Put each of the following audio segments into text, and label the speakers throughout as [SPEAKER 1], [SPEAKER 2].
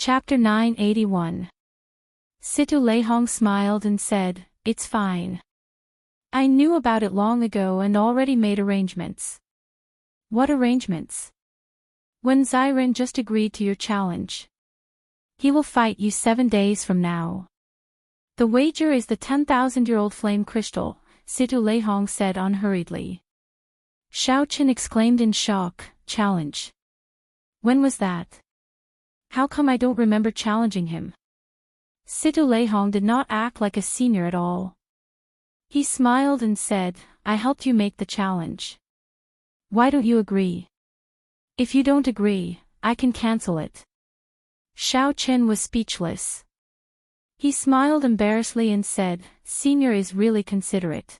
[SPEAKER 1] Chapter 981. Situ Leihong smiled and said, "It's fine. I knew about it long ago and already made arrangements." "What arrangements?" "When Xiren just agreed to your challenge. He will fight you 7 days from now. The wager is the 10,000-year-old flame crystal," Situ Leihong said unhurriedly. Xiao Qin exclaimed in shock, "Challenge? When was that? How come I don't remember challenging him?" Situ Leihong did not act like a senior at all. He smiled and said, "I helped you make the challenge. Why don't you agree? If you don't agree, I can cancel it." Xiao Qin was speechless. He smiled embarrassedly and said, "Senior is really considerate."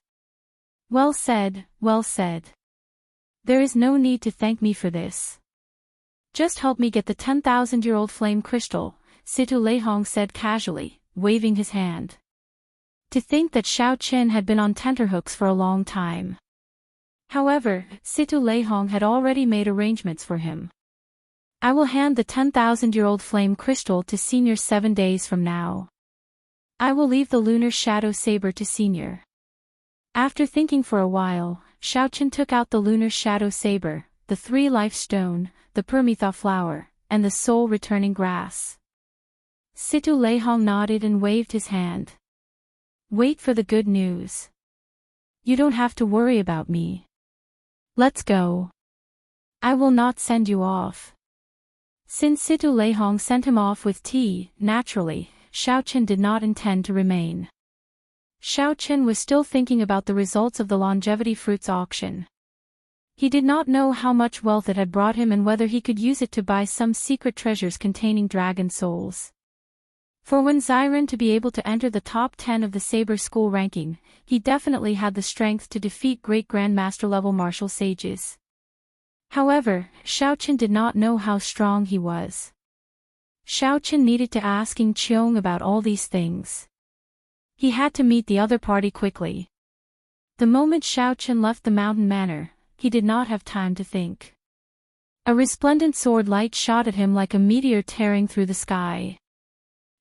[SPEAKER 1] Well said, well said. There is no need to thank me for this. Just help me get the 10,000-year-old flame crystal, Situ Leihong said casually, waving his hand. To think that Xiao Qin had been on tenterhooks for a long time. However, Situ Leihong had already made arrangements for him. "I will hand the 10,000-year-old flame crystal to Senior 7 days from now. I will leave the lunar shadow saber to Senior." After thinking for a while, Xiao Qin took out the lunar shadow saber, the 3-life stone, the Permetha flower, and the soul-returning grass. Situ Leihong nodded and waved his hand. "Wait for the good news. You don't have to worry about me. Let's go. I will not send you off." Since Situ Leihong sent him off with tea, naturally, Xiao Qin did not intend to remain. Xiao Qin was still thinking about the results of the longevity fruits auction. He did not know how much wealth it had brought him and whether he could use it to buy some secret treasures containing dragon souls. For when Xiren to be able to enter the top 10 of the Saber School ranking, he definitely had the strength to defeat great Grandmaster level martial sages. However, Xiao Qin did not know how strong he was. Xiao Qin needed to ask Ying Qiong about all these things. He had to meet the other party quickly. The moment Xiao Qin left the mountain manor, he did not have time to think. A resplendent sword light shot at him like a meteor tearing through the sky.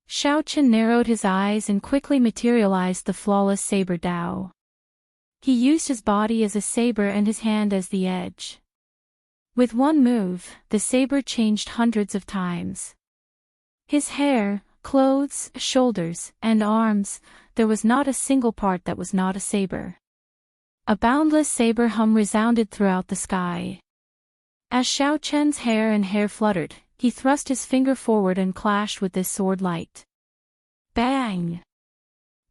[SPEAKER 1] Xiao Qin narrowed his eyes and quickly materialized the flawless saber Dao. He used his body as a saber and his hand as the edge. With one move, the saber changed hundreds of times. His hair, clothes, shoulders, and arms, there was not a single part that was not a saber. A boundless saber hum resounded throughout the sky. As Xiao Qin's hair fluttered, he thrust his finger forward and clashed with this sword light. Bang!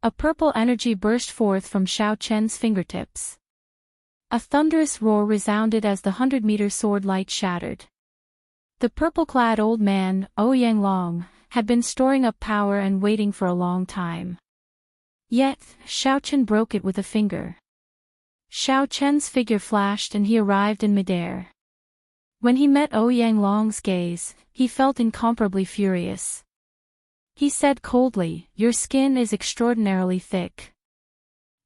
[SPEAKER 1] A purple energy burst forth from Xiao Qin's fingertips. A thunderous roar resounded as the 100-meter sword light shattered. The purple-clad old man, Ouyang Long, had been storing up power and waiting for a long time. Yet, Xiao Qin broke it with a finger. Xiao Qin's figure flashed and he arrived in midair. When he met Ouyang Long's gaze, he felt incomparably furious. He said coldly, "Your skin is extraordinarily thick.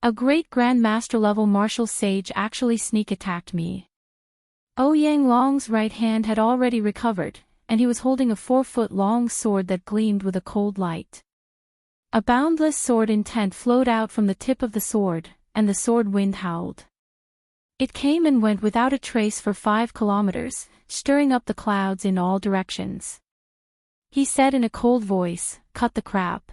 [SPEAKER 1] A great Grandmaster level martial sage actually sneak attacked me." Ouyang Long's right hand had already recovered, and he was holding a 4-foot-long sword that gleamed with a cold light. A boundless sword intent flowed out from the tip of the sword, and the sword wind howled. It came and went without a trace for 5 kilometers, stirring up the clouds in all directions. He said in a cold voice, "Cut the crap.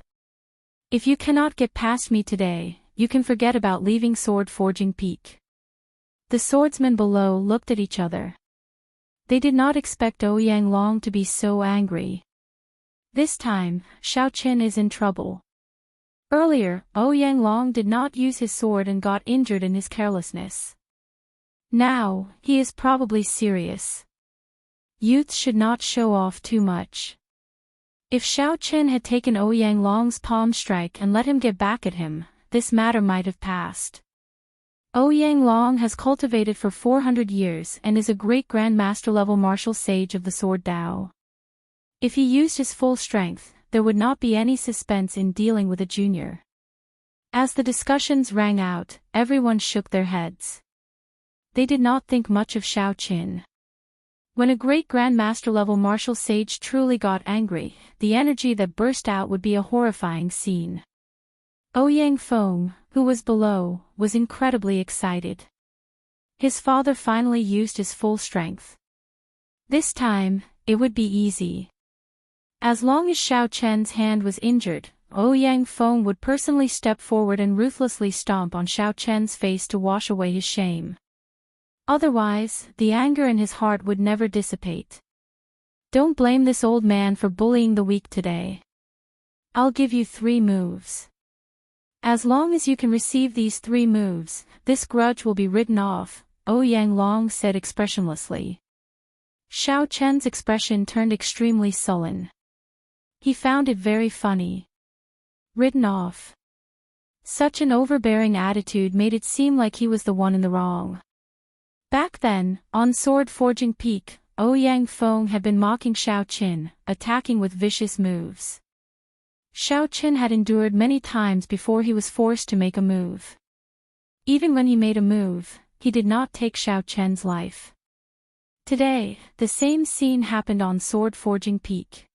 [SPEAKER 1] If you cannot get past me today, you can forget about leaving Sword Forging Peak." The swordsmen below looked at each other. They did not expect Ouyang Long to be so angry. This time, Xiao Qin is in trouble. Earlier, Ouyang Long did not use his sword and got injured in his carelessness. Now, he is probably serious. Youths should not show off too much. If Xiao Qin had taken Ouyang Long's palm strike and let him get back at him, this matter might have passed. Ouyang Long has cultivated for 400 years and is a great Grandmaster level martial sage of the Sword Dao. If he used his full strength, there would not be any suspense in dealing with a junior. As the discussions rang out, everyone shook their heads. They did not think much of Xiao Qin. When a great Grandmaster level martial sage truly got angry, the energy that burst out would be a horrifying scene. Ouyang Feng, who was below, was incredibly excited. His father finally used his full strength. This time, it would be easy. As long as Xiao Chen's hand was injured, Ouyang Feng would personally step forward and ruthlessly stomp on Xiao Chen's face to wash away his shame. Otherwise, the anger in his heart would never dissipate. Don't blame this old man for bullying the weak today. I'll give you 3 moves. As long as you can receive these 3 moves, this grudge will be written off, Ouyang Long said expressionlessly. Xiao Chen's expression turned extremely sullen. He found it very funny. Written off. Such an overbearing attitude made it seem like he was the one in the wrong. Back then, on Sword Forging Peak, Ouyang Feng had been mocking Xiao Qin, attacking with vicious moves. Xiao Qin had endured many times before he was forced to make a move. Even when he made a move, he did not take Xiao Chen's life. Today, the same scene happened on Sword Forging Peak.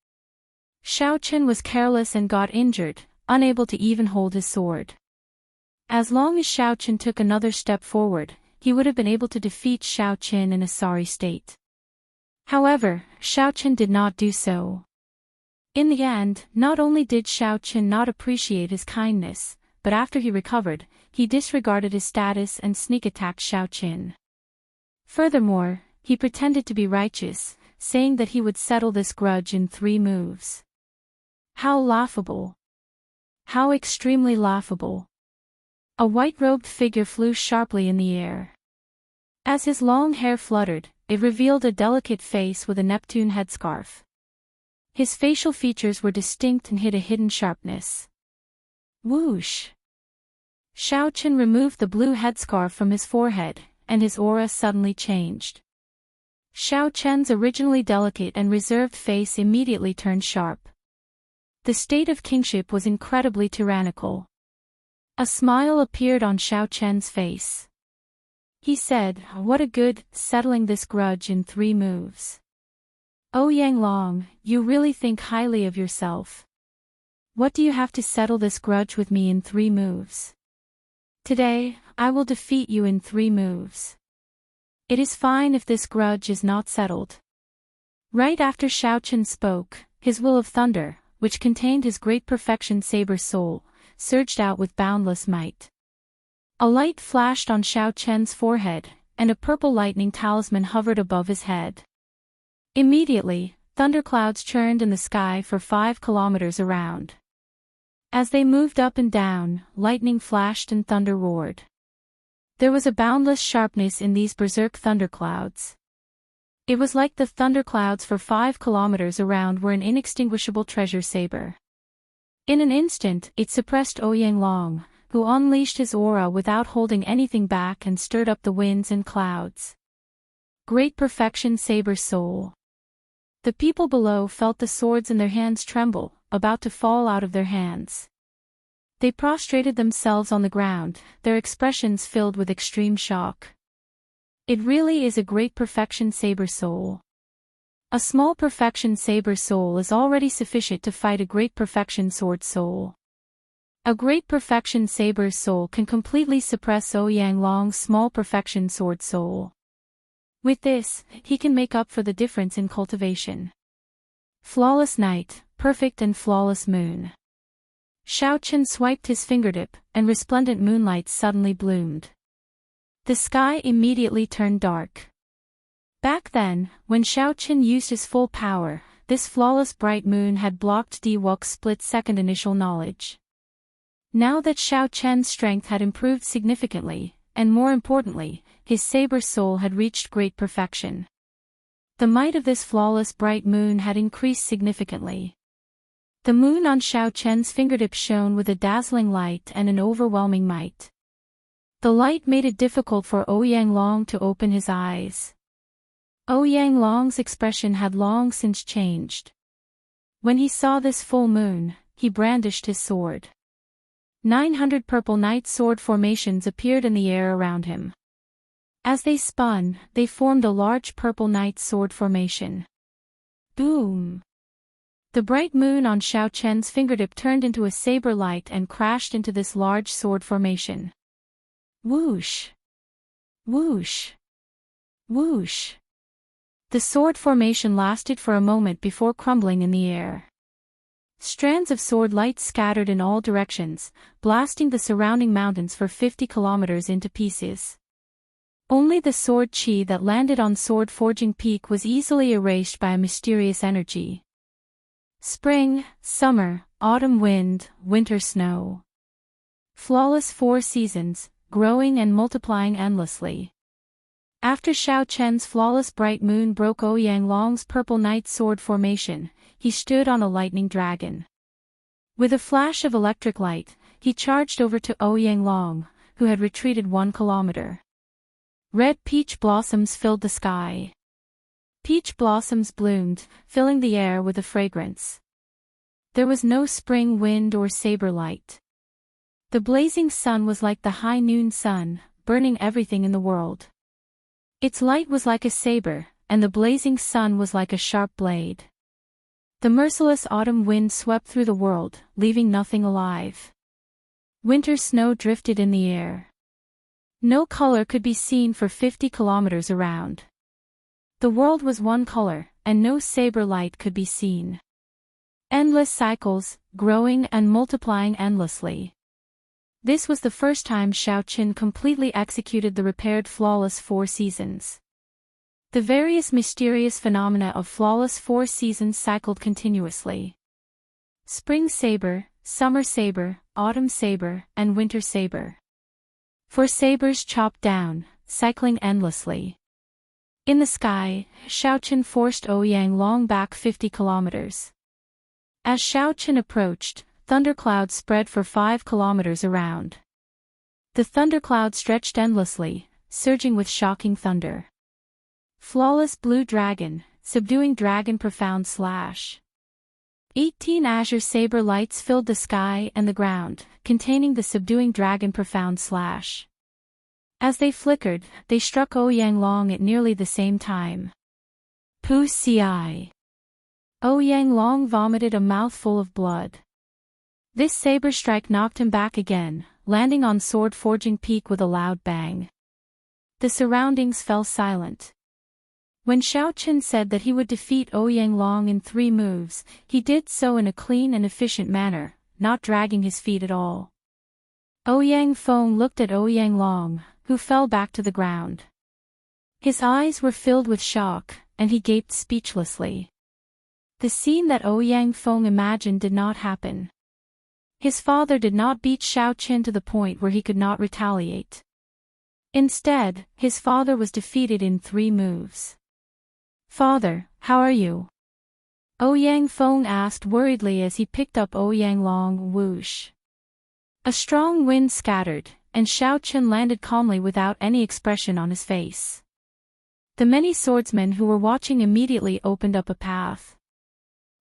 [SPEAKER 1] Xiao Qin was careless and got injured, unable to even hold his sword. As long as Xiao Qin took another step forward, he would have been able to defeat Xiao Qin in a sorry state. However, Xiao Qin did not do so. In the end, not only did Xiao Qin not appreciate his kindness, but after he recovered, he disregarded his status and sneak-attacked Xiao Qin. Furthermore, he pretended to be righteous, saying that he would settle this grudge in 3 moves. How laughable! How extremely laughable! A white-robed figure flew sharply in the air. As his long hair fluttered, it revealed a delicate face with a Neptune headscarf. His facial features were distinct and hid a hidden sharpness. Whoosh! Xiao Qin removed the blue headscarf from his forehead, and his aura suddenly changed. Xiao Chen's originally delicate and reserved face immediately turned sharp. The state of kingship was incredibly tyrannical. A smile appeared on Xiao Chen's face. He said, "What a good, settling this grudge in 3 moves. Ouyang Long, you really think highly of yourself. What do you have to settle this grudge with me in 3 moves? Today, I will defeat you in 3 moves. It is fine if this grudge is not settled." Right after Xiao Qin spoke, his will of thunder, which contained his great perfection saber soul, surged out with boundless might. A light flashed on Xiao Chen's forehead, and a purple lightning talisman hovered above his head. Immediately, thunderclouds churned in the sky for 5 kilometers around. As they moved up and down, lightning flashed and thunder roared. There was a boundless sharpness in these berserk thunderclouds. It was like the thunderclouds for 5 kilometers around were an inextinguishable treasure saber. In an instant, it suppressed Ouyang Long, who unleashed his aura without holding anything back and stirred up the winds and clouds. Great perfection saber soul. The people below felt the swords in their hands tremble, about to fall out of their hands. They prostrated themselves on the ground, their expressions filled with extreme shock. It really is a great perfection saber soul. A small perfection saber soul is already sufficient to fight a great perfection sword soul. A great perfection saber soul can completely suppress Ouyang Long's small perfection sword soul. With this, he can make up for the difference in cultivation. Flawless night, perfect and flawless moon. Xiao Qin swiped his fingertip, and resplendent moonlight suddenly bloomed. The sky immediately turned dark. Back then, when Xiao Qin used his full power, this flawless bright moon had blocked Di Wuk's split-second initial knowledge. Now that Xiao Chen's strength had improved significantly, and more importantly, his saber soul had reached great perfection. The might of this flawless bright moon had increased significantly. The moon on Xiao Chen's fingertip shone with a dazzling light and an overwhelming might. The light made it difficult for Ouyang Long to open his eyes. Ouyang Long's expression had long since changed. When he saw this full moon, he brandished his sword. 900 purple night sword formations appeared in the air around him. As they spun, they formed a large purple knight sword formation. Boom! The bright moon on Xiao Chen's fingertip turned into a saber light and crashed into this large sword formation. Whoosh! Whoosh! Whoosh! The sword formation lasted for a moment before crumbling in the air. Strands of sword light scattered in all directions, blasting the surrounding mountains for 50 kilometers into pieces. Only the sword chi that landed on Sword Forging Peak was easily erased by a mysterious energy. Spring, summer, autumn wind, winter snow. Flawless 4 seasons, growing and multiplying endlessly. After Xiao Chen's flawless bright moon broke Ouyang Long's purple knight sword formation, he stood on a lightning dragon. With a flash of electric light, he charged over to Ouyang Long, who had retreated 1 kilometer. Red peach blossoms filled the sky. Peach blossoms bloomed, filling the air with a fragrance. There was no spring wind or saber light. The blazing sun was like the high noon sun, burning everything in the world. Its light was like a saber, and the blazing sun was like a sharp blade. The merciless autumn wind swept through the world, leaving nothing alive. Winter snow drifted in the air. No color could be seen for 50 kilometers around. The world was one color, and no saber light could be seen. Endless cycles, growing and multiplying endlessly. This was the first time Xiao Chen completely executed the repaired flawless 4 seasons. The various mysterious phenomena of flawless 4 seasons cycled continuously. Spring saber, summer saber, autumn saber, and winter saber. 4 sabers chopped down, cycling endlessly. In the sky, Xiao Chen forced Ouyang Long back 50 kilometers. As Xiao Chen approached, thunderclouds spread for 5 kilometers around. The thundercloud stretched endlessly, surging with shocking thunder. Flawless blue dragon, subduing dragon profound slash. 18 azure saber lights filled the sky and the ground, containing the subduing dragon profound slash. As they flickered, they struck Ouyang Long at nearly the same time. Pu ci. Ouyang Long vomited a mouthful of blood. This saber strike knocked him back again, landing on Sword Forging Peak with a loud bang. The surroundings fell silent. When Xiao Chen said that he would defeat Ouyang Long in 3 moves, he did so in a clean and efficient manner, not dragging his feet at all. Ouyang Feng looked at Ouyang Long, who fell back to the ground. His eyes were filled with shock, and he gaped speechlessly. The scene that Ouyang Feng imagined did not happen. His father did not beat Xiao Chen to the point where he could not retaliate. Instead, his father was defeated in 3 moves. "Father, how are you?" Ouyang Feng asked worriedly as he picked up Ouyang Long. Whoosh. A strong wind scattered, and Xiao Chen landed calmly without any expression on his face. The many swordsmen who were watching immediately opened up a path.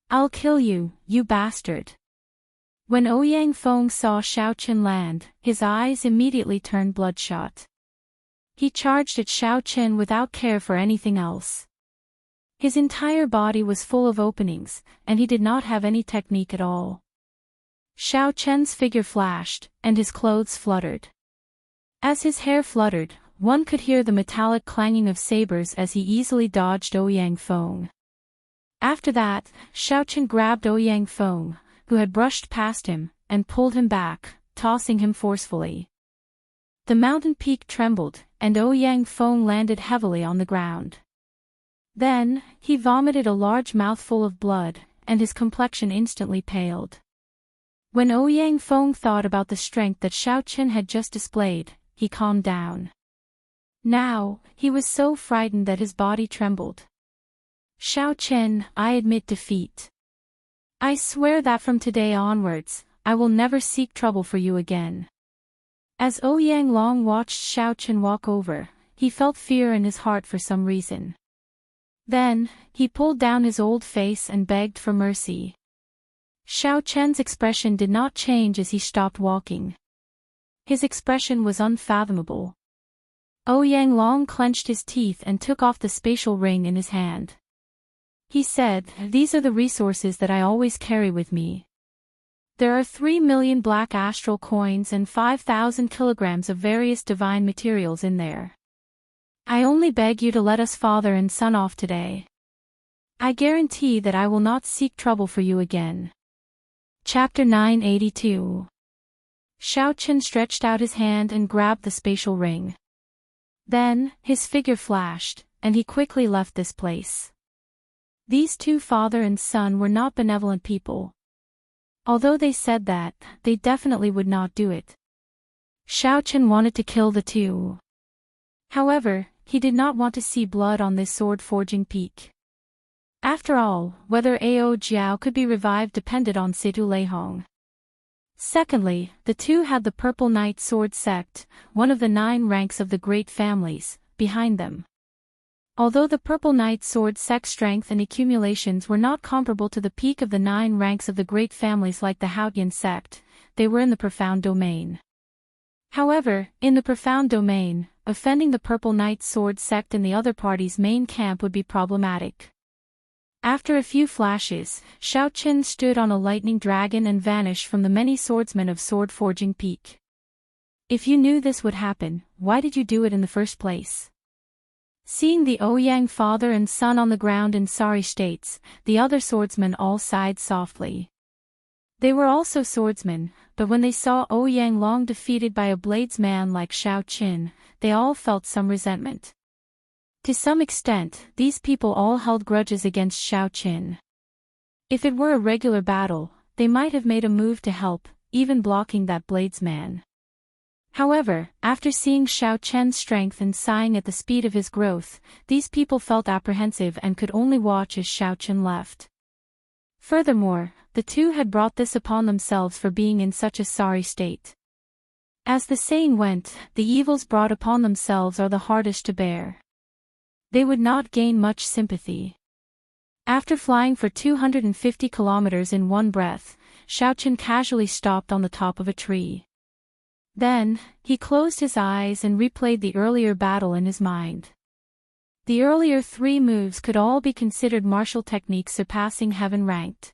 [SPEAKER 1] "I'll kill you, you bastard." When Ouyang Feng saw Xiao Chen land, his eyes immediately turned bloodshot. He charged at Xiao Chen without care for anything else. His entire body was full of openings, and he did not have any technique at all. Xiao Chen's figure flashed, and his clothes fluttered. As his hair fluttered, one could hear the metallic clanging of sabers as he easily dodged Ouyang Feng. After that, Xiao Chen grabbed Ouyang Feng, who had brushed past him, and pulled him back, tossing him forcefully. The mountain peak trembled, and Ouyang Feng landed heavily on the ground. Then, he vomited a large mouthful of blood, and his complexion instantly paled. When Ouyang Feng thought about the strength that Xiao Chen had just displayed, he calmed down. Now, he was so frightened that his body trembled. "Xiao Chen, I admit defeat. I swear that from today onwards, I will never seek trouble for you again." As Ouyang Long watched Xiao Chen walk over, he felt fear in his heart for some reason. Then, he pulled down his old face and begged for mercy. Xiao Chen's expression did not change as he stopped walking. His expression was unfathomable. Ouyang Long clenched his teeth and took off the spatial ring in his hand. He said, "These are the resources that I always carry with me. There are 3 million black astral coins and 5,000 kilograms of various divine materials in there. I only beg you to let us father and son off today. I guarantee that I will not seek trouble for you again." Chapter 982. Shao Chen stretched out his hand and grabbed the spatial ring. Then, his figure flashed, and he quickly left this place. These two father and son were not benevolent people. Although they said that, they definitely would not do it. Shao Chen wanted to kill the two. However, he did not want to see blood on this sword-forging peak. After all, whether Ao Jiao could be revived depended on Situ Leihong. Secondly, the two had the Purple Knight Sword Sect, one of the 9 ranks of the great families, behind them. Although the Purple Knight Sword Sect strength and accumulations were not comparable to the peak of the 9 ranks of the great families like the Haotian sect, they were in the profound domain. However, in the profound domain, offending the Purple Knight Sword Sect and the other party's main camp would be problematic. After a few flashes, Shao Chen stood on a lightning dragon and vanished from the many swordsmen of Sword Forging Peak. If you knew this would happen, why did you do it in the first place? Seeing the Ouyang father and son on the ground in sorry states, the other swordsmen all sighed softly. They were also swordsmen, but when they saw Ouyang Long defeated by a bladesman like Shao Chen, they all felt some resentment. To some extent, these people all held grudges against Shao Chen. If it were a regular battle, they might have made a move to help, even blocking that bladesman. However, after seeing Shao Chen's strength and sighing at the speed of his growth, these people felt apprehensive and could only watch as Shao Chen left. Furthermore, the two had brought this upon themselves for being in such a sorry state. As the saying went, the evils brought upon themselves are the hardest to bear. They would not gain much sympathy. After flying for 250 kilometers in one breath, Shao Chen casually stopped on the top of a tree. Then, he closed his eyes and replayed the earlier battle in his mind. The earlier 3 moves could all be considered martial techniques surpassing heaven-ranked.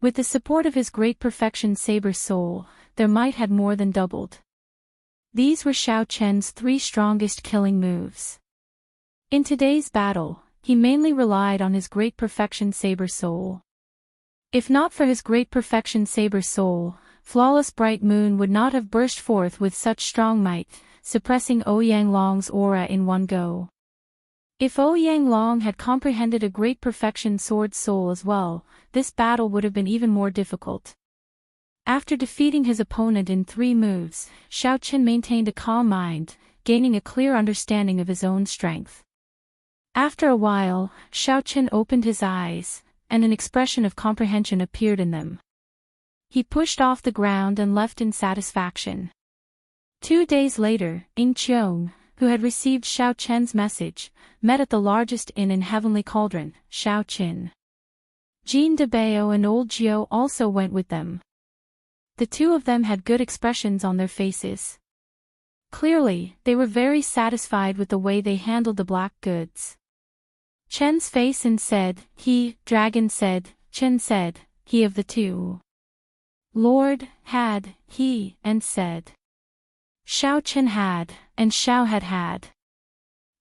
[SPEAKER 1] With the support of his great perfection saber soul, their might had more than doubled. These were Shao Chen's 3 strongest killing moves. In today's battle, he mainly relied on his great perfection saber soul. If not for his great perfection saber soul, Flawless Bright Moon would not have burst forth with such strong might, suppressing Ouyang Long's aura in one go. If Ouyang Long had comprehended a great perfection sword soul as well, this battle would have been even more difficult. After defeating his opponent in 3 moves, Shao Chen maintained a calm mind, gaining a clear understanding of his own strength. After a while, Shao Chen opened his eyes, and an expression of comprehension appeared in them. He pushed off the ground and left in satisfaction. 2 days later, Ying Qiong, who had received Shao Chen's message, met at the largest inn in Heavenly Cauldron, Shao Chen. Jean de Bao and old Jiao also went with them. The two of them had good expressions on their faces. Clearly, they were very satisfied with the way they handled the black goods. Chen's face and said, he, dragon said, Chen said, he of the two. Lord, had, he, and said. Shao Chen had, and Shao had had.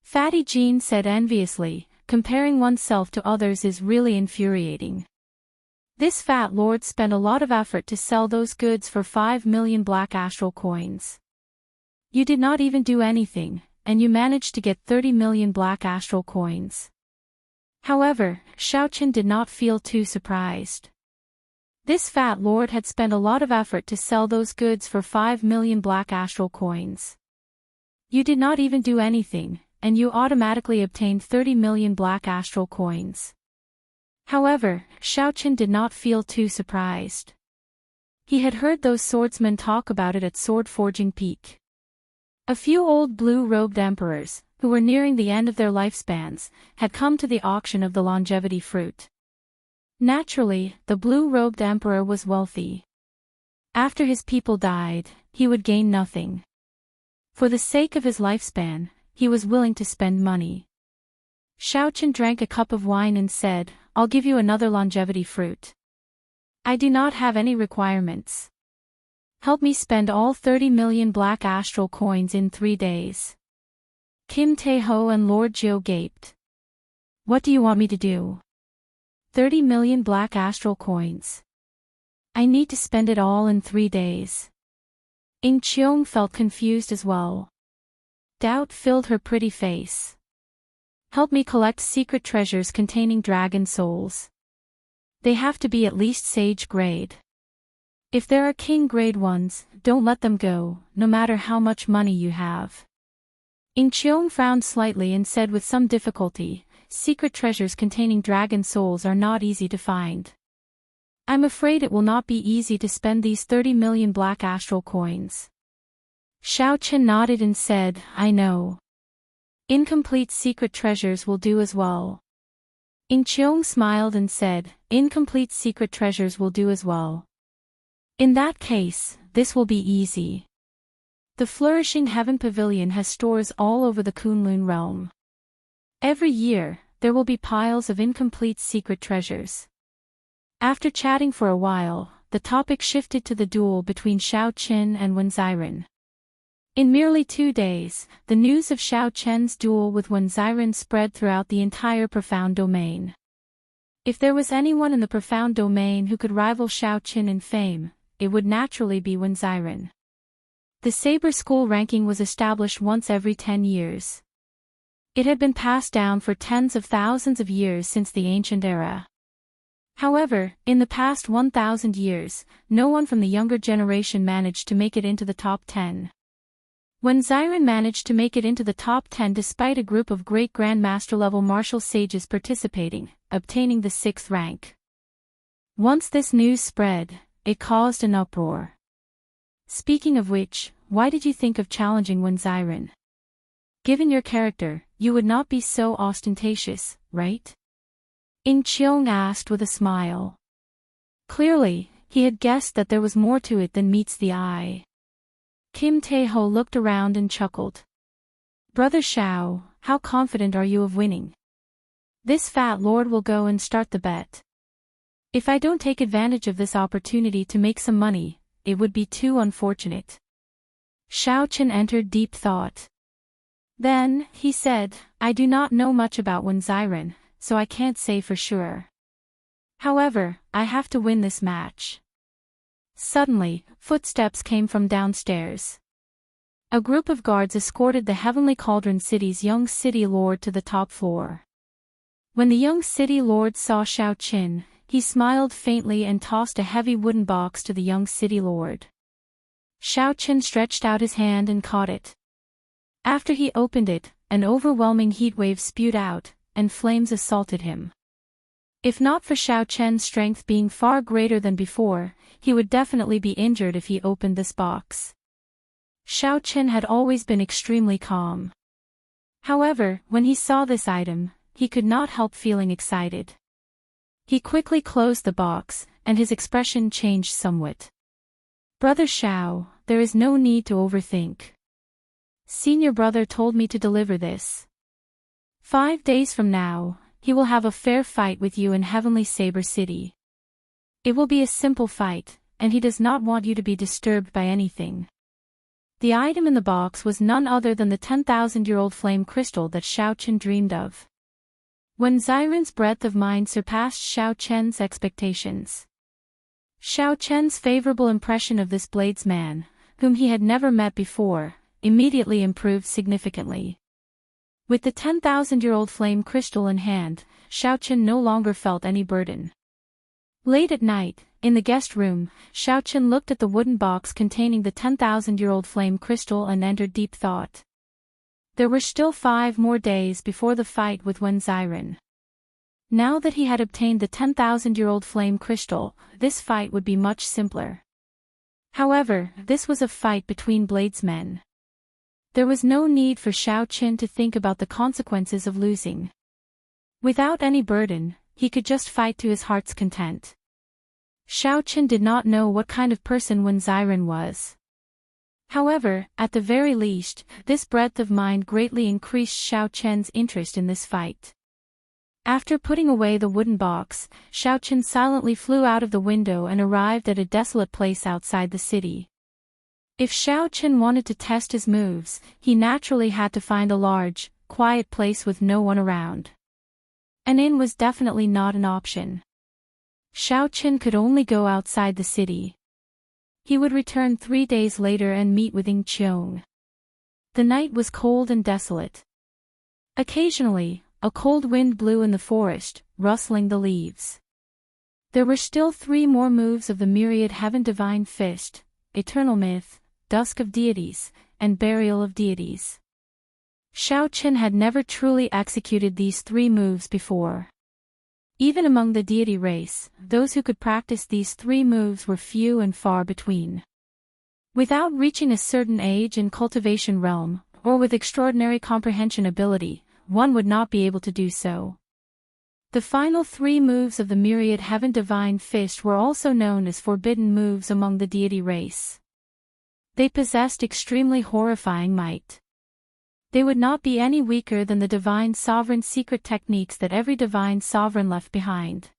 [SPEAKER 1] Fatty Jean said enviously, comparing oneself to others is really infuriating. This fat lord spent a lot of effort to sell those goods for 5 million black astral coins. You did not even do anything, and you managed to get 30 million black astral coins. However, Shao Chen did not feel too surprised. This fat lord had spent a lot of effort to sell those goods for 5 million black astral coins. You did not even do anything, and you automatically obtained 30 million black astral coins. However, Shao Chen did not feel too surprised. He had heard those swordsmen talk about it at Sword Forging Peak. A few old blue-robed emperors, who were nearing the end of their lifespans, had come to the auction of the longevity fruit. Naturally, the blue-robed emperor was wealthy. After his people died, he would gain nothing. For the sake of his lifespan, he was willing to spend money. Xiaochen drank a cup of wine and said, "I'll give you another longevity fruit. I do not have any requirements. Help me spend all 30 million black astral coins in 3 days." Kim Tae-ho and Lord Jiu gaped. "What do you want me to do?" 30 million black astral coins. I need to spend it all in 3 days. In Cheong felt confused as well. Doubt filled her pretty face. "Help me collect secret treasures containing dragon souls. They have to be at least sage grade. If there are king grade ones, don't let them go, no matter how much money you have." In Cheong frowned slightly and said with some difficulty, "Secret treasures containing dragon souls are not easy to find. I'm afraid it will not be easy to spend these 30 million black astral coins." Xiaochen nodded and said, "I know. Incomplete secret treasures will do as well." In Cheong smiled and said, "Incomplete secret treasures will do as well. In that case, this will be easy. The Flourishing Heaven Pavilion has stores all over the Kunlun realm. Every year, there will be piles of incomplete secret treasures." After chatting for a while, the topic shifted to the duel between Xiaochen and Wen Ziren. In merely 2 days, the news of Xiaochen's duel with Wen Ziren spread throughout the entire Profound Domain. If there was anyone in the Profound Domain who could rival Xiaochen in fame, it would naturally be Wen Ziren. The Saber School ranking was established once every 10 years. It had been passed down for tens of thousands of years since the ancient era. However, in the past 1,000 years, no one from the younger generation managed to make it into the top 10. When Ziren managed to make it into the top 10 despite a group of great Grandmaster level martial sages participating, obtaining the 6th rank. Once this news spread, it caused an uproar. "Speaking of which, why did you think of challenging Wen Ziren? Given your character, you would not be so ostentatious, right?" In Cheong asked with a smile. Clearly, he had guessed that there was more to it than meets the eye. Kim Tae-ho looked around and chuckled. "Brother Xiao, how confident are you of winning? This fat lord will go and start the bet. If I don't take advantage of this opportunity to make some money, it would be too unfortunate." Xiaochen entered deep thought. Then, he said, "I do not know much about Wen Ziren, so I can't say for sure. However, I have to win this match." Suddenly, footsteps came from downstairs. A group of guards escorted the Heavenly Cauldron City's young city lord to the top floor. When the young city lord saw Xiaochen, he smiled faintly and tossed a heavy wooden box to the young city lord. Xiaochen stretched out his hand and caught it. After he opened it, an overwhelming heatwave spewed out, and flames assaulted him. If not for Xiaochen's strength being far greater than before, he would definitely be injured if he opened this box. Xiaochen had always been extremely calm. However, when he saw this item, he could not help feeling excited. He quickly closed the box, and his expression changed somewhat. "Brother Xiao, there is no need to overthink. Senior brother told me to deliver this. 5 days from now, he will have a fair fight with you in Heavenly Saber City. It will be a simple fight, and he does not want you to be disturbed by anything." The item in the box was none other than the 10,000-year-old flame crystal that Xiaochen dreamed of. When Ziren's breadth of mind surpassed Xiaochen's expectations. Xiaochen's favorable impression of this bladesman, whom he had never met before, immediately improved significantly. With the 10,000-year-old flame crystal in hand, Xiaochen no longer felt any burden. Late at night, in the guest room, Xiaochen looked at the wooden box containing the 10,000-year-old flame crystal and entered deep thought. There were still 5 more days before the fight with Wen Ziren. Now that he had obtained the 10,000-year-old flame crystal, this fight would be much simpler. However, this was a fight between bladesmen. There was no need for Xiaochen to think about the consequences of losing. Without any burden, he could just fight to his heart's content. Xiaochen did not know what kind of person Wen Ziren was. However, at the very least, this breadth of mind greatly increased Xiao Chen's interest in this fight. After putting away the wooden box, Xiao Chen silently flew out of the window and arrived at a desolate place outside the city. If Xiao Chen wanted to test his moves, he naturally had to find a large, quiet place with no one around. An inn was definitely not an option. Xiao Chen could only go outside the city. He would return 3 days later and meet with Ying Qiong. The night was cold and desolate. Occasionally, a cold wind blew in the forest, rustling the leaves. There were still 3 more moves of the myriad heaven divine fist: eternal myth, dusk of deities, and burial of deities. Xiao Chen had never truly executed these 3 moves before. Even among the deity race, those who could practice these 3 moves were few and far between. Without reaching a certain age and cultivation realm, or with extraordinary comprehension ability, one would not be able to do so. The final 3 moves of the myriad heaven divine fist were also known as forbidden moves among the deity race. They possessed extremely horrifying might. They would not be any weaker than the divine sovereign's secret techniques that every divine sovereign left behind.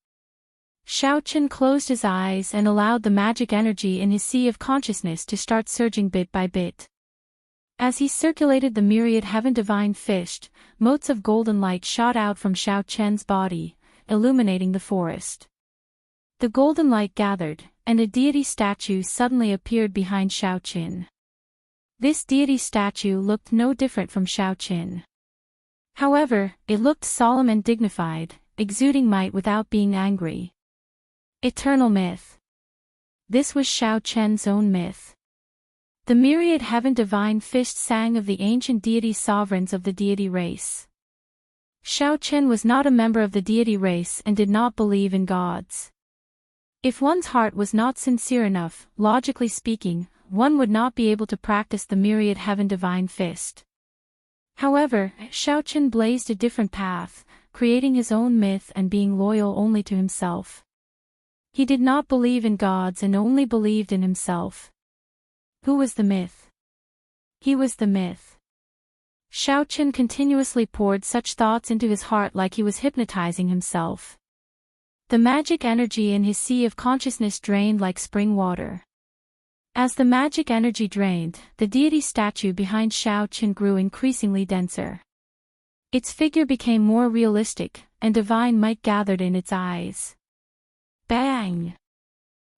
[SPEAKER 1] Xiao Chen closed his eyes and allowed the magic energy in his sea of consciousness to start surging bit by bit. As he circulated the myriad heaven divine fist, motes of golden light shot out from Xiao Chen's body, illuminating the forest. The golden light gathered, and a deity statue suddenly appeared behind Xiao Chen. This deity statue looked no different from Xiao Chen. However, it looked solemn and dignified, exuding might without being angry. Eternal myth. This was Xiao Chen's own myth. The myriad heaven divine fist sang of the ancient deity sovereigns of the deity race. Xiao Chen was not a member of the deity race and did not believe in gods. If one's heart was not sincere enough, logically speaking, one would not be able to practice the myriad heaven divine fist. However, Xiao Chen blazed a different path, creating his own myth and being loyal only to himself. He did not believe in gods and only believed in himself. Who was the myth? He was the myth. Xiao Chen continuously poured such thoughts into his heart like he was hypnotizing himself. The magic energy in his sea of consciousness drained like spring water. As the magic energy drained, the deity statue behind Xiao Chen grew increasingly denser. Its figure became more realistic, and divine might gathered in its eyes. Bang!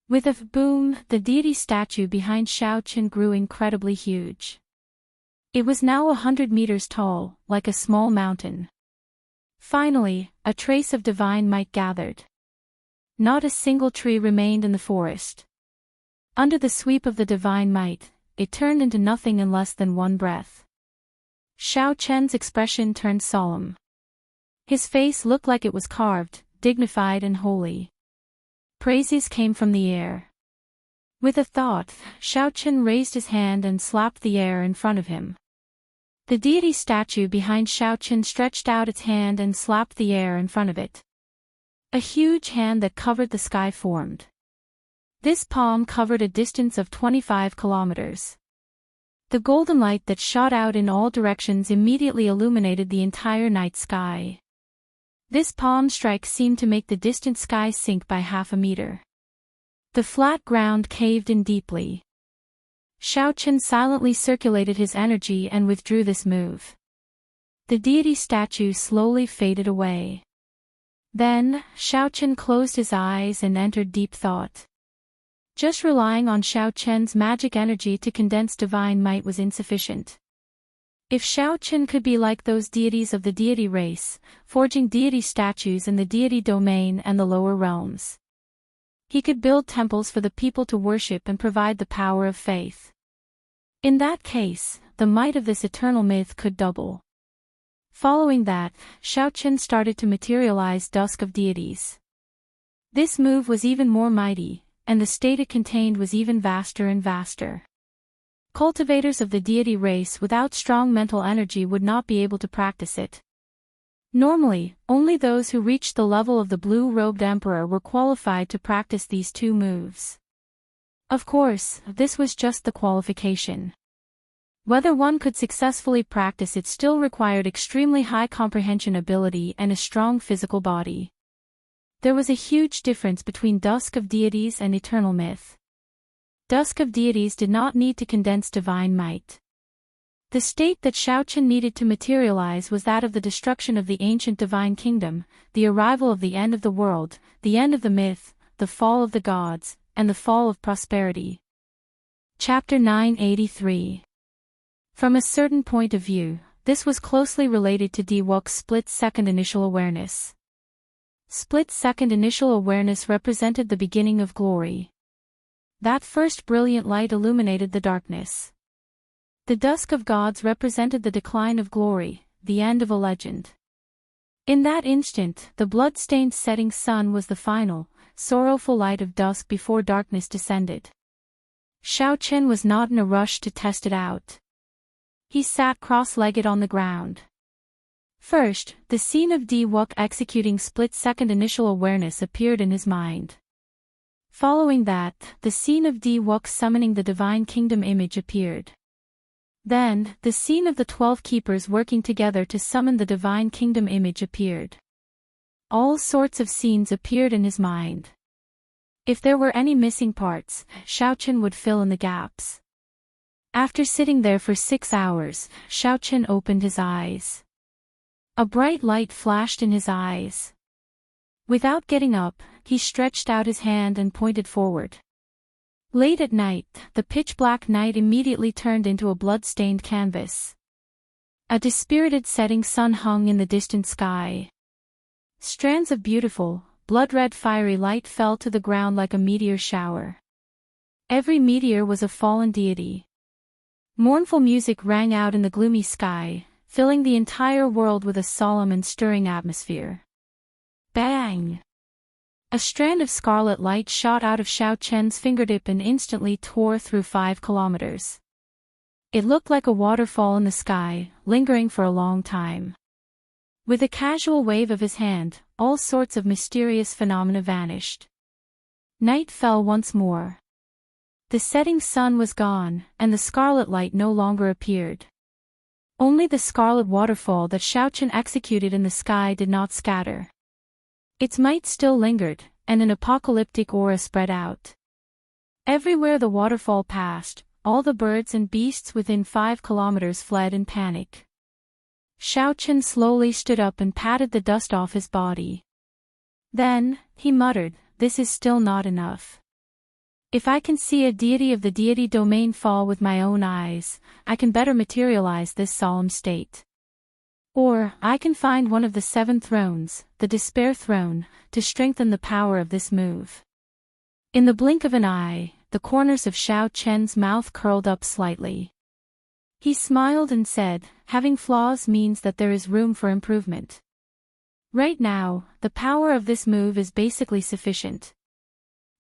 [SPEAKER 1] With a boom, the deity statue behind Xiao Chen grew incredibly huge. It was now 100 meters tall, like a small mountain. Finally, a trace of divine might gathered. Not a single tree remained in the forest. Under the sweep of the divine might, it turned into nothing in less than 1 breath. Xiao Chen's expression turned solemn. His face looked like it was carved, dignified and holy. Praises came from the air. With a thought, Xiao Chen raised his hand and slapped the air in front of him. The deity statue behind Xiao Chen stretched out its hand and slapped the air in front of it. A huge hand that covered the sky formed. This palm covered a distance of 25 kilometers. The golden light that shot out in all directions immediately illuminated the entire night sky. This palm strike seemed to make the distant sky sink by half a meter. The flat ground caved in deeply. Xiao Chen silently circulated his energy and withdrew this move. The deity statue slowly faded away. Then, Xiao Chen closed his eyes and entered deep thought. Just relying on Xiao Chen's magic energy to condense divine might was insufficient. If Xiao Chen could be like those deities of the deity race, forging deity statues in the deity domain and the lower realms, he could build temples for the people to worship and provide the power of faith. In that case, the might of this eternal myth could double. Following that, Xiao Chen started to materialize Dusk of Deities. This move was even more mighty, and the state it contained was even vaster and vaster. Cultivators of the deity race without strong mental energy would not be able to practice it. Normally, only those who reached the level of the blue-robed emperor were qualified to practice these 2 moves. Of course, this was just the qualification. Whether one could successfully practice it still required extremely high comprehension ability and a strong physical body. There was a huge difference between Dusk of Deities and Eternal Myth. Dusk of Deities did not need to condense divine might. The state that Shaochen needed to materialize was that of the destruction of the ancient divine kingdom, the arrival of the end of the world, the end of the myth, the fall of the gods, and the fall of prosperity. Chapter 983. From a certain point of view, this was closely related to Diwok's split-second initial awareness. Split-second initial awareness represented the beginning of glory. That first brilliant light illuminated the darkness. The dusk of gods represented the decline of glory, the end of a legend. In that instant, the blood-stained setting sun was the final, sorrowful light of dusk before darkness descended. Shaochen was not in a rush to test it out. He sat cross-legged on the ground. First, the scene of Diwok executing split-second initial awareness appeared in his mind. Following that, the scene of Diwok summoning the divine kingdom image appeared. Then, the scene of the 12 keepers working together to summon the divine kingdom image appeared. All sorts of scenes appeared in his mind. If there were any missing parts, Shaochen would fill in the gaps. After sitting there for 6 hours, Shaochen opened his eyes. A bright light flashed in his eyes. Without getting up, he stretched out his hand and pointed forward. Late at night, the pitch-black night immediately turned into a blood-stained canvas. A dispirited setting sun hung in the distant sky. Strands of beautiful, blood-red fiery light fell to the ground like a meteor shower. Every meteor was a fallen deity. Mournful music rang out in the gloomy sky, filling the entire world with a solemn and stirring atmosphere. Bang! A strand of scarlet light shot out of Shaochen's fingertip and instantly tore through 5 kilometers. It looked like a waterfall in the sky, lingering for a long time. With a casual wave of his hand, all sorts of mysterious phenomena vanished. Night fell once more. The setting sun was gone, and the scarlet light no longer appeared. Only the scarlet waterfall that Shaochen executed in the sky did not scatter. Its might still lingered, and an apocalyptic aura spread out. Everywhere the waterfall passed, all the birds and beasts within 5 kilometers fled in panic. Shaochen slowly stood up and patted the dust off his body. Then, he muttered, "This is still not enough. If I can see a deity of the deity domain fall with my own eyes, I can better materialize this solemn state. Or, I can find one of the 7 thrones, the Despair Throne, to strengthen the power of this move." In the blink of an eye, the corners of Shaochen's mouth curled up slightly. He smiled and said, "Having flaws means that there is room for improvement. Right now, the power of this move is basically sufficient."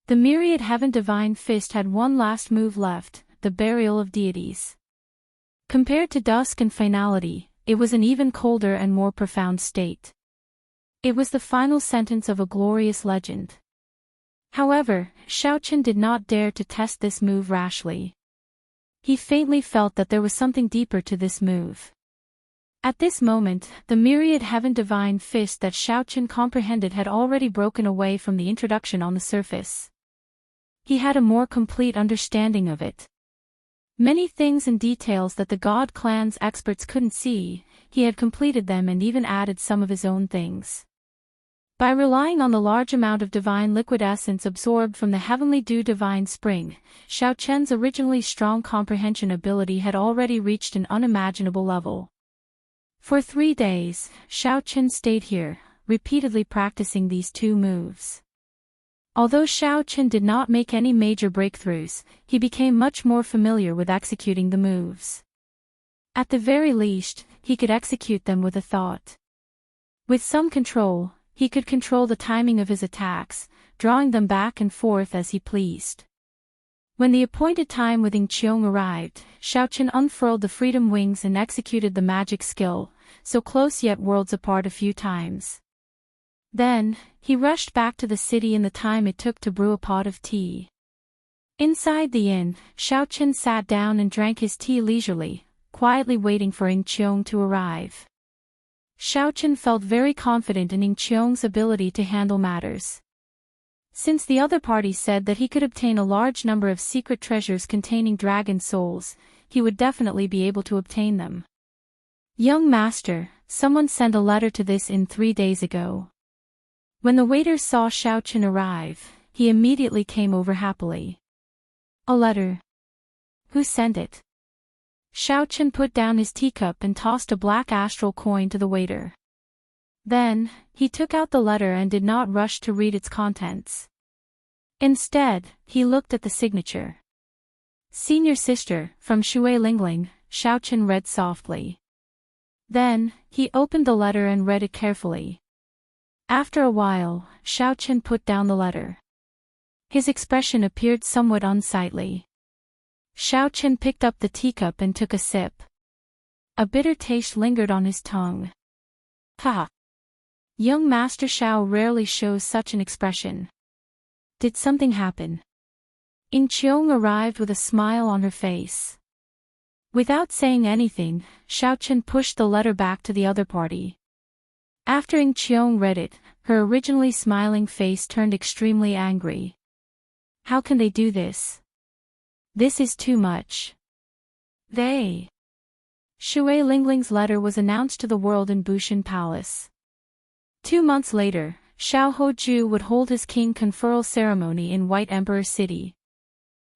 [SPEAKER 1] The myriad heaven divine fist had one last move left, the burial of deities. Compared to dusk and finality, it was an even colder and more profound state. It was the final sentence of a glorious legend. However, Shaochen did not dare to test this move rashly. He faintly felt that there was something deeper to this move. At this moment, the myriad heaven divine fist that Shaochen comprehended had already broken away from the introduction on the surface. He had a more complete understanding of it. Many things and details that the God Clan's experts couldn't see, he had completed them and even added some of his own things. By relying on the large amount of divine liquid essence absorbed from the heavenly dew divine spring, Shaochen's originally strong comprehension ability had already reached an unimaginable level. For 3 days, Shaochen stayed here, repeatedly practicing these 2 moves. Although Shaochen did not make any major breakthroughs, he became much more familiar with executing the moves. At the very least, he could execute them with a thought. With some control, he could control the timing of his attacks, drawing them back and forth as he pleased. When the appointed time with Ying Qiong arrived, Shaochen unfurled the freedom wings and executed the magic skill, so close yet worlds apart a few times. Then, he rushed back to the city in the time it took to brew a pot of tea. Inside the inn, Shaochen sat down and drank his tea leisurely, quietly waiting for Ing Cheong to arrive. Xiao Chen felt very confident in Ing Cheong's ability to handle matters. Since the other party said that he could obtain a large number of secret treasures containing dragon souls, he would definitely be able to obtain them. Young master, someone sent a letter to this inn 3 days ago. When the waiter saw Xiao Chen arrive, he immediately came over happily. A letter? Who sent it? Xiao Chen put down his teacup and tossed a black astral coin to the waiter. Then, he took out the letter and did not rush to read its contents. Instead, he looked at the signature. Senior sister, from Shui Lingling, Xiao Chen read softly. Then, he opened the letter and read it carefully. After a while, Xiao Chen put down the letter. His expression appeared somewhat unsightly. Xiao Chen picked up the teacup and took a sip. A bitter taste lingered on his tongue. Ha! Young Master Xiao rarely shows such an expression. Did something happen? Ing Cheong arrived with a smile on her face. Without saying anything, Xiao Chen pushed the letter back to the other party. After Ing Cheong read it, her originally smiling face turned extremely angry. How can they do this? This is too much. Shui Lingling's letter was announced to the world in Bushan Palace. 2 months later, Xiao Hoju would hold his king conferral ceremony in White Emperor City.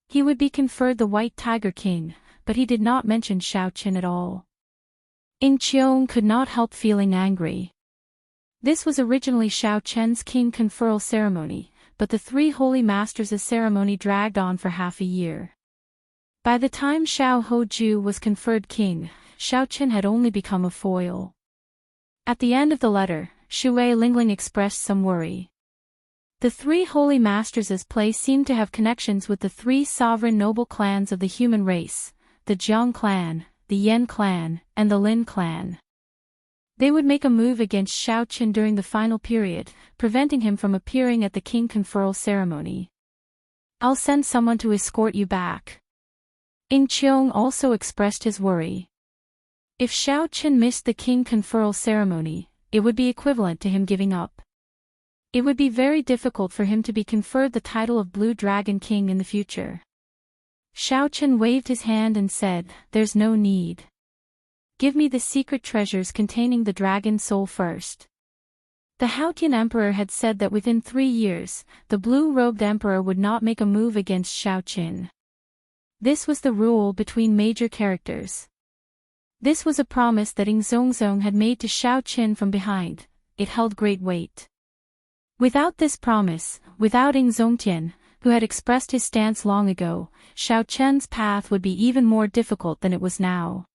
[SPEAKER 1] He would be conferred the White Tiger King, but he did not mention Xiao Chen at all. Ing Cheong could not help feeling angry. This was originally Xiao Chen's king conferral ceremony, but the 3 holy masters' ceremony dragged on for half a year. By the time Xiao Hoju was conferred king, Xiao Chen had only become a foil. At the end of the letter, Shui Lingling expressed some worry. The 3 holy masters' place seemed to have connections with the 3 sovereign noble clans of the human race, the Jiang clan, the Yan clan, and the Lin clan. They would make a move against Xiao Chen during the final period, preventing him from appearing at the king conferral ceremony. I'll send someone to escort you back. Ing Cheong also expressed his worry. If Xiao Chen missed the king conferral ceremony, it would be equivalent to him giving up. It would be very difficult for him to be conferred the title of Blue Dragon King in the future. Xiao Chen waved his hand and said, "There's no need. Give me the secret treasures containing the dragon soul first." The Haotian emperor had said that within 3 years, the blue-robed emperor would not make a move against Xiao Chen. This was the rule between major characters. This was a promise that Ing Zongzong had made to Xiao Chen from behind. It held great weight. Without this promise, without Ing Zongtian, who had expressed his stance long ago, Xiao Chen's path would be even more difficult than it was now.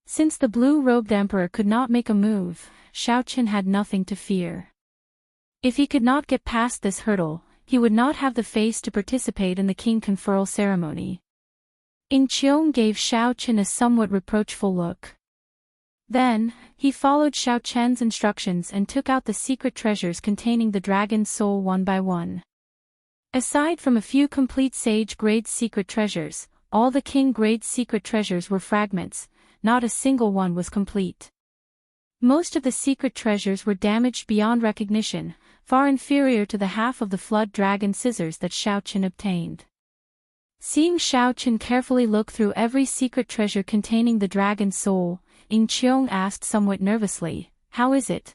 [SPEAKER 1] Since the blue-robed emperor could not make a move, Xiao Chen had nothing to fear. If he could not get past this hurdle, he would not have the face to participate in the king conferral ceremony. Ing Cheong gave Xiao Chen a somewhat reproachful look. Then, he followed Xiao Chen's instructions and took out the secret treasures containing the dragon's soul one by one. Aside from a few complete sage-grade secret treasures, all the king-grade secret treasures were fragments, not a single one was complete. Most of the secret treasures were damaged beyond recognition, far inferior to the half of the flood dragon scissors that Xiao Chen obtained. Seeing Xiao Chen carefully look through every secret treasure containing the dragon's soul, Ing Cheong asked somewhat nervously, "How is it?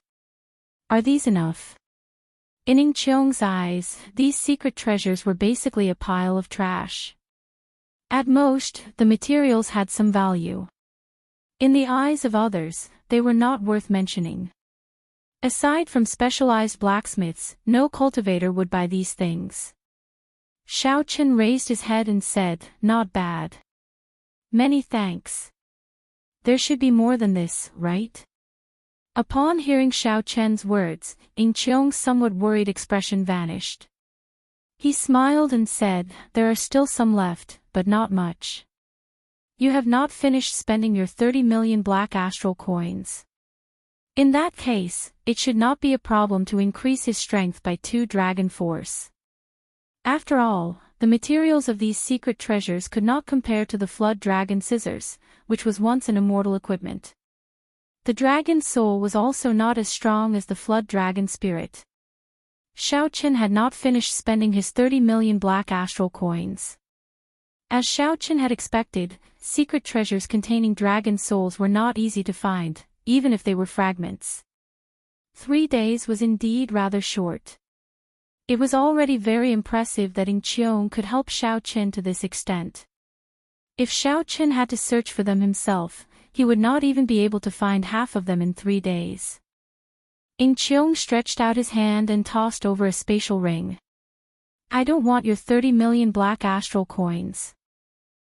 [SPEAKER 1] Are these enough?" In Ing Cheong's eyes, these secret treasures were basically a pile of trash. At most, the materials had some value. In the eyes of others, they were not worth mentioning. Aside from specialized blacksmiths, no cultivator would buy these things. Xiao Chen raised his head and said, "Not bad. Many thanks. There should be more than this, right?" Upon hearing Xiao Chen's words, Ing Cheong's somewhat worried expression vanished. He smiled and said, "There are still some left, but not much. You have not finished spending your 30 million black astral coins. In that case, it should not be a problem to increase his strength by 2 dragon force. After all, the materials of these secret treasures could not compare to the flood dragon scissors, which was once an immortal equipment. The dragon's soul was also not as strong as the flood dragon spirit. Xiao Qin had not finished spending his 30 million black astral coins. As Xiao Qin had expected, secret treasures containing dragon souls were not easy to find, even if they were fragments. 3 days was indeed rather short. It was already very impressive that Ing Qiong could help Xiao Qin to this extent. If Xiao Qin had to search for them himself, he would not even be able to find half of them in 3 days. Ing Qiong stretched out his hand and tossed over a spatial ring. I don't want your 30 million black astral coins.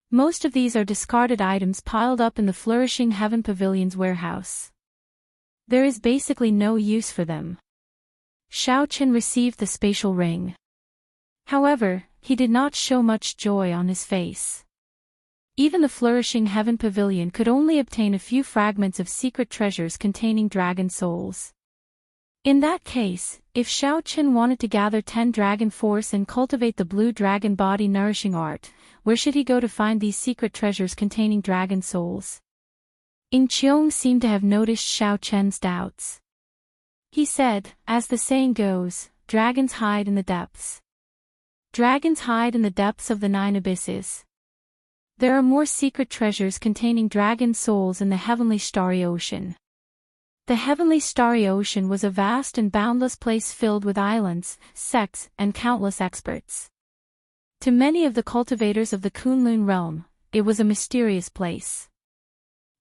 [SPEAKER 1] Most of these are discarded items piled up in the Flourishing Heaven Pavilion's warehouse. There is basically no use for them. Xiao Qin received the spatial ring. However, he did not show much joy on his face. Even the Flourishing Heaven Pavilion could only obtain a few fragments of secret treasures containing dragon souls. In that case, if Xiao Qin wanted to gather 10 dragon force and cultivate the blue dragon body nourishing art, where should he go to find these secret treasures containing dragon souls? Ing Qiong seemed to have noticed Xiao Qin's doubts. He said, as the saying goes, dragons hide in the depths. Dragons hide in the depths of the 9 abysses. There are more secret treasures containing dragon souls in the heavenly starry ocean. The heavenly starry ocean was a vast and boundless place filled with islands, sects, and countless experts. To many of the cultivators of the Kunlun realm, it was a mysterious place.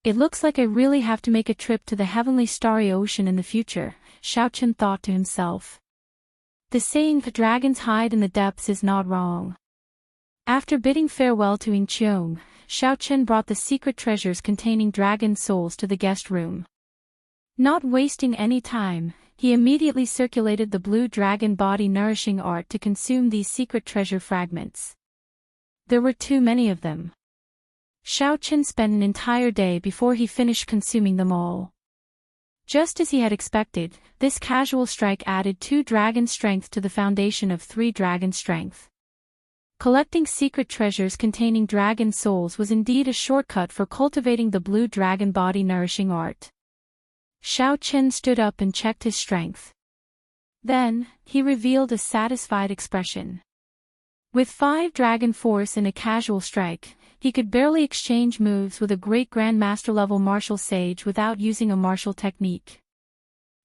[SPEAKER 1] It looks like I really have to make a trip to the heavenly starry ocean in the future, Xiao Qin thought to himself. The saying the dragons hide in the depths is not wrong. After bidding farewell to Ing Qiong, Xiao Qin brought the secret treasures containing dragon souls to the guest room. Not wasting any time, he immediately circulated the blue dragon body nourishing art to consume these secret treasure fragments. There were too many of them. Xiao Qin spent an entire day before he finished consuming them all. Just as he had expected, this casual strike added 2 dragon strength to the foundation of 3 dragon strength. Collecting secret treasures containing dragon souls was indeed a shortcut for cultivating the blue dragon body nourishing art. Xiao Qin stood up and checked his strength. Then, he revealed a satisfied expression. With 5 dragon force in a casual strike, he could barely exchange moves with a great grandmaster level martial sage without using a martial technique.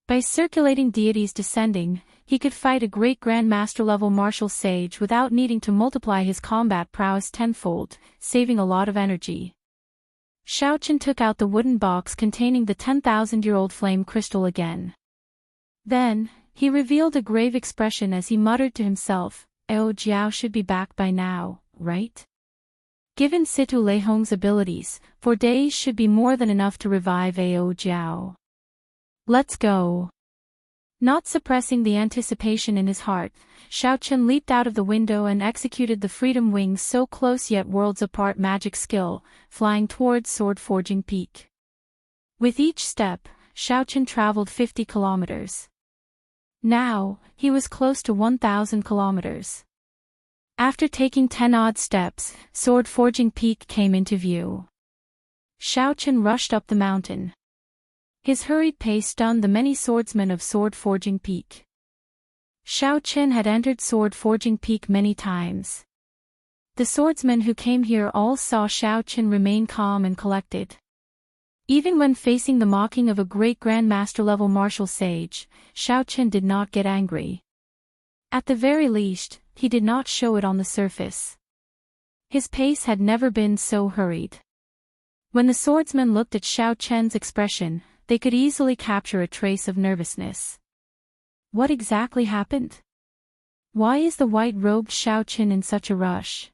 [SPEAKER 1] By circulating deities descending, he could fight a great grandmaster level martial sage without needing to multiply his combat prowess tenfold, saving a lot of energy. Xiao Qin took out the wooden box containing the 10,000-year-old flame crystal again. Then, he revealed a grave expression as he muttered to himself, "Ao Jiao should be back by now, right? Given Situ Leihong's abilities, 4 days should be more than enough to revive Ao Jiao. Let's go." Not suppressing the anticipation in his heart, Xiao Qin leaped out of the window and executed the Freedom Wings so close yet worlds apart magic skill, flying towards Sword Forging Peak. With each step, Xiao Qin traveled 50 kilometers. Now, he was close to 1,000 kilometers. After taking 10 odd steps, Sword Forging Peak came into view. Xiao Qin rushed up the mountain. His hurried pace stunned the many swordsmen of Sword Forging Peak. Xiao Qin had entered Sword Forging Peak many times. The swordsmen who came here all saw Xiao Qin remain calm and collected. Even when facing the mocking of a great grandmaster level martial sage, Xiao Qin did not get angry. At the very least, he did not show it on the surface. His pace had never been so hurried. When the swordsmen looked at Xiao Qin's expression, they could easily capture a trace of nervousness. What exactly happened? Why is the white-robed Xiao Qin in such a rush?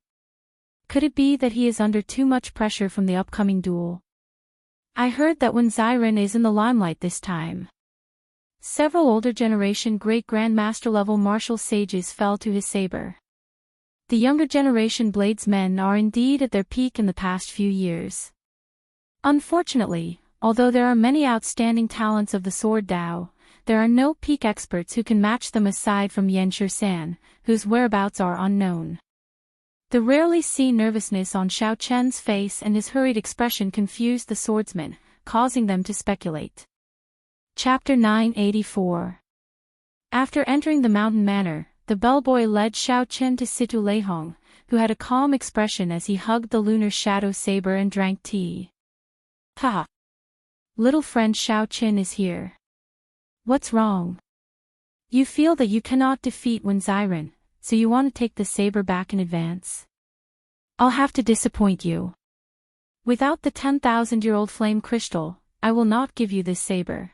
[SPEAKER 1] Could it be that he is under too much pressure from the upcoming duel? I heard that when Xiren is in the limelight this time. Several older generation great grandmaster level martial sages fell to his saber. The younger generation bladesmen are indeed at their peak in the past few years. Unfortunately, although there are many outstanding talents of the sword Dao, there are no peak experts who can match them aside from Yan Shisan, whose whereabouts are unknown. The rarely seen nervousness on Xiao Chen's face and his hurried expression confused the swordsmen, causing them to speculate. Chapter 984. After entering the mountain manor, the bellboy led Xiao Chen to Situ Leihong, who had a calm expression as he hugged the lunar shadow saber and drank tea. Ha! Little friend Xiao Chen is here. What's wrong? You feel that you cannot defeat Wen Ziren, so you want to take the saber back in advance? I'll have to disappoint you. Without the 10,000-year-old flame crystal, I will not give you this saber.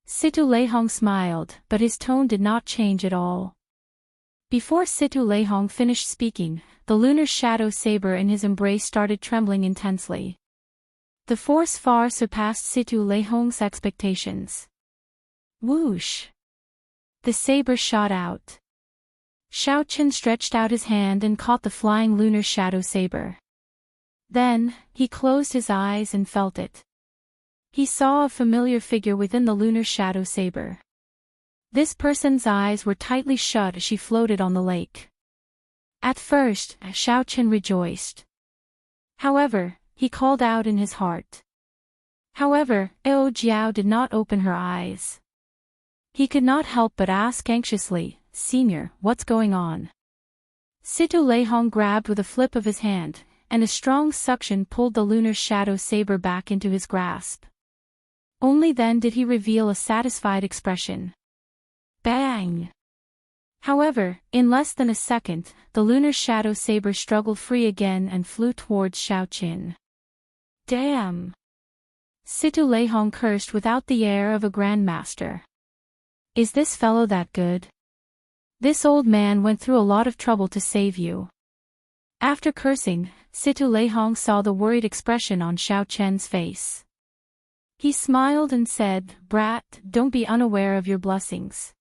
[SPEAKER 1] Situ Leihong smiled, but his tone did not change at all. Before Situ Leihong finished speaking, the lunar shadow saber in his embrace started trembling intensely. The force far surpassed Situ Leihong's expectations. Whoosh! The saber shot out. Xiao Chen stretched out his hand and caught the flying lunar shadow saber. Then, he closed his eyes and felt it. He saw a familiar figure within the lunar shadow saber. This person's eyes were tightly shut as she floated on the lake. At first, Xiao Chen rejoiced. However, he called out in his heart. However, Eo Jiao did not open her eyes. He could not help but ask anxiously, "Senior, what's going on?" Situ Leihong grabbed with a flip of his hand, and a strong suction pulled the lunar shadow saber back into his grasp. Only then did he reveal a satisfied expression. Bang! However, in less than a second, the lunar shadow saber struggled free again and flew towards Xiao Chen. Damn! Situ Leihong cursed without the air of a grandmaster. Is this fellow that good? This old man went through a lot of trouble to save you. After cursing, Situ Leihong saw the worried expression on Xiao Chen's face. He smiled and said, "Brat, don't be unaware of your blessings.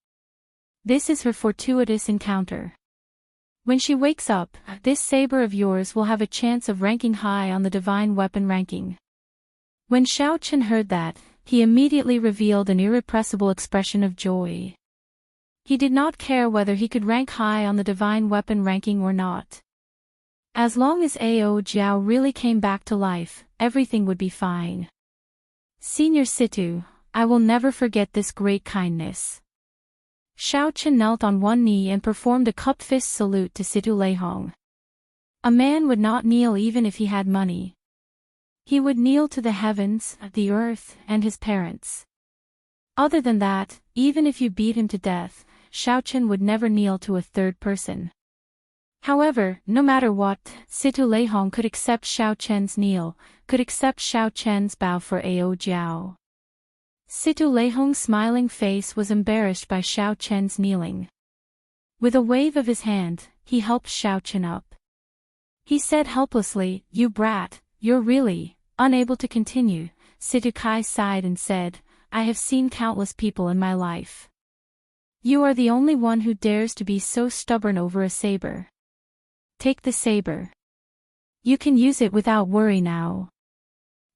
[SPEAKER 1] This is her fortuitous encounter. When she wakes up, this saber of yours will have a chance of ranking high on the divine weapon ranking." When Xiao Chen heard that, he immediately revealed an irrepressible expression of joy. He did not care whether he could rank high on the divine weapon ranking or not. As long as Ao Jiao really came back to life, everything would be fine. Senior Situ, I will never forget this great kindness. Xiao Chen knelt on one knee and performed a cupped fist salute to Situ Leihong. A man would not kneel even if he had money. He would kneel to the heavens, the earth, and his parents. Other than that, even if you beat him to death, Xiao Chen would never kneel to a third person. However, no matter what, Situ Leihong could accept Xiao Chen's kneel, could accept Xiao Chen's bow for Ao Jiao. Situ Leihong's smiling face was embarrassed by Xiao Chen's kneeling. With a wave of his hand, he helped Xiao Chen up. He said helplessly, "You brat, you're really unable to continue." Situ Kai sighed and said, "I have seen countless people in my life. You are the only one who dares to be so stubborn over a saber. Take the saber. You can use it without worry now.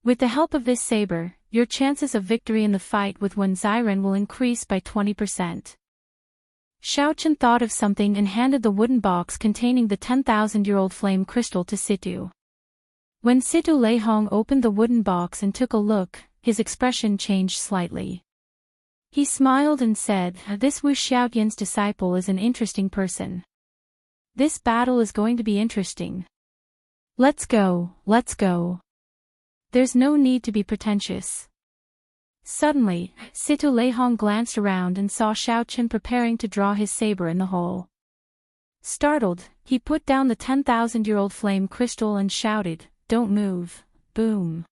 [SPEAKER 1] With the help of this saber, your chances of victory in the fight with Wen Ziren will increase by 20%. Xiao Chen thought of something and handed the wooden box containing the 10,000-year-old flame crystal to Situ. When Situ Leihong opened the wooden box and took a look, his expression changed slightly. He smiled and said, "This Wu Xiaoyan's disciple is an interesting person. This battle is going to be interesting. Let's go, let's go. There's no need to be pretentious." Suddenly, Situ Leihong glanced around and saw Xiao Chen preparing to draw his saber in the hole. Startled, he put down the 10,000-year-old flame crystal and shouted, "Don't move!" Boom.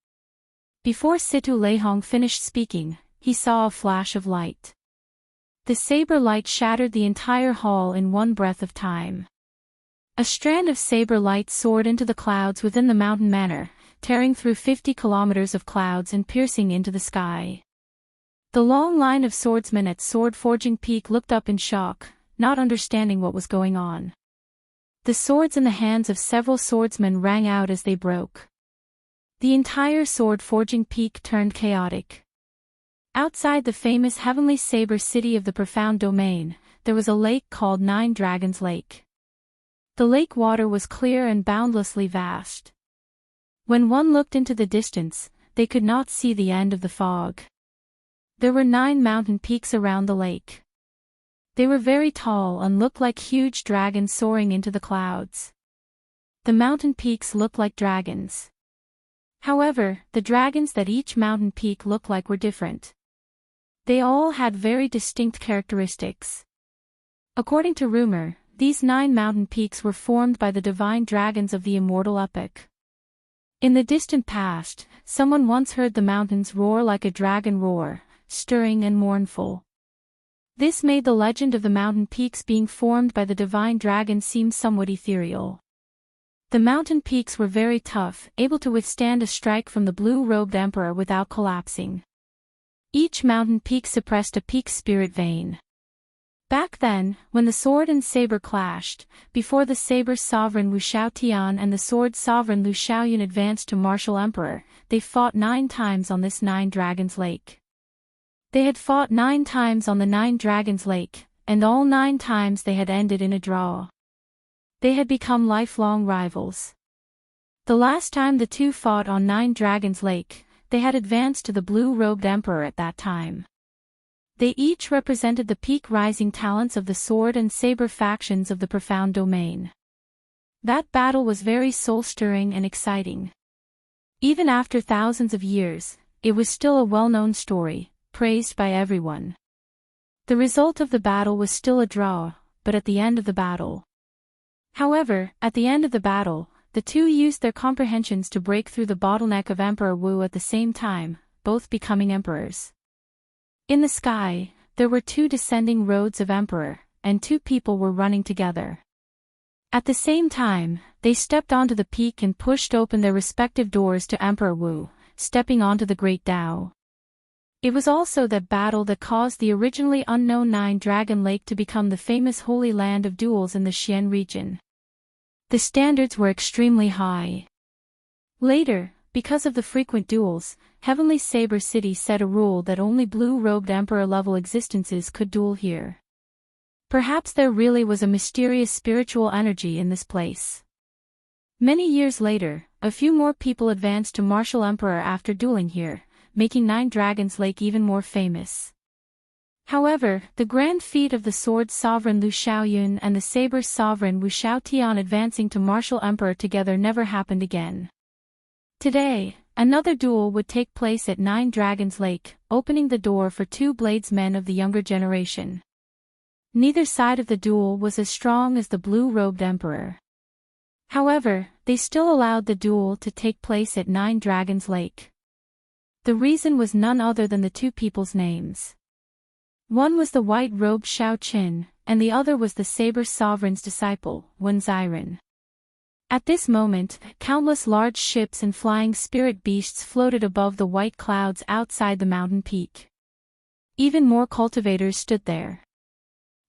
[SPEAKER 1] Before Situ Leihong finished speaking, he saw a flash of light. The saber light shattered the entire hall in one breath of time. A strand of saber light soared into the clouds within the mountain manor, tearing through 50 kilometers of clouds and piercing into the sky. The long line of swordsmen at Sword Forging Peak looked up in shock, not understanding what was going on. The swords in the hands of several swordsmen rang out as they broke. The entire Sword Forging Peak turned chaotic. Outside the famous Heavenly Saber city of the Profound Domain, there was a lake called Nine Dragons Lake. The lake water was clear and boundlessly vast. When one looked into the distance, they could not see the end of the fog. There were 9 mountain peaks around the lake. They were very tall and looked like huge dragons soaring into the clouds. The mountain peaks looked like dragons. However, the dragons that each mountain peak looked like were different. They all had very distinct characteristics. According to rumor, these 9 mountain peaks were formed by the divine dragons of the Immortal epic. In the distant past, someone once heard the mountains roar like a dragon roar, stirring and mournful. This made the legend of the mountain peaks being formed by the divine dragon seem somewhat ethereal. The mountain peaks were very tough, able to withstand a strike from the blue-robed emperor without collapsing. Each mountain peak suppressed a peak spirit vein. Back then, when the sword and saber clashed, before the saber sovereign Wu Xiaotian and the sword sovereign Lu Xiaoyun advanced to martial emperor, they fought 9 times on this 9 Dragons Lake. They had fought 9 times on the 9 Dragons Lake, and all 9 times they had ended in a draw. They had become lifelong rivals. The last time the two fought on 9 Dragons Lake, they had advanced to the blue-robed emperor at that time. They each represented the peak-rising talents of the sword and saber factions of the profound domain. That battle was very soul-stirring and exciting. Even after thousands of years, it was still a well-known story, praised by everyone. The result of the battle was still a draw, but at the end of the battle. However, at the end of the battle, the two used their comprehensions to break through the bottleneck of Emperor Wu at the same time, both becoming emperors. In the sky, there were 2 descending roads of emperor, and 2 people were running together. At the same time, they stepped onto the peak and pushed open their respective doors to Emperor Wu, stepping onto the Great Tao. It was also that battle that caused the originally unknown 9 Dragon Lake to become the famous holy land of duels in the Xian region. The standards were extremely high. Later, because of the frequent duels, Heavenly Saber City set a rule that only blue-robed emperor-level existences could duel here. Perhaps there really was a mysterious spiritual energy in this place. Many years later, a few more people advanced to martial emperor after dueling here, making 9 Dragons Lake even more famous. However, the grand feat of the sword sovereign Lu Xiaoyun and the saber sovereign Wu Xiaotian advancing to martial emperor together never happened again. Today, another duel would take place at 9 Dragons Lake, opening the door for 2 bladesmen of the younger generation. Neither side of the duel was as strong as the blue-robed emperor. However, they still allowed the duel to take place at 9 Dragons Lake. The reason was none other than the 2 people's names. One was the white-robed Shao Qin, and the other was the saber sovereign's disciple, Wen Ziren. At this moment, countless large ships and flying spirit beasts floated above the white clouds outside the mountain peak. Even more cultivators stood there.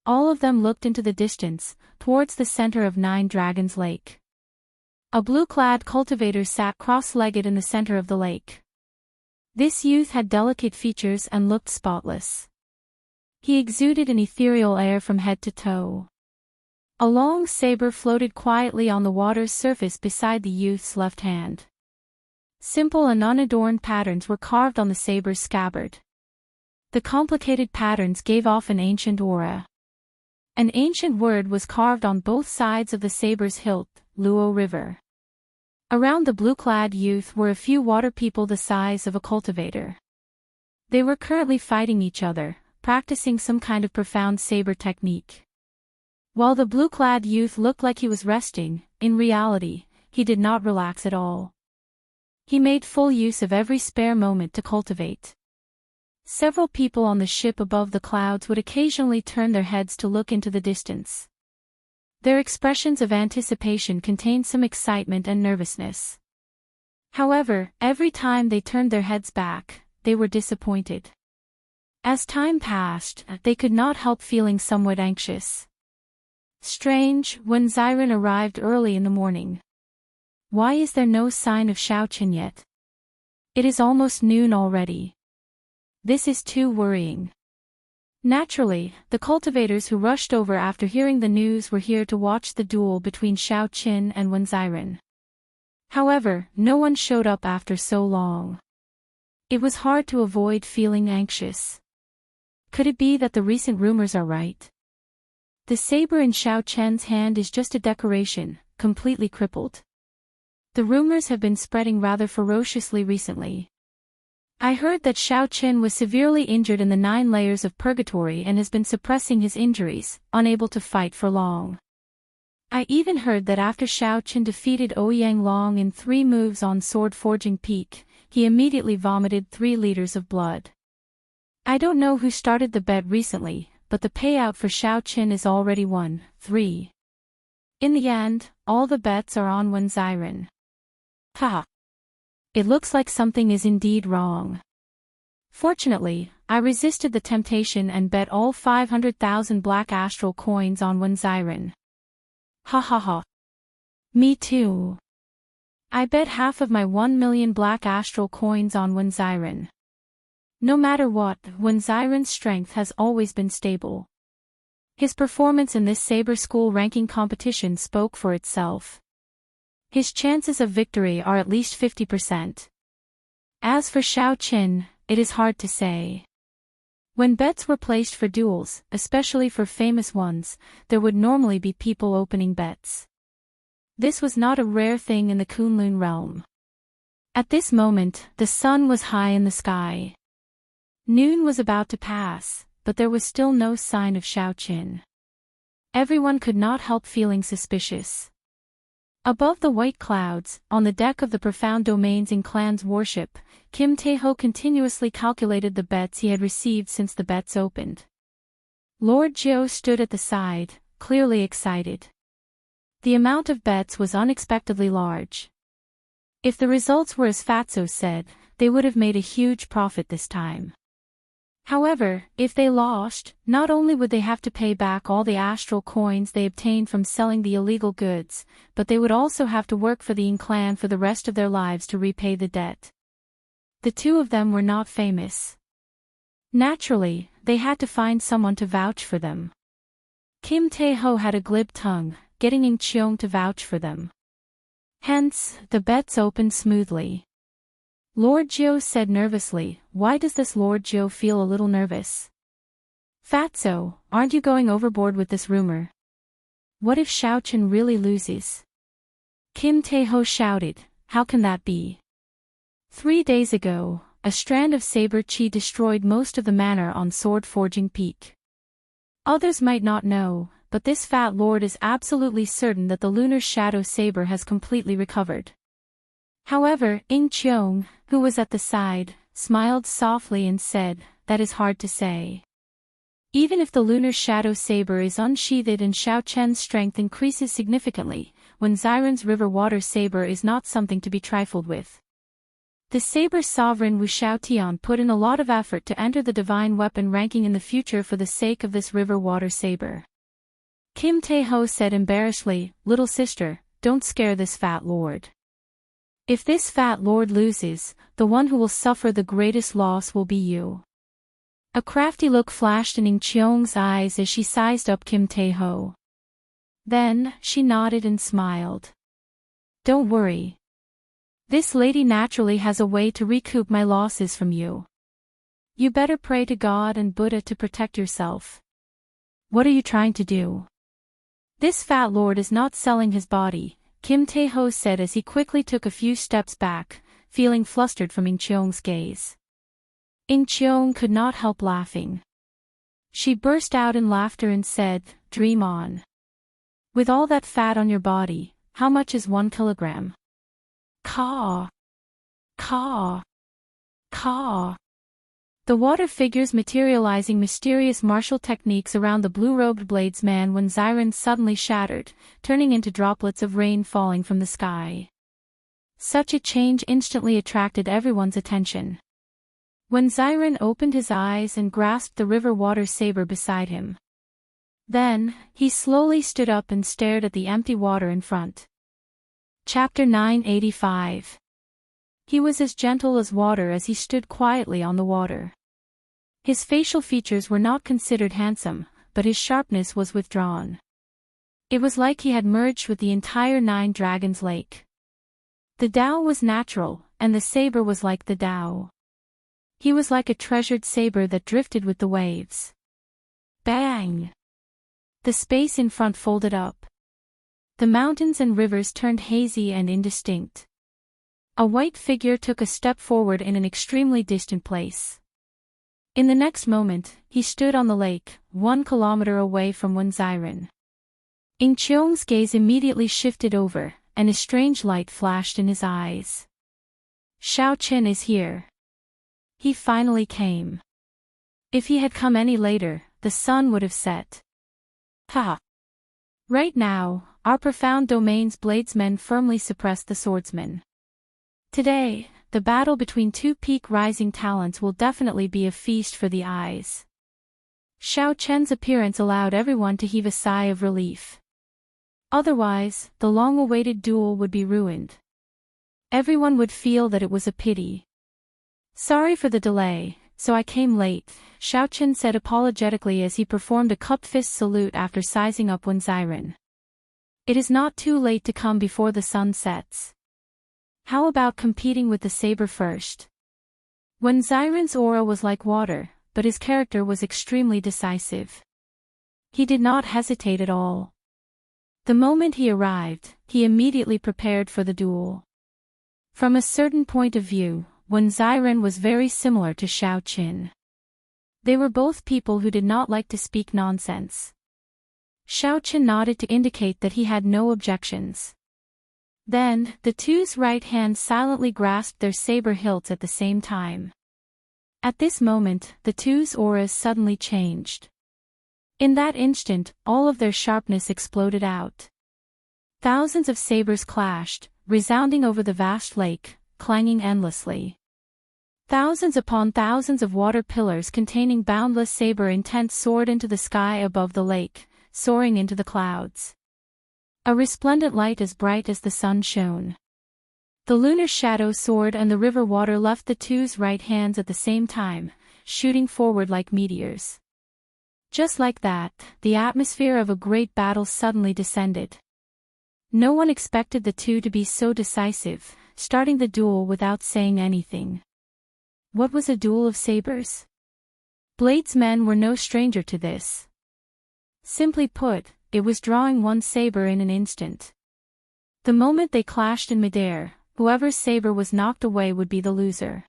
[SPEAKER 1] All of them looked into the distance, towards the center of 9 Dragons Lake. A blue-clad cultivator sat cross-legged in the center of the lake. This youth had delicate features and looked spotless. He exuded an ethereal air from head to toe. A long saber floated quietly on the water's surface beside the youth's left hand. Simple and unadorned patterns were carved on the saber's scabbard. The complicated patterns gave off an ancient aura. An ancient word was carved on both sides of the saber's hilt, Luo River. Around the blue-clad youth were a few water people the size of a cultivator. They were currently fighting each other, practicing some kind of profound saber technique. While the blue-clad youth looked like he was resting, in reality, he did not relax at all. He made full use of every spare moment to cultivate. Several people on the ship above the clouds would occasionally turn their heads to look into the distance. Their expressions of anticipation contained some excitement and nervousness. However, every time they turned their heads back, they were disappointed. As time passed, they could not help feeling somewhat anxious. Strange, when Ziren arrived early in the morning. Why is there no sign of Shao Qin yet? It is almost noon already. This is too worrying. Naturally, the cultivators who rushed over after hearing the news were here to watch the duel between Xiao Qin and Wen Ziren. However, no one showed up after so long. It was hard to avoid feeling anxious. Could it be that the recent rumors are right? The saber in Xiao Chen's hand is just a decoration, completely crippled. The rumors have been spreading rather ferociously recently. I heard that Xiao Qin was severely injured in the 9 layers of purgatory and has been suppressing his injuries, unable to fight for long. I even heard that after Xiao Qin defeated Ouyang Long in 3 moves on Sword Forging Peak, he immediately vomited 3 liters of blood. I don't know who started the bet recently, but the payout for Xiao Qin is already 1-3. In the end, all the bets are on Wen Ziren. Ha! It looks like something is indeed wrong. Fortunately, I resisted the temptation and bet all 500,000 black astral coins on Wen Ziren. Ha ha ha. Me too. I bet half of my 1 million black astral coins on Wen Ziren. No matter what, Wen Ziren's strength has always been stable. His performance in this Saber School ranking competition spoke for itself. His chances of victory are at least 50%. As for Xiao Qin, it is hard to say. When bets were placed for duels, especially for famous ones, there would normally be people opening bets. This was not a rare thing in the Kunlun realm. At this moment, the sun was high in the sky. Noon was about to pass, but there was still no sign of Xiao Qin. Everyone could not help feeling suspicious. Above the white clouds, on the deck of the profound domains in Clan's warship, Kim Tae-ho continuously calculated the bets he had received since the bets opened. Lord Jiu stood at the side, clearly excited. The amount of bets was unexpectedly large. If the results were as Fatso said, they would have made a huge profit this time. However, if they lost, not only would they have to pay back all the astral coins they obtained from selling the illegal goods, but they would also have to work for the Yin clan for the rest of their lives to repay the debt. The 2 of them were not famous. Naturally, they had to find someone to vouch for them. Kim Tae-ho had a glib tongue, getting Ing Cheong to vouch for them. Hence, the bets opened smoothly. Lord Jiu said nervously, "Why does this Lord Jiu feel a little nervous?" "Fatso, aren't you going overboard with this rumor? What if Xiao Qin really loses?" Kim Tae-ho shouted, "How can that be? 3 days ago, a strand of saber chi destroyed most of the manor on Sword Forging Peak. Others might not know, but this fat lord is absolutely certain that the lunar shadow saber has completely recovered." However, Ing Cheong, who was at the side, smiled softly and said, "That is hard to say. Even if the lunar shadow saber is unsheathed and Xiao Chen's strength increases significantly, Wen Ziren's river water saber is not something to be trifled with. The saber sovereign Wu Xiaotian put in a lot of effort to enter the divine weapon ranking in the future for the sake of this river water saber." Kim Tae-ho said embarrassedly, "Little sister, don't scare this fat lord. If this fat lord loses, the one who will suffer the greatest loss will be you." A crafty look flashed in Ing Cheong's eyes as she sized up Kim Tae-ho. Then, she nodded and smiled. "Don't worry. This lady naturally has a way to recoup my losses from you. You better pray to God and Buddha to protect yourself." "What are you trying to do?" "This fat lord is not selling his body," Kim Tae-ho said as he quickly took a few steps back, feeling flustered from Ing Cheong's gaze. Ing Cheong could not help laughing. She burst out in laughter and said, "Dream on. With all that fat on your body, how much is 1 kilogram? Caw. Caw. Caw." The water figures materializing mysterious martial techniques around the blue-robed bladesman when Ziren suddenly shattered, turning into droplets of rain falling from the sky. Such a change instantly attracted everyone's attention. When Ziren opened his eyes and grasped the river water saber beside him. Then, he slowly stood up and stared at the empty water in front. Chapter 985. He was as gentle as water as he stood quietly on the water. His facial features were not considered handsome, but his sharpness was withdrawn. It was like he had merged with the entire Nine Dragons Lake. The Tao was natural, and the saber was like the Tao. He was like a treasured saber that drifted with the waves. Bang! The space in front folded up. The mountains and rivers turned hazy and indistinct. A white figure took a step forward in an extremely distant place. In the next moment, he stood on the lake, 1 kilometer away from Wenziren. Ing Cheong's gaze immediately shifted over, and a strange light flashed in his eyes. Xiao Qin is here. He finally came. If he had come any later, the sun would have set. Ha! Right now, our profound domain's bladesmen firmly suppress the swordsmen. Today, the battle between two peak rising talents will definitely be a feast for the eyes. Xiao Chen's appearance allowed everyone to heave a sigh of relief. Otherwise, the long-awaited duel would be ruined. Everyone would feel that it was a pity. Sorry for the delay, so I came late, Xiao Chen said apologetically as he performed a cupped fist salute after sizing up Wenziren. It is not too late to come before the sun sets. How about competing with the saber first? Wenziren's aura was like water, but his character was extremely decisive. He did not hesitate at all. The moment he arrived, he immediately prepared for the duel. From a certain point of view, Wenziren was very similar to Xiao Qin. They were both people who did not like to speak nonsense. Xiao Qin nodded to indicate that he had no objections. Then, the two's right hands silently grasped their saber hilts at the same time. At this moment, the two's auras suddenly changed. In that instant, all of their sharpness exploded out. Thousands of sabers clashed, resounding over the vast lake, clanging endlessly. Thousands upon thousands of water pillars containing boundless saber intent soared into the sky above the lake, soaring into the clouds. A resplendent light as bright as the sun shone. The lunar shadow soared and the river water left the two's right hands at the same time, shooting forward like meteors. Just like that, the atmosphere of a great battle suddenly descended. No one expected the two to be so decisive, starting the duel without saying anything. What was a duel of sabers? Bladesmen were no stranger to this. Simply put, it was drawing one saber in an instant. The moment they clashed in midair, whoever's saber was knocked away would be the loser.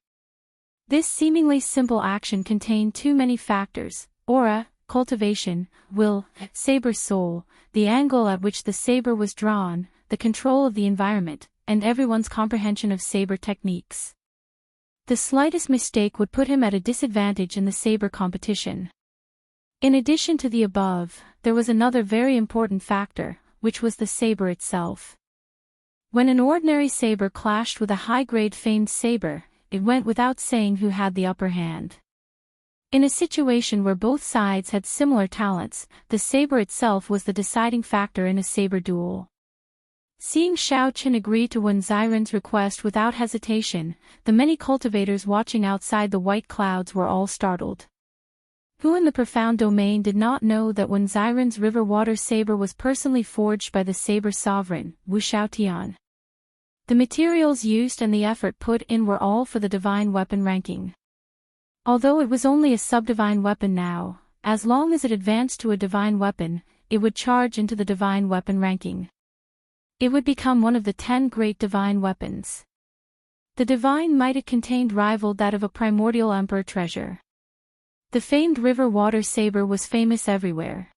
[SPEAKER 1] This seemingly simple action contained too many factors: aura, cultivation, will, saber soul, the angle at which the saber was drawn, the control of the environment, and everyone's comprehension of saber techniques. The slightest mistake would put him at a disadvantage in the saber competition. In addition to the above, there was another very important factor, which was the saber itself. When an ordinary saber clashed with a high-grade famed saber, it went without saying who had the upper hand. In a situation where both sides had similar talents, the saber itself was the deciding factor in a saber duel. Seeing Xiao Qin agree to Wenziren's request without hesitation, the many cultivators watching outside the white clouds were all startled. Who in the profound domain did not know that Wenziren's river water saber was personally forged by the saber sovereign, Wu Xiaotian? The materials used and the effort put in were all for the divine weapon ranking. Although it was only a sub-divine weapon now, as long as it advanced to a divine weapon, it would charge into the divine weapon ranking. It would become one of the 10 great divine weapons. The divine might it contained rivaled that of a primordial emperor treasure. The famed river water saber was famous everywhere.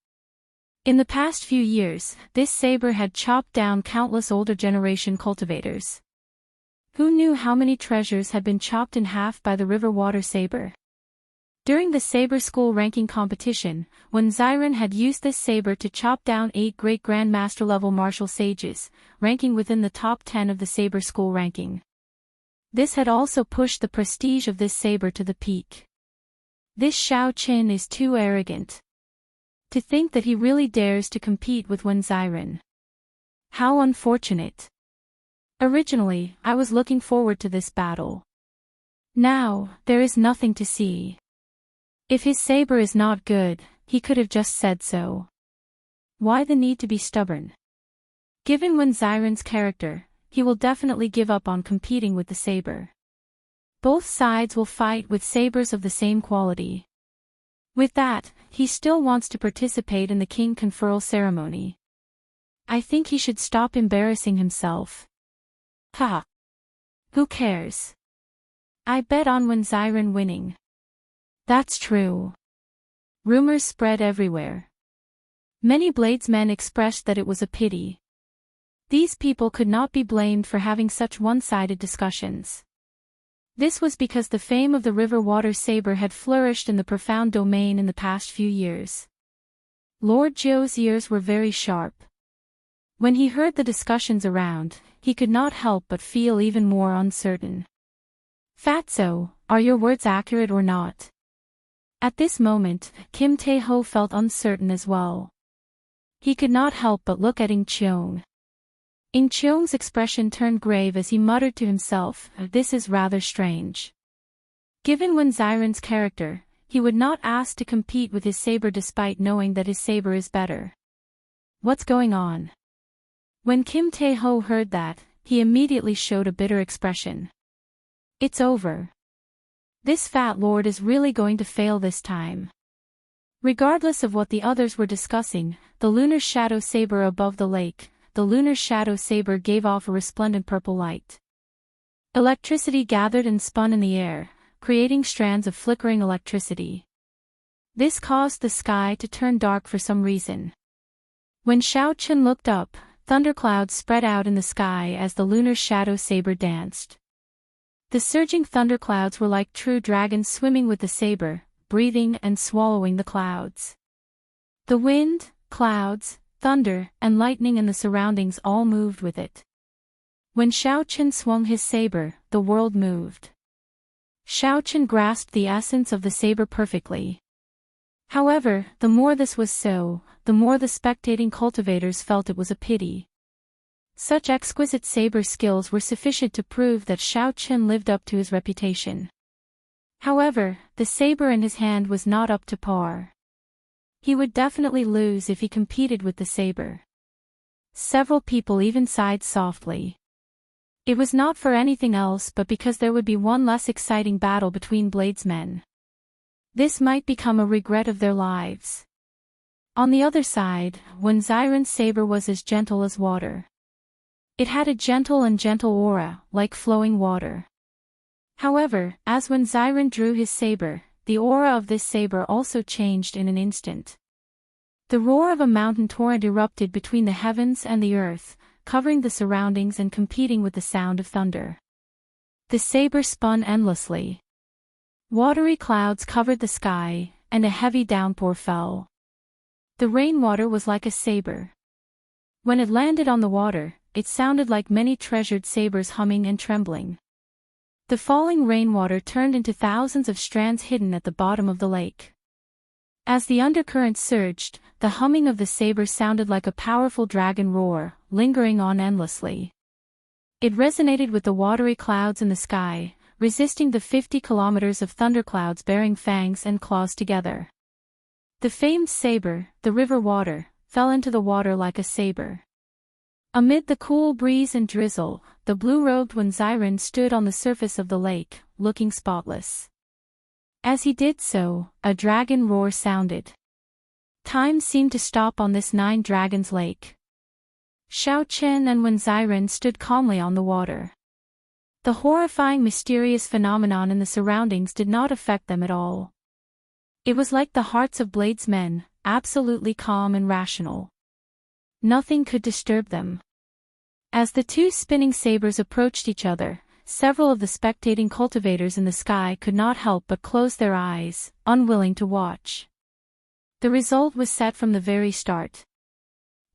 [SPEAKER 1] In the past few years, this saber had chopped down countless older generation cultivators. Who knew how many treasures had been chopped in half by the river water saber? During the saber school ranking competition, Wenziren had used this saber to chop down 8 great grandmaster level martial sages, ranking within the top 10 of the saber school ranking. This had also pushed the prestige of this saber to the peak. This Xiao Qin is too arrogant. To think that he really dares to compete with Wenziren. How unfortunate. Originally, I was looking forward to this battle. Now, there is nothing to see. If his saber is not good, he could have just said so. Why the need to be stubborn? Given Wen Xiren's character, he will definitely give up on competing with the saber. Both sides will fight with sabers of the same quality. With that, he still wants to participate in the king conferral ceremony. I think he should stop embarrassing himself. Haha. Who cares? I bet on Wen Xiren winning. That's true. Rumors spread everywhere. Many bladesmen expressed that it was a pity. These people could not be blamed for having such one-sided discussions. This was because the fame of the river water saber had flourished in the profound domain in the past few years. Lord Zhou's ears were very sharp. When he heard the discussions around, he could not help but feel even more uncertain. Fatso, are your words accurate or not? At this moment, Kim Tae-ho felt uncertain as well. He could not help but look at Ing Cheong. Ing Cheong's expression turned grave as he muttered to himself, this is rather strange. Given Wen Xiren's character, he would not ask to compete with his saber despite knowing that his saber is better. What's going on? When Kim Tae-ho heard that, he immediately showed a bitter expression. It's over. This fat lord is really going to fail this time. Regardless of what the others were discussing, the lunar shadow saber above the lake, the lunar shadow saber gave off a resplendent purple light. Electricity gathered and spun in the air, creating strands of flickering electricity. This caused the sky to turn dark for some reason. When Xiao Chen looked up, thunderclouds spread out in the sky as the lunar shadow saber danced. The surging thunderclouds were like true dragons swimming with the saber, breathing and swallowing the clouds. The wind, clouds, thunder, and lightning in the surroundings all moved with it. When Xiao Chen swung his saber, the world moved. Xiao Chen grasped the essence of the saber perfectly. However, the more this was so, the more the spectating cultivators felt it was a pity. Such exquisite saber skills were sufficient to prove that Xiao Chen lived up to his reputation. However, the saber in his hand was not up to par. He would definitely lose if he competed with the saber. Several people even sighed softly. It was not for anything else but because there would be one less exciting battle between bladesmen. This might become a regret of their lives. On the other side, Wen Xiren's saber was as gentle as water. It had a gentle aura, like flowing water. However, as Wen Xiren drew his saber, the aura of this saber also changed in an instant. The roar of a mountain torrent erupted between the heavens and the earth, covering the surroundings and competing with the sound of thunder. The saber spun endlessly. Watery clouds covered the sky, and a heavy downpour fell. The rainwater was like a saber. When it landed on the water, it sounded like many treasured sabers humming and trembling. The falling rainwater turned into thousands of strands hidden at the bottom of the lake. As the undercurrent surged, the humming of the saber sounded like a powerful dragon roar, lingering on endlessly. It resonated with the watery clouds in the sky, resisting the 50 kilometers of thunderclouds bearing fangs and claws together. The famed saber, the river water, fell into the water like a saber. Amid the cool breeze and drizzle, the blue-robed Wen Xiren stood on the surface of the lake, looking spotless. As he did so, a dragon roar sounded. Time seemed to stop on this 9 dragons lake. Xiao Chen and Wen Xiren stood calmly on the water. The horrifying mysterious phenomenon in the surroundings did not affect them at all. It was like the hearts of bladesmen, absolutely calm and rational. Nothing could disturb them. As the 2 spinning sabers approached each other, several of the spectating cultivators in the sky could not help but close their eyes, unwilling to watch. The result was set from the very start.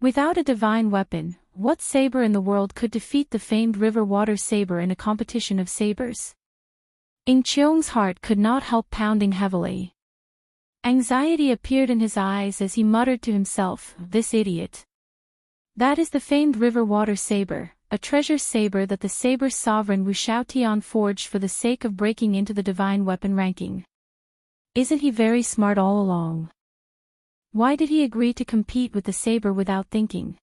[SPEAKER 1] Without a divine weapon, what saber in the world could defeat the famed river water saber in a competition of sabers? Ing Cheong's heart could not help pounding heavily. Anxiety appeared in his eyes as he muttered to himself, "This idiot." That is the famed river water saber, a treasure saber that the saber sovereign Wu Shaotian forged for the sake of breaking into the divine weapon ranking. Isn't he very smart all along? Why did he agree to compete with the saber without thinking?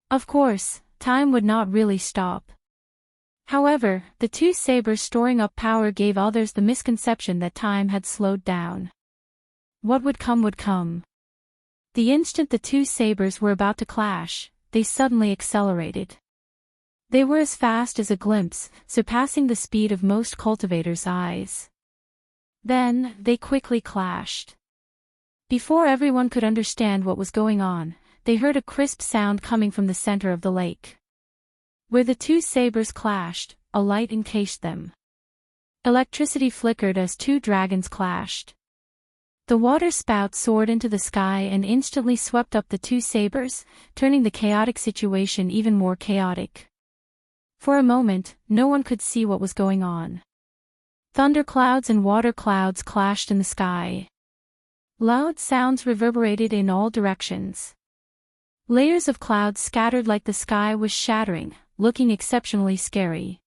[SPEAKER 1] Of course, time would not really stop. However, the two sabers storing up power gave others the misconception that time had slowed down. What would come would come. The instant the two sabers were about to clash, they suddenly accelerated. They were as fast as a glimpse, surpassing the speed of most cultivators' eyes. Then, they quickly clashed. Before everyone could understand what was going on, they heard a crisp sound coming from the center of the lake. Where the two sabers clashed, a light encased them. Electricity flickered as two dragons clashed. The water spout soared into the sky and instantly swept up the two sabers, turning the chaotic situation even more chaotic. For a moment, no one could see what was going on. Thunderclouds and water clouds clashed in the sky. Loud sounds reverberated in all directions. Layers of clouds scattered like the sky was shattering, looking exceptionally scary.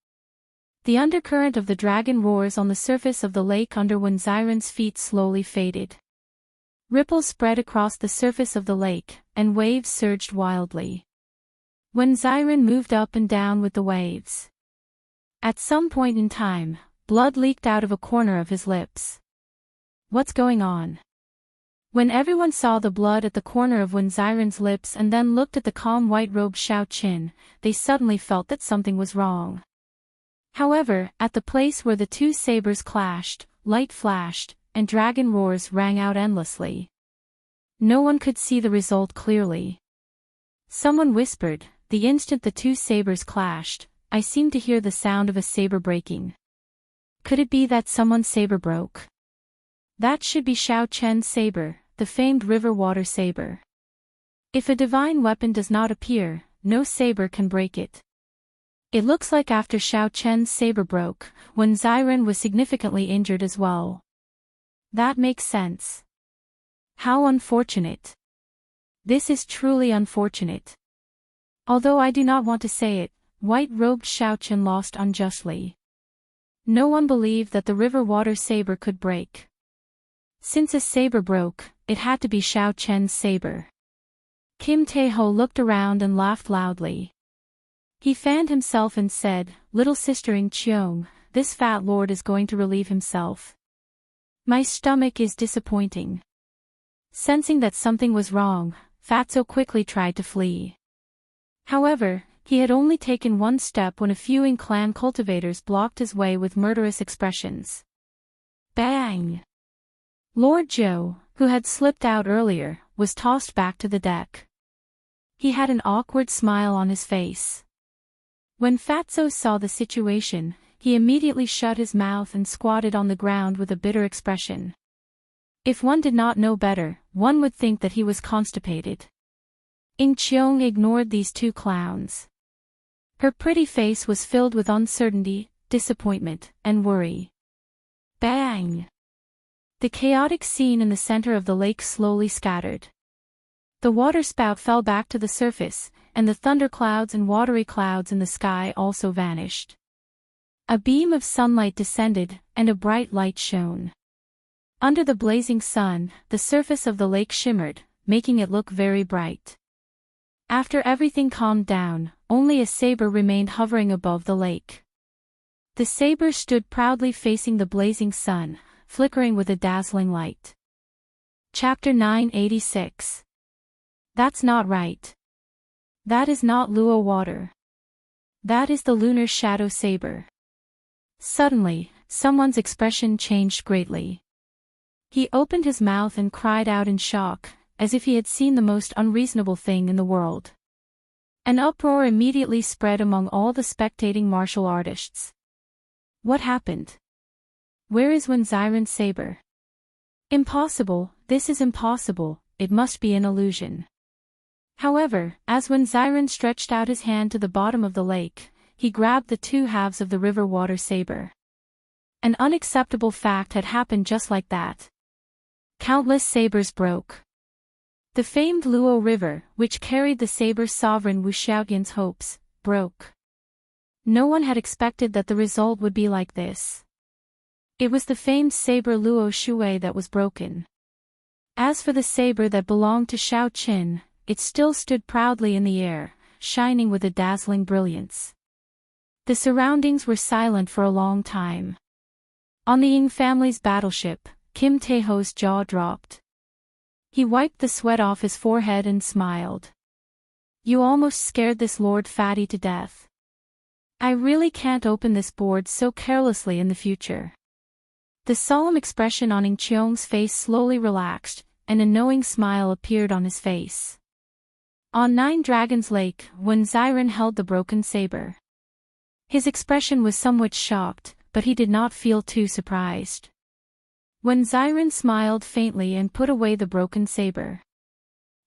[SPEAKER 1] The undercurrent of the dragon roars on the surface of the lake under when Xiren's feet slowly faded. Ripples spread across the surface of the lake, and waves surged wildly. When Xiren moved up and down with the waves. At some point in time, blood leaked out of a corner of his lips. What's going on? When everyone saw the blood at the corner of Wen Xiren's lips and then looked at the calm white-robed Xiao Qin, they suddenly felt that something was wrong. However, at the place where the two sabers clashed, light flashed, and dragon roars rang out endlessly. No one could see the result clearly. Someone whispered, the instant the two sabers clashed, I seemed to hear the sound of a saber breaking. Could it be that someone's saber broke? That should be Xiao Chen's saber, the famed river water saber. If a divine weapon does not appear, no saber can break it. It looks like after Xiao Chen's saber broke, when Xiren was significantly injured as well. That makes sense. How unfortunate. This is truly unfortunate. Although I do not want to say it, white-robed Xiao Chen lost unjustly. No one believed that the river water saber could break. Since a saber broke, it had to be Xiao Chen's saber. Kim Taeho looked around and laughed loudly. He fanned himself and said, Little sister In Cheong, this fat lord is going to relieve himself. My stomach is disappointing. Sensing that something was wrong, Fatso quickly tried to flee. However, he had only taken one step when a few Ing clan cultivators blocked his way with murderous expressions. Bang! Lord Zhou, who had slipped out earlier, was tossed back to the deck. He had an awkward smile on his face. When Fatso saw the situation, he immediately shut his mouth and squatted on the ground with a bitter expression. If one did not know better, one would think that he was constipated. Ing Cheong ignored these two clowns. Her pretty face was filled with uncertainty, disappointment, and worry. Bang! The chaotic scene in the center of the lake slowly scattered. The waterspout fell back to the surface, and the thunderclouds and watery clouds in the sky also vanished. A beam of sunlight descended, and a bright light shone. Under the blazing sun, the surface of the lake shimmered, making it look very bright. After everything calmed down, only a saber remained hovering above the lake. The saber stood proudly facing the blazing sun, flickering with a dazzling light. Chapter 986. That's not right. That is not Luo water. That is the lunar shadow saber. Suddenly, someone's expression changed greatly. He opened his mouth and cried out in shock, as if he had seen the most unreasonable thing in the world. An uproar immediately spread among all the spectating martial artists. What happened? Where is Wen Xiren's saber? Impossible, this is impossible, it must be an illusion. However, as Wen Xiren stretched out his hand to the bottom of the lake, he grabbed the two halves of the river water saber. An unacceptable fact had happened just like that. Countless sabers broke. The famed Luo River, which carried the saber sovereign Wu Xiaoyan's hopes, broke. No one had expected that the result would be like this. It was the famed saber Luo Shui that was broken. As for the saber that belonged to Xiao Qin, it still stood proudly in the air, shining with a dazzling brilliance. The surroundings were silent for a long time. On the Ying family's battleship, Kim Taeho's jaw dropped. He wiped the sweat off his forehead and smiled. You almost scared this Lord Fatty to death. I really can't open this board so carelessly in the future. The solemn expression on Ing Cheong's face slowly relaxed, and a knowing smile appeared on his face. On Nine Dragons Lake, when Xiren held the broken saber. His expression was somewhat shocked, but he did not feel too surprised. When Xiren smiled faintly and put away the broken saber.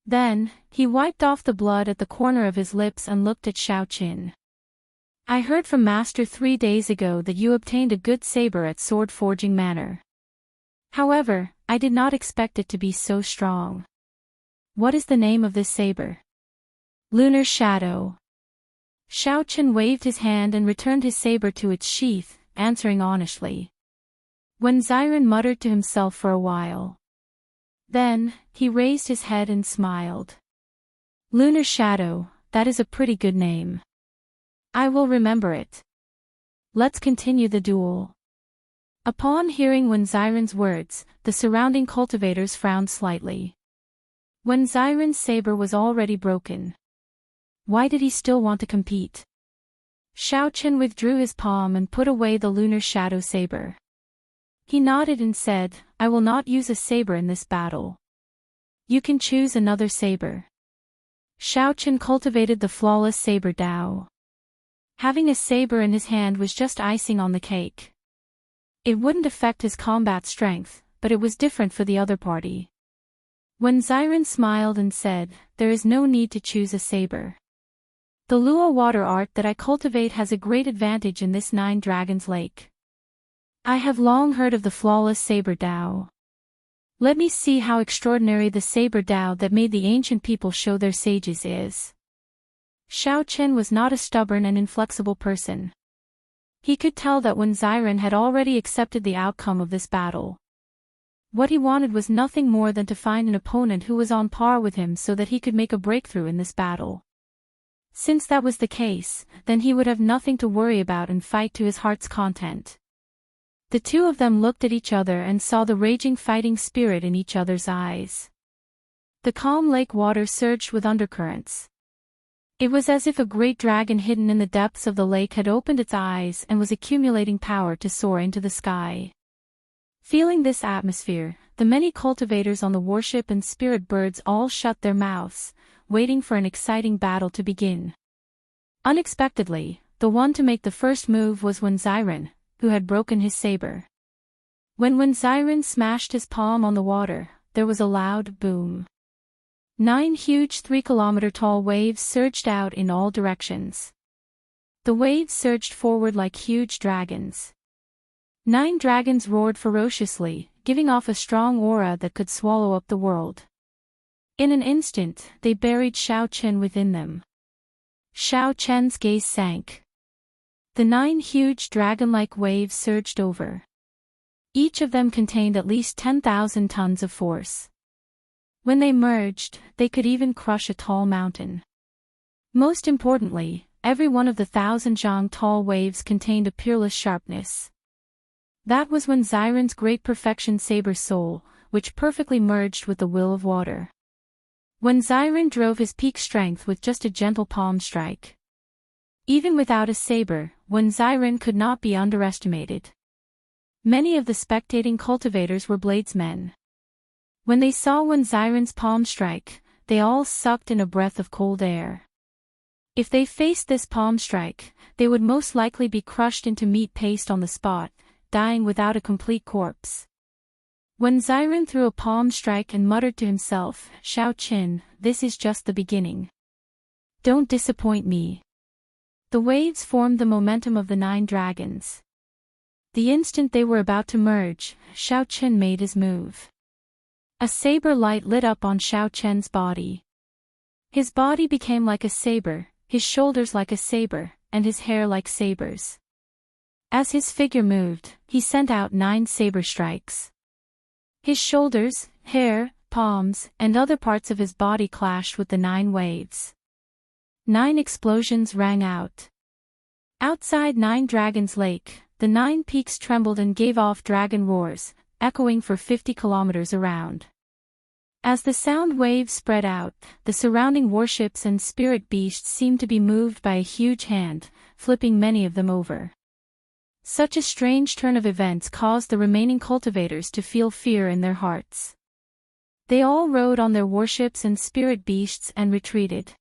[SPEAKER 1] Then, he wiped off the blood at the corner of his lips and looked at Xiao Qin. I heard from Master 3 days ago that you obtained a good saber at Sword Forging Manor. However, I did not expect it to be so strong. What is the name of this saber? Lunar Shadow. Xiao Qin waved his hand and returned his saber to its sheath, answering honestly. When Xiren muttered to himself for a while. Then, he raised his head and smiled. Lunar Shadow, that is a pretty good name. I will remember it. Let's continue the duel. Upon hearing When Xiren's words, the surrounding cultivators frowned slightly. When Xiren's saber was already broken. Why did he still want to compete? Xiao Qin withdrew his palm and put away the Lunar Shadow saber. He nodded and said, I will not use a saber in this battle. You can choose another saber. Xiao Qin cultivated the flawless saber Dao. Having a saber in his hand was just icing on the cake. It wouldn't affect his combat strength, but it was different for the other party. When Xiren smiled and said, there is no need to choose a saber. The Luo water art that I cultivate has a great advantage in this Nine Dragons Lake. I have long heard of the flawless saber Dao. Let me see how extraordinary the saber Dao that made the ancient people show their sages is. Xiao Qin was not a stubborn and inflexible person. He could tell that when Xiren had already accepted the outcome of this battle. What he wanted was nothing more than to find an opponent who was on par with him so that he could make a breakthrough in this battle. Since that was the case, then he would have nothing to worry about and fight to his heart's content. The two of them looked at each other and saw the raging fighting spirit in each other's eyes. The calm lake water surged with undercurrents. It was as if a great dragon hidden in the depths of the lake had opened its eyes and was accumulating power to soar into the sky. Feeling this atmosphere, the many cultivators on the warship and spirit birds all shut their mouths, waiting for an exciting battle to begin. Unexpectedly, the one to make the first move was When Xiren, who had broken his saber. When Xiren smashed his palm on the water, there was a loud boom. 9 huge 3-kilometer-tall waves surged out in all directions. The waves surged forward like huge dragons. 9 dragons roared ferociously, giving off a strong aura that could swallow up the world. In an instant, they buried Xiao Qin within them. Xiao Qin's gaze sank. The 9 huge dragon-like waves surged over. Each of them contained at least 10,000 tons of force. When they merged, they could even crush a tall mountain. Most importantly, every one of the 1,000 zhang tall waves contained a peerless sharpness. That was When Xiren's great perfection saber soul, which perfectly merged with the will of water. When Xiren drove his peak strength with just a gentle palm strike. Even without a saber, When Xiren could not be underestimated. Many of the spectating cultivators were bladesmen. When they saw When Xiren's palm strike, they all sucked in a breath of cold air. If they faced this palm strike, they would most likely be crushed into meat paste on the spot, dying without a complete corpse. When Xiren threw a palm strike and muttered to himself, Xiao Qin, this is just the beginning. Don't disappoint me. The waves formed the momentum of the 9 dragons. The instant they were about to merge, Xiao Qin made his move. A saber light lit up on Xiao Qin's body. His body became like a saber, his shoulders like a saber, and his hair like sabers. As his figure moved, he sent out 9 saber strikes. His shoulders, hair, palms, and other parts of his body clashed with the 9 waves. 9 explosions rang out. Outside 9 Dragons Lake, the 9 peaks trembled and gave off dragon roars, echoing for 50 kilometers around. As the sound waves spread out, the surrounding warships and spirit beasts seemed to be moved by a huge hand, flipping many of them over. Such a strange turn of events caused the remaining cultivators to feel fear in their hearts. They all rode on their warships and spirit beasts and retreated.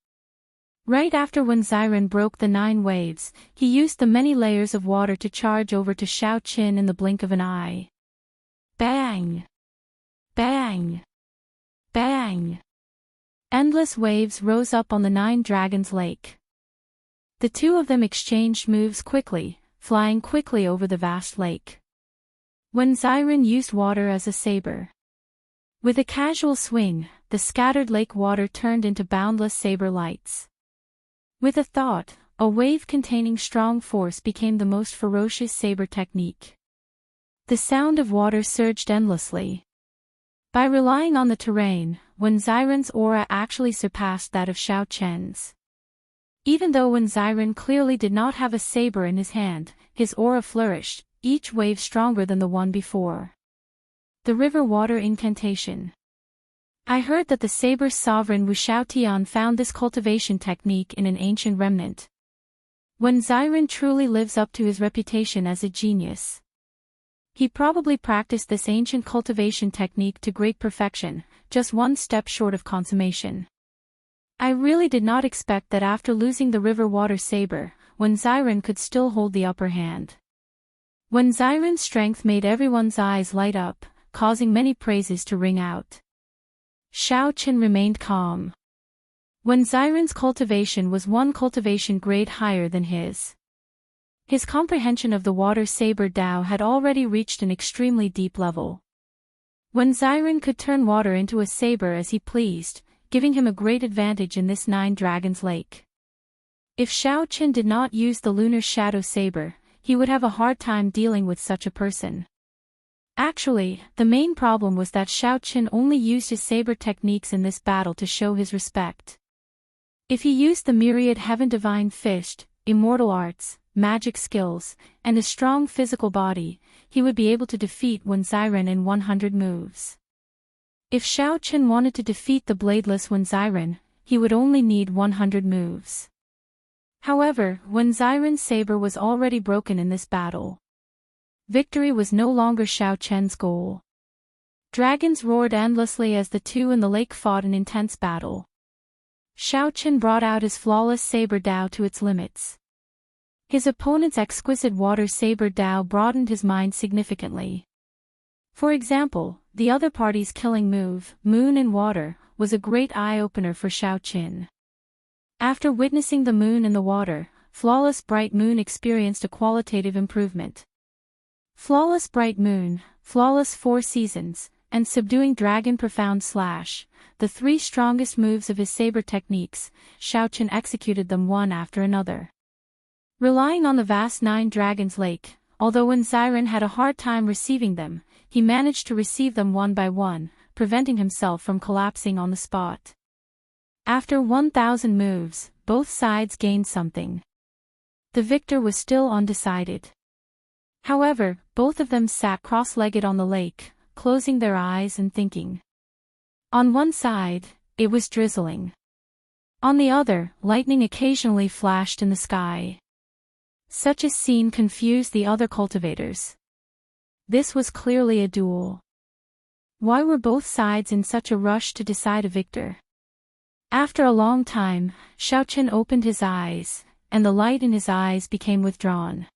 [SPEAKER 1] Right after when Xiren broke the 9 waves, he used the many layers of water to charge over to Xiao Qin in the blink of an eye. Bang! Bang! Bang! Endless waves rose up on the 9 Dragons Lake. The 2 of them exchanged moves quickly, flying quickly over the vast lake. When Xiren used water as a saber. With a casual swing, the scattered lake water turned into boundless saber lights. With a thought, a wave containing strong force became the most ferocious saber technique. The sound of water surged endlessly. By relying on the terrain, when Xiren's aura actually surpassed that of Xiao Chen's. Even though when Xiren clearly did not have a saber in his hand, his aura flourished, each wave stronger than the one before. The river water incantation. I heard that the saber sovereign Wu Xiaotian found this cultivation technique in an ancient remnant. When Xiren truly lives up to his reputation as a genius, he probably practiced this ancient cultivation technique to great perfection, just one step short of consummation. I really did not expect that after losing the river water saber, when Xiren could still hold the upper hand. When Xiren's strength made everyone's eyes light up, causing many praises to ring out. Xiao Qin remained calm. When Xiren's cultivation was 1 cultivation grade higher than his comprehension of the water saber Dao had already reached an extremely deep level. When Xiren could turn water into a saber as he pleased, giving him a great advantage in this 9 Dragons Lake. If Xiao Qin did not use the lunar shadow saber, he would have a hard time dealing with such a person. Actually, the main problem was that Xiao Qin only used his saber techniques in this battle to show his respect. If he used the myriad heaven divine fished, immortal arts, magic skills, and a strong physical body, he would be able to defeat Wen Xiren in 100 moves. If Xiao Qin wanted to defeat the bladeless Wen Xiren, he would only need 100 moves. However, Wen Xiren's saber was already broken in this battle. Victory was no longer Xiao Chen's goal. Dragons roared endlessly as the 2 in the lake fought an intense battle. Xiao Chen brought out his flawless saber Dao to its limits. His opponent's exquisite water saber Dao broadened his mind significantly. For example, the other party's killing move, Moon in Water, was a great eye-opener for Xiao Qin. After witnessing the moon in the water, Flawless Bright Moon experienced a qualitative improvement. Flawless Bright Moon, Flawless 4 Seasons, and Subduing Dragon Profound Slash, the 3 strongest moves of his saber techniques, Xiao Qin executed them one after another. Relying on the vast 9 Dragons Lake, although Wen Xiren had a hard time receiving them, he managed to receive them one by one, preventing himself from collapsing on the spot. After 1,000 moves, both sides gained something. The victor was still undecided. However, both of them sat cross-legged on the lake, closing their eyes and thinking. On one side, it was drizzling. On the other, lightning occasionally flashed in the sky. Such a scene confused the other cultivators. This was clearly a duel. Why were both sides in such a rush to decide a victor? After a long time, Xiao Qin opened his eyes, and the light in his eyes became withdrawn.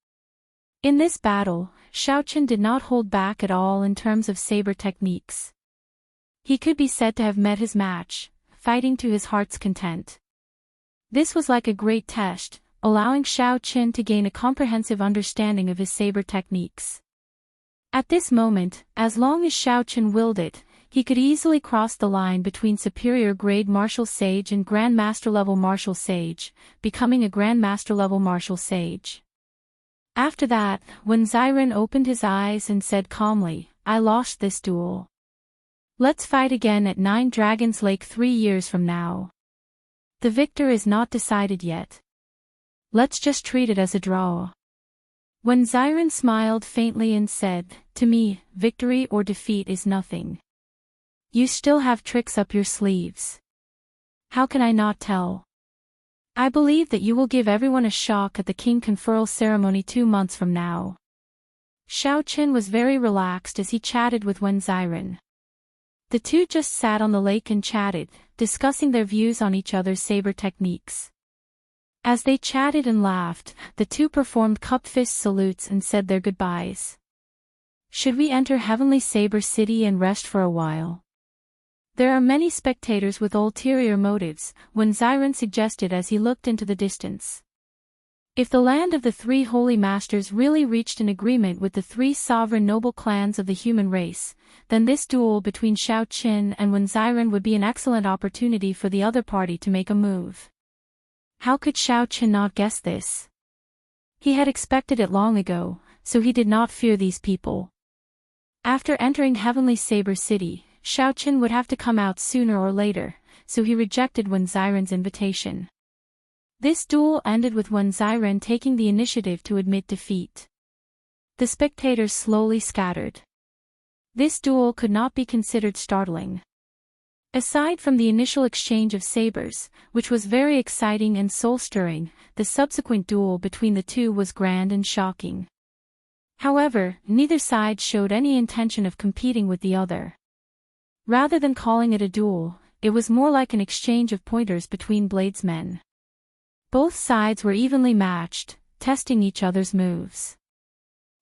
[SPEAKER 1] In this battle, Xiao Qin did not hold back at all in terms of saber techniques. He could be said to have met his match, fighting to his heart's content. This was like a great test, allowing Xiao Qin to gain a comprehensive understanding of his saber techniques. At this moment, as long as Xiao Qin willed it, he could easily cross the line between superior grade martial sage and grandmaster level martial sage, becoming a grandmaster level martial sage. After that, when Ziren opened his eyes and said calmly, I lost this duel. Let's fight again at 9 Dragons Lake 3 years from now. The victor is not decided yet. Let's just treat it as a draw. When Ziren smiled faintly and said, to me, victory or defeat is nothing. You still have tricks up your sleeves. How can I not tell? I believe that you will give everyone a shock at the king conferral ceremony 2 months from now. Xiao Qin was very relaxed as he chatted with Wen Ziren. The two just sat on the lake and chatted, discussing their views on each other's saber techniques. As they chatted and laughed, the two performed cup fist salutes and said their goodbyes. Should we enter Heavenly Saber City and rest for a while? There are many spectators with ulterior motives, Wen Ziren suggested as he looked into the distance. If the land of the 3 holy masters really reached an agreement with the 3 sovereign noble clans of the human race, then this duel between Xiao Qin and Wen Ziren would be an excellent opportunity for the other party to make a move. How could Xiao Qin not guess this? He had expected it long ago, so he did not fear these people. After entering Heavenly Saber City, Xiao Qin would have to come out sooner or later, so he rejected Wen Ziren's invitation. This duel ended with Wen Ziren taking the initiative to admit defeat. The spectators slowly scattered. This duel could not be considered startling. Aside from the initial exchange of sabers, which was very exciting and soul-stirring, the subsequent duel between the two was grand and shocking. However, neither side showed any intention of competing with the other. Rather than calling it a duel, it was more like an exchange of pointers between bladesmen. Both sides were evenly matched, testing each other's moves.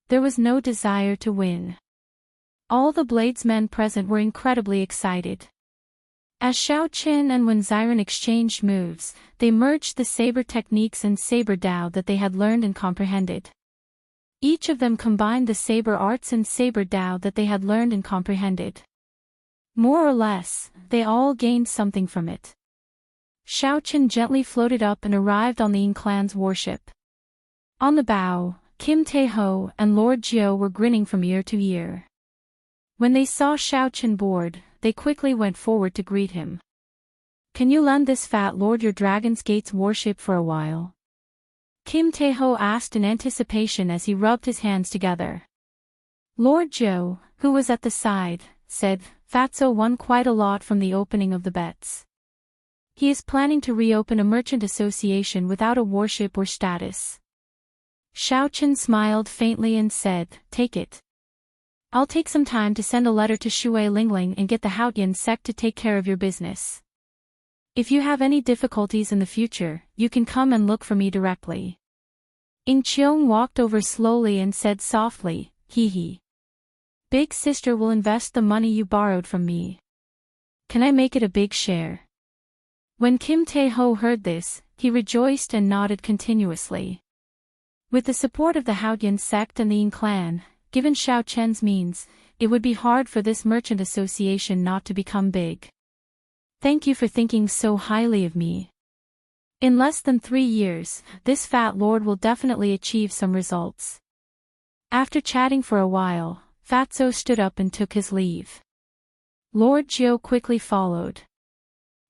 [SPEAKER 1] There was no desire to win. All the bladesmen present were incredibly excited. As Xiao Qin and Wen Ziren exchanged moves, they merged the saber techniques and saber Dao that they had learned and comprehended. Each of them combined the saber arts and saber Dao that they had learned and comprehended. More or less, they all gained something from it. Xiao Qin gently floated up and arrived on the Ying clan's warship. On the bow, Kim Tae-ho and Lord Jiao were grinning from ear to ear. When they saw Xiao Qin board, they quickly went forward to greet him. Can you lend this fat lord your Dragon's Gate's warship for a while? Kim Tae-ho asked in anticipation as he rubbed his hands together. Lord Jiao, who was at the side, said, Fatso won quite a lot from the opening of the bets. He is planning to reopen a merchant association without a warship or status. Xiao Qin smiled faintly and said, take it. I'll take some time to send a letter to Shui Lingling and get the Haotian sect to take care of your business. If you have any difficulties in the future, you can come and look for me directly. Ying Qiong walked over slowly and said softly, hee hee. Big sister will invest the money you borrowed from me. Can I make it a big share? When Kim Tae-ho heard this, he rejoiced and nodded continuously. With the support of the Haotian sect and the Ying clan, given Xiao Qin's means, it would be hard for this merchant association not to become big. Thank you for thinking so highly of me. In less than 3 years, this fat lord will definitely achieve some results. After chatting for a while, Fatso stood up and took his leave. Lord Jiao quickly followed.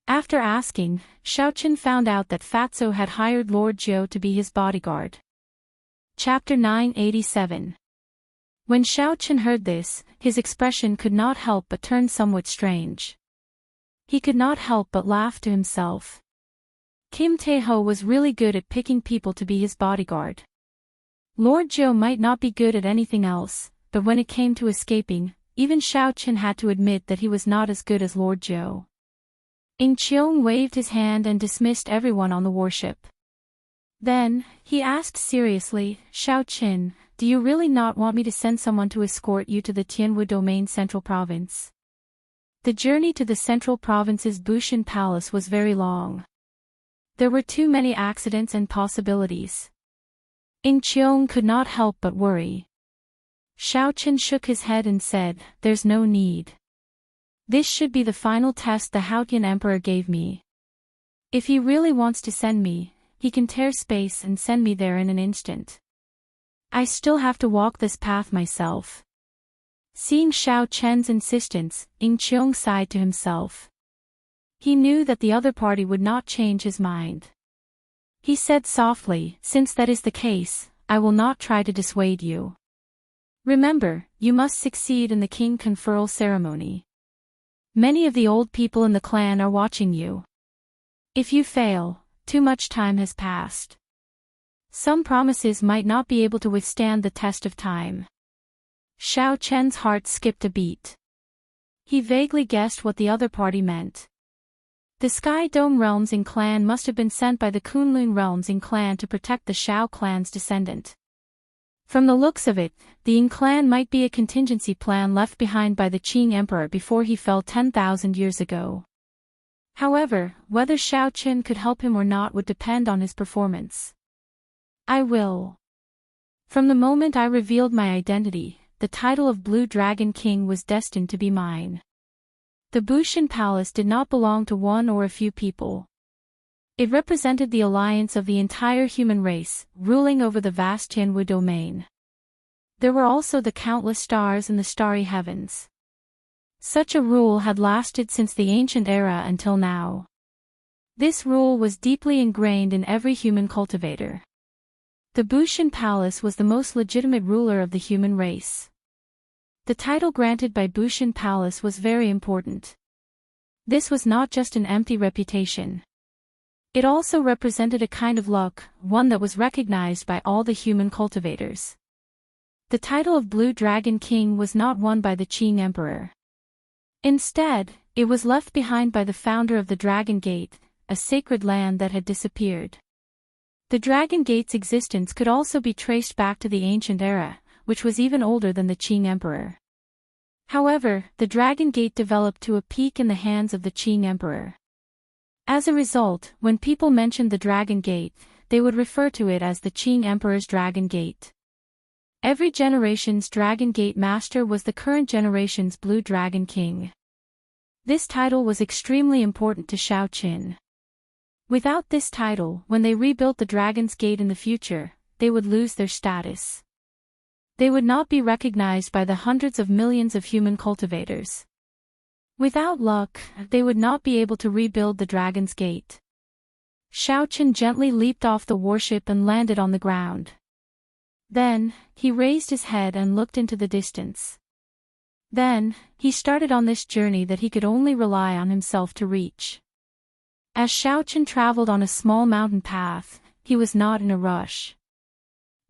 [SPEAKER 1] After asking, Xiao Qin found out that Fatso had hired Lord Jiao to be his bodyguard. Chapter 987. When Xiao Qin heard this, his expression could not help but turn somewhat strange. He could not help but laugh to himself. Kim Tae-ho was really good at picking people to be his bodyguard. Lord Jiao might not be good at anything else, but when it came to escaping, even Xiao Qin had to admit that he was not as good as Lord Jiao. Ying Qiong waved his hand and dismissed everyone on the warship. Then, he asked seriously, Xiao Qin, do you really not want me to send someone to escort you to the Tianwu Domain Central Province? The journey to the Central Province's Bushan Palace was very long. There were too many accidents and possibilities. Ying Qiong could not help but worry. Xiao Qin shook his head and said, there's no need. This should be the final test the Haotian Emperor gave me. If he really wants to send me, he can tear space and send me there in an instant. I still have to walk this path myself. Seeing Xiao Chen's insistence, Ying Qiong sighed to himself. He knew that the other party would not change his mind. He said softly, since that is the case, I will not try to dissuade you. Remember, you must succeed in the king conferral ceremony. Many of the old people in the clan are watching you. If you fail, too much time has passed. Some promises might not be able to withstand the test of time. Xiao Chen's heart skipped a beat. He vaguely guessed what the other party meant. The Sky Dome Realms in clan must have been sent by the Kunlun Realms in clan to protect the Shao clan's descendant. From the looks of it, the Ying clan might be a contingency plan left behind by the Qing Emperor before he fell 10,000 years ago. However, whether Xiao Chen could help him or not would depend on his performance. I will. From the moment I revealed my identity, the title of Blue Dragon King was destined to be mine. The Bushan Palace did not belong to one or a few people. It represented the alliance of the entire human race, ruling over the vast Tianwu domain. There were also the countless stars in the starry heavens. Such a rule had lasted since the ancient era until now. This rule was deeply ingrained in every human cultivator. The Bushan Palace was the most legitimate ruler of the human race. The title granted by Bushan Palace was very important. This was not just an empty reputation. It also represented a kind of luck, one that was recognized by all the human cultivators. The title of Blue Dragon King was not won by the Qing Emperor. Instead, it was left behind by the founder of the Dragon Gate, a sacred land that had disappeared. The Dragon Gate's existence could also be traced back to the ancient era, which was even older than the Qing Emperor. However, the Dragon Gate developed to a peak in the hands of the Qing Emperor. As a result, when people mentioned the Dragon Gate, they would refer to it as the Qing Emperor's Dragon Gate. Every generation's Dragon Gate Master was the current generation's Blue Dragon King. This title was extremely important to Xiao Qin. Without this title, when they rebuilt the Dragon's Gate in the future, they would lose their status. They would not be recognized by the hundreds of millions of human cultivators. Without luck, they would not be able to rebuild the Dragon's Gate. Xiao Qin gently leaped off the warship and landed on the ground. Then, he raised his head and looked into the distance. Then, he started on this journey that he could only rely on himself to reach. As Xiao Qin traveled on a small mountain path, he was not in a rush.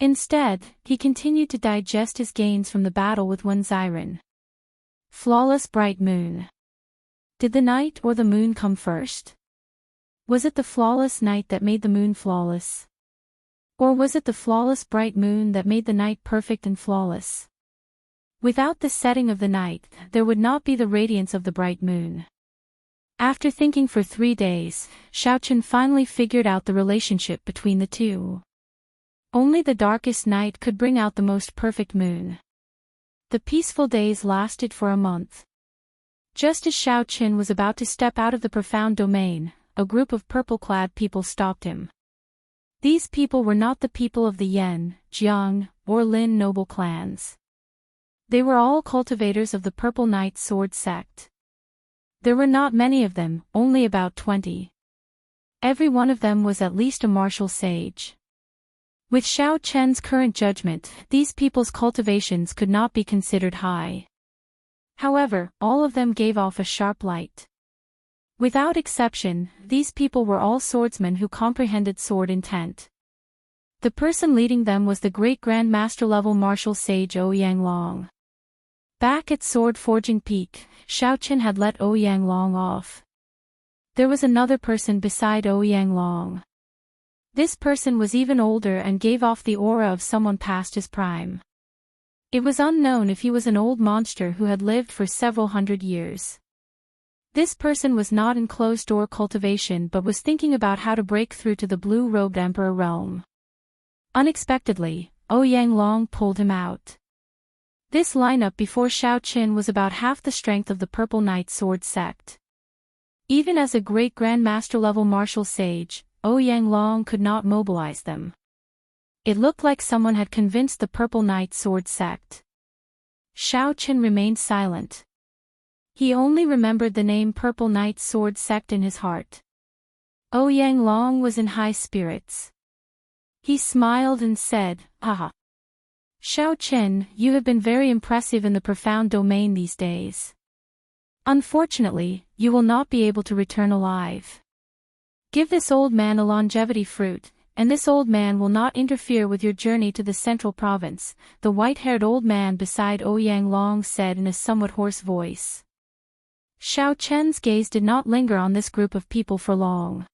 [SPEAKER 1] Instead, he continued to digest his gains from the battle with Wen Xiren. Flawless bright moon. Did the night or the moon come first? Was it the flawless night that made the moon flawless? Or was it the flawless bright moon that made the night perfect and flawless? Without the setting of the night, there would not be the radiance of the bright moon. After thinking for 3 days, Xiao Qin finally figured out the relationship between the two. Only the darkest night could bring out the most perfect moon. The peaceful days lasted for a month. Just as Xiao Qin was about to step out of the profound domain, a group of purple-clad people stopped him. These people were not the people of the Yan, Jiang, or Lin noble clans. They were all cultivators of the Purple Knight Sword sect. There were not many of them, only about 20. Every one of them was at least a martial sage. With Xiao Chen's current judgment, these people's cultivations could not be considered high. However, all of them gave off a sharp light. Without exception, these people were all swordsmen who comprehended sword intent. The person leading them was the great Grand Master level martial sage Ouyang Long. Back at Sword Forging Peak, Xiao Qin had let Ouyang Long off. There was another person beside Ouyang Long. This person was even older and gave off the aura of someone past his prime. It was unknown if he was an old monster who had lived for several hundred years. This person was not in closed-door cultivation but was thinking about how to break through to the blue-robed emperor realm. Unexpectedly, Ouyang Long pulled him out. This lineup before Xiao Qin was about half the strength of the Purple Knight Sword sect. Even as a great Grand Master level martial sage, Ouyang Long could not mobilize them. It looked like someone had convinced the Purple Knight Sword sect. Xiao Qin remained silent. He only remembered the name Purple Knight Sword sect in his heart. Ouyang Long was in high spirits. He smiled and said, "Haha. Xiao Qin, you have been very impressive in the profound domain these days. Unfortunately, you will not be able to return alive. Give this old man a longevity fruit, and this old man will not interfere with your journey to the central province," the white-haired old man beside Ouyang Long said in a somewhat hoarse voice. Xiao Chen's gaze did not linger on this group of people for long.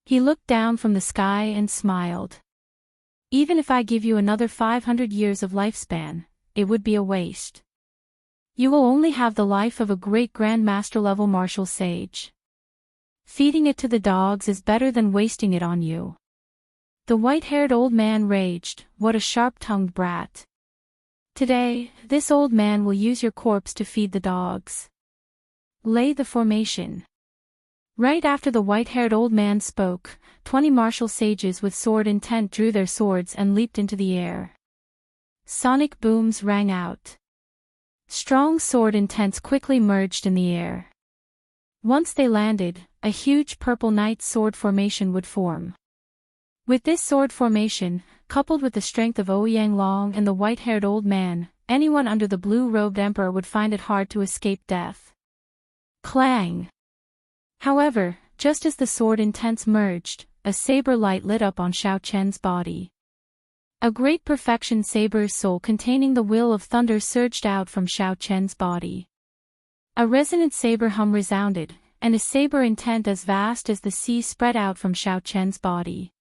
[SPEAKER 1] He looked down from the sky and smiled. "Even if I give you another 500 years of lifespan, it would be a waste. You will only have the life of a great Grandmaster level martial sage. Feeding it to the dogs is better than wasting it on you." The white-haired old man raged, "What a sharp-tongued brat. Today, this old man will use your corpse to feed the dogs." Lay the formation. Right after the white-haired old man spoke, 20 martial sages with sword intent drew their swords and leaped into the air. Sonic booms rang out. Strong sword intents quickly merged in the air. Once they landed, a huge Purple Knight sword formation would form. With this sword formation, coupled with the strength of Ouyang Long and the white-haired old man, anyone under the blue-robed emperor would find it hard to escape death. Clang! However, just as the sword intents merged, a saber light lit up on Xiao Chen's body. A great perfection saber's soul containing the will of thunder surged out from Xiao Chen's body. A resonant saber hum resounded, and a saber intent as vast as the sea spread out from Xiao Chen's body.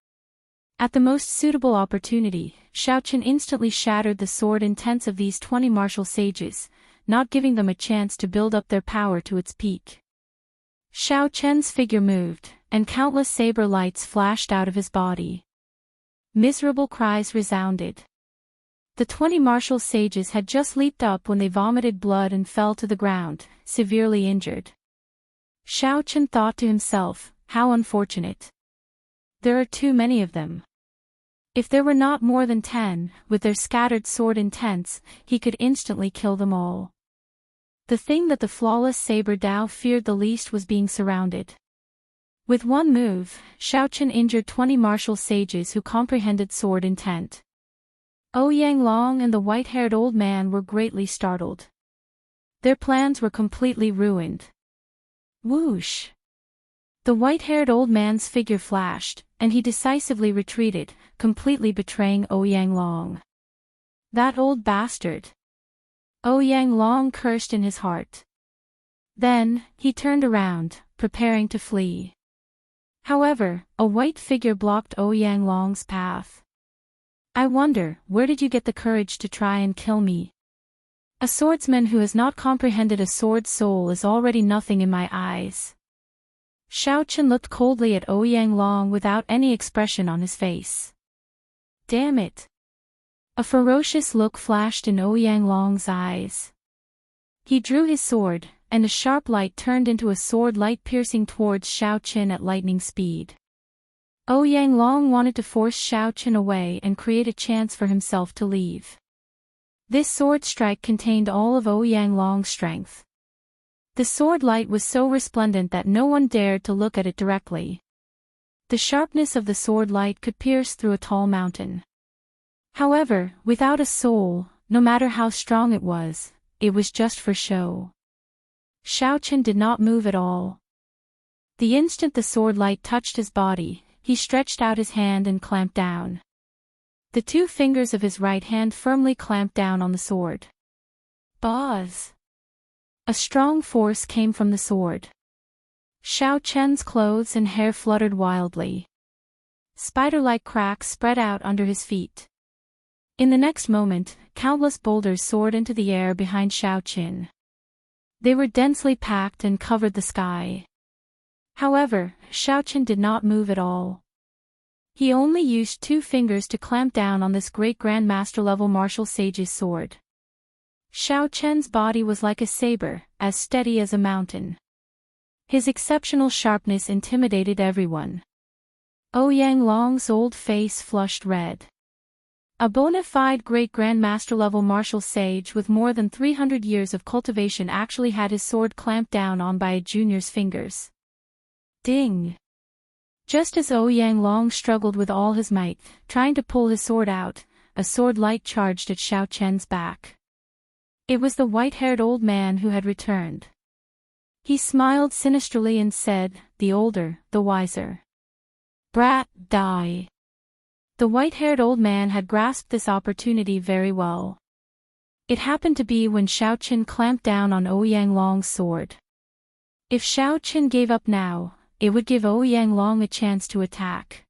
[SPEAKER 1] At the most suitable opportunity, Xiao Chen instantly shattered the sword intents of these 20 martial sages, not giving them a chance to build up their power to its peak. Xiao Chen's figure moved, and countless saber lights flashed out of his body. Miserable cries resounded. The 20 martial sages had just leaped up when they vomited blood and fell to the ground, severely injured. Xiao Chen thought to himself, "How unfortunate. There are too many of them. If there were not more than 10, with their scattered sword intents, he could instantly kill them all." The thing that the flawless Saber Dao feared the least was being surrounded. With one move, Xiao Chen injured 20 martial sages who comprehended sword intent. Ouyang Long and the white-haired old man were greatly startled. Their plans were completely ruined. Whoosh! The white-haired old man's figure flashed, and he decisively retreated, completely betraying Ouyang Long. That old bastard! Ouyang Long cursed in his heart. Then, he turned around, preparing to flee. However, a white figure blocked Ouyang Long's path. "I wonder, where did you get the courage to try and kill me? A swordsman who has not comprehended a sword's soul is already nothing in my eyes." Xiao Chen looked coldly at Ouyang Long without any expression on his face. "Damn it!" A ferocious look flashed in Ouyang Long's eyes. He drew his sword, and a sharp light turned into a sword light piercing towards Xiao Chen at lightning speed. Ouyang Long wanted to force Xiao Chen away and create a chance for himself to leave. This sword strike contained all of Ouyang Long's strength. The sword light was so resplendent that no one dared to look at it directly. The sharpness of the sword light could pierce through a tall mountain. However, without a soul, no matter how strong it was just for show. Xiao Chen did not move at all. The instant the sword light touched his body, he stretched out his hand and clamped down. The 2 fingers of his right hand firmly clamped down on the sword. Buzz! A strong force came from the sword. Xiao Chen's clothes and hair fluttered wildly. Spider-like cracks spread out under his feet. In the next moment, countless boulders soared into the air behind Xiao Chen. They were densely packed and covered the sky. However, Xiao Chen did not move at all. He only used 2 fingers to clamp down on this great Grandmaster level martial sage's sword. Xiao Chen's body was like a saber, as steady as a mountain. His exceptional sharpness intimidated everyone. Ouyang Long's old face flushed red. A bona fide great grandmaster level martial sage with more than 300 years of cultivation actually had his sword clamped down on by a junior's fingers. Ding! Just as Ouyang Long struggled with all his might, trying to pull his sword out, a sword light charged at Xiao Chen's back. It was the white-haired old man who had returned. He smiled sinisterly and said, "The older, the wiser. Brat, die." The white-haired old man had grasped this opportunity very well. It happened to be when Xiao Chen clamped down on Ouyang Long's sword. If Xiao Chen gave up now, it would give Ouyang Long a chance to attack.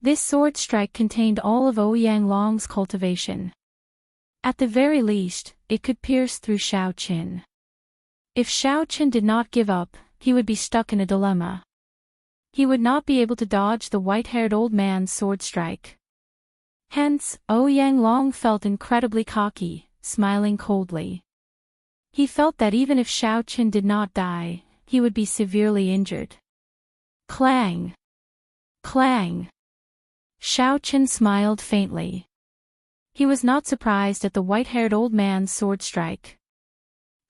[SPEAKER 1] This sword strike contained all of Ouyang Long's cultivation. At the very least, it could pierce through Xiao Chen. If Xiao Chen did not give up, he would be stuck in a dilemma. He would not be able to dodge the white-haired old man's sword strike. Hence, Ouyang Long felt incredibly cocky, smiling coldly. He felt that even if Xiao Chen did not die, he would be severely injured. Clang! Clang! Xiao Chen smiled faintly. He was not surprised at the white-haired old man's sword strike.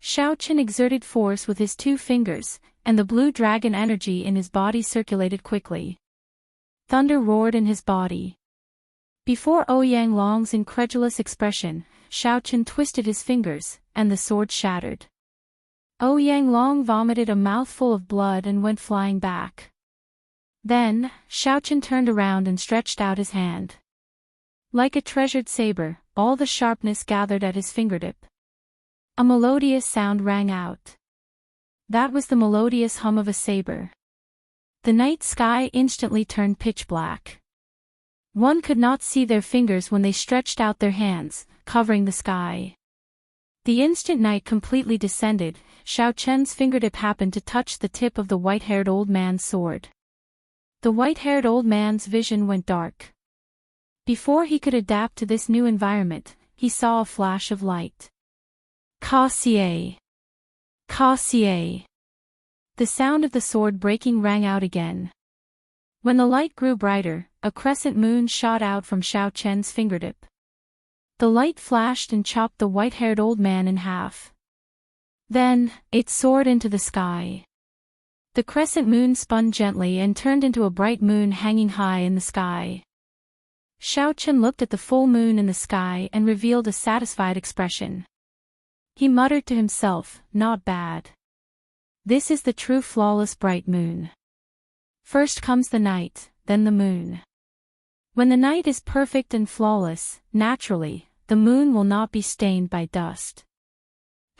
[SPEAKER 1] Xiao Chen exerted force with his 2 fingers, and the blue dragon energy in his body circulated quickly. Thunder roared in his body. Before Ouyang Long's incredulous expression, Xiao Chen twisted his fingers, and the sword shattered. Ouyang Long vomited a mouthful of blood and went flying back. Then, Xiao Chen turned around and stretched out his hand. Like a treasured saber, all the sharpness gathered at his fingertip. A melodious sound rang out. That was the melodious hum of a saber. The night sky instantly turned pitch black. One could not see their fingers when they stretched out their hands, covering the sky. The instant night completely descended, Xiao Chen's fingertip happened to touch the tip of the white-haired old man's sword. The white-haired old man's vision went dark. Before he could adapt to this new environment, he saw a flash of light. Cassier! Cassier! The sound of the sword breaking rang out again. When the light grew brighter, a crescent moon shot out from Xiao Chen's fingertip. The light flashed and chopped the white-haired old man in half. Then, it soared into the sky. The crescent moon spun gently and turned into a bright moon hanging high in the sky. Xiao Chen looked at the full moon in the sky and revealed a satisfied expression. He muttered to himself, "Not bad. This is the true flawless bright moon. First comes the night, then the moon. When the night is perfect and flawless, naturally, the moon will not be stained by dust."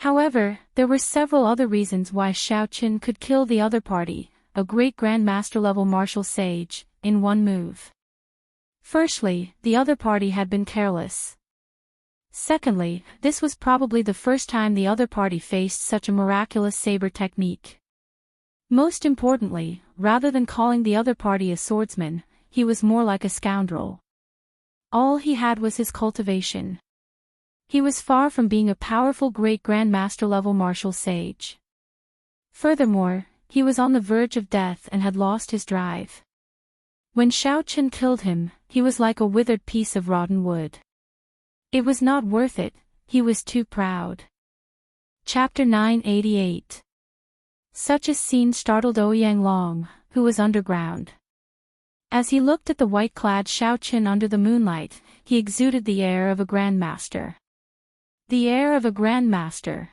[SPEAKER 1] However, there were several other reasons why Xiao Chen could kill the other party, a great grandmaster-level martial sage, in one move. Firstly, the other party had been careless. Secondly, this was probably the first time the other party faced such a miraculous saber technique. Most importantly, rather than calling the other party a swordsman, he was more like a scoundrel. All he had was his cultivation. He was far from being a powerful great grandmaster-level martial sage. Furthermore, he was on the verge of death and had lost his drive. When Xiao Chen killed him, he was like a withered piece of rotten wood. It was not worth it, he was too proud. Chapter 988. Such a scene startled Ouyang Long, who was underground. As he looked at the white-clad Xiao Chen under the moonlight, he exuded the air of a grandmaster. The air of a grandmaster.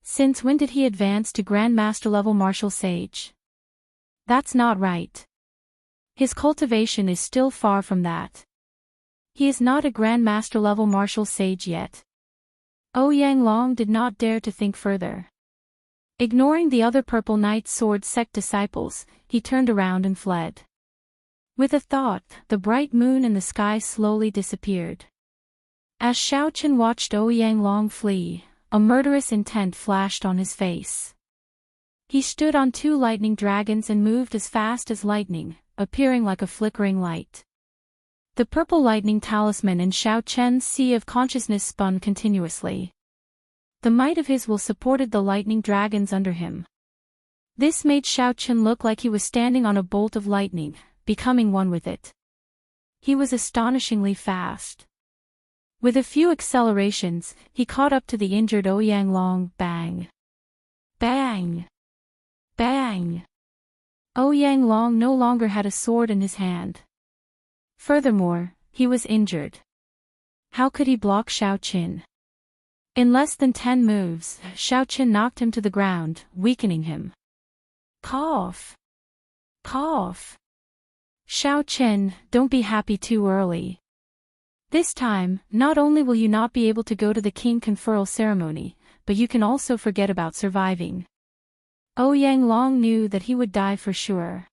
[SPEAKER 1] Since when did he advance to grandmaster-level martial sage? That's not right. His cultivation is still far from that. He is not a grandmaster-level martial sage yet. Ouyang Long did not dare to think further. Ignoring the other Purple Knight Sword sect disciples, he turned around and fled. With a thought, the bright moon in the sky slowly disappeared. As Xiao Chen watched Ouyang Long flee, a murderous intent flashed on his face. He stood on 2 lightning dragons and moved as fast as lightning, appearing like a flickering light. The purple lightning talisman in Xiao Chen's sea of consciousness spun continuously. The might of his will supported the lightning dragons under him. This made Xiao Chen look like he was standing on a bolt of lightning, becoming one with it. He was astonishingly fast. With a few accelerations, he caught up to the injured Ouyang Long. Bang! Bang! Bang! Ouyang Long no longer had a sword in his hand. Furthermore, he was injured. How could he block Xiao Qin? In less than 10 moves, Xiao Qin knocked him to the ground, weakening him. Cough! Cough! Xiao Qin, don't be happy too early. This time, not only will you not be able to go to the king conferral ceremony, but you can also forget about surviving. Ouyang Long knew that he would die for sure.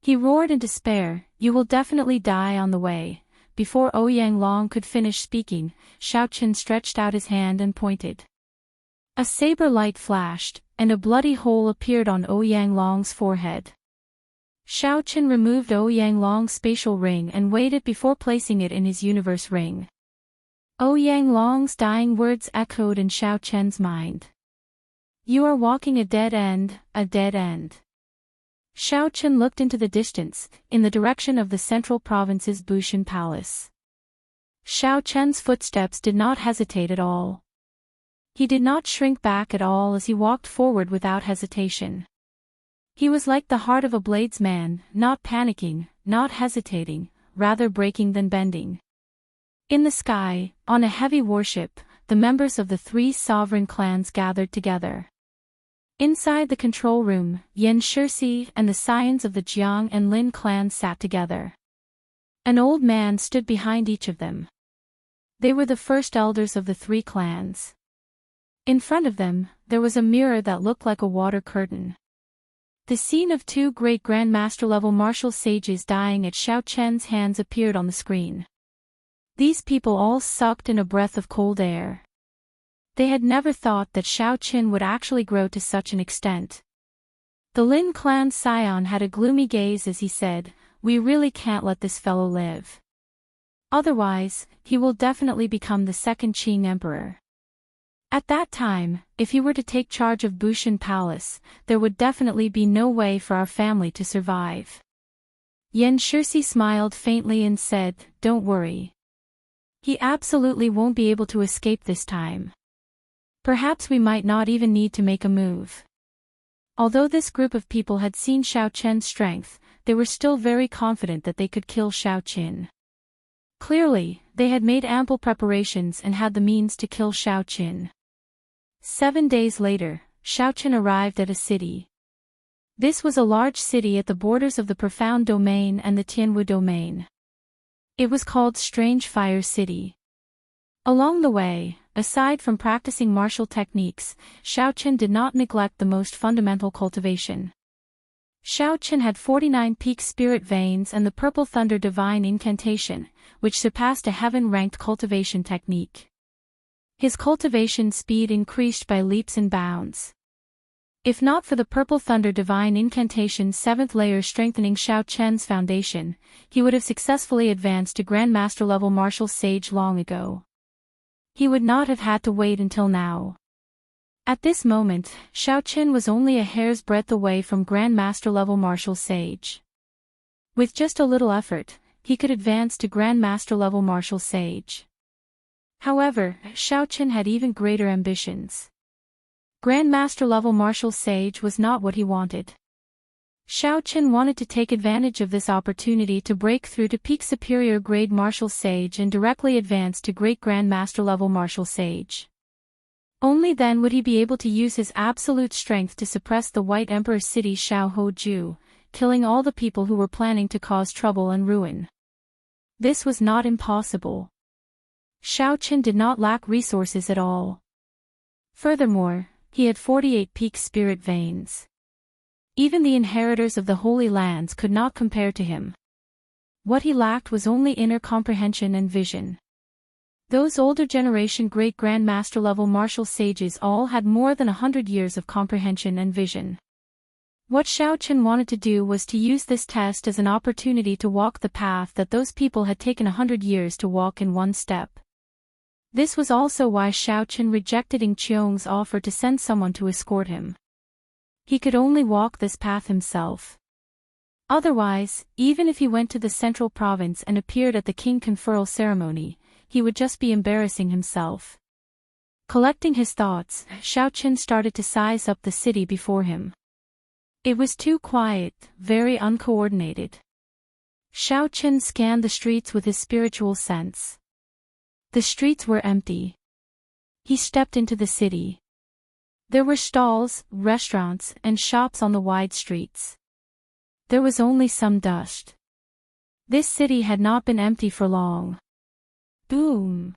[SPEAKER 1] He roared in despair, "You will definitely die on the way." Before Ouyang Long could finish speaking, Xiao Qin stretched out his hand and pointed. A saber light flashed, and a bloody hole appeared on Ouyang Long's forehead. Xiao Qin removed Ouyang Long's spatial ring and weighed it before placing it in his universe ring. Ouyang Long's dying words echoed in Xiao Qin's mind. "You are walking a dead end, a dead end." Xiao Qin looked into the distance, in the direction of the central province's Bushan Palace. Xiao Qin's footsteps did not hesitate at all. He did not shrink back at all as he walked forward without hesitation. He was like the heart of a blades man, not panicking, not hesitating, rather breaking than bending. In the sky, on a heavy warship, the members of the 3 sovereign clans gathered together. Inside the control room, Yan Shixi and the scions of the Jiang and Lin clans sat together. An old man stood behind each of them. They were the first elders of the 3 clans. In front of them, there was a mirror that looked like a water curtain. The scene of 2 great Grandmaster-level martial sages dying at Xiao Qin's hands appeared on the screen. These people all sucked in a breath of cold air. They had never thought that Xiao Qin would actually grow to such an extent. The Lin clan scion had a gloomy gaze as he said, "We really can't let this fellow live. Otherwise, he will definitely become the second Qing emperor. At that time, if he were to take charge of Bushan Palace, there would definitely be no way for our family to survive." Yan Shixi smiled faintly and said, "Don't worry. He absolutely won't be able to escape this time. Perhaps we might not even need to make a move." Although this group of people had seen Xiao Qin's strength, they were still very confident that they could kill Xiao Qin. Clearly, they had made ample preparations and had the means to kill Xiao Qin. 7 days later, Xiao Qin arrived at a city. This was a large city at the borders of the Profound Domain and the Tianwu Domain. It was called Strange Fire City. Along the way, aside from practicing martial techniques, Xiao Qin did not neglect the most fundamental cultivation. Xiao Qin had 49 peak spirit veins and the Purple Thunder Divine Incantation, which surpassed a heaven-ranked cultivation technique. His cultivation speed increased by leaps and bounds. If not for the Purple Thunder Divine Incantation's 7th layer strengthening Xiao Qin's foundation, he would have successfully advanced to Grandmaster-level martial sage long ago. He would not have had to wait until now. At this moment, Xiao Qin was only a hair's breadth away from Grandmaster-level martial sage. With just a little effort, he could advance to Grandmaster-level martial sage. However, Xiao Qin had even greater ambitions. Grandmaster-level martial sage was not what he wanted. Xiao Qin wanted to take advantage of this opportunity to break through to peak superior grade martial sage and directly advance to great Grandmaster-level martial sage. Only then would he be able to use his absolute strength to suppress the White Emperor city Xiaohoju, killing all the people who were planning to cause trouble and ruin. This was not impossible. Xiao Qin did not lack resources at all. Furthermore, he had 48 peak spirit veins. Even the inheritors of the Holy Lands could not compare to him. What he lacked was only inner comprehension and vision. Those older generation great Grandmaster level martial sages all had more than 100 years of comprehension and vision. What Xiao Qin wanted to do was to use this test as an opportunity to walk the path that those people had taken 100 years to walk in one step. This was also why Xiao Qin rejected Ing Qiong's offer to send someone to escort him. He could only walk this path himself. Otherwise, even if he went to the central province and appeared at the king conferral ceremony, he would just be embarrassing himself. Collecting his thoughts, Xiaoqin started to size up the city before him. It was too quiet, very uncoordinated. Xiaoqin scanned the streets with his spiritual sense. The streets were empty. He stepped into the city. There were stalls, restaurants, and shops on the wide streets. There was only some dust. This city had not been empty for long. Boom!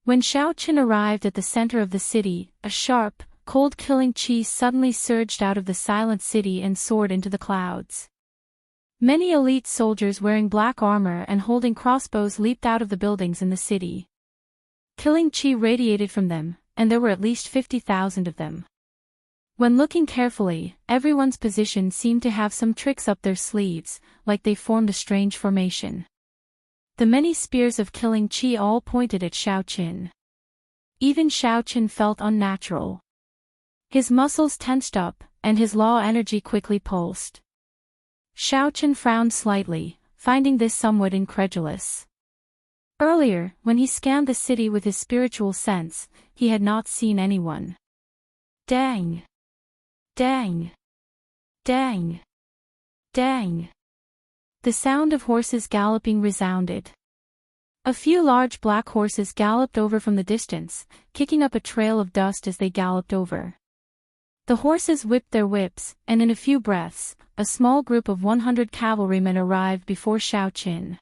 [SPEAKER 1] When Xiaoqin arrived at the center of the city, a sharp, cold killing chi suddenly surged out of the silent city and soared into the clouds. Many elite soldiers wearing black armor and holding crossbows leaped out of the buildings in the city. Killing chi radiated from them, and there were at least 50,000 of them. When looking carefully, everyone's position seemed to have some tricks up their sleeves, like they formed a strange formation. The many spears of killing chi all pointed at Xiaoqin. Even Xiaoqin felt unnatural. His muscles tensed up, and his law energy quickly pulsed. Xiaoqin frowned slightly, finding this somewhat incredulous. Earlier, when he scanned the city with his spiritual sense, he had not seen anyone. Dang! Dang! Dang! Dang! The sound of horses galloping resounded. A few large black horses galloped over from the distance, kicking up a trail of dust as they galloped over. The horses whipped their whips, and in a few breaths, a small group of 100 cavalrymen arrived before Xiaoqin.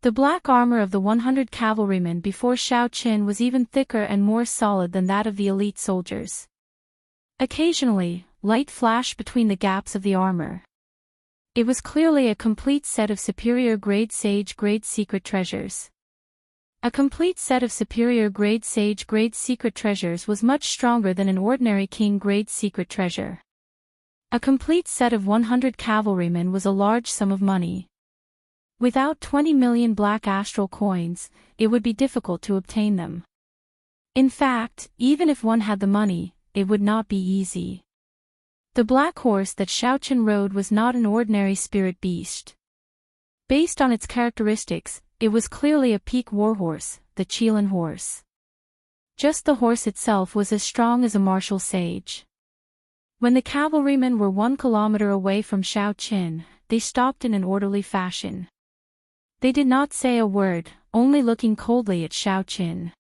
[SPEAKER 1] The black armor of the 100 cavalrymen before Xiaoqin was even thicker and more solid than that of the elite soldiers. Occasionally, light flashed between the gaps of the armor. It was clearly a complete set of superior-grade sage-grade secret treasures. A complete set of superior-grade sage-grade secret treasures was much stronger than an ordinary king-grade secret treasure. A complete set of 100 cavalrymen was a large sum of money. Without 20 million black astral coins, it would be difficult to obtain them. In fact, even if one had the money, it would not be easy. The black horse that Xiaoqin rode was not an ordinary spirit beast. Based on its characteristics, it was clearly a peak warhorse, the Qilin horse. Just the horse itself was as strong as a martial sage. When the cavalrymen were 1 kilometer away from Xiaoqin, they stopped in an orderly fashion. They did not say a word, only looking coldly at Xiaoqin.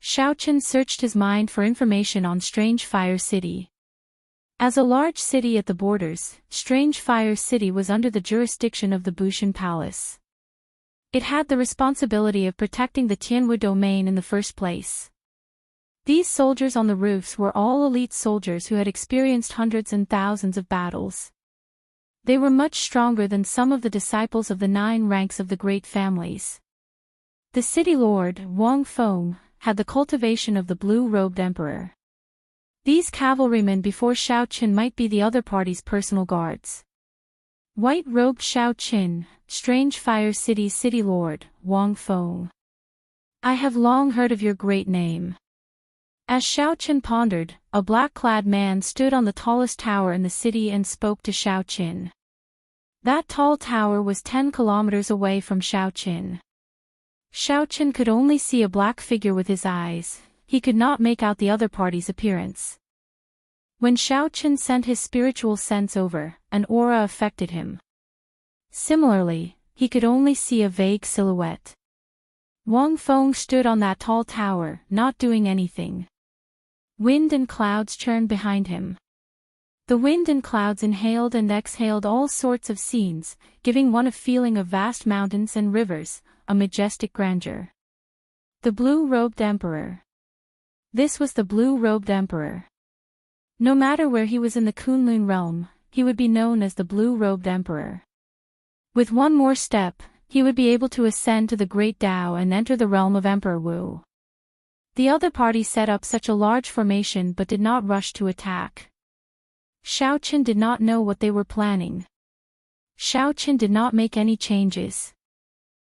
[SPEAKER 1] Xiaoqin searched his mind for information on Strange Fire City. As a large city at the borders, Strange Fire City was under the jurisdiction of the Bushan Palace. It had the responsibility of protecting the Tianwu domain in the first place. These soldiers on the roofs were all elite soldiers who had experienced hundreds and thousands of battles. They were much stronger than some of the disciples of the 9 ranks of the great families. The city lord, Wang Feng, had the cultivation of the blue-robed emperor. These cavalrymen before Xiaoqin might be the other party's personal guards. White-robed Xiaoqin, Strange Fire City's city lord, Wang Feng. I have long heard of your great name. As Xiaoqin pondered, a black-clad man stood on the tallest tower in the city and spoke to Xiaoqin. That tall tower was 10 kilometers away from Xiaoqin. Xiaoqin could only see a black figure with his eyes. He could not make out the other party's appearance. When Xiaoqin sent his spiritual sense over, an aura affected him. Similarly, he could only see a vague silhouette. Wang Feng stood on that tall tower, not doing anything. Wind and clouds churned behind him. The wind and clouds inhaled and exhaled all sorts of scenes, giving one a feeling of vast mountains and rivers, a majestic grandeur. The blue-robed emperor. This was the blue-robed emperor. No matter where he was in the Kunlun realm, he would be known as the blue-robed emperor. With one more step, he would be able to ascend to the Great Tao and enter the realm of Emperor Wu. The other party set up such a large formation but did not rush to attack. Xiaoqin did not know what they were planning. Xiaoqin did not make any changes.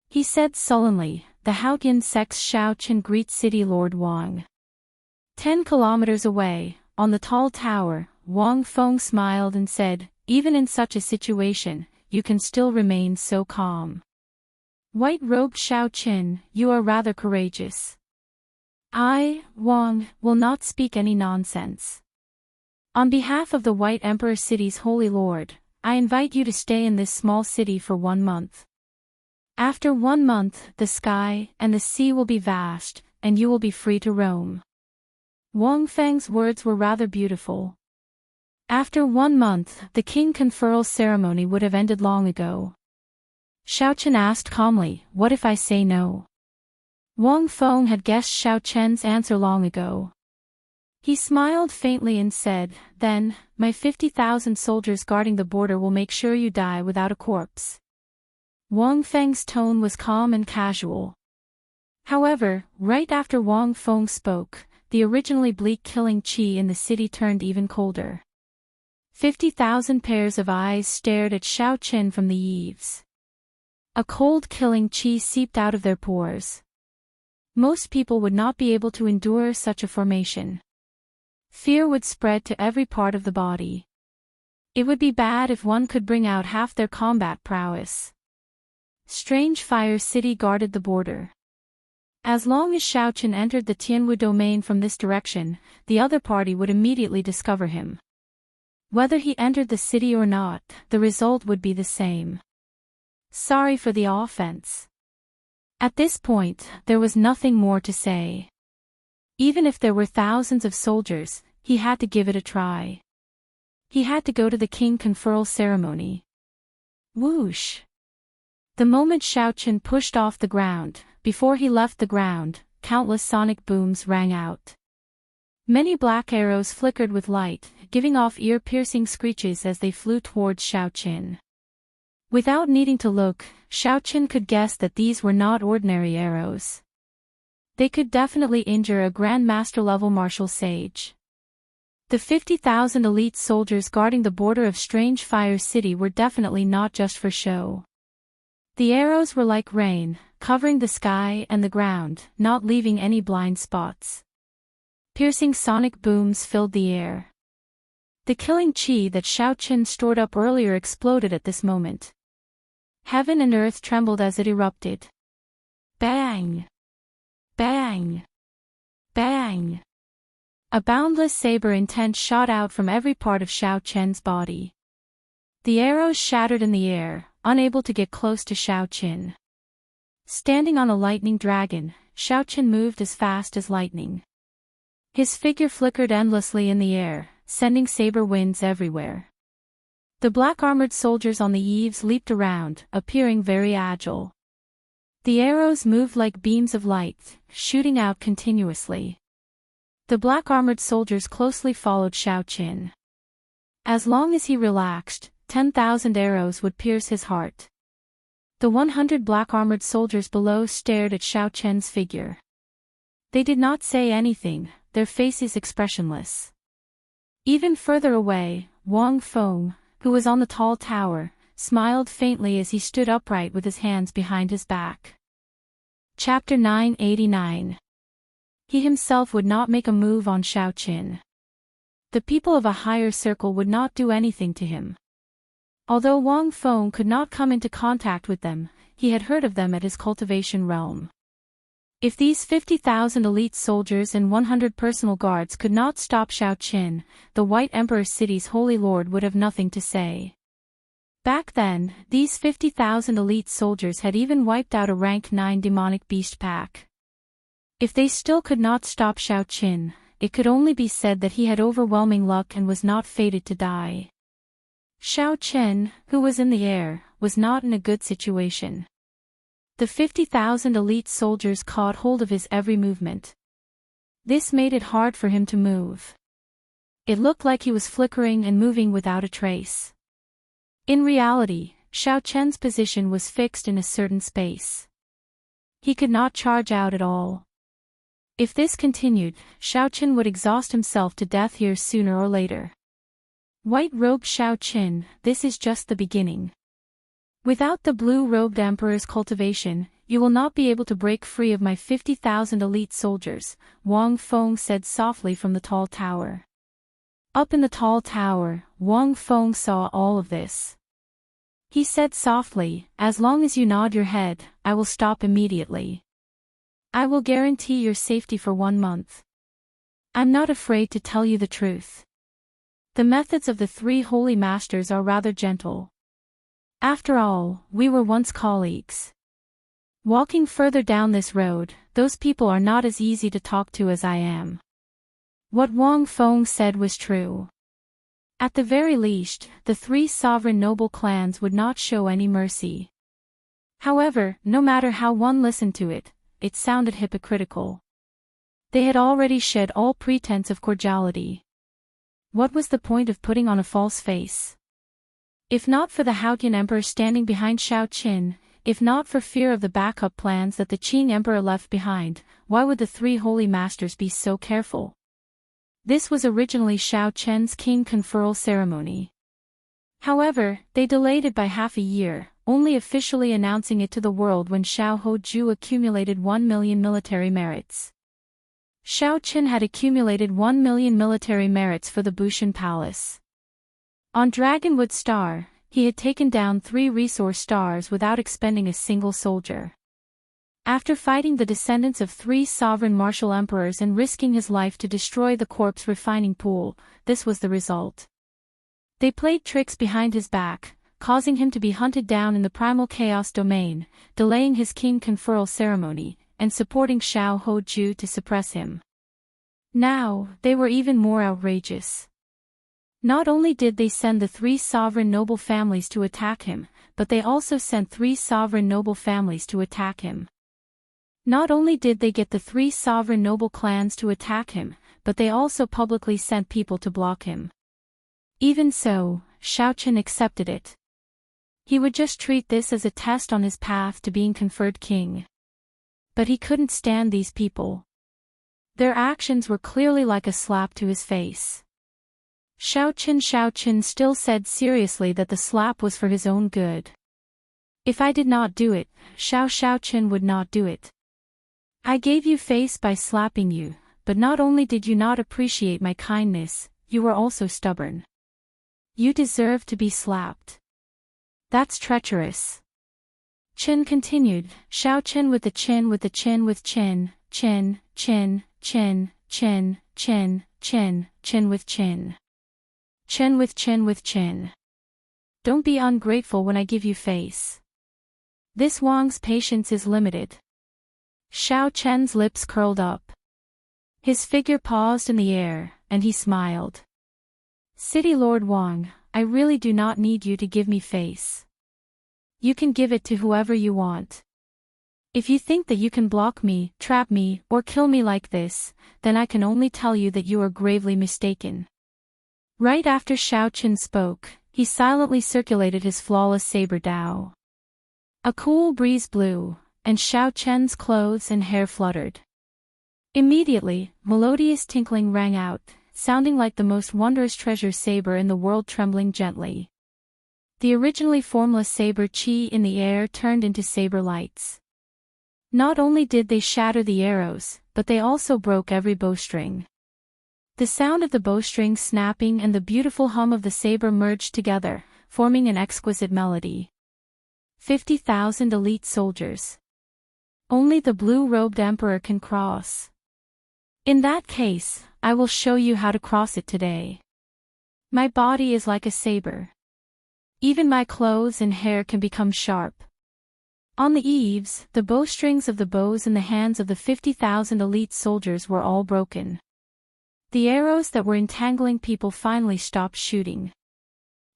[SPEAKER 1] He said sullenly, "The Haotian sect's Xiaoqin greets City Lord Wang." 10 kilometers away, on the tall tower, Wang Feng smiled and said, even in such a situation, you can still remain so calm. White-robed Xiao Qin, you are rather courageous. I, Wang, will not speak any nonsense. On behalf of the White Emperor City's Holy Lord, I invite you to stay in this small city for 1 month. After 1 month, the sky and the sea will be vast, and you will be free to roam. Wang Feng's words were rather beautiful. After 1 month, the king conferral ceremony would have ended long ago. Xiao Chen asked calmly, "What if I say no?" Wang Feng had guessed Xiao Chen's answer long ago. He smiled faintly and said, "Then, my 50,000 soldiers guarding the border will make sure you die without a corpse." Wang Feng's tone was calm and casual. However, right after Wang Feng spoke, the originally bleak killing qi in the city turned even colder. 50,000 pairs of eyes stared at Xiao Chen from the eaves. A cold killing qi seeped out of their pores. Most people would not be able to endure such a formation. Fear would spread to every part of the body. It would be bad if one could bring out half their combat prowess. Strange Fire City guarded the border. As long as Xiao Chen entered the Tianwu domain from this direction, the other party would immediately discover him. Whether he entered the city or not, the result would be the same. Sorry for the offense. At this point, there was nothing more to say. Even if there were thousands of soldiers, he had to give it a try. He had to go to the king conferral ceremony. Whoosh! The moment Xiao Chen pushed off the ground, before he left the ground, countless sonic booms rang out. Many black arrows flickered with light, giving off ear-piercing screeches as they flew towards Xiao Chen. Without needing to look, Xiao Chen could guess that these were not ordinary arrows. They could definitely injure a Grand Master-level martial sage. The 50,000 elite soldiers guarding the border of Strange Fire City were definitely not just for show. The arrows were like rain, covering the sky and the ground, not leaving any blind spots. Piercing sonic booms filled the air. The killing qi that Xiao Chen stored up earlier exploded at this moment. Heaven and earth trembled as it erupted. Bang! Bang! Bang! A boundless saber intent shot out from every part of Xiao Chen's body. The arrows shattered in the air, unable to get close to Xiao Chen. Standing on a lightning dragon, Xiao Chen moved as fast as lightning. His figure flickered endlessly in the air, sending saber winds everywhere. The black-armored soldiers on the eaves leaped around, appearing very agile. The arrows moved like beams of light, shooting out continuously. The black-armored soldiers closely followed Xiao Chen. As long as he relaxed, 10,000 arrows would pierce his heart. The 100 black-armored soldiers below stared at Xiao Chen's figure. They did not say anything, their faces expressionless. Even further away, Wang Feng, who was on the tall tower, smiled faintly as he stood upright with his hands behind his back. Chapter 989. He himself would not make a move on Xiao Chen. The people of a higher circle would not do anything to him. Although Wang Feng could not come into contact with them, he had heard of them at his cultivation realm. If these 50,000 elite soldiers and 100 personal guards could not stop Xiao Chen, the White Emperor City's Holy Lord would have nothing to say. Back then, these 50,000 elite soldiers had even wiped out a rank 9 demonic beast pack. If they still could not stop Xiao Chen, it could only be said that he had overwhelming luck and was not fated to die. Xiao Chen, who was in the air, was not in a good situation. The 50,000 elite soldiers caught hold of his every movement. This made it hard for him to move. It looked like he was flickering and moving without a trace. In reality, Xiao Chen's position was fixed in a certain space. He could not charge out at all. If this continued, Xiao Chen would exhaust himself to death here sooner or later. White-robed Xiao Chen, this is just the beginning. Without the blue-robed Emperor's cultivation, you will not be able to break free of my 50,000 elite soldiers, Wang Feng said softly from the tall tower. Up in the tall tower, Wang Feng saw all of this. He said softly, "As long as you nod your head, I will stop immediately. I will guarantee your safety for 1 month. I'm not afraid to tell you the truth. The methods of the 3 holy masters are rather gentle. After all, we were once colleagues. Walking further down this road, those people are not as easy to talk to as I am." What Wang Feng said was true. At the very least, the 3 sovereign noble clans would not show any mercy. However, no matter how one listened to it, it sounded hypocritical. They had already shed all pretense of cordiality. What was the point of putting on a false face? If not for the Haotian emperor standing behind Shao Qin, if not for fear of the backup plans that the Qing emperor left behind, why would the 3 holy masters be so careful? This was originally Shao Chen's king conferral ceremony. However, they delayed it by half a year, only officially announcing it to the world when Shao Hoju accumulated 1 million military merits. Shao Qin had accumulated 1 million military merits for the Bushan Palace. On Dragonwood Star, he had taken down 3 resource stars without expending a single soldier. After fighting the descendants of 3 sovereign martial emperors and risking his life to destroy the corpse refining pool, this was the result. They played tricks behind his back, causing him to be hunted down in the primal chaos domain, delaying his king conferral ceremony, and supporting Shao Hoju to suppress him. Now, they were even more outrageous. Not only did they send the 3 sovereign noble families to attack him, but they also sent 3 sovereign noble families to attack him. Not only did they get the 3 sovereign noble clans to attack him, but they also publicly sent people to block him. Even so, Shao Qin accepted it. He would just treat this as a test on his path to being conferred king. But he couldn't stand these people. Their actions were clearly like a slap to his face. Shao Qin still said seriously that the slap was for his own good. "If I did not do it, Shao Qin would not do it. I gave you face by slapping you, but not only did you not appreciate my kindness, you were also stubborn. You deserve to be slapped. That's treacherous." Qin continued, "Shao Qin with the chin with the chin with chin, chin, chin, chin, chin, chin, chin, chin with chin. Chin with chin with chin. Don't be ungrateful when I give you face." This Wang's patience is limited. Shao Chen's lips curled up. His figure paused in the air, and he smiled. "City Lord Wang, I really do not need you to give me face. You can give it to whoever you want. If you think that you can block me, trap me, or kill me like this, then I can only tell you that you are gravely mistaken." Right after Shao Qin spoke, he silently circulated his flawless saber Dao. A cool breeze blew, and Shao Chen's clothes and hair fluttered. Immediately, melodious tinkling rang out, sounding like the most wondrous treasure saber in the world trembling gently. The originally formless saber chi in the air turned into saber lights. Not only did they shatter the arrows, but they also broke every bowstring. The sound of the bowstring snapping and the beautiful hum of the saber merged together, forming an exquisite melody. 50,000 elite soldiers. Only the blue-robed emperor can cross. In that case, I will show you how to cross it today. My body is like a saber. Even my clothes and hair can become sharp. On the eaves, the bowstrings of the bows in the hands of the 50,000 elite soldiers were all broken. The arrows that were entangling people finally stopped shooting.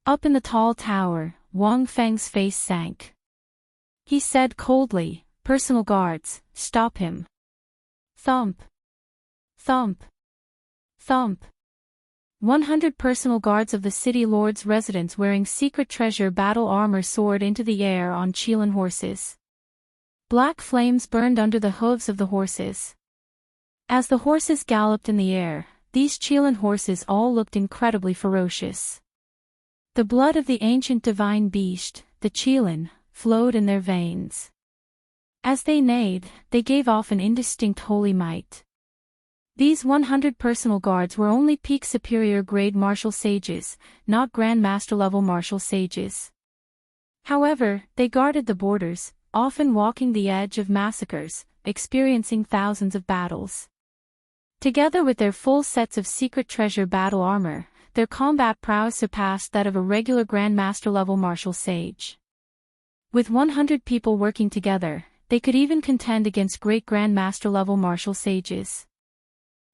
[SPEAKER 1] Up in the tall tower, Wang Feng's face sank. He said coldly, "Personal guards, stop him." Thump. Thump. Thump. 100 personal guards of the city lord's residence wearing secret treasure battle armor soared into the air on Qilin horses. Black flames burned under the hooves of the horses. As the horses galloped in the air, these Qilin horses all looked incredibly ferocious. The blood of the ancient divine beast, the Qilin, flowed in their veins. As they neighed, they gave off an indistinct holy might. These 100 personal guards were only peak superior grade martial sages, not grandmaster level martial sages. However, they guarded the borders, often walking the edge of massacres, experiencing thousands of battles. Together with their full sets of secret treasure battle armor, their combat prowess surpassed that of a regular grandmaster level martial sage. With 100 people working together, they could even contend against great grandmaster level martial sages.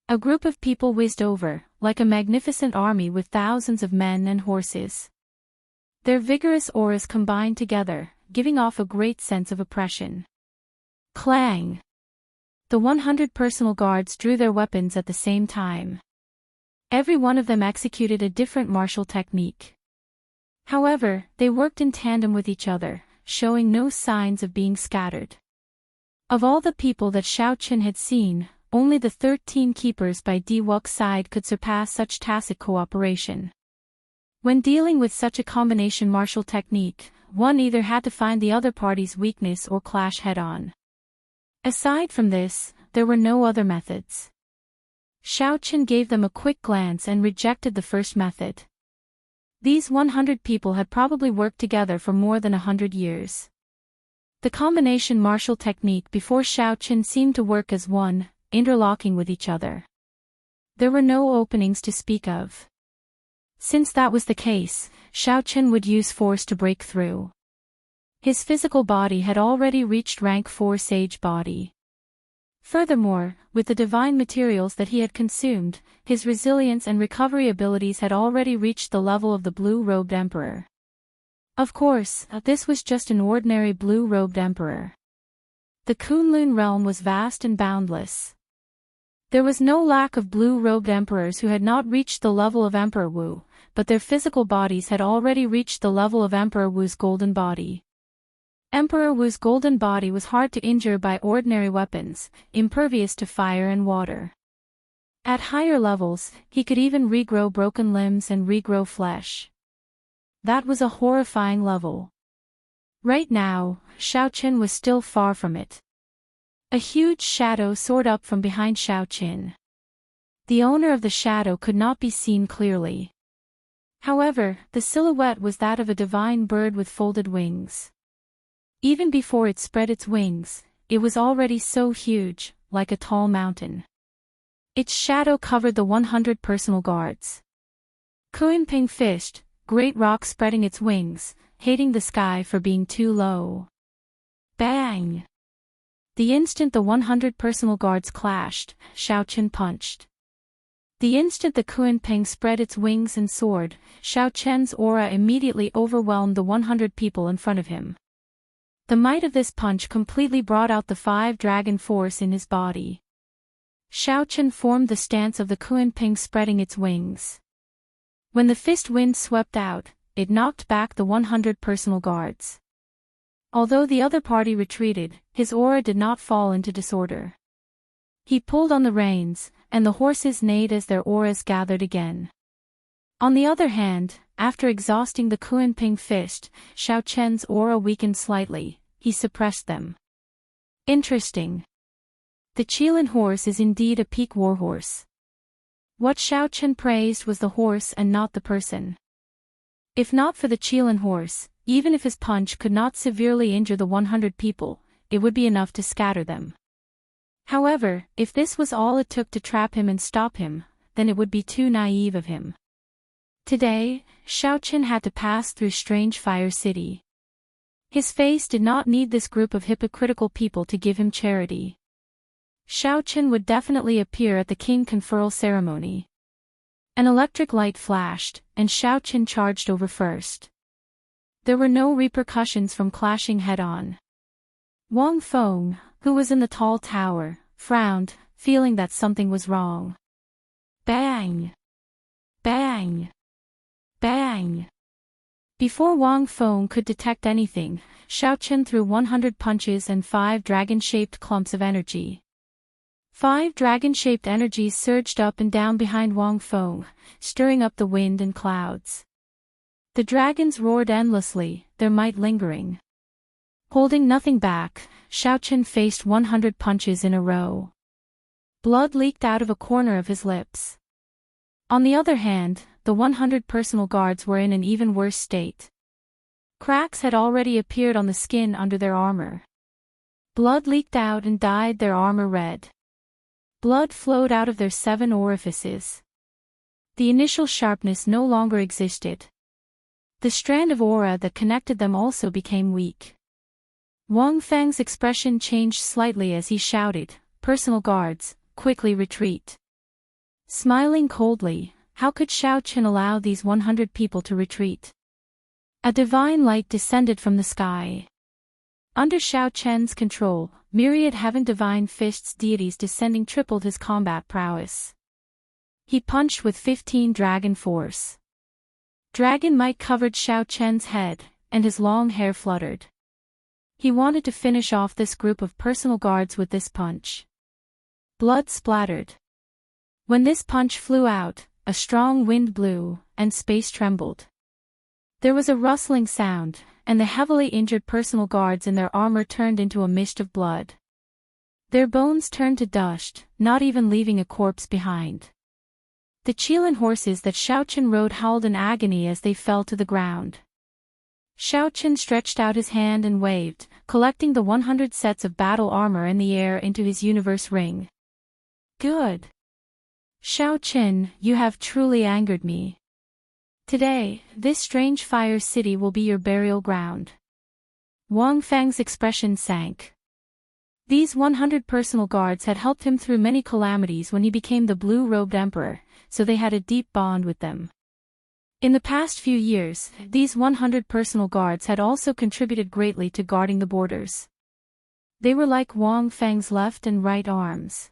[SPEAKER 1] A group of people whizzed over, like a magnificent army with thousands of men and horses. Their vigorous auras combined together, giving off a great sense of oppression. Clang! The 100 personal guards drew their weapons at the same time. Every one of them executed a different martial technique. However, they worked in tandem with each other, showing no signs of being scattered. Of all the people that Xiao Qian had seen, only the 13 keepers by Di Wu's side could surpass such tacit cooperation. When dealing with such a combination martial technique, one either had to find the other party's weakness or clash head-on. Aside from this, there were no other methods. Xiao Qian gave them a quick glance and rejected the first method. These 100 people had probably worked together for more than 100 years. The combination martial technique before Xiao Qian seemed to work as one, interlocking with each other. There were no openings to speak of. Since that was the case, Xiao Qian would use force to break through. His physical body had already reached rank 4 sage body. Furthermore, with the divine materials that he had consumed, his resilience and recovery abilities had already reached the level of the blue-robed emperor. Of course, this was just an ordinary blue-robed emperor. The Kunlun realm was vast and boundless. There was no lack of blue-robed emperors who had not reached the level of Emperor Wu, but their physical bodies had already reached the level of Emperor Wu's golden body. Emperor Wu's golden body was hard to injure by ordinary weapons, impervious to fire and water. At higher levels, he could even regrow broken limbs and regrow flesh. That was a horrifying level. Right now, Xiao Qian was still far from it. A huge shadow soared up from behind Xiao Qian. The owner of the shadow could not be seen clearly. However, the silhouette was that of a divine bird with folded wings. Even before it spread its wings, it was already so huge, like a tall mountain. Its shadow covered the 100 personal guards. Kunping fished, great rock spreading its wings, hating the sky for being too low. Bang! The instant the 100 personal guards clashed, Xiao Qian punched. The instant the Kunping spread its wings and soared, Xiao Qian's aura immediately overwhelmed the 100 people in front of him. The might of this punch completely brought out the 5 dragon force in his body. Xiao Qian formed the stance of the Kunping spreading its wings. When the fist wind swept out, it knocked back the 100 personal guards. Although the other party retreated, his aura did not fall into disorder. He pulled on the reins, and the horses neighed as their auras gathered again. On the other hand, after exhausting the Kunping fist, Xiao Qian's aura weakened slightly, he suppressed them. Interesting. The Qilin horse is indeed a peak warhorse. What Xiao Qian praised was the horse and not the person. If not for the Qilin horse, even if his punch could not severely injure the 100 people, it would be enough to scatter them. However, if this was all it took to trap him and stop him, then it would be too naive of him. Today, Xiao Qian had to pass through Strange Fire City. His face did not need this group of hypocritical people to give him charity. Xiao Qian would definitely appear at the king conferral ceremony. An electric light flashed, and Xiao Qian charged over first. There were no repercussions from clashing head-on. Wang Feng, who was in the tall tower, frowned, feeling that something was wrong. Bang! Bang! Bang! Before Wang Feng could detect anything, Xiao Qian threw 100 punches and 5 dragon-shaped clumps of energy. 5 dragon-shaped energies surged up and down behind Wang Feng, stirring up the wind and clouds. The dragons roared endlessly, their might lingering. Holding nothing back, Xiao Qian faced 100 punches in a row. Blood leaked out of a corner of his lips. On the other hand, the 100 personal guards were in an even worse state. Cracks had already appeared on the skin under their armor. Blood leaked out and dyed their armor red. Blood flowed out of their 7 orifices. The initial sharpness no longer existed. The strand of aura that connected them also became weak. Wang Feng's expression changed slightly as he shouted, "Personal guards, quickly retreat." Smiling coldly, how could Xiao Qin allow these 100 people to retreat? A divine light descended from the sky. Under Xiao Qian's control, myriad heaven divine fists deities descending tripled his combat prowess. He punched with 15 dragon force. Dragon might covered Xiao Qian's head, and his long hair fluttered. He wanted to finish off this group of personal guards with this punch. Blood splattered. When this punch flew out, a strong wind blew, and space trembled. There was a rustling sound, and the heavily injured personal guards in their armor turned into a mist of blood. Their bones turned to dust, not even leaving a corpse behind. The Qilin horses that Xiao Qin rode howled in agony as they fell to the ground. Xiao Qin stretched out his hand and waved, collecting the 100 sets of battle armor in the air into his universe ring. Good. Xiao Qin, you have truly angered me. Today, this strange fire city will be your burial ground. Wang Feng's expression sank. These 100 personal guards had helped him through many calamities when he became the blue-robed emperor, so they had a deep bond with them. In the past few years, these 100 personal guards had also contributed greatly to guarding the borders. They were like Wang Feng's left and right arms.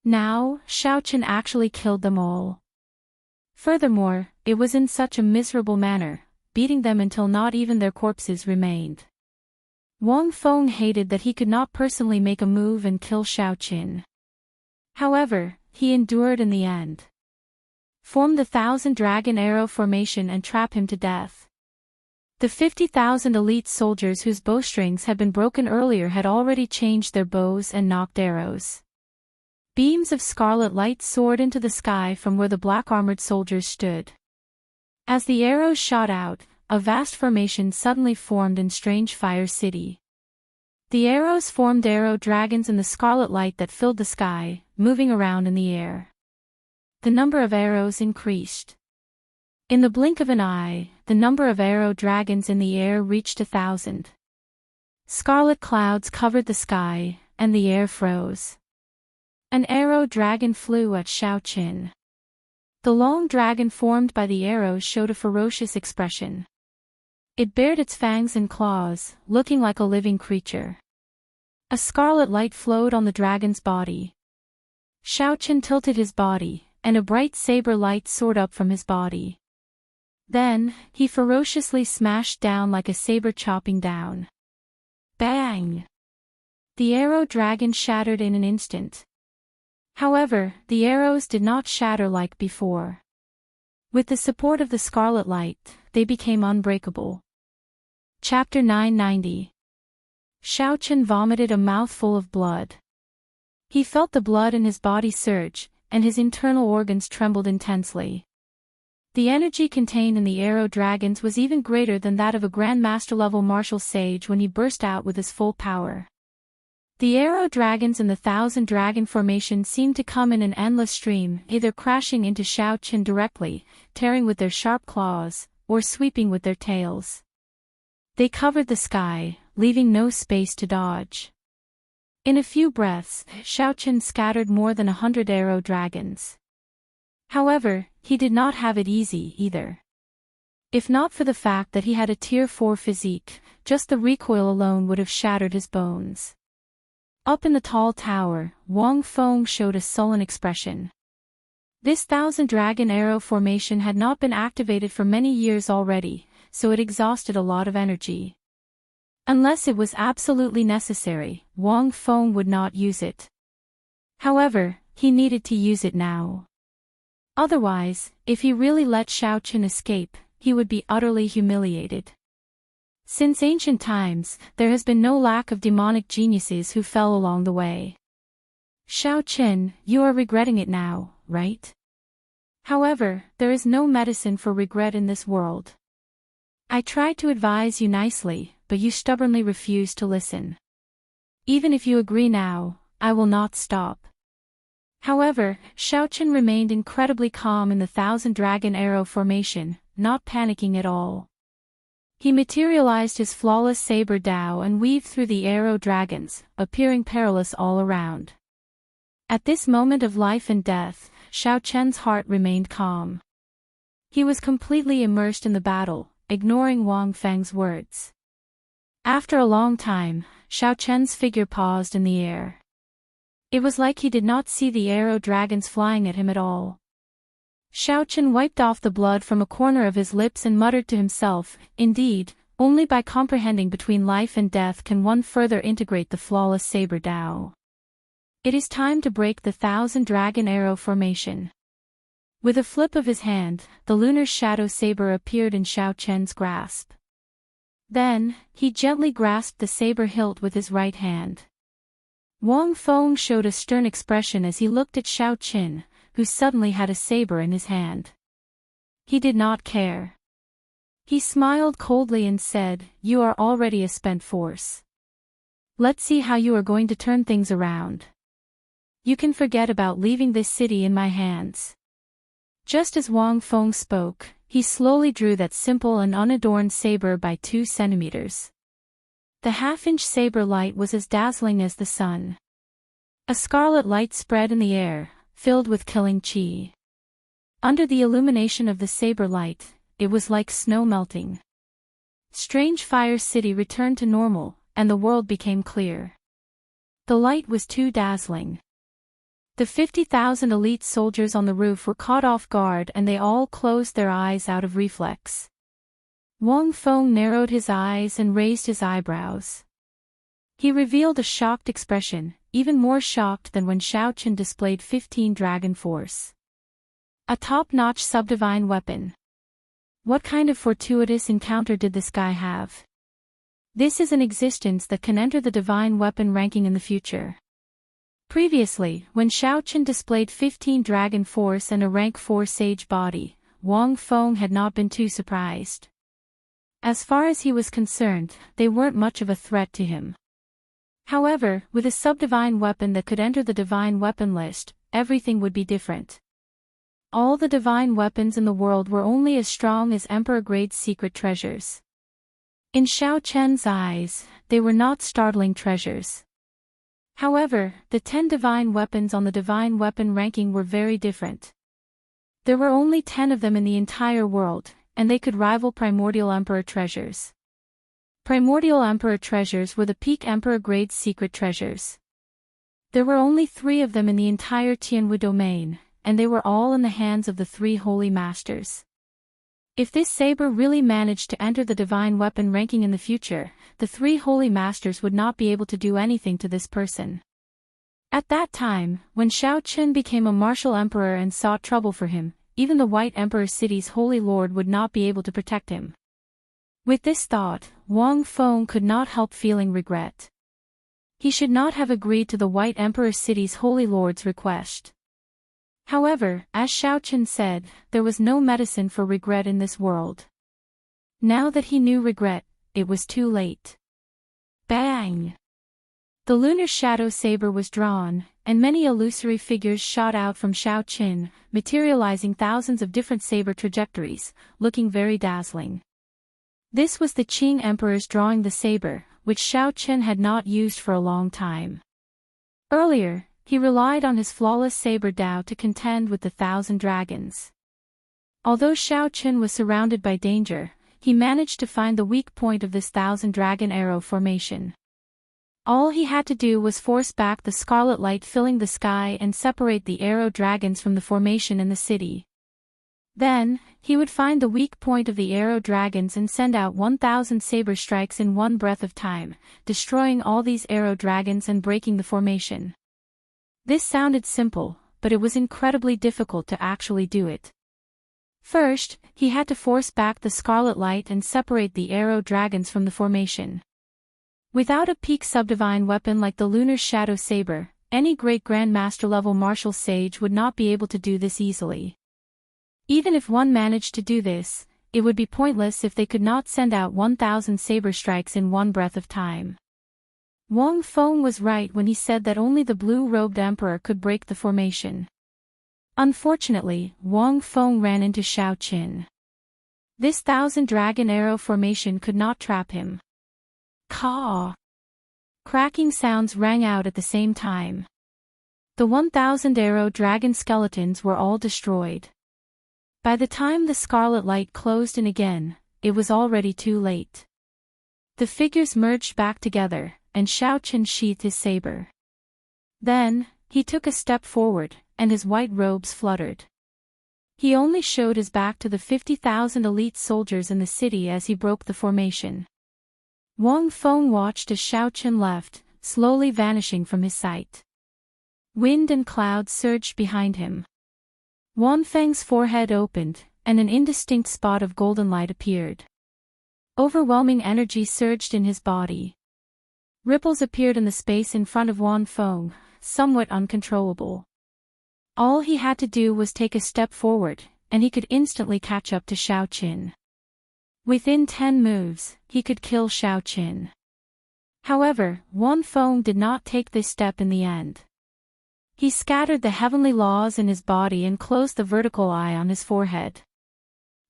[SPEAKER 1] Now, Xiao Qin actually killed them all. Furthermore, it was in such a miserable manner, beating them until not even their corpses remained. Wang Feng hated that he could not personally make a move and kill Xiao Qin. However, he endured in the end. Form the 1,000 dragon arrow formation and trap him to death. The 50,000 elite soldiers whose bowstrings had been broken earlier had already changed their bows and nocked arrows. Beams of scarlet light soared into the sky from where the black-armored soldiers stood. As the arrows shot out, a vast formation suddenly formed in Strange Fire City. The arrows formed arrow dragons in the scarlet light that filled the sky, moving around in the air. The number of arrows increased. In the blink of an eye, the number of arrow dragons in the air reached 1,000. Scarlet clouds covered the sky, and the air froze. An arrow dragon flew at Xiao Qin. The long dragon formed by the arrows showed a ferocious expression. It bared its fangs and claws, looking like a living creature. A scarlet light flowed on the dragon's body. Xiao Qin tilted his body, and a bright saber light soared up from his body. Then, he ferociously smashed down like a saber chopping down. Bang! The arrow dragon shattered in an instant. However, the arrows did not shatter like before. With the support of the scarlet light, they became unbreakable. Chapter 990. Xiao Qin vomited a mouthful of blood. He felt the blood in his body surge, and his internal organs trembled intensely. The energy contained in the arrow dragons was even greater than that of a Grand Master-level martial sage when he burst out with his full power. The arrow dragons in the 1,000 dragon formation seemed to come in an endless stream, either crashing into Xiao Qin directly, tearing with their sharp claws, or sweeping with their tails. They covered the sky, leaving no space to dodge. In a few breaths, Xiao Qin scattered more than 100 arrow dragons. However, he did not have it easy either. If not for the fact that he had a Tier 4 physique, just the recoil alone would have shattered his bones. Up in the tall tower, Wang Feng showed a sullen expression. This 1,000 dragon arrow formation had not been activated for many years already, so it exhausted a lot of energy. Unless it was absolutely necessary, Wang Feng would not use it. However, he needed to use it now. Otherwise, if he really let Xiao Qin escape, he would be utterly humiliated. Since ancient times, there has been no lack of demonic geniuses who fell along the way. Shao Qin, you are regretting it now, right? However, there is no medicine for regret in this world. I tried to advise you nicely, but you stubbornly refused to listen. Even if you agree now, I will not stop. However, Shao Qin remained incredibly calm in the thousand-dragon arrow formation, not panicking at all. He materialized his flawless saber Dao and weaved through the arrow dragons, appearing perilous all around. At this moment of life and death, Shao Qin's heart remained calm. He was completely immersed in the battle, ignoring Wang Feng's words. After a long time, Shao Qin's figure paused in the air. It was like he did not see the arrow dragons flying at him at all. Shao Qin wiped off the blood from a corner of his lips and muttered to himself, indeed, only by comprehending between life and death can one further integrate the flawless saber Dao. It is time to break the thousand-dragon arrow formation. With a flip of his hand, the lunar shadow saber appeared in Shao Qin's grasp. Then, he gently grasped the saber hilt with his right hand. Wang Feng showed a stern expression as he looked at Shao Qin, who suddenly had a saber in his hand. He did not care. He smiled coldly and said, "You are already a spent force. Let's see how you are going to turn things around. You can forget about leaving this city in my hands." Just as Wang Feng spoke, he slowly drew that simple and unadorned saber by 2 centimeters. The half-inch saber light was as dazzling as the sun. A scarlet light spread in the air, filled with killing qi. Under the illumination of the saber light, it was like snow melting. Strange Fire City returned to normal, and the world became clear. The light was too dazzling. The 50,000 elite soldiers on the roof were caught off guard and they all closed their eyes out of reflex. Wang Feng narrowed his eyes and raised his eyebrows. He revealed a shocked expression, even more shocked than when Shao Qin displayed 15 dragon force. A top-notch subdivine weapon. What kind of fortuitous encounter did this guy have? This is an existence that can enter the divine weapon ranking in the future. Previously, when Shao Qin displayed 15 dragon force and a rank 4 sage body, Wang Feng had not been too surprised. As far as he was concerned, they weren't much of a threat to him. However, with a subdivine weapon that could enter the divine weapon list, everything would be different. All the divine weapons in the world were only as strong as emperor-grade secret treasures. In Shao Qin's eyes, they were not startling treasures. However, the 10 divine weapons on the divine weapon ranking were very different. There were only 10 of them in the entire world, and they could rival primordial emperor treasures. Primordial emperor treasures were the peak emperor-grade secret treasures. There were only 3 of them in the entire Tianwu domain, and they were all in the hands of the 3 holy masters. If this saber really managed to enter the divine weapon ranking in the future, the 3 holy masters would not be able to do anything to this person. At that time, when Shao Qin became a martial emperor and sought trouble for him, even the White Emperor City's holy lord would not be able to protect him. With this thought, Wang Feng could not help feeling regret. He should not have agreed to the White Emperor City's holy lord's request. However, as Shao Qin said, there was no medicine for regret in this world. Now that he knew regret, it was too late. Bang! The lunar shadow saber was drawn, and many illusory figures shot out from Shao Qin, materializing thousands of different saber trajectories, looking very dazzling. This was the Qing Emperor's drawing the saber, which Shao Qin had not used for a long time. Earlier, he relied on his flawless saber Dao to contend with the 1,000 dragons. Although Shao Qin was surrounded by danger, he managed to find the weak point of this 1,000-dragon arrow formation. All he had to do was force back the scarlet light filling the sky and separate the arrow dragons from the formation in the city. Then, he would find the weak point of the arrow dragons and send out 1,000 saber strikes in one breath of time, destroying all these arrow dragons and breaking the formation. This sounded simple, but it was incredibly difficult to actually do it. First, he had to force back the scarlet light and separate the arrow dragons from the formation. Without a peak subdivine weapon like the lunar shadow saber, any great grandmaster level martial sage would not be able to do this easily. Even if one managed to do this, it would be pointless if they could not send out 1,000 saber strikes in one breath of time. Wang Feng was right when he said that only the blue-robed emperor could break the formation. Unfortunately, Wang Feng ran into Xiao Qin. This 1,000-dragon arrow formation could not trap him. Caw! Cracking sounds rang out at the same time. The 1,000 arrow dragon skeletons were all destroyed. By the time the scarlet light closed in again, it was already too late. The figures merged back together, and Xiao Qin sheathed his saber. Then, he took a step forward, and his white robes fluttered. He only showed his back to the 50,000 elite soldiers in the city as he broke the formation. Wang Feng watched as Xiao Qin left, slowly vanishing from his sight. Wind and clouds surged behind him. Wan Feng's forehead opened, and an indistinct spot of golden light appeared. Overwhelming energy surged in his body. Ripples appeared in the space in front of Wan Feng, somewhat uncontrollable. All he had to do was take a step forward, and he could instantly catch up to Xiao Qin. Within 10 moves, he could kill Xiao Qin. However, Wan Feng did not take this step in the end. He scattered the heavenly laws in his body and closed the vertical eye on his forehead.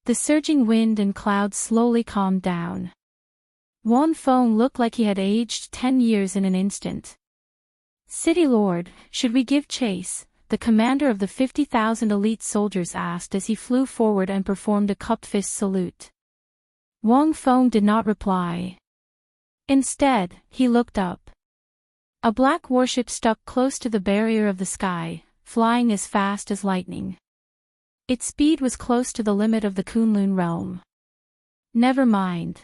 [SPEAKER 1] The surging wind and clouds slowly calmed down. Wan Feng looked like he had aged 10 years in an instant. "City Lord, should we give chase?" the commander of the 50,000 elite soldiers asked as he flew forward and performed a cupped fist salute. Wang Feng did not reply. Instead, he looked up. A black warship stuck close to the barrier of the sky, flying as fast as lightning. Its speed was close to the limit of the Kunlun realm. Never mind.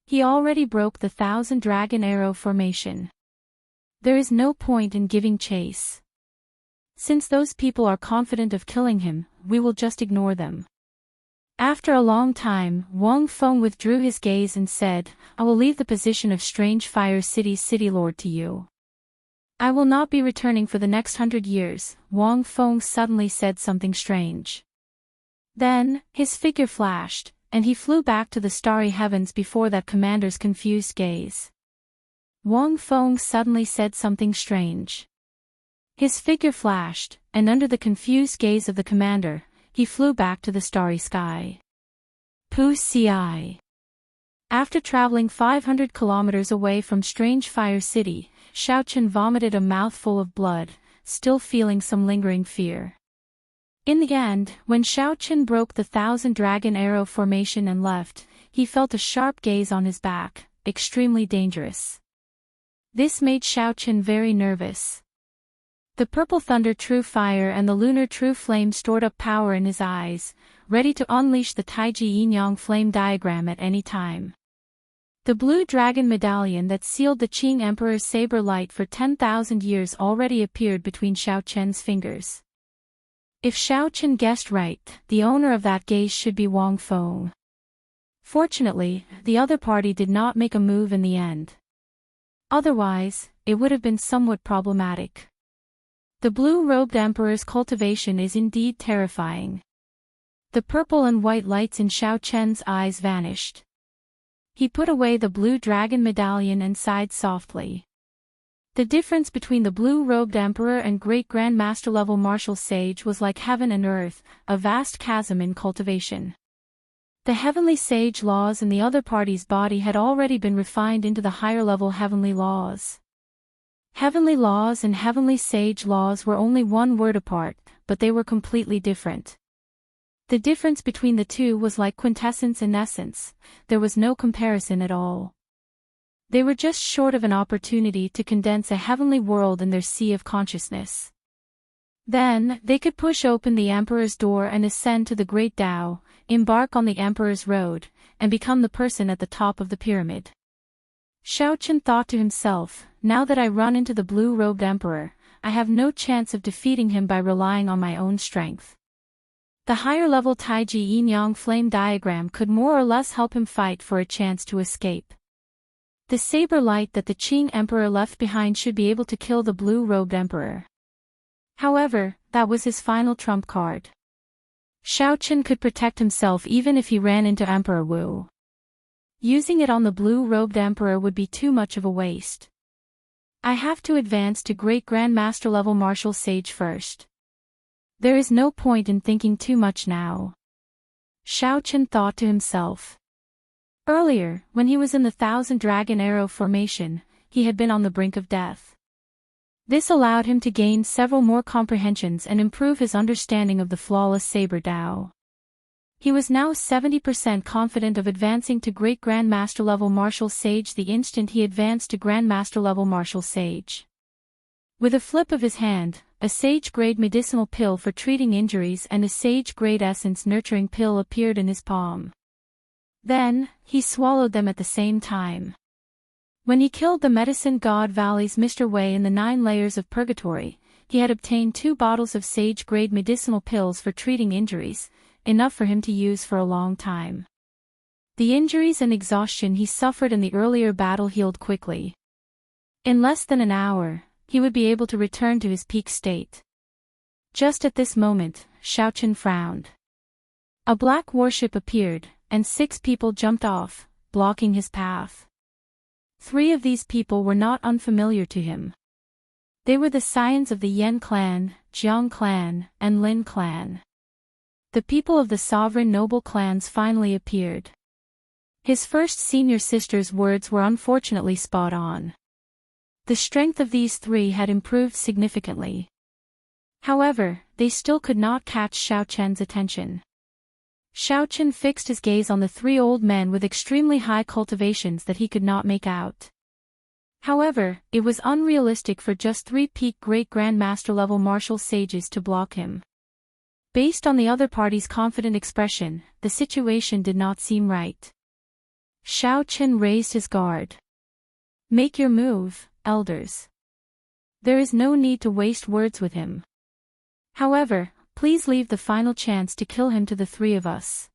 [SPEAKER 1] He already broke the 1,000-dragon arrow formation. There is no point in giving chase. Since those people are confident of killing him, we will just ignore them. After a long time, Wang Feng withdrew his gaze and said, "I will leave the position of Strange Fire City's city lord to you. I will not be returning for the next 100 years." Wang Feng suddenly said something strange. Then, his figure flashed, and he flew back to the starry heavens before that commander's confused gaze. Wang Feng suddenly said something strange. His figure flashed, and under the confused gaze of the commander, he flew back to the starry sky. Pu Ci. After traveling 500 kilometers away from Strange Fire City, Xiao Qin vomited a mouthful of blood, still feeling some lingering fear. In the end, when Xiao Qin broke the 1,000-dragon arrow formation and left, he felt a sharp gaze on his back, extremely dangerous. This made Xiao Qin very nervous. The purple thunder true fire and the lunar true flame stored up power in his eyes, ready to unleash the Taiji Yin-Yang flame diagram at any time. The blue dragon medallion that sealed the Qing Emperor's saber light for 10,000 years already appeared between Xiao Qian's fingers. If Xiao Qin guessed right, the owner of that gaze should be Wang Feng. Fortunately, the other party did not make a move in the end. Otherwise, it would have been somewhat problematic. The blue-robed emperor's cultivation is indeed terrifying. The purple and white lights in Xiao Qian's eyes vanished. He put away the blue dragon medallion and sighed softly. The difference between the blue-robed emperor and great grandmaster-level martial sage was like heaven and earth, a vast chasm in cultivation. The heavenly sage laws in the other party's body had already been refined into the higher-level heavenly laws. Heavenly laws and heavenly sage laws were only one word apart, but they were completely different. The difference between the two was like quintessence and essence, there was no comparison at all. They were just short of an opportunity to condense a heavenly world in their sea of consciousness. Then, they could push open the Emperor's door and ascend to the Great Tao, embark on the Emperor's road, and become the person at the top of the pyramid. Xiao Qin thought to himself, now that I run into the blue-robed emperor, I have no chance of defeating him by relying on my own strength. The higher-level Taiji Yin-Yang flame diagram could more or less help him fight for a chance to escape. The saber light that the Qing emperor left behind should be able to kill the blue-robed emperor. However, that was his final trump card. Shao Chen could protect himself even if he ran into Emperor Wu. Using it on the blue-robed emperor would be too much of a waste. I have to advance to Great Grand Master level martial sage first. There is no point in thinking too much now. Shao Chen thought to himself. Earlier, when he was in the Thousand Dragon Arrow formation, he had been on the brink of death. This allowed him to gain several more comprehensions and improve his understanding of the flawless saber Dao. He was now 70% confident of advancing to Great Grand Master level martial sage the instant he advanced to Grand Master level martial sage. With a flip of his hand, a sage-grade medicinal pill for treating injuries and a sage-grade essence nurturing pill appeared in his palm. Then, he swallowed them at the same time. When he killed the medicine god Valley's Mr. Wei in the 9 layers of purgatory, he had obtained 2 bottles of sage-grade medicinal pills for treating injuries, enough for him to use for a long time. The injuries and exhaustion he suffered in the earlier battle healed quickly. In less than an hour, he would be able to return to his peak state. Just at this moment, Shao Chen frowned. A black warship appeared, and 6 people jumped off, blocking his path. 3 of these people were not unfamiliar to him. They were the scions of the Yan clan, Jiang clan, and Lin clan. The people of the sovereign noble clans finally appeared. His first senior sister's words were unfortunately spot on. The strength of these 3 had improved significantly. However, they still could not catch Shao Chen's attention. Shao Chen fixed his gaze on the 3 old men with extremely high cultivations that he could not make out. However, it was unrealistic for just 3 peak Great Grand Master level martial sages to block him. Based on the other party's confident expression, the situation did not seem right. Shao Chen raised his guard. Make your move, elders. There is no need to waste words with him. However, please leave the final chance to kill him to the 3 of us.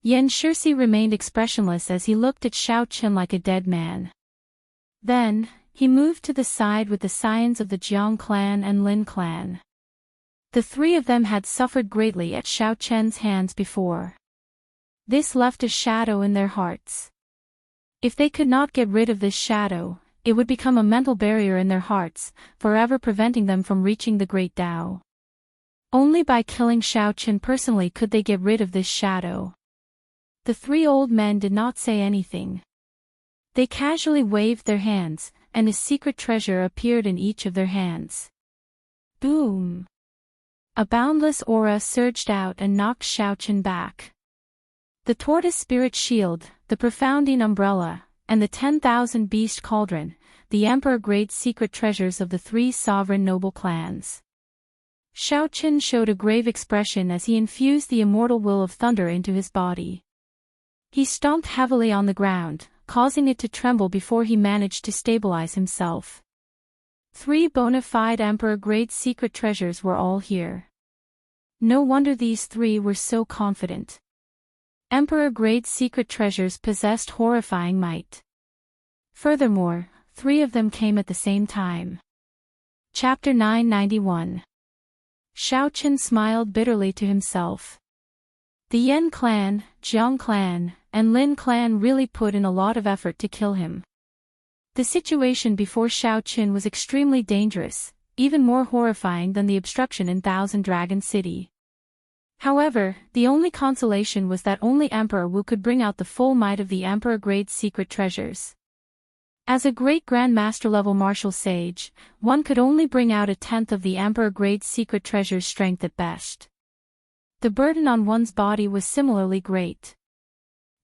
[SPEAKER 1] Yan Shixi remained expressionless as he looked at Shao Chen like a dead man. Then, he moved to the side with the scions of the Jiang clan and Lin clan. The 3 of them had suffered greatly at Shao Chen's hands before. This left a shadow in their hearts. If they could not get rid of this shadow, it would become a mental barrier in their hearts, forever preventing them from reaching the Great Tao. Only by killing Shao Chen personally could they get rid of this shadow. The 3 old men did not say anything. They casually waved their hands, and a secret treasure appeared in each of their hands. Boom! A boundless aura surged out and knocked Shao Chen back. The tortoise spirit shield, the profounding umbrella, and the 10,000 beast cauldron, the emperor-grade secret treasures of the 3 sovereign noble clans. Shao Chen showed a grave expression as he infused the immortal will of thunder into his body. He stomped heavily on the ground, causing it to tremble before he managed to stabilize himself. 3 bona fide emperor-grade secret treasures were all here. No wonder these 3 were so confident. Emperor-grade secret treasures possessed horrifying might. Furthermore, 3 of them came at the same time. Chapter 991. Shao Chen smiled bitterly to himself. The Yan clan, Jiang clan, and Lin clan really put in a lot of effort to kill him. The situation before Shao Chen was extremely dangerous, even more horrifying than the obstruction in Thousand Dragon City. However, the only consolation was that only Emperor Wu could bring out the full might of the Emperor-grade secret treasures. As a great Grand Master level martial sage, one could only bring out a tenth of the Emperor-grade secret treasure's strength at best. The burden on one's body was similarly great.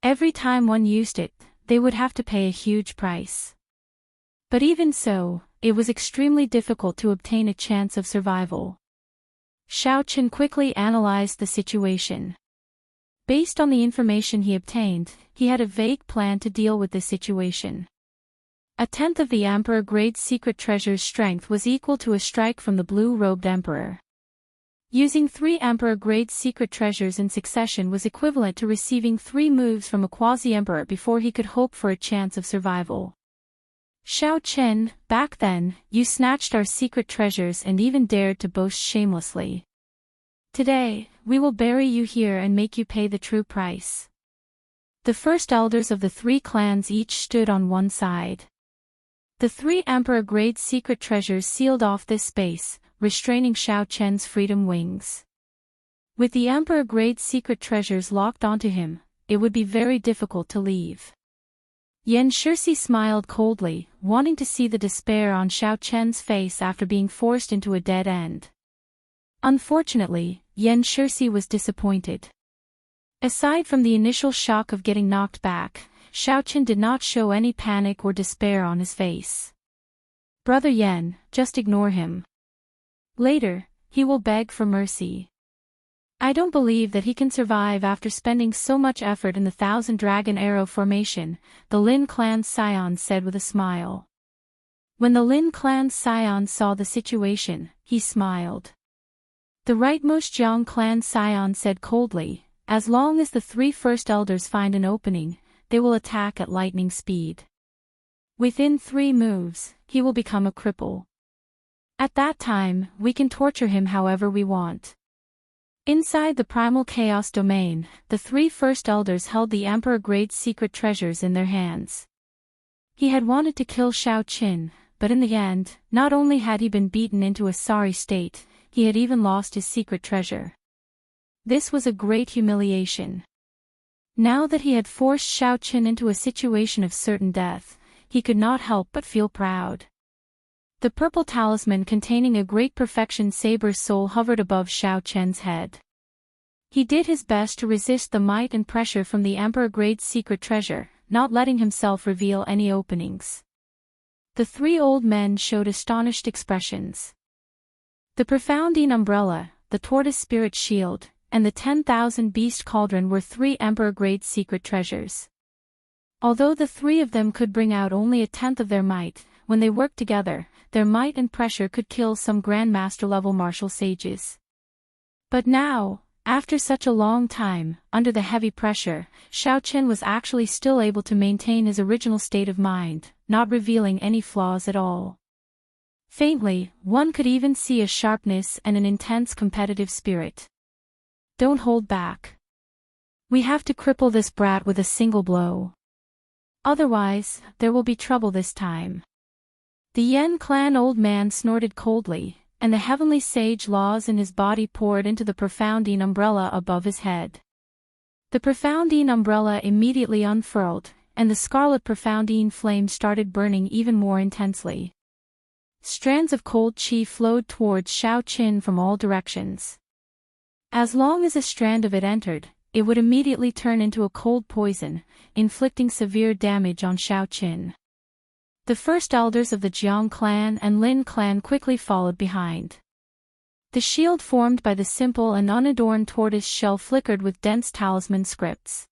[SPEAKER 1] Every time one used it, they would have to pay a huge price. But even so, it was extremely difficult to obtain a chance of survival. Shao Chen quickly analyzed the situation. Based on the information he obtained, he had a vague plan to deal with this situation. A tenth of the Emperor-grade secret treasure's strength was equal to a strike from the blue-robed emperor. Using 3 Emperor-grade secret treasures in succession was equivalent to receiving 3 moves from a quasi-emperor before he could hope for a chance of survival. Xiao Chen, back then, you snatched our secret treasures and even dared to boast shamelessly. Today, we will bury you here and make you pay the true price. The first elders of the 3 clans each stood on one side. The 3 Emperor-grade secret treasures sealed off this space, restraining Xiao Chen's freedom wings. With the Emperor-grade secret treasures locked onto him, it would be very difficult to leave. Yan Shixi smiled coldly, wanting to see the despair on Xiao Chen's face after being forced into a dead end. Unfortunately, Yan Shixi was disappointed. Aside from the initial shock of getting knocked back, Xiao Chen did not show any panic or despair on his face. Brother Yan, just ignore him. Later, he will beg for mercy. I don't believe that he can survive after spending so much effort in the 1,000-dragon arrow formation, the Lin clan's scion said with a smile. When the Lin clan's scion saw the situation, he smiled. The rightmost Jiang clan scion said coldly, as long as the 3 first elders find an opening, they will attack at lightning speed. Within 3 moves, he will become a cripple. At that time, we can torture him however we want. Inside the primal chaos domain, the 3 first elders held the Emperor-grade secret treasures in their hands. He had wanted to kill Xiao Qin, but in the end, not only had he been beaten into a sorry state, he had even lost his secret treasure. This was a great humiliation. Now that he had forced Xiao Qin into a situation of certain death, he could not help but feel proud. The purple talisman containing a great perfection saber soul hovered above Xiao Chen's head. He did his best to resist the might and pressure from the Emperor-grade secret treasure, not letting himself reveal any openings. The 3 old men showed astonished expressions. The Profoundine umbrella, the tortoise spirit shield, and the 10,000 beast cauldron were 3 Emperor-grade secret treasures. Although the 3 of them could bring out only a tenth of their might, when they worked together, their might and pressure could kill some Grandmaster-level martial sages. But now, after such a long time, under the heavy pressure, Xiao Chen was actually still able to maintain his original state of mind, not revealing any flaws at all. Faintly, one could even see a sharpness and an intense competitive spirit. Don't hold back. We have to cripple this brat with a single blow. Otherwise, there will be trouble this time. The Yen clan old man snorted coldly, and the heavenly sage laws in his body poured into the Profoundine umbrella above his head. The Profoundine umbrella immediately unfurled, and the scarlet Profoundine flame started burning even more intensely. Strands of cold qi flowed towards Xiao Qin from all directions. As long as a strand of it entered, it would immediately turn into a cold poison, inflicting severe damage on Xiao Qin. The first elders of the Jiang clan and Lin clan quickly followed behind. The shield formed by the simple and unadorned tortoise shell flickered with dense talisman scripts.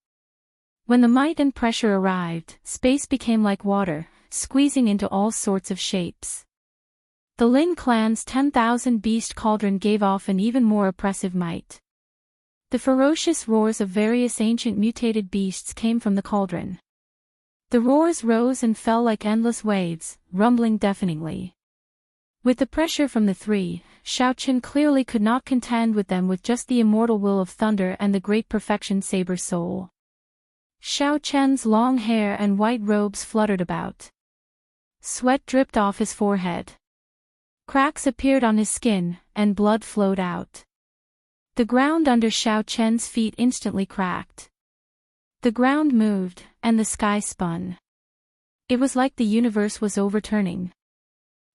[SPEAKER 1] When the might and pressure arrived, space became like water, squeezing into all sorts of shapes. The Lin clan's 10,000 beast cauldron gave off an even more oppressive might. The ferocious roars of various ancient mutated beasts came from the cauldron. The roars rose and fell like endless waves, rumbling deafeningly. With the pressure from the 3, Xiao Qin clearly could not contend with them with just the immortal will of thunder and the great perfection saber soul. Xiao Chen's long hair and white robes fluttered about. Sweat dripped off his forehead. Cracks appeared on his skin, and blood flowed out. The ground under Xiao Chen's feet instantly cracked. The ground moved, and the sky spun. It was like the universe was overturning.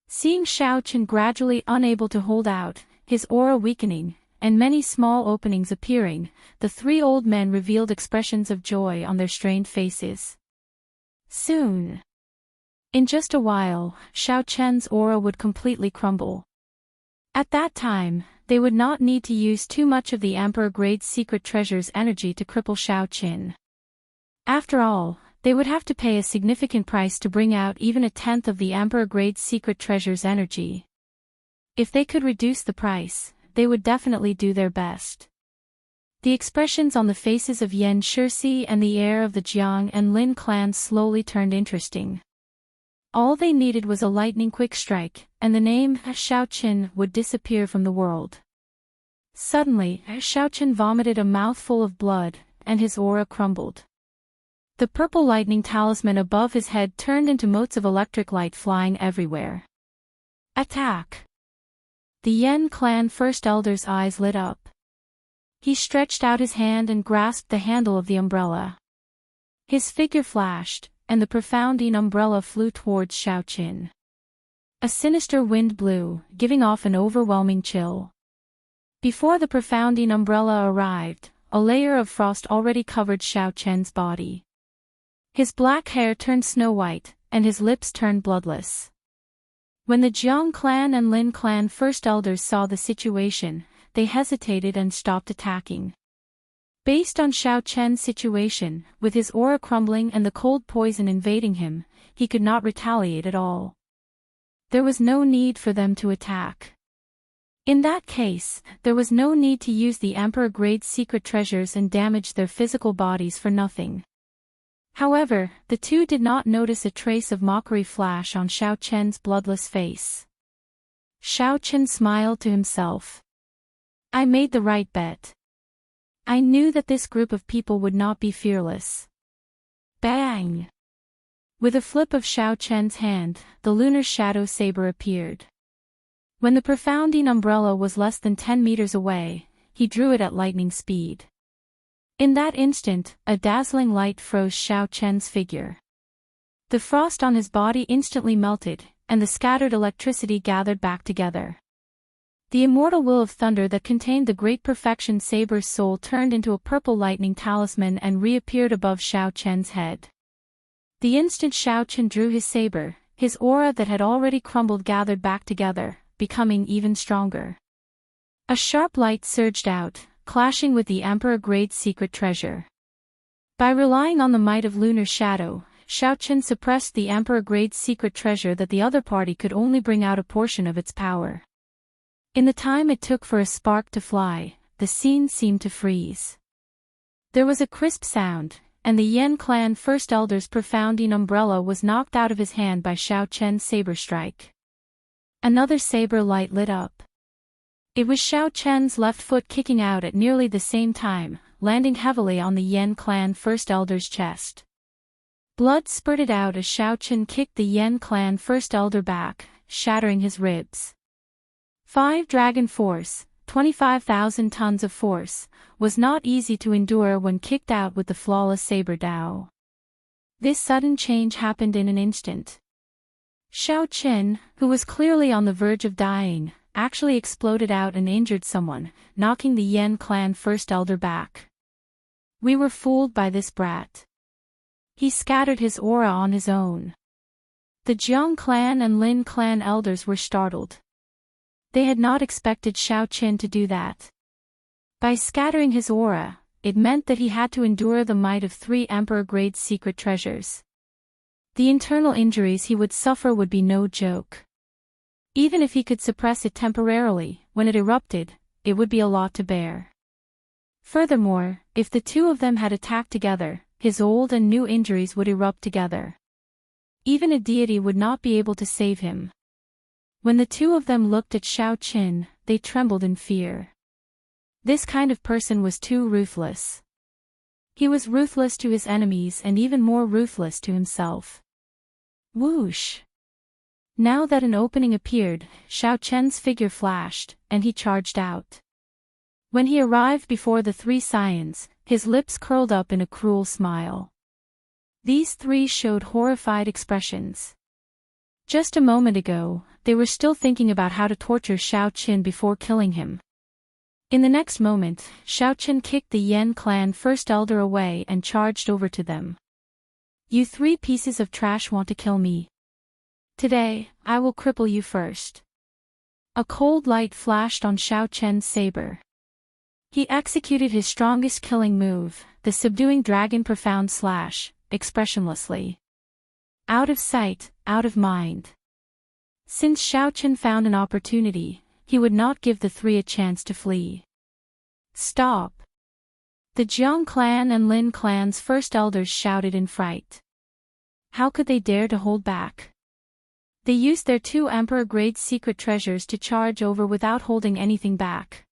[SPEAKER 1] Seeing Xiao Chen gradually unable to hold out, his aura weakening, and many small openings appearing, the 3 old men revealed expressions of joy on their strained faces. Soon. In just a while, Xiao Chen's aura would completely crumble. At that time, they would not need to use too much of the Emperor-grade secret treasure's energy to cripple Xiao Qin. After all, they would have to pay a significant price to bring out even a tenth of the Emperor-grade secret treasure's energy. If they could reduce the price, they would definitely do their best. The expressions on the faces of Yan Shixi and the heir of the Jiang and Lin clans slowly turned interesting. All they needed was a lightning-quick strike, and the name Xiaoqin would disappear from the world. Suddenly, Xiaoqin vomited a mouthful of blood, and his aura crumbled. The purple lightning talisman above his head turned into motes of electric light flying everywhere. Attack! The Yan clan first elder's eyes lit up. He stretched out his hand and grasped the handle of the umbrella. His figure flashed, and the profoundine umbrella flew towards Xiaoqin. A sinister wind blew, giving off an overwhelming chill. Before the profoundine umbrella arrived, a layer of frost already covered Xiaoqin's body. His black hair turned snow-white, and his lips turned bloodless. When the Jiang clan and Lin clan first elders saw the situation, they hesitated and stopped attacking. Based on Xiaoqin's situation, with his aura crumbling and the cold poison invading him, he could not retaliate at all. There was no need for them to attack. In that case, there was no need to use the Emperor-grade secret treasures and damage their physical bodies for nothing. However, the two did not notice a trace of mockery flash on Xiaoqin's bloodless face. Xiaoqin smiled to himself. I made the right bet. I knew that this group of people would not be fearless. Bang! With a flip of Xiaoqin's hand, the lunar shadow saber appeared. When the profoundine umbrella was less than 10 meters away, he drew it at lightning speed. In that instant, a dazzling light froze Xiaoqin's figure. The frost on his body instantly melted, and the scattered electricity gathered back together. The immortal will of thunder that contained the great perfection saber's soul turned into a purple lightning talisman and reappeared above Xiaoqin's head. The instant Xiaoqin drew his saber, his aura that had already crumbled gathered back together, becoming even stronger. A sharp light surged out, clashing with the Emperor-grade secret treasure. By relying on the might of lunar shadow, Xiaoqin suppressed the Emperor-grade secret treasure that the other party could only bring out a portion of its power. In the time it took for a spark to fly, the scene seemed to freeze. There was a crisp sound, and the Yan clan first elder's profoundine umbrella was knocked out of his hand by Xiaoqin's saber strike. Another saber light lit up. It was Xiaoqin's left foot kicking out at nearly the same time, landing heavily on the Yan clan first elder's chest. Blood spurted out as Xiaoqin kicked the Yan clan first elder back, shattering his ribs. 5 Dragon Force, 25,000 tons of force, was not easy to endure when kicked out with the flawless saber Dao. This sudden change happened in an instant. Xiaoqin, who was clearly on the verge of dying, actually exploded out and injured someone, knocking the Yan clan first elder back. We were fooled by this brat. He scattered his aura on his own. The Jiang clan and Lin clan elders were startled. They had not expected Xiaoqin to do that. By scattering his aura, it meant that he had to endure the might of 3 Emperor-grade secret treasures. The internal injuries he would suffer would be no joke. Even if he could suppress it temporarily, when it erupted, it would be a lot to bear. Furthermore, if the two of them had attacked together, his old and new injuries would erupt together. Even a deity would not be able to save him. When the two of them looked at Xiaoqin, they trembled in fear. This kind of person was too ruthless. He was ruthless to his enemies and even more ruthless to himself. Whoosh! Now that an opening appeared, Xiaoqin's figure flashed, and he charged out. When he arrived before the 3 scions, his lips curled up in a cruel smile. These 3 showed horrified expressions. Just a moment ago, they were still thinking about how to torture Xiaoqin before killing him. In the next moment, Xiaoqin kicked the Yan clan first elder away and charged over to them. You 3 pieces of trash want to kill me. Today, I will cripple you first. A cold light flashed on Xiaoqin's saber. He executed his strongest killing move, the subduing dragon profound slash, expressionlessly. Out of sight, out of mind. Since Xiaoqin found an opportunity, he would not give the three a chance to flee. Stop! The Jiang clan and Lin clan's first elders shouted in fright. How could they dare to hold back? They used their 2 emperor-grade secret treasures to charge over without holding anything back.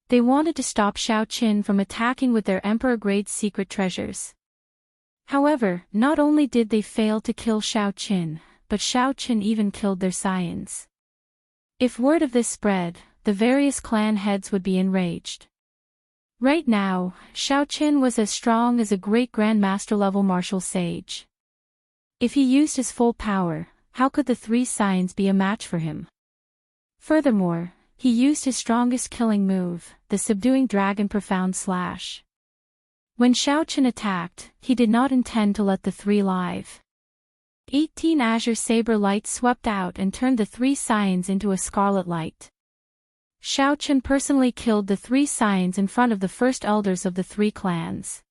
[SPEAKER 1] They wanted to stop Shao Qin from attacking with their emperor-grade secret treasures. However, not only did they fail to kill Shao Qin, but Shao Qin even killed their scions. If word of this spread, the various clan heads would be enraged. Right now, Shao Qin was as strong as a great grandmaster-level martial sage. If he used his full power, how could the 3 scions be a match for him? Furthermore, he used his strongest killing move, the subduing dragon profound slash. When Shao Qin attacked, he did not intend to let the 3 live. 18 azure saber light swept out and turned the 3 scions into a scarlet light. Shao Qin personally killed the 3 scions in front of the first elders of the 3 clans.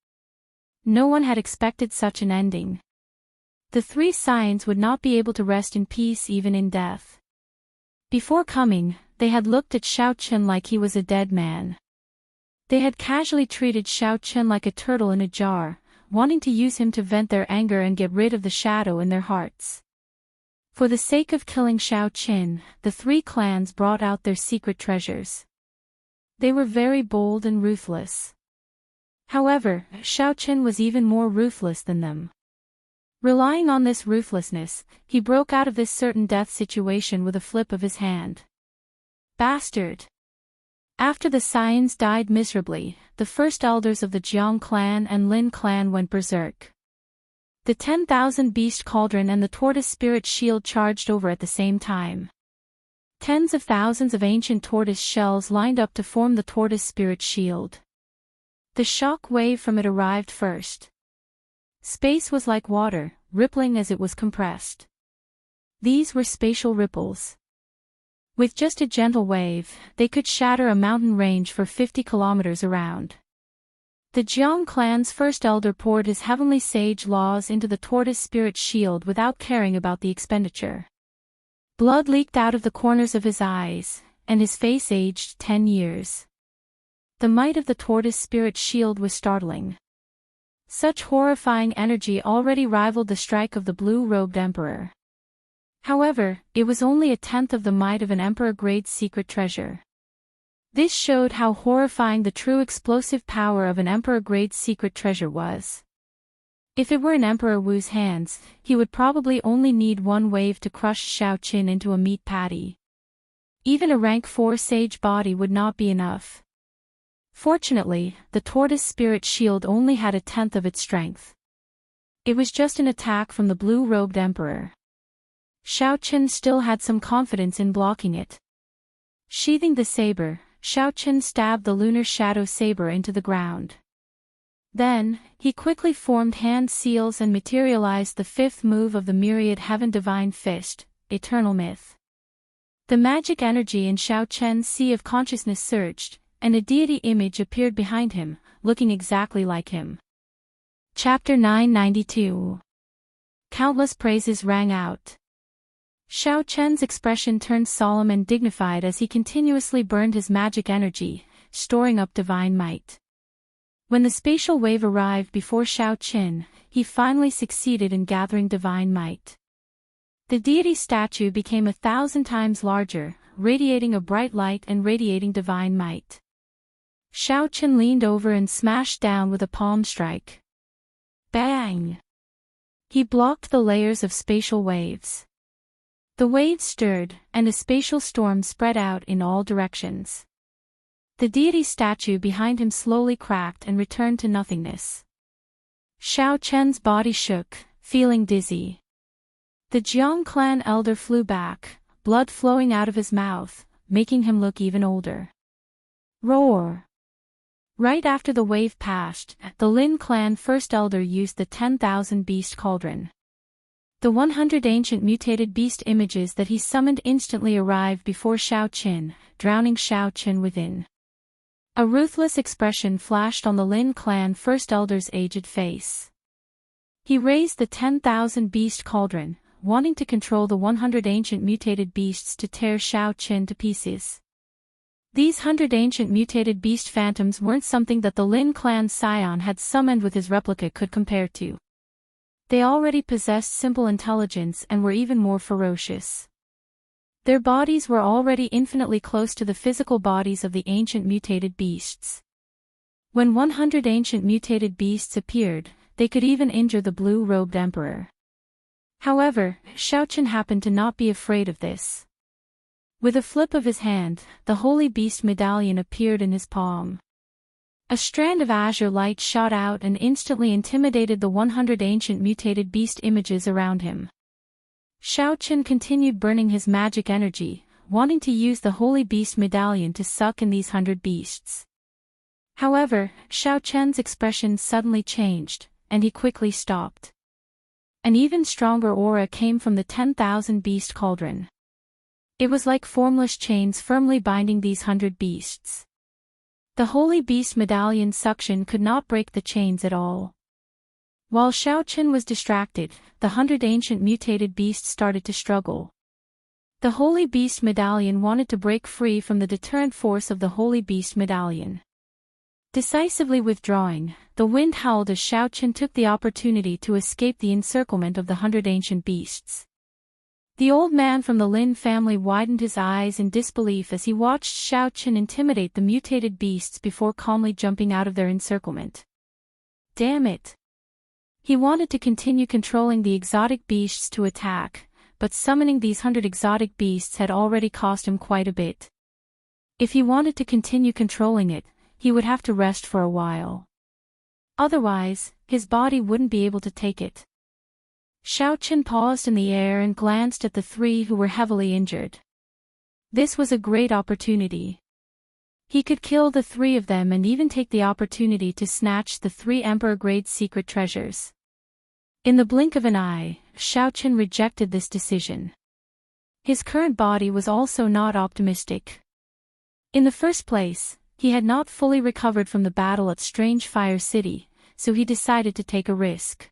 [SPEAKER 1] No one had expected such an ending. The 3 scions would not be able to rest in peace even in death. Before coming, they had looked at Shao Qin like he was a dead man. They had casually treated Shao Qin like a turtle in a jar, wanting to use him to vent their anger and get rid of the shadow in their hearts. For the sake of killing Shao Qin, the 3 clans brought out their secret treasures. They were very bold and ruthless. However, Shao Qin was even more ruthless than them. Relying on this ruthlessness, he broke out of this certain death situation with a flip of his hand. Bastard! After the scions died miserably, the first elders of the Jiang clan and Lin clan went berserk. The 10,000 beast cauldron and the tortoise spirit shield charged over at the same time. Tens of thousands of ancient tortoise shells lined up to form the tortoise spirit shield. The shock wave from it arrived first. Space was like water, rippling as it was compressed. These were spatial ripples. With just a gentle wave, they could shatter a mountain range for 50 kilometers around. The Jiang clan's first elder poured his heavenly sage laws into the tortoise spirit shield without caring about the expenditure. Blood leaked out of the corners of his eyes, and his face aged 10 years. The might of the tortoise spirit shield was startling. Such horrifying energy already rivaled the strike of the blue-robed emperor. However, it was only a tenth of the might of an emperor-grade secret treasure. This showed how horrifying the true explosive power of an emperor-grade secret treasure was. If it were in Emperor Wu's hands, he would probably only need 1 wave to crush Shao Qin into a meat patty. Even a rank 4 sage body would not be enough. Fortunately, the tortoise spirit shield only had a tenth of its strength. It was just an attack from the blue-robed emperor. Shao Qin still had some confidence in blocking it. Sheathing the saber, Shao Qin stabbed the lunar shadow saber into the ground. Then, he quickly formed hand seals and materialized the 5th move of the myriad heaven divine fist, Eternal Myth. The magic energy in Shao Qin's sea of consciousness surged, and a deity image appeared behind him, looking exactly like him. Chapter 992. Countless praises rang out. Shao Qin's expression turned solemn and dignified as he continuously burned his magic energy, storing up divine might. When the spatial wave arrived before Shao Qin, he finally succeeded in gathering divine might. The deity statue became 1,000 times larger, radiating a bright light and radiating divine might. Shao Qin leaned over and smashed down with a palm strike. Bang! He blocked the layers of spatial waves. The waves stirred, and a spatial storm spread out in all directions. The deity statue behind him slowly cracked and returned to nothingness. Shao Qin's body shook, feeling dizzy. The Jiang clan elder flew back, blood flowing out of his mouth, making him look even older. Roar! Right after the wave passed, the Lin clan first elder used the 10,000 beast cauldron. The 100 ancient mutated beast images that he summoned instantly arrived before Shao Qin, drowning Shao Qin within. A ruthless expression flashed on the Lin clan first elder's aged face. He raised the 10,000 beast cauldron, wanting to control the 100 ancient mutated beasts to tear Shao Qin to pieces. These 100 ancient mutated beast phantoms weren't something that the Lin clan's scion had summoned with his replica could compare to. They already possessed simple intelligence and were even more ferocious. Their bodies were already infinitely close to the physical bodies of the ancient mutated beasts. When 100 ancient mutated beasts appeared, they could even injure the blue-robed emperor. However, Xiaochen happened to not be afraid of this. With a flip of his hand, the holy beast medallion appeared in his palm. A strand of azure light shot out and instantly intimidated the 100 ancient mutated beast images around him. Xiaochen continued burning his magic energy, wanting to use the holy beast medallion to suck in these 100 beasts. However, Xiaochen's expression suddenly changed, and he quickly stopped. An even stronger aura came from the 10,000 beast cauldron. It was like formless chains firmly binding these 100 beasts. The holy beast medallion suction could not break the chains at all. While Xiaochen was distracted, the 100 ancient mutated beasts started to struggle. The holy beast medallion wanted to break free from the deterrent force of the holy beast medallion. Decisively withdrawing, the wind howled as Xiaochen took the opportunity to escape the encirclement of the 100 ancient beasts. The old man from the Lin family widened his eyes in disbelief as he watched Xiaochen intimidate the mutated beasts before calmly jumping out of their encirclement. Damn it! He wanted to continue controlling the exotic beasts to attack, but summoning these 100 exotic beasts had already cost him quite a bit. If he wanted to continue controlling it, he would have to rest for a while. Otherwise, his body wouldn't be able to take it. Xiaochen paused in the air and glanced at the three who were heavily injured. This was a great opportunity. He could kill the three of them and even take the opportunity to snatch the 3 Emperor-grade secret treasures. In the blink of an eye, Xiaochen rejected this decision. His current body was also not optimistic. In the first place, he had not fully recovered from the battle at Strange Fire City, so he decided to take a risk.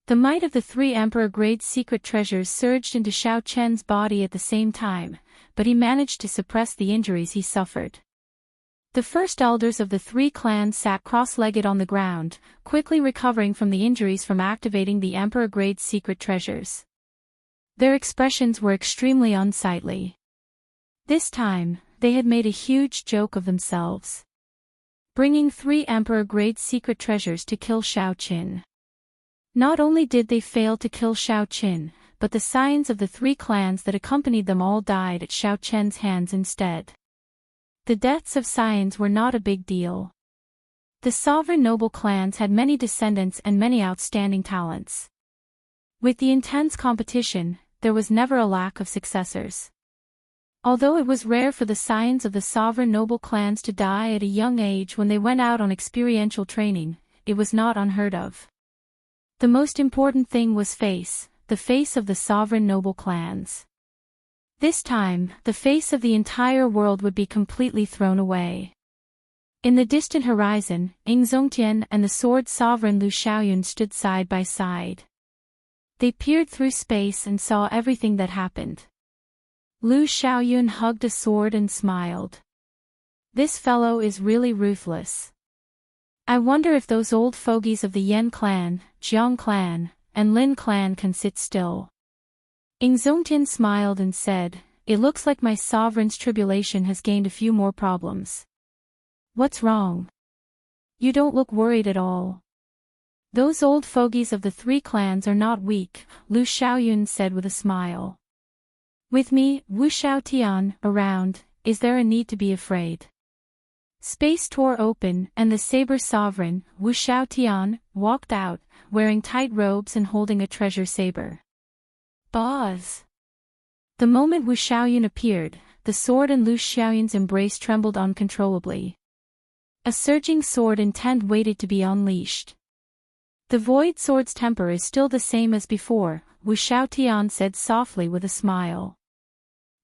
[SPEAKER 1] The might of the 3 Emperor-grade secret treasures surged into Xiaochen's body at the same time, but he managed to suppress the injuries he suffered. The first elders of the 3 clans sat cross-legged on the ground, quickly recovering from the injuries from activating the Emperor-grade secret treasures. Their expressions were extremely unsightly. This time, they had made a huge joke of themselves. Bringing 3 Emperor-grade secret treasures to kill Xiaochen. Not only did they fail to kill Xiaochen, but the scions of the 3 clans that accompanied them all died at Xiaochen's hands instead. The deaths of scions were not a big deal. The sovereign noble clans had many descendants and many outstanding talents. With the intense competition, there was never a lack of successors. Although it was rare for the scions of the sovereign noble clans to die at a young age when they went out on experiential training, it was not unheard of. The most important thing was the face of the sovereign noble clans. This time, the face of the entire world would be completely thrown away. In the distant horizon, Ying Zongtian and the sword sovereign Lu Xiaoyun stood side by side. They peered through space and saw everything that happened. Lu Xiaoyun hugged a sword and smiled. This fellow is really ruthless. I wonder if those old fogies of the Yan clan, Jiang clan, and Lin clan can sit still. Ying Zongtian smiled and said, "It looks like my sovereign's tribulation has gained a few more problems." "What's wrong? You don't look worried at all." "Those old fogies of the 3 clans are not weak," Lu Xiaoyun said with a smile. "With me, Wu Xiaotian, around, is there a need to be afraid?" Space tore open and the saber sovereign, Wu Xiaotian, walked out, wearing tight robes and holding a treasure saber. Boz! The moment Wu Xiaoyun appeared, the sword in Lu Xiaoyun's embrace trembled uncontrollably. A surging sword intent waited to be unleashed. "The void sword's temper is still the same as before," Wu Xiaotian said softly with a smile.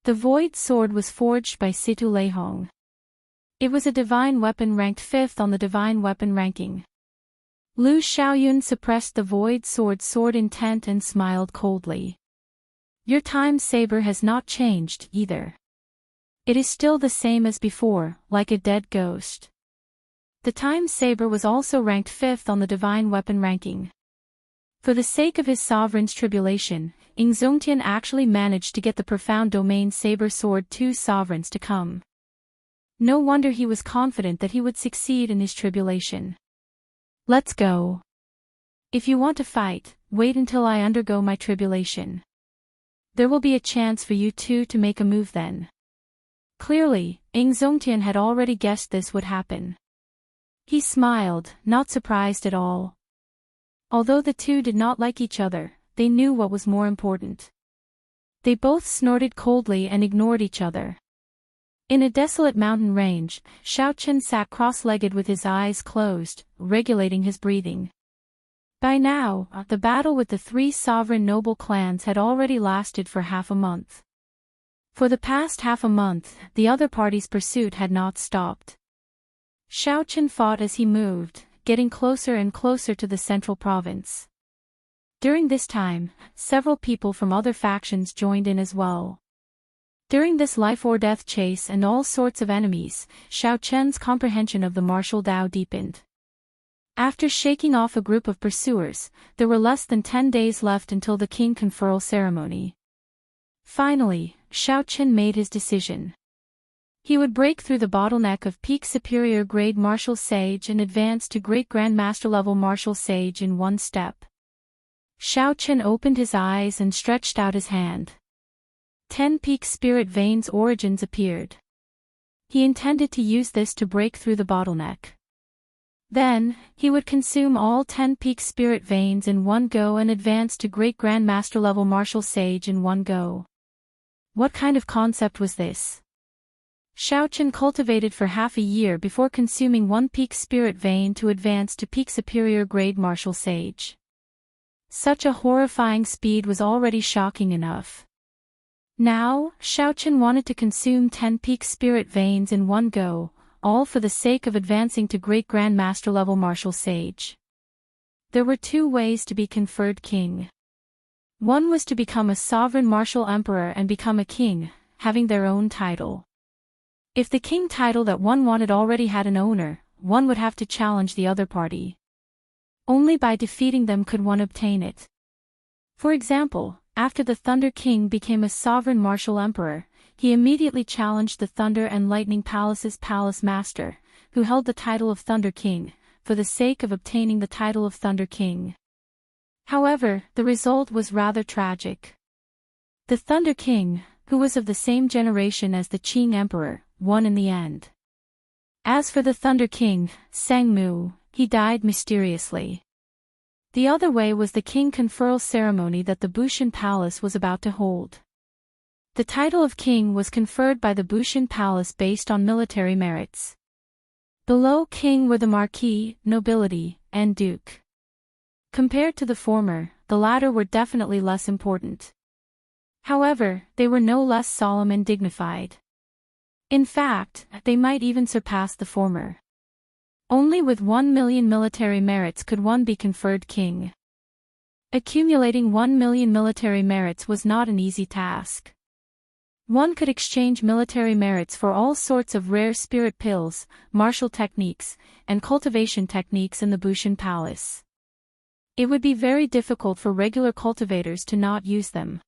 [SPEAKER 1] The void sword was forged by Situ Leihong. It was a divine weapon ranked 5th on the divine weapon ranking. Lu Xiaoyun suppressed the void sword intent and smiled coldly. "Your time saber has not changed, either." It is still the same as before, like a dead ghost. The time saber was also ranked 5th on the divine weapon ranking. For the sake of his sovereign's tribulation, Ingzongtian actually managed to get the profound domain saber sword 2 sovereigns to come. No wonder he was confident that he would succeed in his tribulation. Let's go. If you want to fight, wait until I undergo my tribulation. There will be a chance for you two to make a move then. Clearly, Ingzongtian had already guessed this would happen. He smiled, not surprised at all. Although the two did not like each other, they knew what was more important. They both snorted coldly and ignored each other. In a desolate mountain range, Xiaochen sat cross-legged with his eyes closed, regulating his breathing. By now, the battle with the 3 sovereign noble clans had already lasted for half a month. For the past half a month, the other party's pursuit had not stopped. Xiaochen fought as he moved, getting closer and closer to the central province. During this time, several people from other factions joined in as well. During this life-or-death chase and all sorts of enemies, Xiaochen's comprehension of the martial Tao deepened. After shaking off a group of pursuers, there were less than 10 days left until the king conferral ceremony. Finally, Xiaochen made his decision. He would break through the bottleneck of peak superior grade martial sage and advance to great grandmaster level martial sage in one step. Xiaochen opened his eyes and stretched out his hand. 10 peak spirit veins origins appeared. He intended to use this to break through the bottleneck. Then, he would consume all 10 peak spirit veins in one go and advance to great grandmaster level martial sage in one go. What kind of concept was this? Xiaochen cultivated for half a year before consuming 1 peak spirit vein to advance to peak superior grade martial sage. Such a horrifying speed was already shocking enough. Now, Xiaochen wanted to consume 10 peak spirit veins in one go, all for the sake of advancing to great grandmaster level martial sage. There were 2 ways to be conferred king. One was to become a sovereign martial emperor and become a king, having their own title. If the king title that one wanted already had an owner, one would have to challenge the other party. Only by defeating them could one obtain it. For example, after the Thunder King became a sovereign martial emperor, he immediately challenged the Thunder and Lightning Palace's palace master, who held the title of Thunder King, for the sake of obtaining the title of Thunder King. However, the result was rather tragic. The Thunder King, who was of the same generation as the Qing Emperor, won in the end. As for the Thunder King, Sangmu, he died mysteriously. The other way was the king conferral ceremony that the Bushan Palace was about to hold. The title of king was conferred by the Bushan Palace based on military merits. Below king were the marquis, nobility, and duke. Compared to the former, the latter were definitely less important. However, they were no less solemn and dignified. In fact, they might even surpass the former. Only with 1 million military merits could one be conferred king. Accumulating 1 million military merits was not an easy task. One could exchange military merits for all sorts of rare spirit pills, martial techniques, and cultivation techniques in the Bushan Palace. It would be very difficult for regular cultivators to not use them.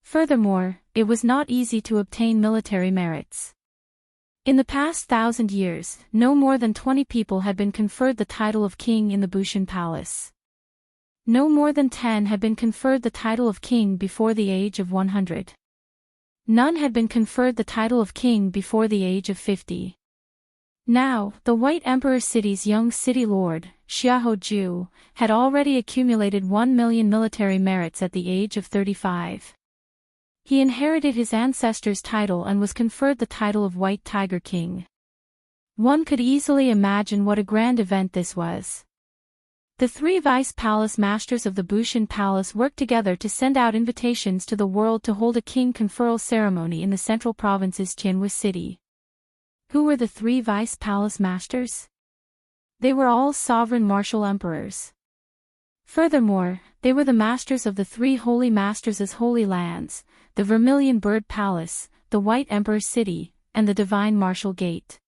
[SPEAKER 1] Furthermore, it was not easy to obtain military merits. In the past 1,000 years, no more than 20 people had been conferred the title of king in the Bushan Palace. No more than 10 had been conferred the title of king before the age of 100. None had been conferred the title of king before the age of 50. Now, the White Emperor City's young city lord, Xiaoju, had already accumulated 1 million military merits at the age of 35. He inherited his ancestor's title and was conferred the title of White Tiger King. One could easily imagine what a grand event this was. The 3 vice palace masters of the Bushan Palace worked together to send out invitations to the world to hold a king conferral ceremony in the central province's Tianwu city. Who were the 3 vice palace masters? They were all sovereign martial emperors. Furthermore, they were the masters of the 3 holy masters' holy lands, the Vermilion Bird Palace, the White Emperor's City, and the Divine Martial Gate.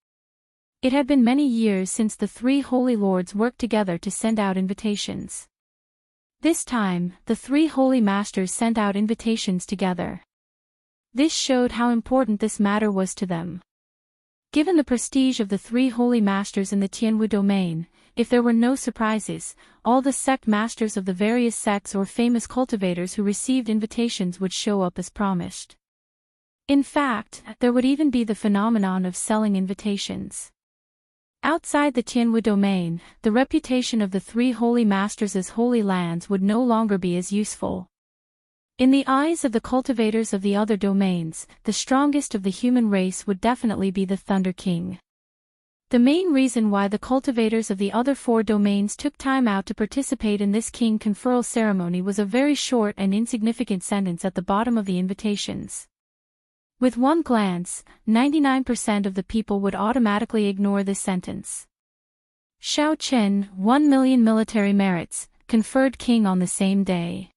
[SPEAKER 1] It had been many years since the three holy lords worked together to send out invitations. This time, the three holy masters sent out invitations together. This showed how important this matter was to them. Given the prestige of the three holy masters in the Tianwu domain, if there were no surprises, all the sect masters of the various sects or famous cultivators who received invitations would show up as promised. In fact, there would even be the phenomenon of selling invitations. Outside the Tianwu domain, the reputation of the three holy masters as holy lands would no longer be as useful. In the eyes of the cultivators of the other domains, the strongest of the human race would definitely be the Thunder King. The main reason why the cultivators of the other four domains took time out to participate in this king conferral ceremony was a very short and insignificant sentence at the bottom of the invitations. With one glance, 99% of the people would automatically ignore this sentence. Shao Chen, 1 million military merits, conferred king on the same day.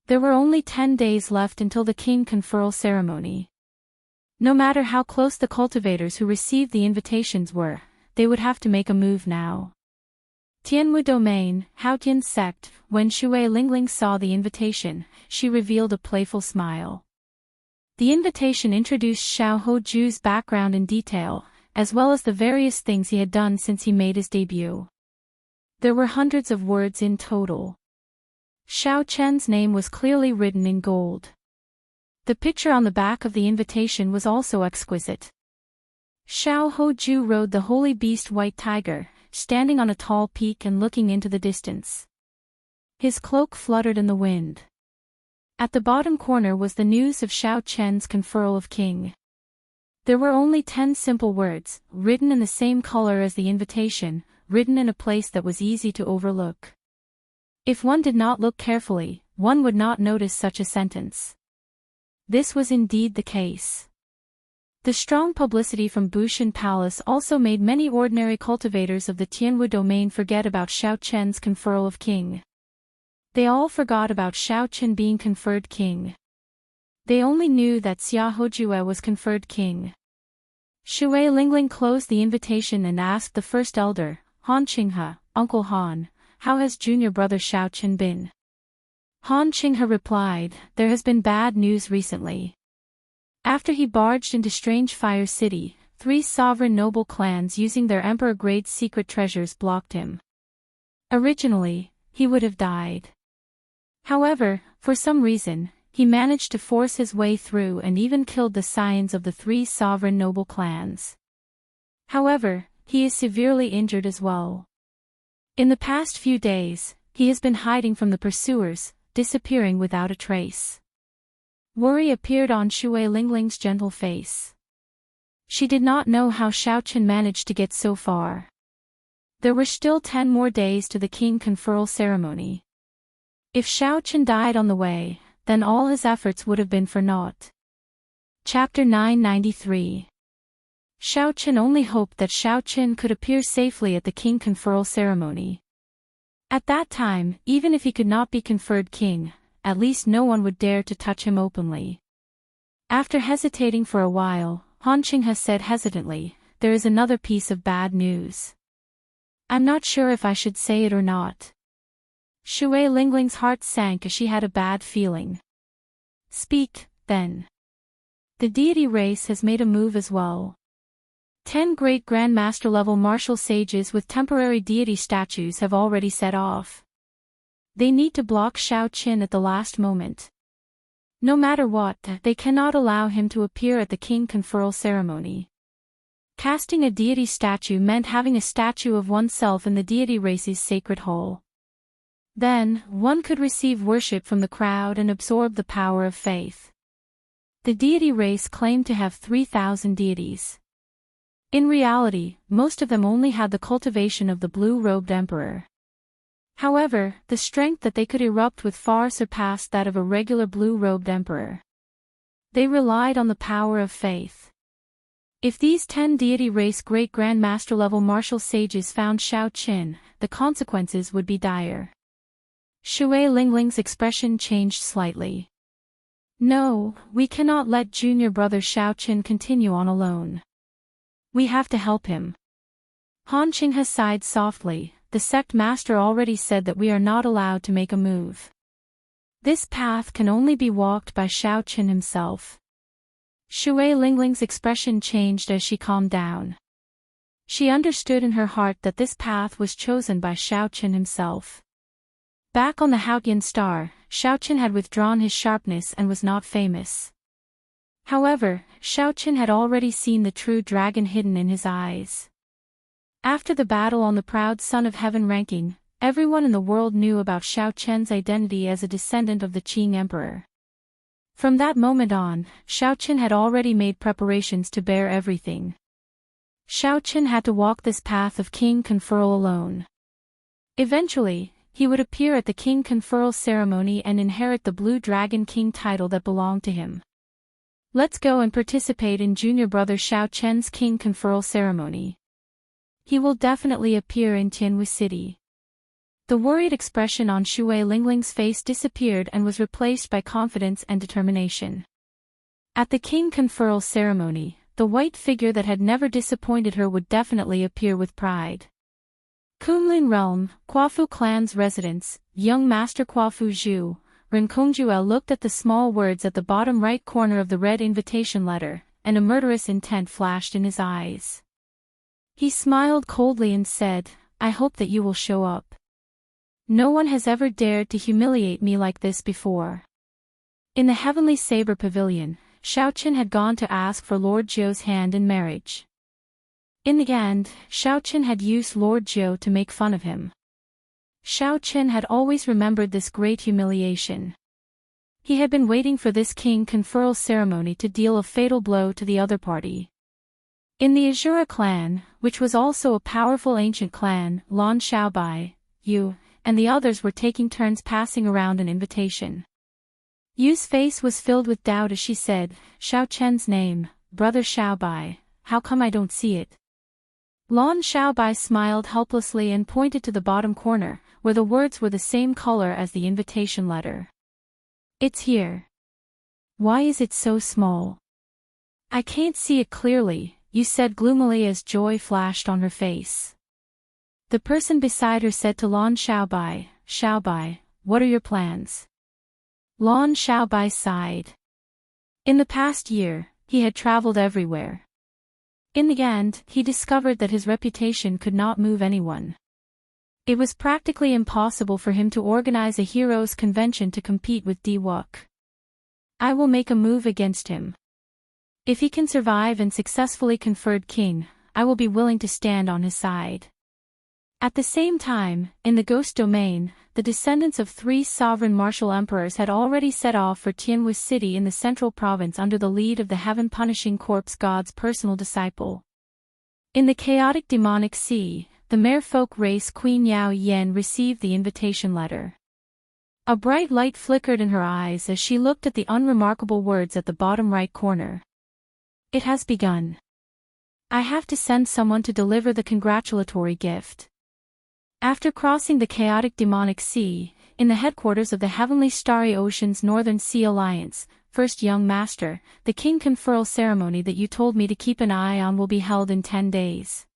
[SPEAKER 1] There were only 10 days left until the king conferral ceremony. No matter how close the cultivators who received the invitations were, they would have to make a move now. Tianwu domain, Haotian sect. When Shui Lingling saw the invitation, she revealed a playful smile. The invitation introduced Xiao Hoju's background in detail, as well as the various things he had done since he made his debut. There were hundreds of words in total. Xiao Chen's name was clearly written in gold. The picture on the back of the invitation was also exquisite. Xiao Hoju rode the holy beast White Tiger, standing on a tall peak and looking into the distance. His cloak fluttered in the wind. At the bottom corner was the news of Xiao Chen's conferral of king. There were only 10 simple words, written in the same color as the invitation, written in a place that was easy to overlook. If one did not look carefully, one would not notice such a sentence. This was indeed the case. The strong publicity from Bushan Palace also made many ordinary cultivators of the Tianwu domain forget about Xiao Chen's conferral of king. They all forgot about Xiao Chen being conferred king. They only knew that Xia Hojue was conferred king. Shui Lingling closed the invitation and asked the first elder, Han Qinghe, Uncle Han, how has junior brother Xiao Chen been? Han Qinghe replied, there has been bad news recently. After he barged into Strange Fire City, 3 sovereign noble clans using their emperor-grade secret treasures blocked him. Originally, he would have died. However, for some reason, he managed to force his way through and even killed the scions of the 3 sovereign noble clans. However, he is severely injured as well. In the past few days, he has been hiding from the pursuers, disappearing without a trace. Worry appeared on Shui Lingling's gentle face. She did not know how Xiao Chen managed to get so far. There were still 10 more days to the king conferral ceremony. If Xiao Chen died on the way, then all his efforts would have been for naught. Chapter 993. Xiao Chen only hoped that Xiao Chen could appear safely at the king conferral ceremony. At that time, even if he could not be conferred king, at least no one would dare to touch him openly. After hesitating for a while, Han Qinghe said hesitantly, there is another piece of bad news. I'm not sure if I should say it or not. Shui Lingling's heart sank as she had a bad feeling. Speak, then. The deity race has made a move as well. 10 great grandmaster-level martial sages with temporary deity statues have already set off. They need to block Xiao Chen at the last moment. No matter what, they cannot allow him to appear at the king conferral ceremony. Casting a deity statue meant having a statue of oneself in the deity race's sacred hall. Then, one could receive worship from the crowd and absorb the power of faith. The deity race claimed to have 3,000 deities. In reality, most of them only had the cultivation of the blue-robed emperor. However, the strength that they could erupt with far surpassed that of a regular blue-robed emperor. They relied on the power of faith. If these 10 deity race great grandmaster-level martial sages found Xiao Chen, the consequences would be dire. Shui Lingling's expression changed slightly. No, we cannot let junior brother Xiaoqin continue on alone. We have to help him. Han Qinghe sighed softly. The sect master already said that we are not allowed to make a move. This path can only be walked by Xiaoqin himself. Shui Lingling's expression changed as she calmed down. She understood in her heart that this path was chosen by Xiaoqin himself. Back on the Haotian star, Xiaoqin had withdrawn his sharpness and was not famous. However, Xiaoqin had already seen the true dragon hidden in his eyes. After the battle on the proud Son of Heaven ranking, everyone in the world knew about Xiaoqin's identity as a descendant of the Qing Emperor. From that moment on, Xiaoqin had already made preparations to bear everything. Xiaoqin had to walk this path of king conferral alone. Eventually, he would appear at the king conferral ceremony and inherit the Blue Dragon King title that belonged to him. Let's go and participate in junior brother Xiaoqin's king conferral ceremony. He will definitely appear in Tianwu City. The worried expression on Shui Lingling's face disappeared and was replaced by confidence and determination. At the king conferral ceremony, the white figure that had never disappointed her would definitely appear with pride. Kunlun Realm, Kuafu clan's residence, young master Kuafu Zhu, Renkongjuel looked at the small words at the bottom right corner of the red invitation letter, and a murderous intent flashed in his eyes. He smiled coldly and said, I hope that you will show up. No one has ever dared to humiliate me like this before. In the Heavenly Saber Pavilion, Xiaoqin had gone to ask for Lord Zhou's hand in marriage. In the end, Xiaoqin had used Lord Zhou to make fun of him. Xiaoqin had always remembered this great humiliation. He had been waiting for this king conferral ceremony to deal a fatal blow to the other party. In the Azura clan, which was also a powerful ancient clan, Lan Xiaobai, Yu, and the others were taking turns passing around an invitation. Yu's face was filled with doubt as she said, Xiaoqin's name, brother Xiaobai, how come I don't see it? Lan Xiaobai smiled helplessly and pointed to the bottom corner, where the words were the same color as the invitation letter. It's here. Why is it so small? I can't see it clearly, Yu said gloomily as joy flashed on her face. The person beside her said to Lan Xiaobai, Xiaobai, what are your plans? Lan Xiaobai sighed. In the past year, he had traveled everywhere. In the end, he discovered that his reputation could not move anyone. It was practically impossible for him to organize a heroes' convention to compete with Di Wuk. I will make a move against him. If he can survive and successfully conferred king, I will be willing to stand on his side. At the same time, in the Ghost Domain, the descendants of 3 sovereign martial emperors had already set off for Tianwu City in the central province under the lead of the heaven-punishing corpse god's personal disciple. In the chaotic demonic sea, the merfolk race Queen Yao Yen received the invitation letter. A bright light flickered in her eyes as she looked at the unremarkable words at the bottom right corner. It has begun. I have to send someone to deliver the congratulatory gift. After crossing the chaotic demonic sea, in the headquarters of the Heavenly Starry Ocean's Northern Sea Alliance, First Young Master, the king conferral ceremony that you told me to keep an eye on will be held in 10 days.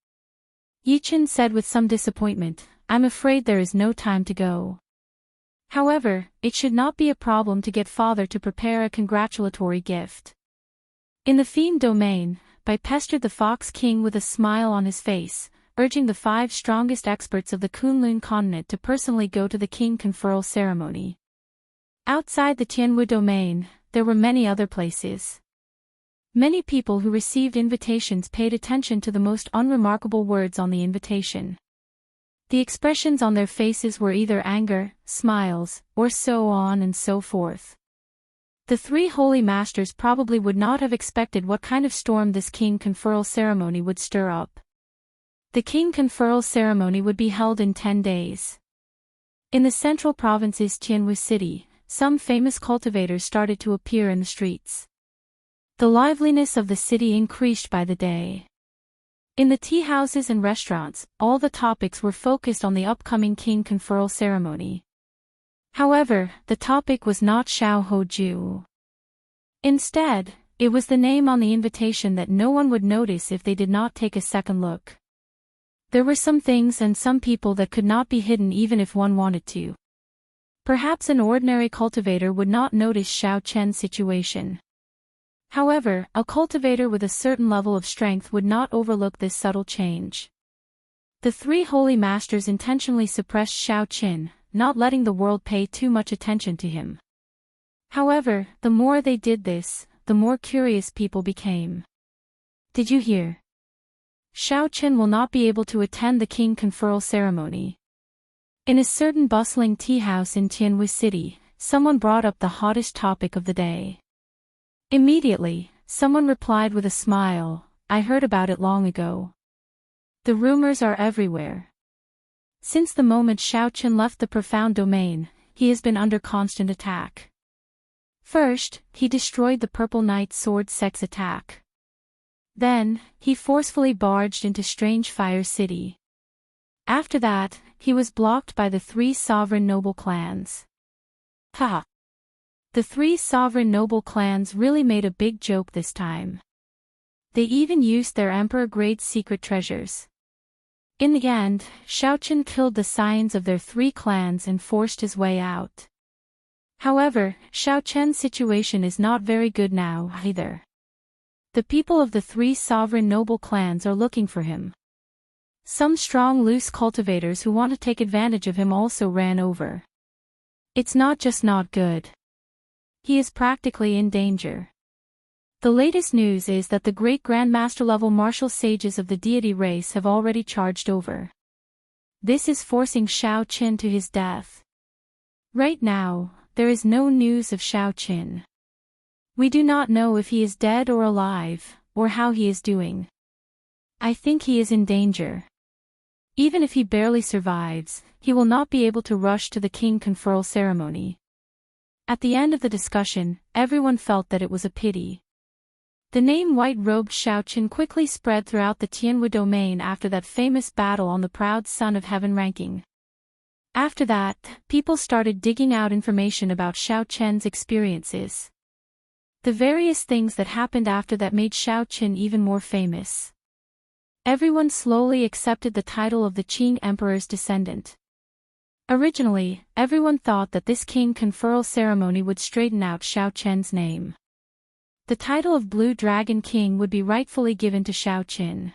[SPEAKER 1] Yichen said with some disappointment, I'm afraid there is no time to go. However, it should not be a problem to get father to prepare a congratulatory gift. In the Fiend Domain, Bai pestered the Fox King with a smile on his face, urging the 5 strongest experts of the Kunlun continent to personally go to the king conferral ceremony. Outside the Tianwu domain, there were many other places. Many people who received invitations paid attention to the most unremarkable words on the invitation. The expressions on their faces were either anger, smiles, or so on and so forth. The 3 holy masters probably would not have expected what kind of storm this king conferral ceremony would stir up. The king conferral ceremony would be held in 10 days. In the central province's Tianwu City, some famous cultivators started to appear in the streets. The liveliness of the city increased by the day. In the tea houses and restaurants, all the topics were focused on the upcoming king conferral ceremony. However, the topic was not Xiao Hoju. Instead, it was the name on the invitation that no one would notice if they did not take a second look. There were some things and some people that could not be hidden even if one wanted to. Perhaps an ordinary cultivator would not notice Xiao Chen's situation. However, a cultivator with a certain level of strength would not overlook this subtle change. The three holy masters intentionally suppressed Xiao Chen, not letting the world pay too much attention to him. However, the more they did this, the more curious people became. Did you hear? Xiao Chen will not be able to attend the king conferral ceremony. In a certain bustling tea house in Tianhui City, someone brought up the hottest topic of the day. Immediately, someone replied with a smile, "I heard about it long ago. The rumors are everywhere. Since the moment Xiao Chen left the profound domain, he has been under constant attack. First, he destroyed the Purple Knight Sword Sex attack. Then, he forcefully barged into Strange Fire City. After that, he was blocked by the three sovereign noble clans. Haha! The three sovereign noble clans really made a big joke this time. They even used their emperor-grade secret treasures. In the end, Xiao Chen killed the scions of their three clans and forced his way out. However, Xiao Chen's situation is not very good now either. The people of the three sovereign noble clans are looking for him. Some strong loose cultivators who want to take advantage of him also ran over. It's not just not good. He is practically in danger. The latest news is that the great Grandmaster level martial sages of the deity race have already charged over. This is forcing Xiao Chen to his death. Right now, there is no news of Xiao Chen. We do not know if he is dead or alive, or how he is doing. I think he is in danger. Even if he barely survives, he will not be able to rush to the king conferral ceremony. At the end of the discussion, everyone felt that it was a pity. The name white-robed Xiao Chen quickly spread throughout the Tianwu domain after that famous battle on the proud Son of Heaven ranking. After that, people started digging out information about Xiao Chen's experiences. The various things that happened after that made Xiao Chen even more famous. Everyone slowly accepted the title of the Qing Emperor's descendant. Originally, everyone thought that this king conferral ceremony would straighten out Xiao Chen's name. The title of Blue Dragon King would be rightfully given to Xiao Chen.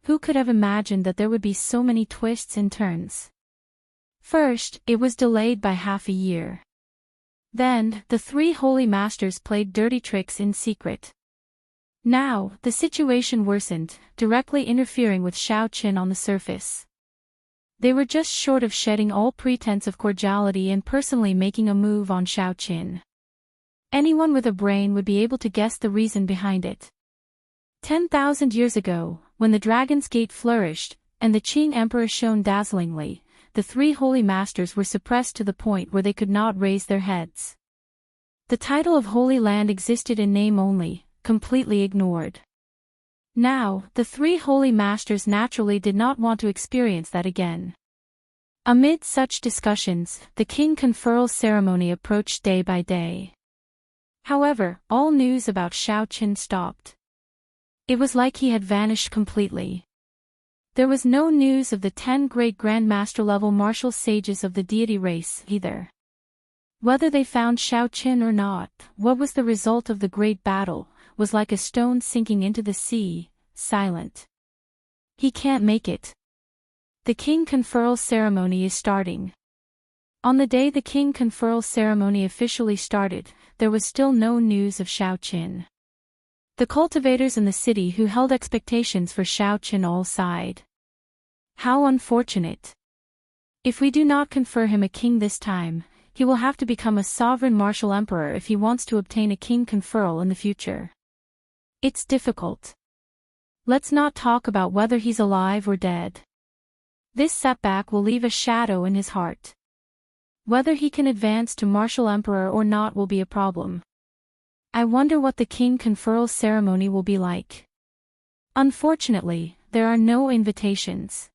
[SPEAKER 1] Who could have imagined that there would be so many twists and turns? First, it was delayed by half a year. Then, the three holy masters played dirty tricks in secret. Now, the situation worsened, directly interfering with Xiao Chen on the surface. They were just short of shedding all pretense of cordiality and personally making a move on Xiao Chen. Anyone with a brain would be able to guess the reason behind it. 10,000 years ago, when the Dragon's Gate flourished, and the Qing Emperor shone dazzlingly, the three holy masters were suppressed to the point where they could not raise their heads. The title of Holy Land existed in name only, completely ignored. Now, the three holy masters naturally did not want to experience that again. Amid such discussions, the king conferral ceremony approached day by day. However, all news about Xiao Chen stopped. It was like he had vanished completely. There was no news of the 10 great Grandmaster-level martial sages of the deity race either. Whether they found Xiao Chen or not, what was the result of the great battle, was like a stone sinking into the sea, silent. He can't make it. The king conferral ceremony is starting. On the day the king conferral ceremony officially started, there was still no news of Xiao Chen. The cultivators in the city who held expectations for Xiao Chen all sighed. How unfortunate. If we do not confer him a king this time, he will have to become a sovereign martial emperor if he wants to obtain a king conferral in the future. It's difficult. Let's not talk about whether he's alive or dead. This setback will leave a shadow in his heart. Whether he can advance to martial emperor or not will be a problem. I wonder what the king conferral ceremony will be like. Unfortunately, there are no invitations.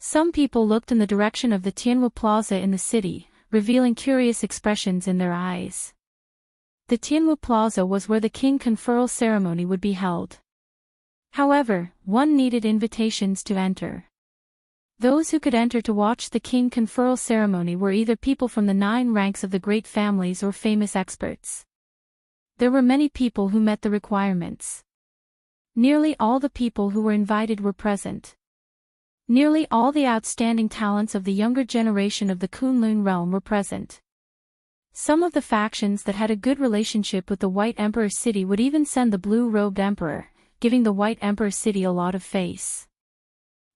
[SPEAKER 1] Some people looked in the direction of the Tianwu Plaza in the city, revealing curious expressions in their eyes. The Tianwu Plaza was where the king conferral ceremony would be held. However, one needed invitations to enter. Those who could enter to watch the king conferral ceremony were either people from the 9 ranks of the great families or famous experts. There were many people who met the requirements. Nearly all the people who were invited were present. Nearly all the outstanding talents of the younger generation of the Kunlun realm were present. Some of the factions that had a good relationship with the White Emperor city would even send the blue-robed emperor, giving the White Emperor city a lot of face.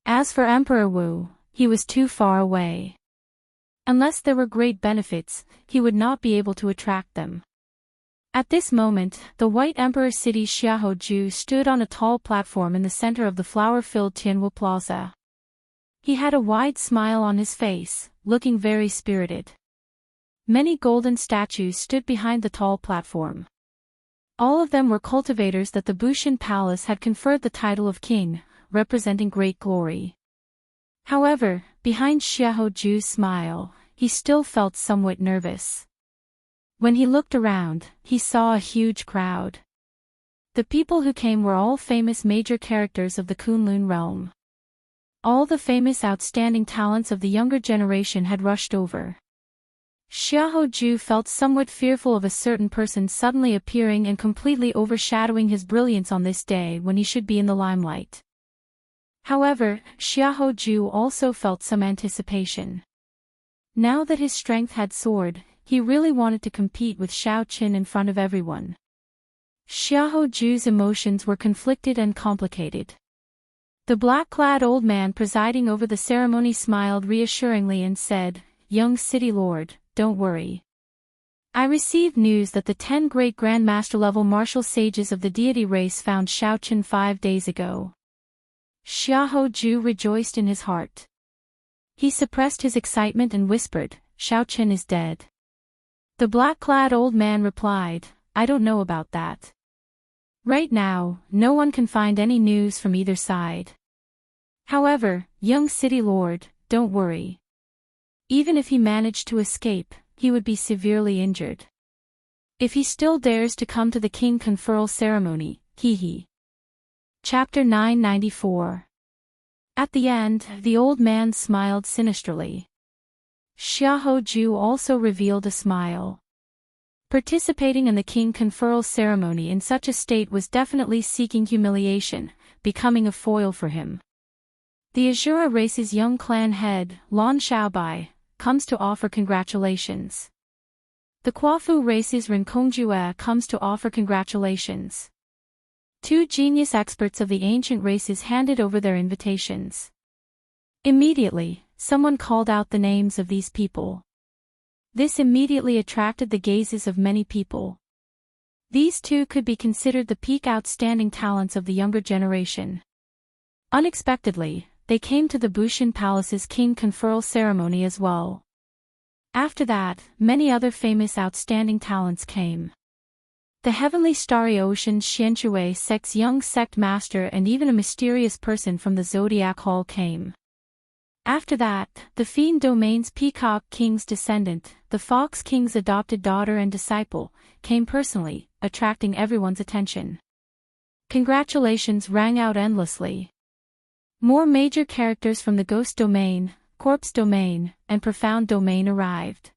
[SPEAKER 1] As for Emperor Wu, he was too far away. Unless there were great benefits, he would not be able to attract them. At this moment, the White Emperor city Xiaoju stood on a tall platform in the center of the flower-filled Tianwu Plaza. He had a wide smile on his face, looking very spirited. Many golden statues stood behind the tall platform. All of them were cultivators that the Bushan Palace had conferred the title of king, representing great glory. However, behind Xiaoju's smile, he still felt somewhat nervous. When he looked around, he saw a huge crowd. The people who came were all famous major characters of the Kunlun realm. All the famous outstanding talents of the younger generation had rushed over. Xiaoju felt somewhat fearful of a certain person suddenly appearing and completely overshadowing his brilliance on this day when he should be in the limelight. However, Xiaoju also felt some anticipation. Now that his strength had soared, he really wanted to compete with Xiao Qin in front of everyone. Xiaoju's emotions were conflicted and complicated. The black-clad old man presiding over the ceremony smiled reassuringly and said, "Young city lord, don't worry. I received news that the 10 great grandmaster-level martial sages of the deity race found Xiao Qin 5 days ago." Xiaoju rejoiced in his heart. He suppressed his excitement and whispered, "Xiao Qin is dead." The black-clad old man replied, "I don't know about that. Right now, no one can find any news from either side. However, young city lord, don't worry. Even if he managed to escape, he would be severely injured. If he still dares to come to the king conferral ceremony, hee. Chapter 994. At the end, the old man smiled sinisterly. Xiaoju also revealed a smile. Participating in the king conferral ceremony in such a state was definitely seeking humiliation, becoming a foil for him. The Azura race's young clan head, Lan Xiaobai, comes to offer congratulations. The Kuafu race's Rinkongjue comes to offer congratulations. 2 genius experts of the ancient races handed over their invitations. Immediately, someone called out the names of these people. This immediately attracted the gazes of many people. These 2 could be considered the peak outstanding talents of the younger generation. Unexpectedly, they came to the Bushan Palace's king conferral ceremony as well. After that, many other famous outstanding talents came. The heavenly starry ocean Xianchue sect's young sect master and even a mysterious person from the Zodiac Hall came. After that, the Fiend Domain's Peacock King's descendant, the Fox King's adopted daughter and disciple, came personally, attracting everyone's attention. Congratulations rang out endlessly. More major characters from the Ghost Domain, Corpse Domain, and Profound Domain arrived.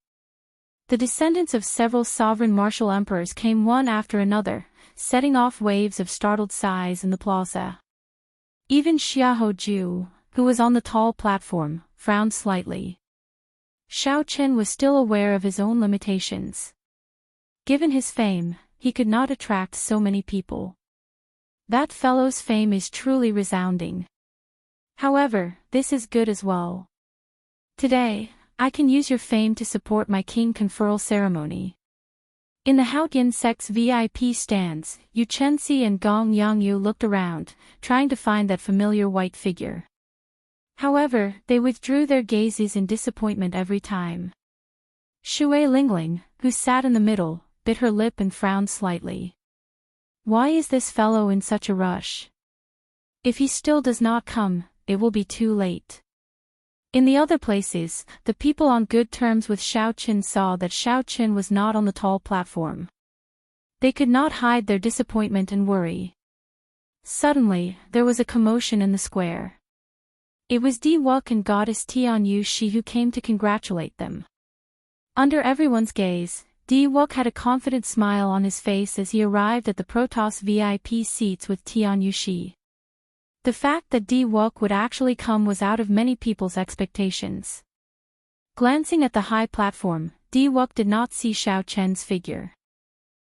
[SPEAKER 1] The descendants of several sovereign martial emperors came one after another, setting off waves of startled sighs in the plaza. Even Xiaoju, who was on the tall platform, frowned slightly. Xiao Qin was still aware of his own limitations. Given his fame, he could not attract so many people. That fellow's fame is truly resounding. However, this is good as well. Today, I can use your fame to support my king conferral ceremony. In the Haotian sect's VIP stands, Yu Chenxi and Gong Yangyu looked around, trying to find that familiar white figure. However, they withdrew their gazes in disappointment every time. Shui Lingling, who sat in the middle, bit her lip and frowned slightly. Why is this fellow in such a rush? If he still does not come, it will be too late. In the other places, the people on good terms with Xiao Qin saw that Xiao Qin was not on the tall platform. They could not hide their disappointment and worry. Suddenly, there was a commotion in the square. It was Diwuk and goddess Tianyushi who came to congratulate them. Under everyone's gaze, Diwuk had a confident smile on his face as he arrived at the Protoss VIP seats with Tianyushi. The fact that Diwuk would actually come was out of many people's expectations. Glancing at the high platform, Diwuk did not see Xiao Chen's figure.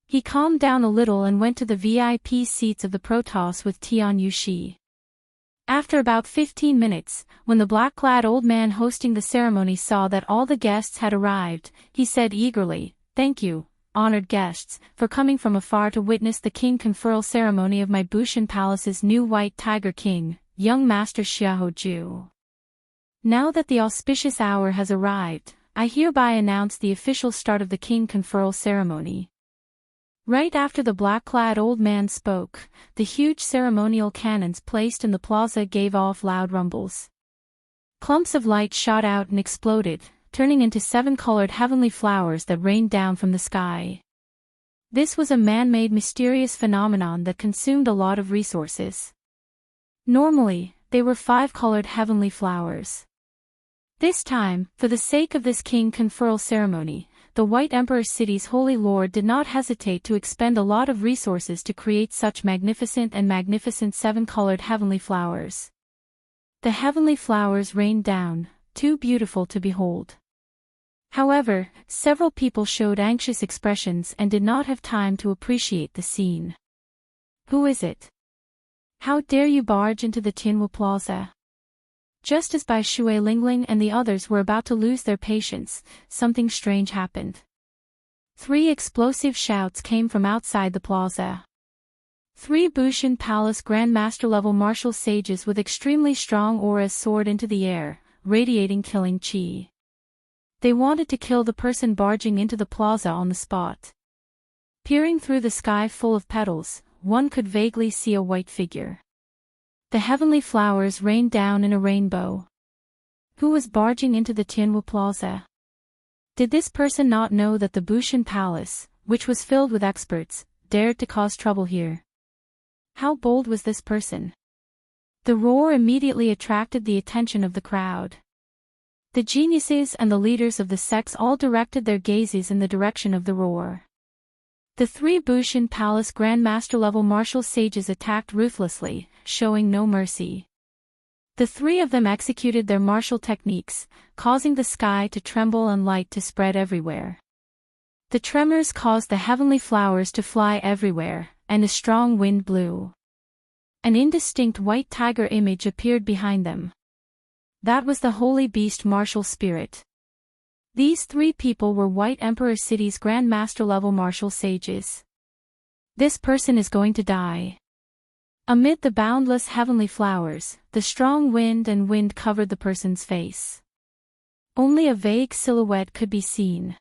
[SPEAKER 1] He calmed down a little and went to the VIP seats of the Protoss with Tianyushi. After about 15 minutes, when the black-clad old man hosting the ceremony saw that all the guests had arrived, he said eagerly, "Thank you, honored guests, for coming from afar to witness the king conferral ceremony of my Bushan Palace's new White Tiger King, young Master Xiaoju. Now that the auspicious hour has arrived, I hereby announce the official start of the king conferral ceremony." Right after the black-clad old man spoke, the huge ceremonial cannons placed in the plaza gave off loud rumbles. Clumps of light shot out and exploded, turning into 7-colored heavenly flowers that rained down from the sky. This was a man-made mysterious phenomenon that consumed a lot of resources. Normally, they were 5-colored heavenly flowers. This time, for the sake of this king conferral ceremony, the White Emperor City's Holy Lord did not hesitate to expend a lot of resources to create such magnificent 7-colored heavenly flowers. The heavenly flowers rained down, too beautiful to behold. However, several people showed anxious expressions and did not have time to appreciate the scene. "Who is it? How dare you barge into the Tianwu Plaza?" Just as Bai Shui Lingling and the others were about to lose their patience, something strange happened. 3 explosive shouts came from outside the plaza. 3 Bushan Palace Grand Master level martial sages with extremely strong auras soared into the air, radiating killing chi. They wanted to kill the person barging into the plaza on the spot. Peering through the sky full of petals, one could vaguely see a white figure. The heavenly flowers rained down in a rainbow. Who was barging into the Tianwu Plaza? Did this person not know that the Bushan Palace, which was filled with experts, dared to cause trouble here? How bold was this person? The roar immediately attracted the attention of the crowd. The geniuses and the leaders of the sects all directed their gazes in the direction of the roar. The 3 Bushan Palace Grand Master level martial sages attacked ruthlessly, showing no mercy. The 3 of them executed their martial techniques, causing the sky to tremble and light to spread everywhere. The tremors caused the heavenly flowers to fly everywhere, and a strong wind blew. An indistinct white tiger image appeared behind them. That was the holy beast martial spirit. These 3 people were White Emperor City's Grand Master level martial sages. This person is going to die. Amid the boundless heavenly flowers, the strong wind covered the person's face. Only a vague silhouette could be seen.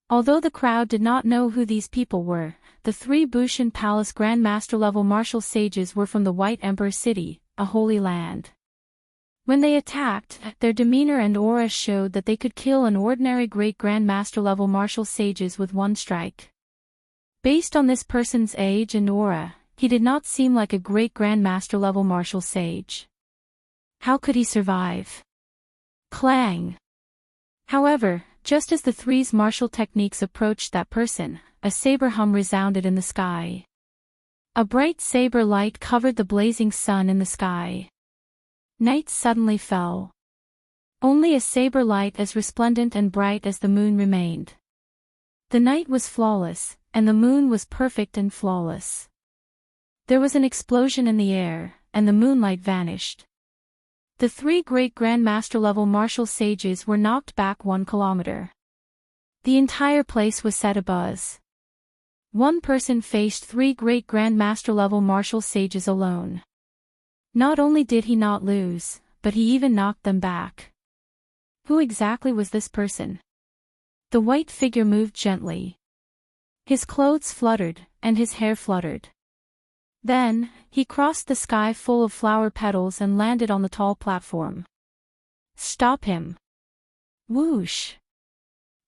[SPEAKER 1] Although the crowd did not know who these people were, the 3 Bushan Palace Grand Master level martial sages were from the White Emperor City, a holy land. When they attacked, their demeanor and aura showed that they could kill an ordinary great Grand Master level martial sages with one strike. Based on this person's age and aura, he did not seem like a great Grand Master level martial sage. How could he survive? Clang! However, just as the 3's martial techniques approached that person, a saber hum resounded in the sky. A bright saber light covered the blazing sun in the sky. Night suddenly fell. Only a saber light as resplendent and bright as the moon remained. The night was flawless, and the moon was perfect and flawless. There was an explosion in the air, and the moonlight vanished. The 3 great Grand Master level martial sages were knocked back 1 kilometer. The entire place was set abuzz. One person faced 3 great Grand Master level martial sages alone. Not only did he not lose, but he even knocked them back. Who exactly was this person? The white figure moved gently. His clothes fluttered, and his hair fluttered. Then, he crossed the sky full of flower petals and landed on the tall platform. Stop him! Whoosh!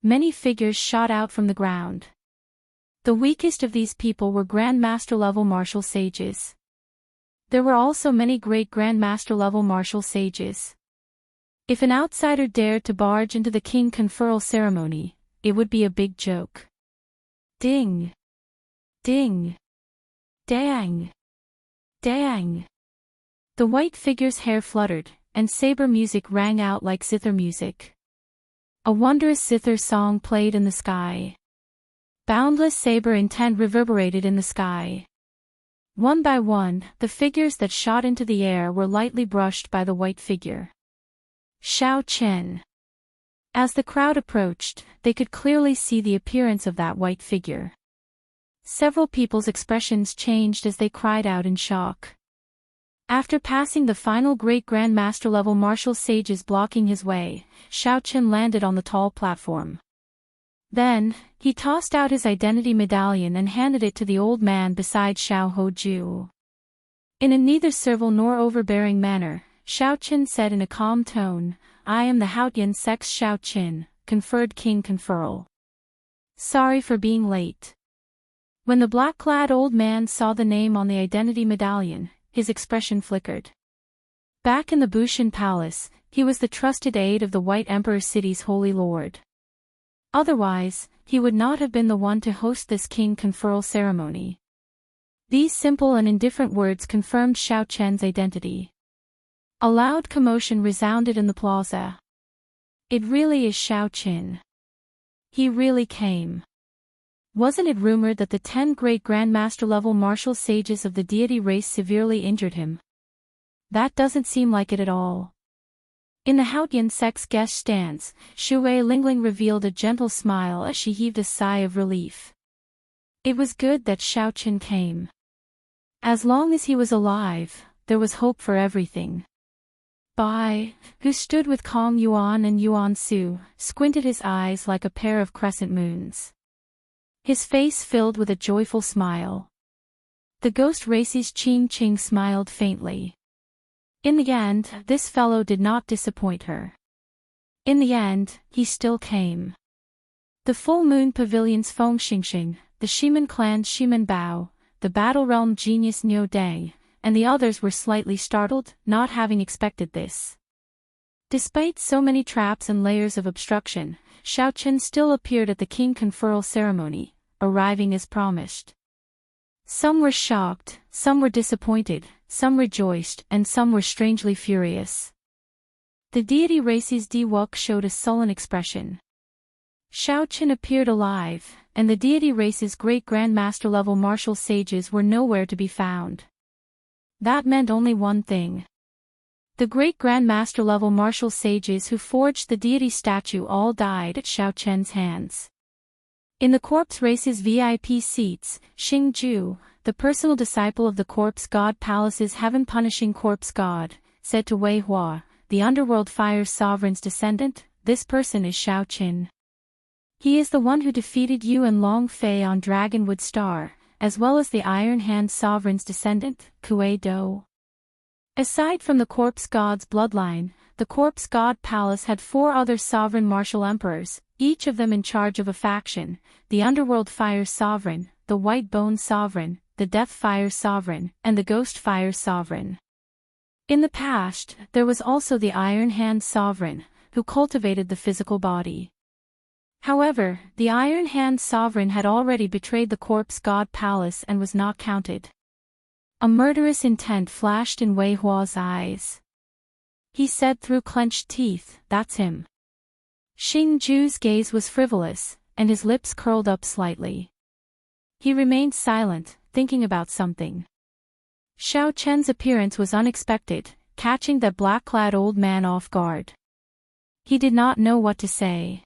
[SPEAKER 1] Many figures shot out from the ground. The weakest of these people were Grand Master-level martial sages. There were also many great Grand Master-level martial sages. If an outsider dared to barge into the king conferral ceremony, it would be a big joke. Ding! Ding! Dang! Dang! The white figure's hair fluttered, and saber music rang out like zither music. A wondrous zither song played in the sky. Boundless saber intent reverberated in the sky. One by one, the figures that shot into the air were lightly brushed by the white figure. Xiao Chen. As the crowd approached, they could clearly see the appearance of that white figure. Several people's expressions changed as they cried out in shock. After passing the final great Grand Master-level martial sages blocking his way, Xiao Chen landed on the tall platform. Then, he tossed out his identity medallion and handed it to the old man beside Xiao Hoju. In a neither servile nor overbearing manner, Xiao Chen said in a calm tone, "I am the Haotian Sex Xiao Chen, conferred king conferral. Sorry for being late." When the black-clad old man saw the name on the identity medallion, his expression flickered. Back in the Bushan Palace, he was the trusted aide of the White Emperor City's Holy Lord. Otherwise, he would not have been the one to host this king conferral ceremony. These simple and indifferent words confirmed Xiao Chen's identity. A loud commotion resounded in the plaza. It really is Xiao Chen. He really came. Wasn't it rumored that the 10 great Grand Master-level martial sages of the deity race severely injured him? That doesn't seem like it at all. In the Haotian sex guest stands, Shu Wei Lingling revealed a gentle smile as she heaved a sigh of relief. It was good that Xiao Chen came. As long as he was alive, there was hope for everything. Bai, who stood with Kong Yuan and Yuan Su, squinted his eyes like a pair of crescent moons. His face filled with a joyful smile. The ghost race's Qing Qing smiled faintly. In the end, this fellow did not disappoint her. In the end, he still came. The Full Moon Pavilion's Feng Xingxing, the Shiman clan's Shiman Bao, the Battle Realm genius Niu Deng, and the others were slightly startled, not having expected this. Despite so many traps and layers of obstruction, Xiao Chen still appeared at the king conferral ceremony, arriving as promised. Some were shocked, some were disappointed, some rejoiced, and some were strangely furious. The deity race's Di Wuk showed a sullen expression. Xiao Chen appeared alive, and the deity race's great Grand Master-level martial sages were nowhere to be found. That meant only one thing. The great Grand Master-level martial sages who forged the deity statue all died at Xiao Chen's hands. In the corpse race's VIP seats, Xing Ju, the personal disciple of the corpse god palace's heaven-punishing corpse god, said to Wei Hua, the underworld fire's sovereign's descendant, "This person is Xiao Chen. He is the one who defeated you and Long Fei on Dragonwood Star, as well as the Iron Hand sovereign's descendant, Kuei Do." Aside from the corpse god's bloodline, the corpse god palace had 4 other sovereign martial emperors, each of them in charge of a faction: the Underworld Fire Sovereign, the White Bone Sovereign, the Death Fire Sovereign, and the Ghost Fire Sovereign. In the past, there was also the Iron Hand Sovereign, who cultivated the physical body. However, the Iron Hand Sovereign had already betrayed the corpse god palace and was not counted. A murderous intent flashed in Wei Hua's eyes. He said through clenched teeth, "That's him." Xing Ju's gaze was frivolous, and his lips curled up slightly. He remained silent, thinking about something. Xiao Chen's appearance was unexpected, catching that black-clad old man off guard. He did not know what to say.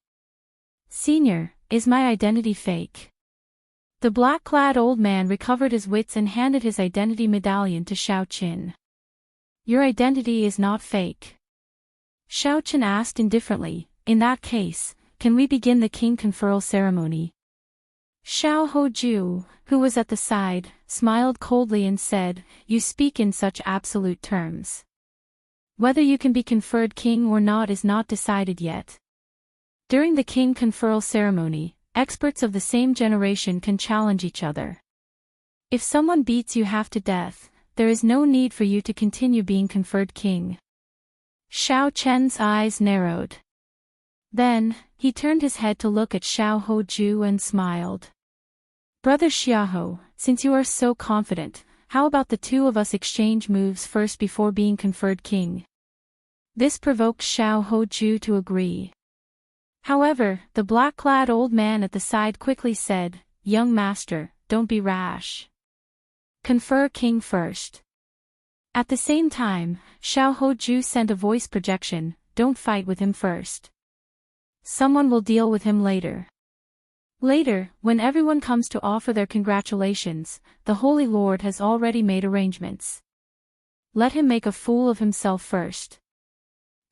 [SPEAKER 1] "Senior, is my identity fake?" The black-clad old man recovered his wits and handed his identity medallion to Xiao Chen. "Your identity is not fake." Xiao Chen asked indifferently, "In that case, can we begin the king conferral ceremony?" Xiao Hoju, who was at the side, smiled coldly and said, "You speak in such absolute terms. Whether you can be conferred king or not is not decided yet. During the king conferral ceremony, experts of the same generation can challenge each other. If someone beats you half to death, there is no need for you to continue being conferred king. Xiao Chen's eyes narrowed. Then, he turned his head to look at Xiao Hoju and smiled. Brother Xiaoho, since you are so confident, how about the two of us exchange moves first before being conferred king? This provoked Xiao Hoju to agree. However, the black-clad old man at the side quickly said, Young master, don't be rash. Confer king first. At the same time, Xiao Hoju sent a voice projection, don't fight with him first. Someone will deal with him later. Later, when everyone comes to offer their congratulations, the Holy Lord has already made arrangements. Let him make a fool of himself first.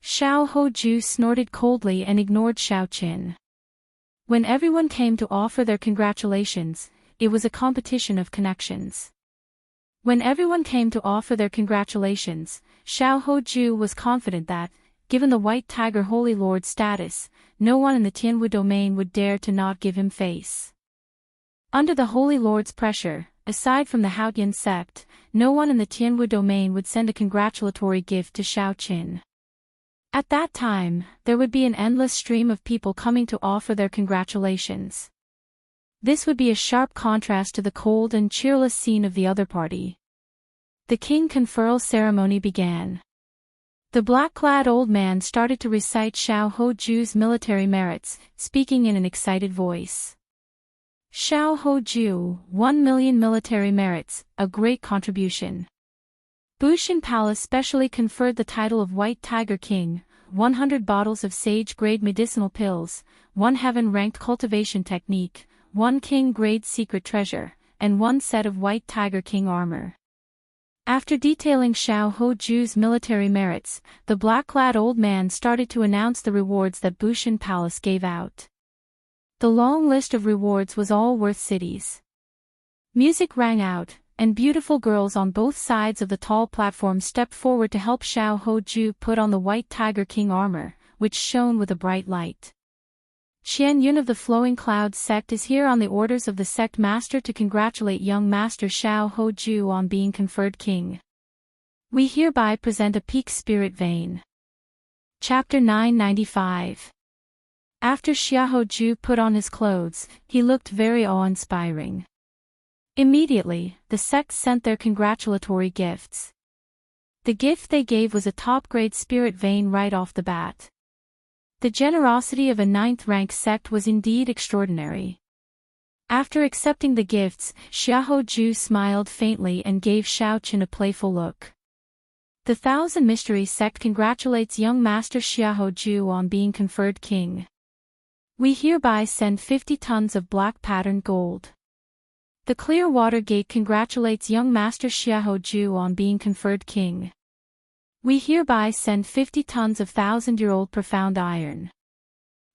[SPEAKER 1] Xiao Hoju snorted coldly and ignored Xiao Qin. When everyone came to offer their congratulations, it was a competition of connections. When everyone came to offer their congratulations, Xiao Hoju was confident that, given the White Tiger Holy Lord status, no one in the Tianwu domain would dare to not give him face. Under the Holy Lord's pressure, aside from the Haotian sect, no one in the Tianwu domain would send a congratulatory gift to Xiao Qin. At that time, there would be an endless stream of people coming to offer their congratulations. This would be a sharp contrast to the cold and cheerless scene of the other party. The king conferral ceremony began. The black-clad old man started to recite Xiao Hoju's military merits, speaking in an excited voice. Xiao Hoju, 1 million military merits, a great contribution. Bushin Palace specially conferred the title of White Tiger King, 100 bottles of sage-grade medicinal pills, 1 heaven-ranked cultivation technique, 1 king-grade secret treasure, and 1 set of White Tiger King armor. After detailing Xiao Hoju's military merits, the black-clad old man started to announce the rewards that Bushin Palace gave out. The long list of rewards was all worth cities. Music rang out, and beautiful girls on both sides of the tall platform stepped forward to help Xiao Hoju put on the White Tiger King armor, which shone with a bright light. Qian Yun of the Flowing Clouds sect is here on the orders of the sect master to congratulate young master Xiao Hoju on being conferred king. We hereby present a peak spirit vein. Chapter 995. After Xiao Hoju put on his clothes, he looked very awe-inspiring. Immediately, the sect sent their congratulatory gifts. The gift they gave was a top-grade spirit vein right off the bat. The generosity of a 9th-rank sect was indeed extraordinary. After accepting the gifts, Xiao Hoju smiled faintly and gave Xiao Qin a playful look. The Thousand Mysteries sect congratulates young master Xiao Hoju on being conferred king. We hereby send 50 tons of black patterned gold. The Clearwater Gate congratulates young master Xiao Hoju on being conferred king. We hereby send 50 tons of 1,000-year-old profound iron.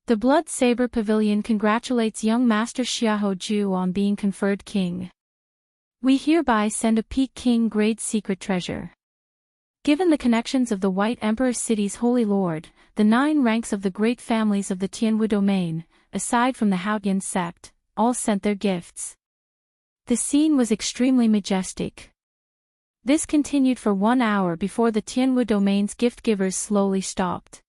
[SPEAKER 1] The Blood Saber Pavilion congratulates young master Xiao Hoju on being conferred king. We hereby send a Peak King grade secret treasure. Given the connections of the White Emperor City's Holy Lord, the 9 ranks of the great families of the Tianwu domain, aside from the Haotian sect, all sent their gifts. The scene was extremely majestic. This continued for 1 hour before the Tianwu domain's gift-givers slowly stopped.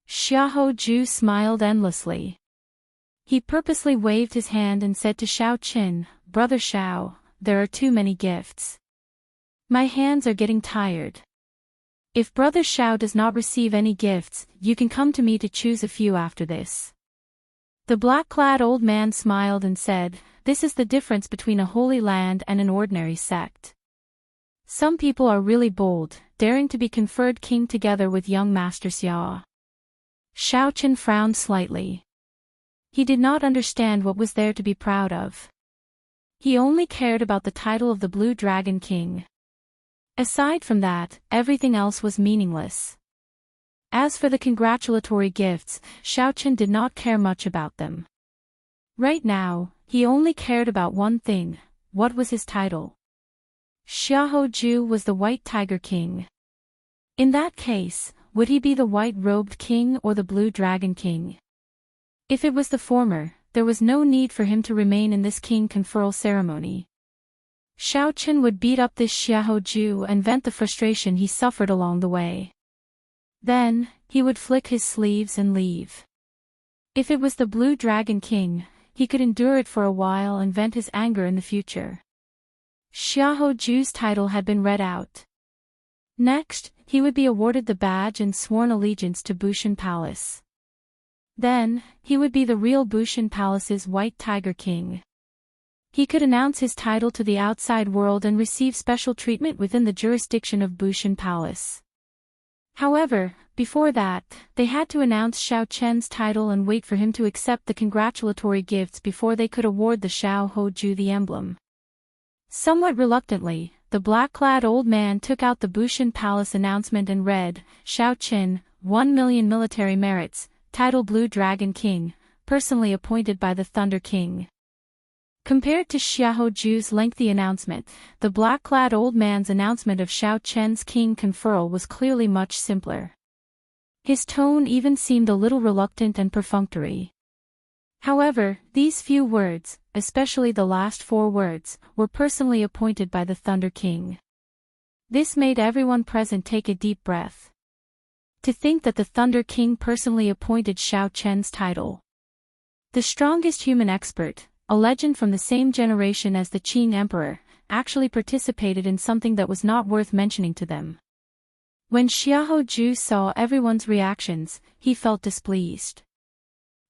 [SPEAKER 1] Xiao Hoju smiled endlessly. He purposely waved his hand and said to Xiao Qin, Brother Xiao, there are too many gifts. My hands are getting tired. If Brother Xiao does not receive any gifts, you can come to me to choose a few after this. The black-clad old man smiled and said, This is the difference between a holy land and an ordinary sect. Some people are really bold, daring to be conferred king together with young Master Xiao. Xiao Qin frowned slightly. He did not understand what was there to be proud of. He only cared about the title of the Blue Dragon King. Aside from that, everything else was meaningless. As for the congratulatory gifts, Xiao Qin did not care much about them. Right now, he only cared about one thing: what was his title? Xiao Hoju was the White Tiger King. In that case, would he be the White-Robed King or the Blue Dragon King? If it was the former, there was no need for him to remain in this king conferral ceremony. Xiao Chen would beat up this Xiaoju and vent the frustration he suffered along the way. Then, he would flick his sleeves and leave. If it was the Blue Dragon King, he could endure it for a while and vent his anger in the future. Xiaoju's title had been read out. Next, he would be awarded the badge and sworn allegiance to Bushan Palace. Then, he would be the real Bushan Palace's White Tiger King. He could announce his title to the outside world and receive special treatment within the jurisdiction of Bushan Palace. However, before that, they had to announce Xiao Chen's title and wait for him to accept the congratulatory gifts before they could award the Xiaoju the emblem. Somewhat reluctantly, the black-clad old man took out the Bushan Palace announcement and read, Xiao Chen, 1 million military merits, title Blue Dragon King, personally appointed by the Thunder King. Compared to Xiaoju's lengthy announcement, the black-clad old man's announcement of Xiao Chen's king conferral was clearly much simpler. His tone even seemed a little reluctant and perfunctory. However, these few words, especially the last 4 words, were personally appointed by the Thunder King. This made everyone present take a deep breath. To think that the Thunder King personally appointed Xiao Chen's title. The strongest human expert, a legend from the same generation as the Qing Emperor, actually participated in something that was not worth mentioning to them. When Xiaoju saw everyone's reactions, he felt displeased.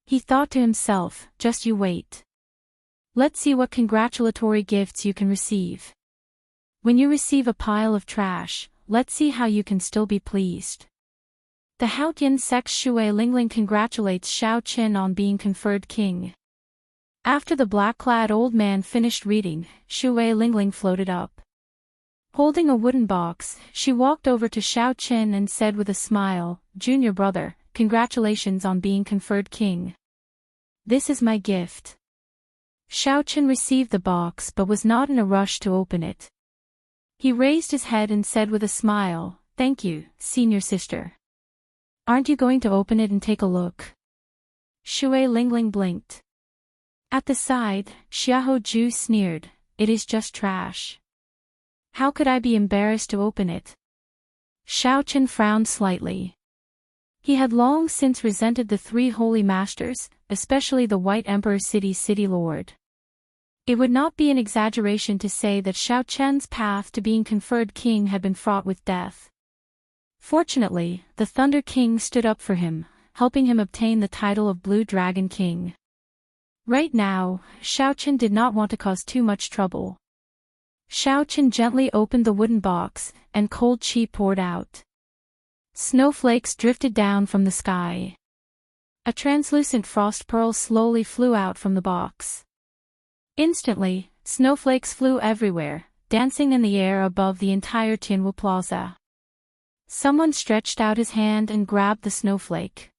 [SPEAKER 1] He thought to himself, just you wait. Let's see what congratulatory gifts you can receive. When you receive a pile of trash, let's see how you can still be pleased. The Haotian sect's Shui Lingling congratulates Xiao Chen on being conferred king. After the black-clad old man finished reading, Shui Lingling floated up. Holding a wooden box, she walked over to Xiao Chen and said with a smile, Junior brother, congratulations on being conferred king. This is my gift. Xiao Chen received the box but was not in a rush to open it. He raised his head and said with a smile, Thank you, senior sister. Aren't you going to open it and take a look? Shui Lingling blinked. At the side, Xiaoju sneered, It is just trash. How could I be embarrassed to open it? Xiao Chen frowned slightly. He had long since resented the 3 holy masters, especially the White Emperor City's city lord. It would not be an exaggeration to say that Xiao Chen's path to being conferred king had been fraught with death. Fortunately, the Thunder King stood up for him, helping him obtain the title of Blue Dragon King. Right now, Xiao Chen did not want to cause too much trouble. Xiao Chen gently opened the wooden box, and cold qi poured out. Snowflakes drifted down from the sky. A translucent frost pearl slowly flew out from the box. Instantly, snowflakes flew everywhere, dancing in the air above the entire Tianwu Plaza. Someone stretched out his hand and grabbed the snowflake.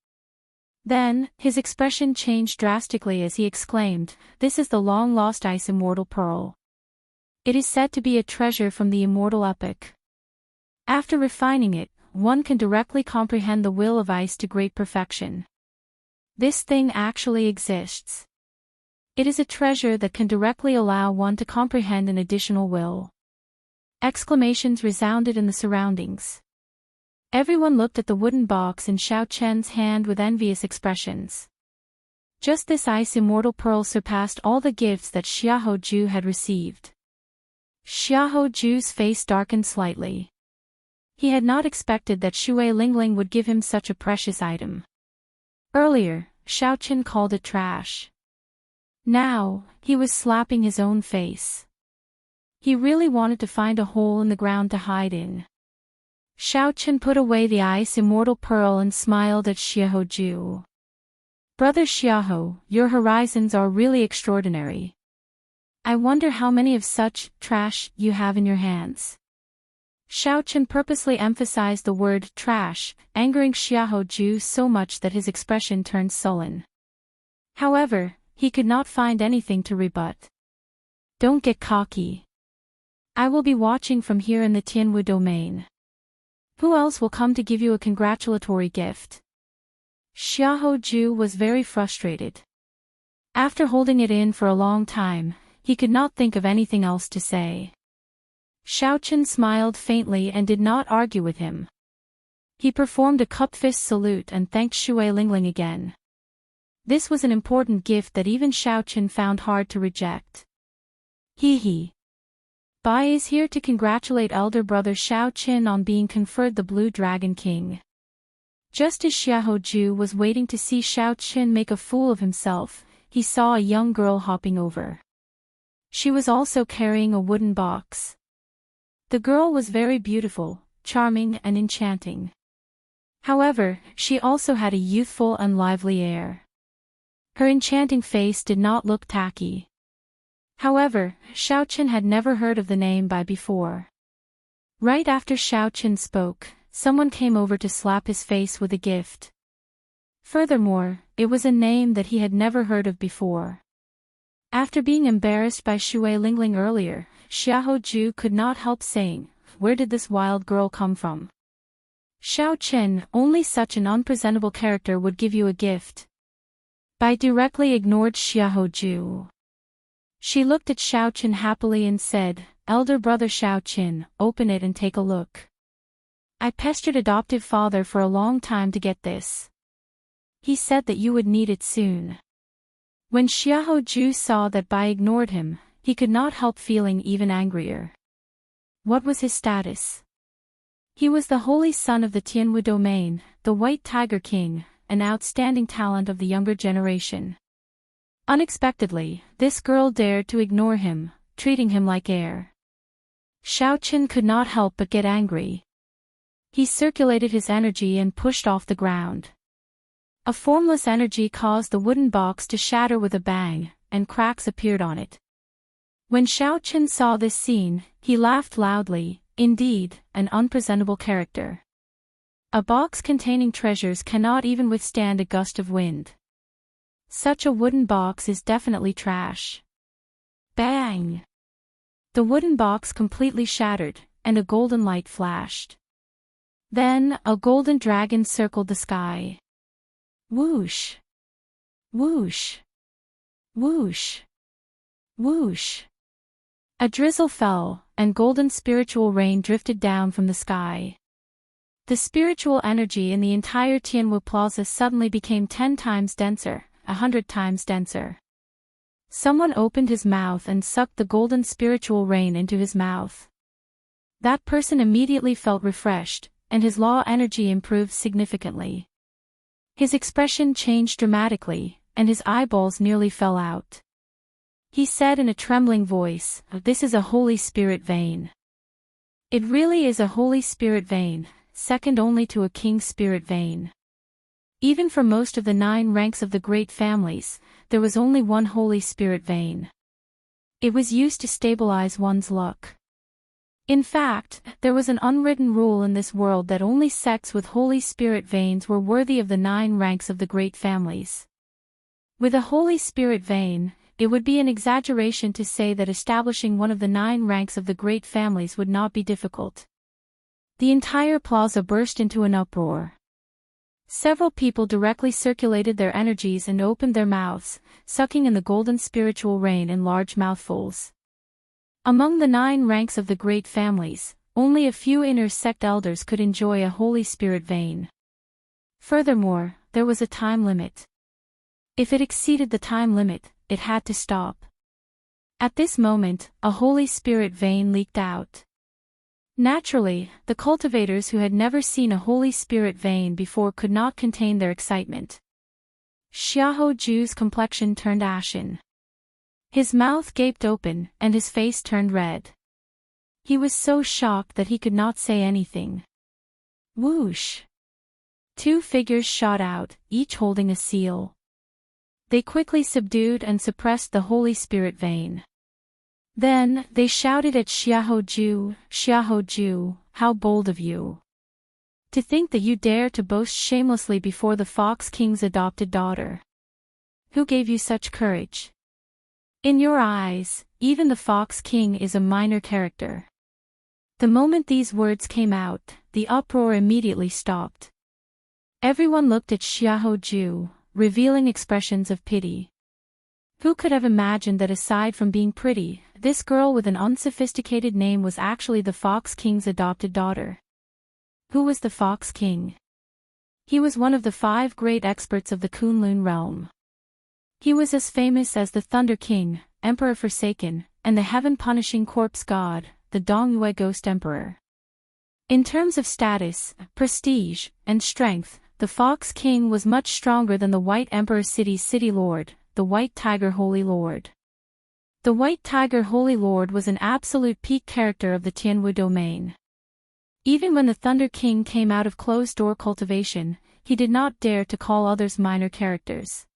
[SPEAKER 1] Then, his expression changed drastically as he exclaimed, This is the long-lost Ice Immortal Pearl. It is said to be a treasure from the Immortal epic. After refining it, one can directly comprehend the will of ice to great perfection. This thing actually exists. It is a treasure that can directly allow one to comprehend an additional will. Exclamations resounded in the surroundings. Everyone looked at the wooden box in Xiao Chen's hand with envious expressions. Just this Ice Immortal Pearl surpassed all the gifts that Xiaoju had received. Xiaoju's face darkened slightly. He had not expected that Shui Lingling would give him such a precious item. Earlier, Xiao Chen called it trash. Now, he was slapping his own face. He really wanted to find a hole in the ground to hide in. Xiao Chen put away the Ice Immortal Pearl and smiled at Xiaoju. Brother Xiao, your horizons are really extraordinary. I wonder how many of such trash you have in your hands. Xiao Chen purposely emphasized the word trash, angering Xiaoju so much that his expression turned sullen. However, he could not find anything to rebut. Don't get cocky. I will be watching from here in the Tianwu domain. Who else will come to give you a congratulatory gift? Xiaoju was very frustrated. After holding it in for a long time, he could not think of anything else to say. Xiaochen smiled faintly and did not argue with him. He performed a cup fist salute and thanked Shui Lingling again. This was an important gift that even Xiaochen found hard to reject. He. Bai is here to congratulate elder brother Xiaochen on being conferred the Blue Dragon King. Just as Xiaoju was waiting to see Xiaochen make a fool of himself, he saw a young girl hopping over. She was also carrying a wooden box. The girl was very beautiful, charming and enchanting. However, she also had a youthful and lively air. Her enchanting face did not look tacky. However, Xiaochen had never heard of the name Bai before. Right after Xiaochen spoke, someone came over to slap his face with a gift. Furthermore, it was a name that he had never heard of before. After being embarrassed by Shui Lingling earlier, Xiaoju could not help saying, "Where did this wild girl come from?" Xiaochen, only such an unpresentable character would give you a gift. Bai directly ignored Xiaoju. She looked at Xiaochen happily and said, "Elder brother Xiaochen, open it and take a look. I pestered adoptive father for a long time to get this. He said that you would need it soon." When Xiaoju saw that Bai ignored him, he could not help feeling even angrier. What was his status? He was the holy son of the Tianwu domain, the White Tiger King, an outstanding talent of the younger generation. Unexpectedly, this girl dared to ignore him, treating him like air. Xiaochen could not help but get angry. He circulated his energy and pushed off the ground. A formless energy caused the wooden box to shatter with a bang, and cracks appeared on it. When Xiaochen saw this scene, he laughed loudly. Indeed, an unpresentable character. A box containing treasures cannot even withstand a gust of wind. Such a wooden box is definitely trash. Bang! The wooden box completely shattered, and a golden light flashed. Then, a golden dragon circled the sky. Whoosh! Whoosh! Whoosh! Whoosh! A drizzle fell, and golden spiritual rain drifted down from the sky. The spiritual energy in the entire Tianwu Plaza suddenly became 10 times denser, 100 times denser. Someone opened his mouth and sucked the golden spiritual rain into his mouth. That person immediately felt refreshed, and his law energy improved significantly. His expression changed dramatically, and his eyeballs nearly fell out. He said in a trembling voice, "This is a Holy Spirit vein." It really is a Holy Spirit vein, second only to a King's Spirit vein. Even for most of the 9 ranks of the great families, there was only one Holy Spirit vein. It was used to stabilize one's luck. In fact, there was an unwritten rule in this world that only sects with Holy Spirit veins were worthy of the 9 ranks of the great families. With a Holy Spirit vein, it would be an exaggeration to say that establishing one of the 9 ranks of the great families would not be difficult. The entire plaza burst into an uproar. Several people directly circulated their energies and opened their mouths, sucking in the golden spiritual rain in large mouthfuls. Among the 9 ranks of the great families, only a few inner sect elders could enjoy a Holy Spirit vein. Furthermore, there was a time limit. If it exceeded the time limit, it had to stop. At this moment, a Holy Spirit vein leaked out. Naturally, the cultivators who had never seen a Holy Spirit vein before could not contain their excitement. Xiaoju's complexion turned ashen. His mouth gaped open, and his face turned red. He was so shocked that he could not say anything. Whoosh! 2 figures shot out, each holding a seal. They quickly subdued and suppressed the Holy Spirit vein. Then, they shouted at Xiaoju, "Xiaoju, how bold of you! To think that you dare to boast shamelessly before the Fox King's adopted daughter. Who gave you such courage? In your eyes, even the Fox King is a minor character." The moment these words came out, the uproar immediately stopped. Everyone looked at Xiaoju, revealing expressions of pity. Who could have imagined that aside from being pretty, this girl with an unsophisticated name was actually the Fox King's adopted daughter? Who was the Fox King? He was one of the 5 great experts of the Kunlun realm. He was as famous as the Thunder King, Emperor Forsaken, and the heaven-punishing corpse god, the Dongyue Ghost Emperor. In terms of status, prestige, and strength, the Fox King was much stronger than the White Emperor City's City Lord, the White Tiger Holy Lord. The White Tiger Holy Lord was an absolute peak character of the Tianwu domain. Even when the Thunder King came out of closed-door cultivation, he did not dare to call others minor characters.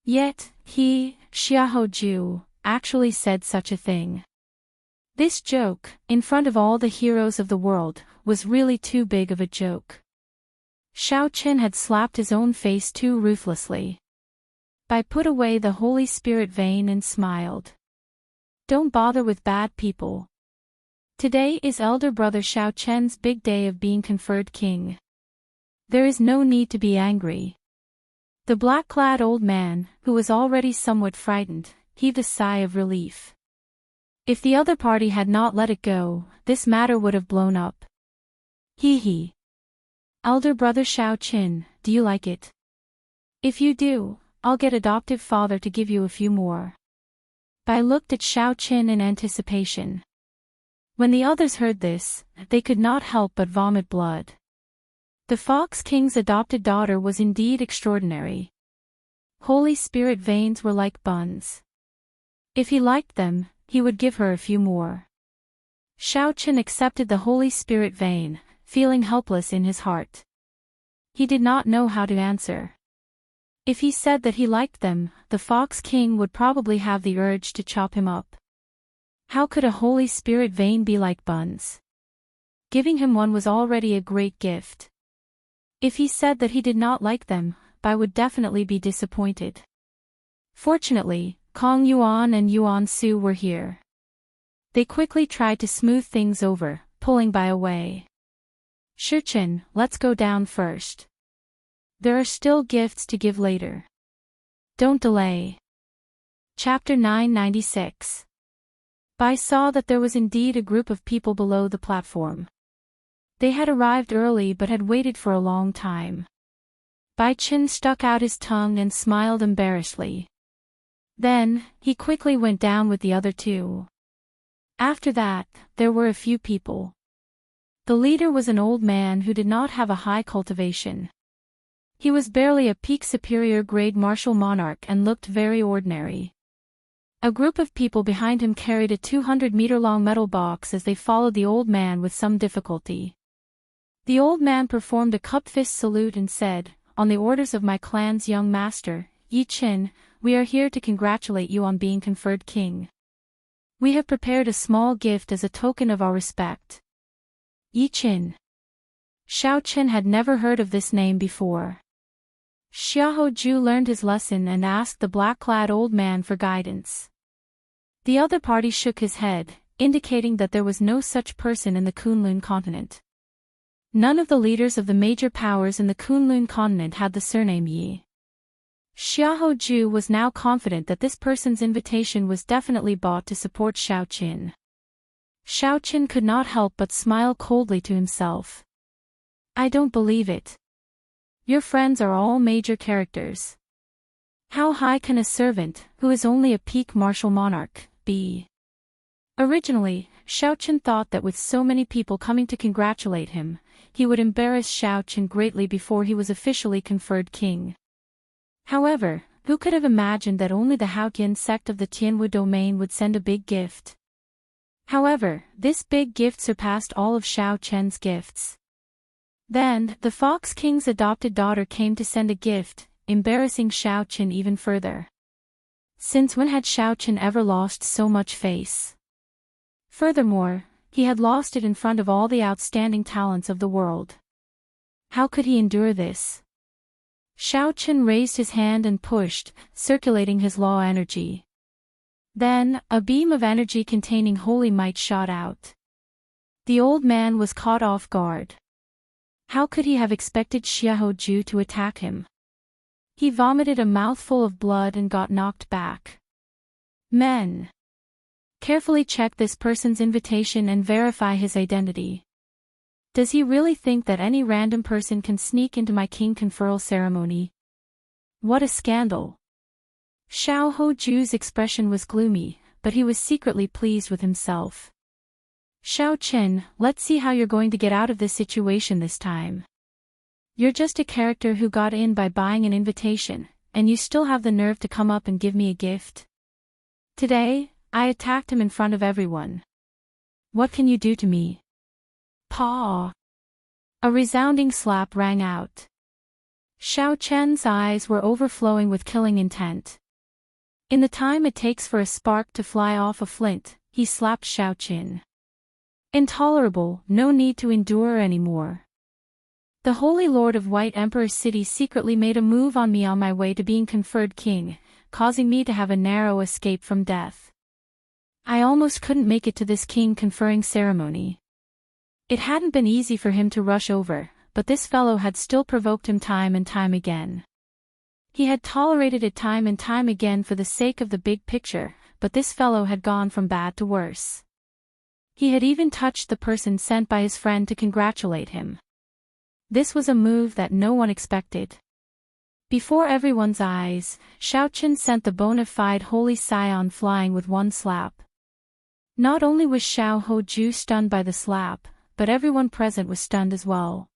[SPEAKER 1] Yet, he, Xiaoju, actually said such a thing. This joke, in front of all the heroes of the world, was really too big of a joke. Xiao Qin had slapped his own face too ruthlessly. Bai put away the Holy Spirit vein and smiled. Don't bother with bad people. Today is elder brother Xiao Chen's big day of being conferred king. There is no need to be angry. The black-clad old man, who was already somewhat frightened, heaved a sigh of relief. If the other party had not let it go, this matter would have blown up. Hee. Elder brother Xiao Qin, do you like it? If you do, I'll get adoptive father to give you a few more. Bai looked at Xiao Qin in anticipation. When the others heard this, they could not help but vomit blood. The Fox King's adopted daughter was indeed extraordinary. Holy Spirit veins were like buns. If he liked them, he would give her a few more. Xiao Qin accepted the Holy Spirit vein, feeling helpless in his heart. He did not know how to answer. If he said that he liked them, the Fox King would probably have the urge to chop him up. How could a Holy Spirit vein be like buns? Giving him one was already a great gift. If he said that he did not like them, Bai would definitely be disappointed. Fortunately, Kong Yuan and Yuan Su were here. They quickly tried to smooth things over, pulling Bai away. Shichen, let's go down first. There are still gifts to give later. Don't delay. Chapter 996. Bai saw that there was indeed a group of people below the platform. They had arrived early but had waited for a long time. Bai Qin stuck out his tongue and smiled embarrassedly. Then, he quickly went down with the other 2. After that, there were a few people. The leader was an old man who did not have a high cultivation. He was barely a peak superior grade martial monarch and looked very ordinary. A group of people behind him carried a 200-meter-long metal box as they followed the old man with some difficulty. The old man performed a cup-fist salute and said, "On the orders of my clan's young master, Yi Qin, we are here to congratulate you on being conferred king. We have prepared a small gift as a token of our respect." Yi Qin. Xiao Qin had never heard of this name before. Xiaoju learned his lesson and asked the black-clad old man for guidance. The other party shook his head, indicating that there was no such person in the Kunlun continent. None of the leaders of the major powers in the Kunlun continent had the surname Yi. Xiaoju was now confident that this person's invitation was definitely bought to support Xiao Qin. Xiao Qin could not help but smile coldly to himself. I don't believe it. Your friends are all major characters. How high can a servant, who is only a peak martial monarch, be? Originally, Xiao Qin thought that with so many people coming to congratulate him, he would embarrass Xiao Qin greatly before he was officially conferred king. However, who could have imagined that only the Haotian sect of the Tianwu domain would send a big gift? However, this big gift surpassed all of Xiao Chen's gifts. Then, the Fox King's adopted daughter came to send a gift, embarrassing Xiao Qin even further. Since when had Xiao Qin ever lost so much face? Furthermore, he had lost it in front of all the outstanding talents of the world. How could he endure this? Xiao Qin raised his hand and pushed, circulating his law energy. Then, a beam of energy containing holy might shot out. The old man was caught off guard. How could he have expected Xiaoju to attack him? He vomited a mouthful of blood and got knocked back. Men. Carefully check this person's invitation and verify his identity. Does he really think that any random person can sneak into my king conferral ceremony? What a scandal. Xiao Hoju's expression was gloomy, but he was secretly pleased with himself. Xiao Qin, let's see how you're going to get out of this situation this time. You're just a character who got in by buying an invitation, and you still have the nerve to come up and give me a gift? Today, I attacked him in front of everyone. What can you do to me? Paw! A resounding slap rang out. Xiao Chen's eyes were overflowing with killing intent. In the time it takes for a spark to fly off a flint, he slapped Xiao Qin. Intolerable, no need to endure anymore. The Holy Lord of White Emperor City secretly made a move on me on my way to being conferred king, causing me to have a narrow escape from death. I almost couldn't make it to this king conferring ceremony. It hadn't been easy for him to rush over, but this fellow had still provoked him time and time again. He had tolerated it time and time again for the sake of the big picture, but this fellow had gone from bad to worse. He had even touched the person sent by his friend to congratulate him. This was a move that no one expected. Before everyone's eyes, Xiao Qin sent the bona fide holy scion flying with one slap. Not only was Xiao Hoju stunned by the slap, but everyone present was stunned as well.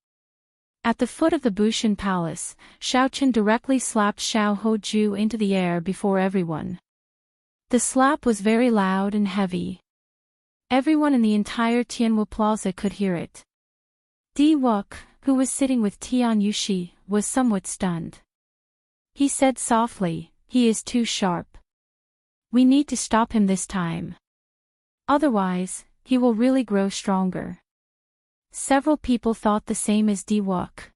[SPEAKER 1] At the foot of the Bushan Palace, Xiao Qin directly slapped Xiao Hoju into the air before everyone. The slap was very loud and heavy. Everyone in the entire Tianwu Plaza could hear it. Di Wuk, who was sitting with Tian Yushi, was somewhat stunned. He said softly, "He is too sharp. We need to stop him this time. Otherwise, he will really grow stronger." Several people thought the same as Di Wuk.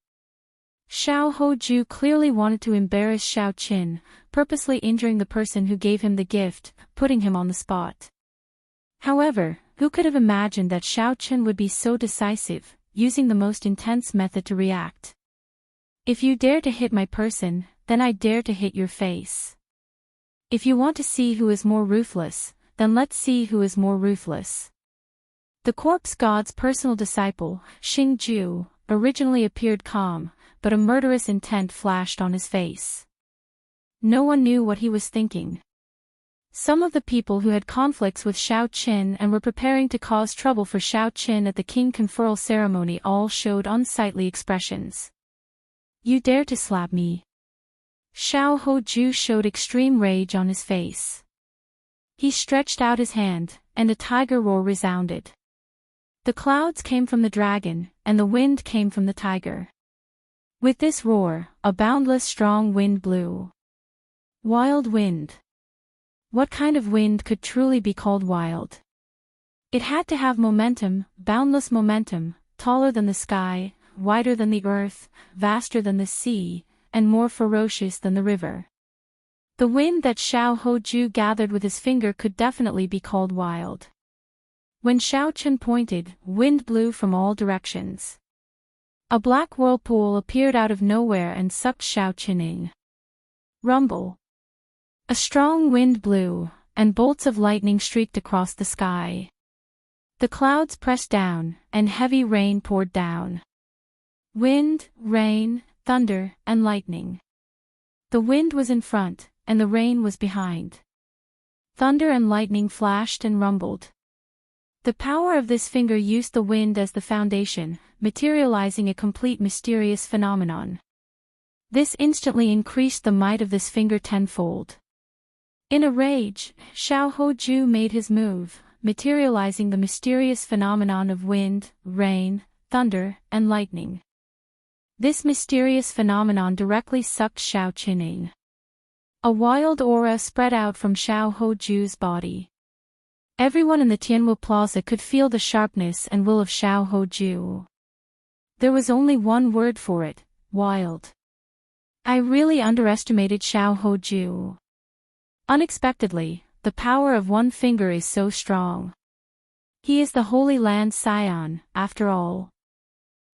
[SPEAKER 1] Xiao Hoju clearly wanted to embarrass Xiao Qin, purposely injuring the person who gave him the gift, putting him on the spot. However, who could have imagined that Xiao Qin would be so decisive, using the most intense method to react? If you dare to hit my person, then I dare to hit your face. If you want to see who is more ruthless, then let's see who is more ruthless. The corpse god's personal disciple, Xing Ju, originally appeared calm, but a murderous intent flashed on his face. No one knew what he was thinking. Some of the people who had conflicts with Xiao Qin and were preparing to cause trouble for Xiao Qin at the king conferral ceremony all showed unsightly expressions. You dare to slap me? Xiao Hoju showed extreme rage on his face. He stretched out his hand, and a tiger roar resounded. The clouds came from the dragon, and the wind came from the tiger. With this roar, a boundless strong wind blew. Wild wind. What kind of wind could truly be called wild? It had to have momentum, boundless momentum, taller than the sky, wider than the earth, vaster than the sea, and more ferocious than the river. The wind that Xiao Hoju gathered with his finger could definitely be called wild. When Xiao Qin pointed, wind blew from all directions. A black whirlpool appeared out of nowhere and sucked Xiao Qin in. Rumble. A strong wind blew, and bolts of lightning streaked across the sky. The clouds pressed down, and heavy rain poured down. Wind, rain, thunder, and lightning. The wind was in front, and the rain was behind. Thunder and lightning flashed and rumbled. The power of this finger used the wind as the foundation, materializing a complete mysterious phenomenon. This instantly increased the might of this finger tenfold. In a rage, Xiao Hoju made his move, materializing the mysterious phenomenon of wind, rain, thunder, and lightning. This mysterious phenomenon directly sucked Xiao Qin in. A wild aura spread out from Xiao Hoju's body. Everyone in the Tianwu Plaza could feel the sharpness and will of Xiao Hoju. There was only one word for it: wild. I really underestimated Xiao Hoju. Unexpectedly, the power of one finger is so strong. He is the Holy Land Scion, after all.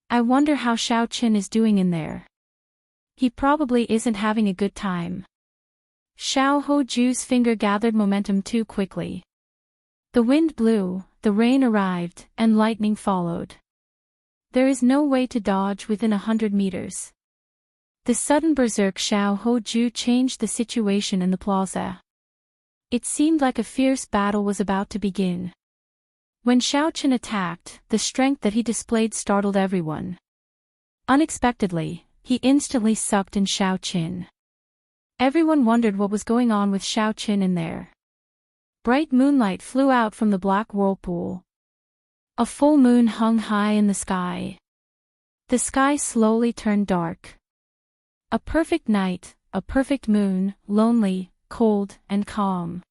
[SPEAKER 1] I wonder how Xiao Qin is doing in there. He probably isn't having a good time. Xiao Hoju's finger gathered momentum too quickly. The wind blew, the rain arrived, and lightning followed. There is no way to dodge within 100 meters. The sudden berserk Xiao Hoju changed the situation in the plaza. It seemed like a fierce battle was about to begin. When Xiao Chen attacked, the strength that he displayed startled everyone. Unexpectedly, he instantly sucked in Xiao Chen. Everyone wondered what was going on with Xiao Chen in there. Bright moonlight flew out from the black whirlpool. A full moon hung high in the sky. The sky slowly turned dark. A perfect night, a perfect moon, lonely, cold, and calm.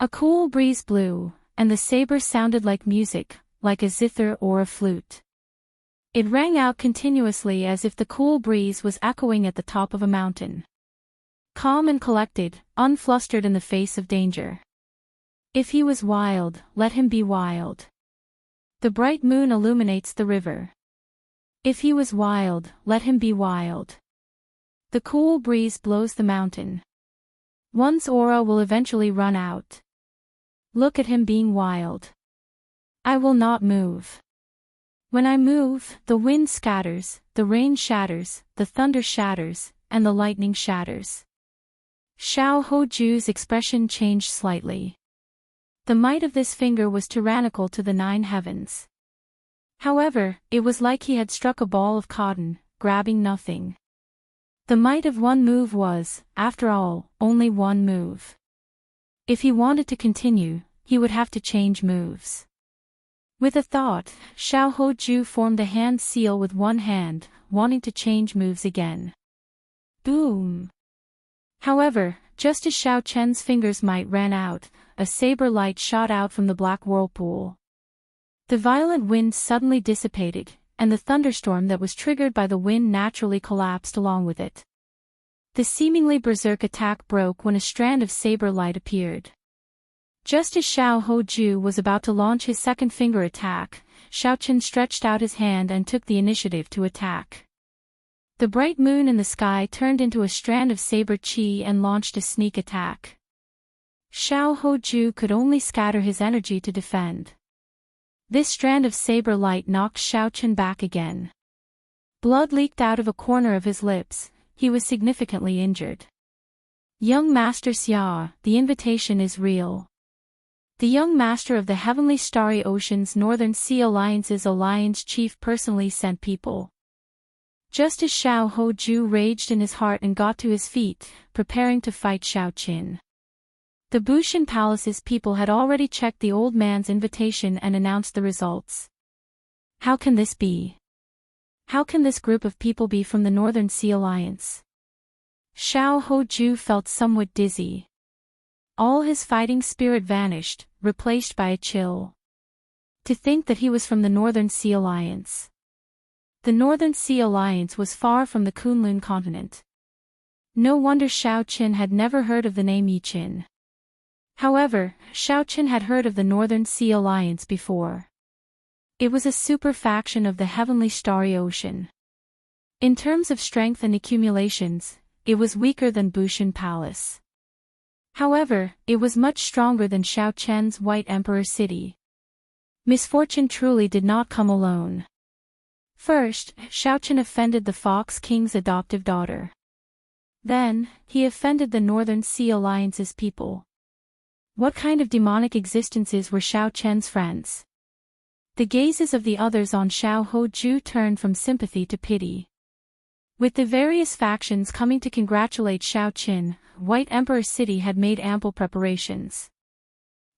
[SPEAKER 1] A cool breeze blew, and the saber sounded like music, like a zither or a flute. It rang out continuously as if the cool breeze was echoing at the top of a mountain. Calm and collected, unflustered in the face of danger. If he was wild, let him be wild. The bright moon illuminates the river. If he was wild, let him be wild. The cool breeze blows the mountain. One's aura will eventually run out. Look at him being wild. I will not move. When I move, the wind scatters, the rain shatters, the thunder shatters, and the lightning shatters. Xiao Hoju's expression changed slightly. The might of this finger was tyrannical to the 9 heavens. However, it was like he had struck a ball of cotton, grabbing nothing. The might of one move was, after all, only one move. If he wanted to continue, he would have to change moves. With a thought, Xiao Hoju formed a hand seal with one hand, wanting to change moves again. Boom! However, just as Xiao Chen's finger's might ran out, a saber light shot out from the black whirlpool. The violent wind suddenly dissipated, and the thunderstorm that was triggered by the wind naturally collapsed along with it. The seemingly berserk attack broke when a strand of saber light appeared. Just as Xiao Hoju was about to launch his second finger attack, Xiao Chen stretched out his hand and took the initiative to attack. The bright moon in the sky turned into a strand of saber chi and launched a sneak attack. Xiao Hoju could only scatter his energy to defend. This strand of saber light knocked Xiao Chen back again. Blood leaked out of a corner of his lips, he was significantly injured. Young Master Xia, the invitation is real. The young master of the Heavenly Starry Ocean's Northern Sea Alliance's alliance chief personally sent people. Just as Xiao Hoju raged in his heart and got to his feet, preparing to fight Xiao Qin. The Bushan Palace's people had already checked the old man's invitation and announced the results. How can this be? How can this group of people be from the Northern Sea Alliance? Xiao Hoju felt somewhat dizzy. All his fighting spirit vanished, replaced by a chill. To think that he was from the Northern Sea Alliance. The Northern Sea Alliance was far from the Kunlun continent. No wonder Xiao Qin had never heard of the name Yi Qin. However, Xiao Qin had heard of the Northern Sea Alliance before. It was a super faction of the Heavenly Starry Ocean. In terms of strength and accumulations, it was weaker than Bushan Palace. However, it was much stronger than Xiao Chen's White Emperor City. Misfortune truly did not come alone. First, Xiao Chen offended the Fox King's adoptive daughter. Then, he offended the Northern Sea Alliance's people. What kind of demonic existences were Xiao Chen's friends? The gazes of the others on Xiao Hoju turned from sympathy to pity. With the various factions coming to congratulate Xiao Qin, White Emperor City had made ample preparations.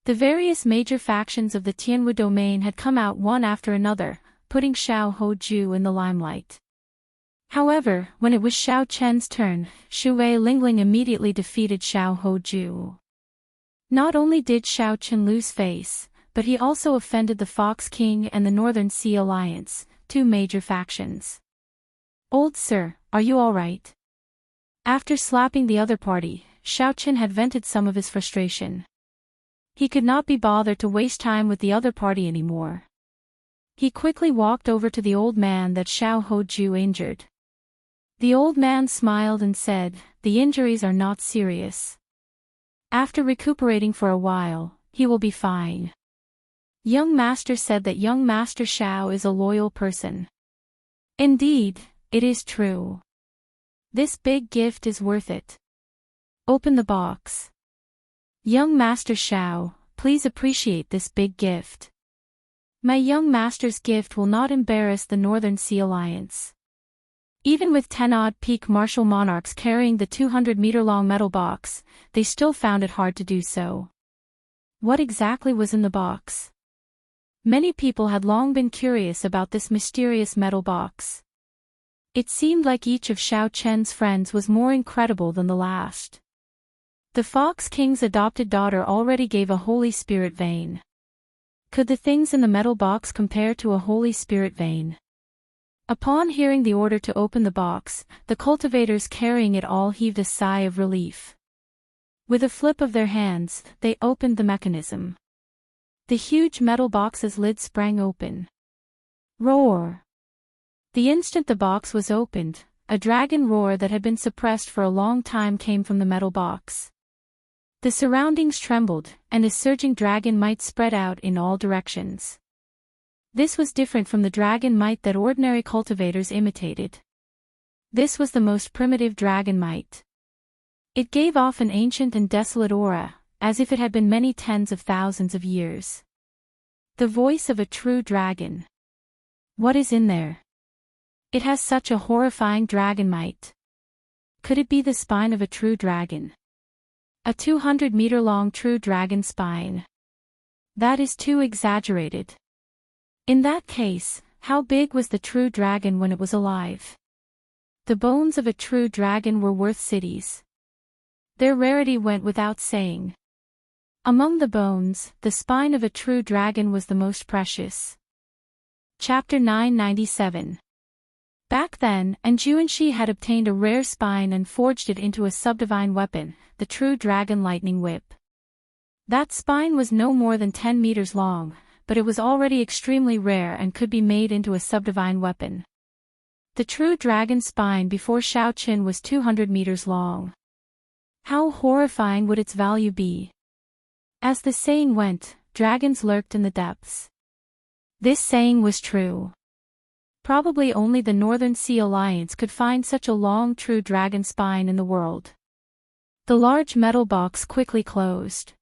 [SPEAKER 1] The various major factions of the Tianwu domain had come out one after another, putting Xiao Hoju in the limelight. However, when it was Xiao Chen's turn, Shu Wei Lingling immediately defeated Xiao Hoju. Not only did Xiao Chen lose face, but he also offended the Fox King and the Northern Sea Alliance, two major factions. Old sir, are you all right? After slapping the other party, Xiao Chen had vented some of his frustration. He could not be bothered to waste time with the other party anymore. He quickly walked over to the old man that Xiao Hoju injured. The old man smiled and said, "The injuries are not serious. After recuperating for a while, he will be fine." Young master said that young master Xiao is a loyal person. Indeed, it is true. This big gift is worth it. Open the box. Young master Xiao, please appreciate this big gift. My young master's gift will not embarrass the Northern Sea Alliance. Even with 10-odd peak martial monarchs carrying the 200-meter-long metal box, they still found it hard to do so. What exactly was in the box? Many people had long been curious about this mysterious metal box. It seemed like each of Xiao Chen's friends was more incredible than the last. The Fox King's adopted daughter already gave a Holy Spirit vein. Could the things in the metal box compare to a Holy Spirit vein? Upon hearing the order to open the box, the cultivators carrying it all heaved a sigh of relief. With a flip of their hands, they opened the mechanism. The huge metal box's lid sprang open. Roar! The instant the box was opened, a dragon roar that had been suppressed for a long time came from the metal box. The surroundings trembled, and a surging dragon might spread out in all directions. This was different from the dragon might that ordinary cultivators imitated. This was the most primitive dragon might. It gave off an ancient and desolate aura, as if it had been many tens of thousands of years. The voice of a true dragon. What is in there? It has such a horrifying dragon might. Could it be the spine of a true dragon? A 200-meter-long true dragon spine. That is too exaggerated. In that case, how big was the true dragon when it was alive? The bones of a true dragon were worth cities. Their rarity went without saying. Among the bones, the spine of a true dragon was the most precious. Chapter 997. Back then, Anjuanshi had obtained a rare spine and forged it into a subdivine weapon, the true dragon lightning whip. That spine was no more than 10 meters long, but it was already extremely rare and could be made into a subdivine weapon. The true dragon spine before Xiao Qin was 200 meters long. How horrifying would its value be? As the saying went, dragons lurked in the depths. This saying was true. Probably only the Northern Sea Alliance could find such a long true dragon spine in the world. The large metal box quickly closed.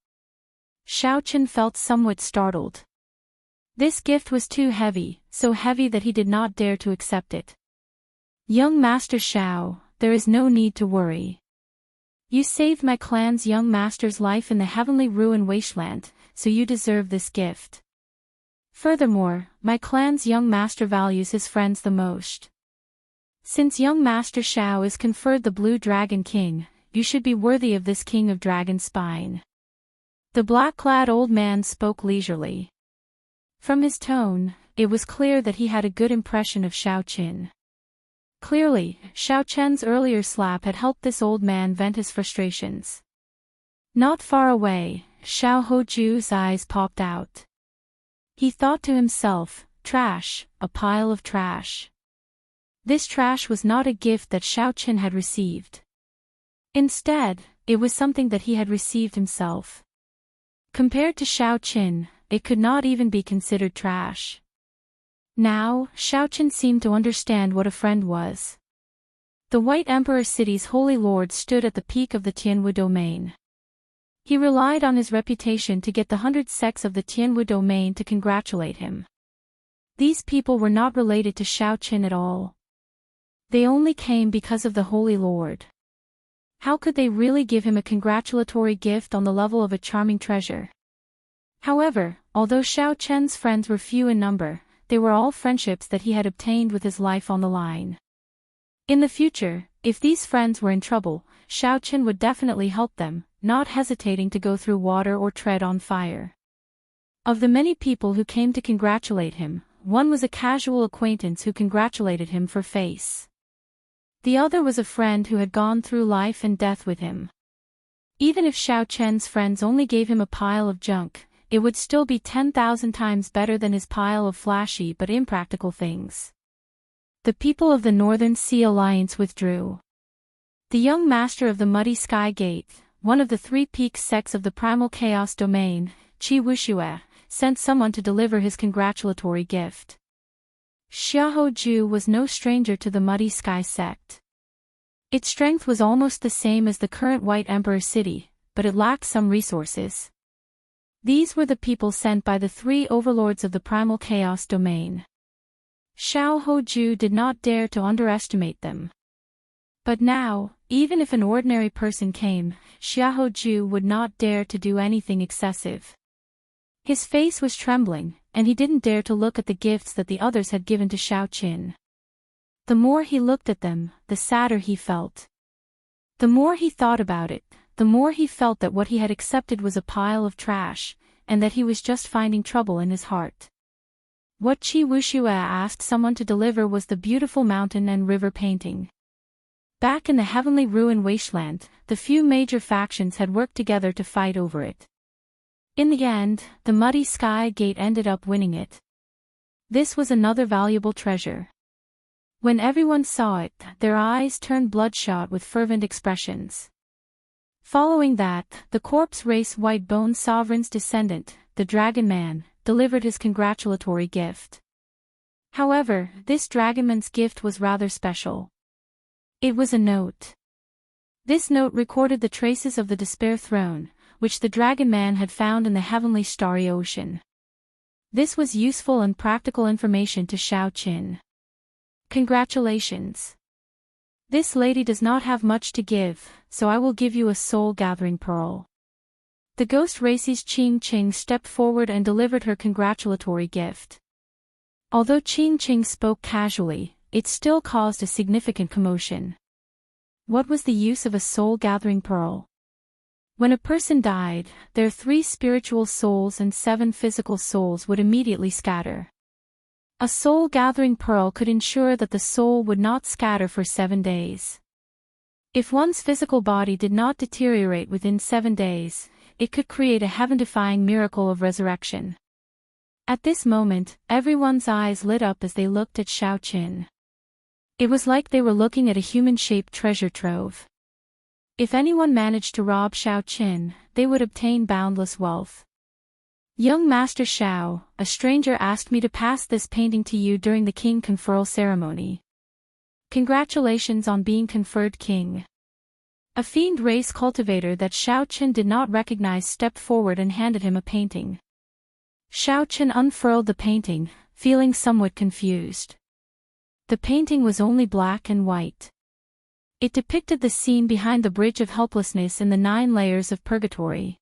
[SPEAKER 1] Xiao Qin felt somewhat startled. This gift was too heavy, so heavy that he did not dare to accept it. Young Master Xiao, there is no need to worry. You saved my clan's young master's life in the heavenly ruin wasteland, so you deserve this gift. Furthermore, my clan's young master values his friends the most. Since young Master Xiao is conferred the Blue Dragon King, you should be worthy of this King of Dragon Spine. The black-clad old man spoke leisurely. From his tone, it was clear that he had a good impression of Xiao Qin. Clearly, Xiao Chen's earlier slap had helped this old man vent his frustrations. Not far away, Xiao Hoju's eyes popped out. He thought to himself, trash, a pile of trash. This trash was not a gift that Xiao Qin had received. Instead, it was something that he had received himself. Compared to Xiao Qin, it could not even be considered trash. Now, Xiao Qin seemed to understand what a friend was. The White Emperor City's holy lord stood at the peak of the Tianwu domain. He relied on his reputation to get the 100 sects of the Tianwu domain to congratulate him. These people were not related to Xiao Qin at all. They only came because of the holy lord. How could they really give him a congratulatory gift on the level of a charming treasure? However, although Xiao Chen's friends were few in number, they were all friendships that he had obtained with his life on the line. In the future, if these friends were in trouble, Xiao Qin would definitely help them, not hesitating to go through water or tread on fire. Of the many people who came to congratulate him, one was a casual acquaintance who congratulated him for face. The other was a friend who had gone through life and death with him. Even if Xiao Chen's friends only gave him a pile of junk, it would still be 10,000 times better than his pile of flashy but impractical things. The people of the Northern Sea Alliance withdrew. The young master of the Muddy Sky Gate, one of the 3 peak sects of the Primal Chaos Domain, Chi Wuxue, sent someone to deliver his congratulatory gift. Xiaoju was no stranger to the Muddy Sky sect. Its strength was almost the same as the current White Emperor city, but it lacked some resources. These were the people sent by the 3 overlords of the Primal Chaos Domain. Xiaoju did not dare to underestimate them. But now, even if an ordinary person came, Xiaoju would not dare to do anything excessive. His face was trembling, and he didn't dare to look at the gifts that the others had given to Xiaoqin. The more he looked at them, the sadder he felt. The more he thought about it, the more he felt that what he had accepted was a pile of trash, and that he was just finding trouble in his heart. What Chi Wuxue asked someone to deliver was the beautiful mountain and river painting. Back in the heavenly ruin wasteland, the few major factions had worked together to fight over it. In the end, the Muddy Sky Gate ended up winning it. This was another valuable treasure. When everyone saw it, their eyes turned bloodshot with fervent expressions. Following that, the corpse race White Bone Sovereign's descendant, the Dragon Man, delivered his congratulatory gift. However, this Dragonman's gift was rather special. It was a note. This note recorded the traces of the Despair Throne, which the Dragon Man had found in the heavenly starry ocean. This was useful and practical information to Xiaoqin. Congratulations. This lady does not have much to give, so I will give you a soul-gathering pearl. The ghost race's Qing Qing stepped forward and delivered her congratulatory gift. Although Qing Qing spoke casually, it still caused a significant commotion. What was the use of a soul-gathering pearl? When a person died, their 3 spiritual souls and 7 physical souls would immediately scatter. A soul-gathering pearl could ensure that the soul would not scatter for 7 days. If one's physical body did not deteriorate within 7 days, it could create a heaven-defying miracle of resurrection. At this moment, everyone's eyes lit up as they looked at Xiaoqin. It was like they were looking at a human-shaped treasure trove. If anyone managed to rob Xiaoqin, they would obtain boundless wealth. Young Master Xiao, a stranger asked me to pass this painting to you during the king conferral ceremony. Congratulations on being conferred king. A fiend race cultivator that Xiaoqin did not recognize stepped forward and handed him a painting. Xiaoqin unfurled the painting, feeling somewhat confused. The painting was only black and white. It depicted the scene behind the Bridge of Helplessness in the 9 layers of purgatory.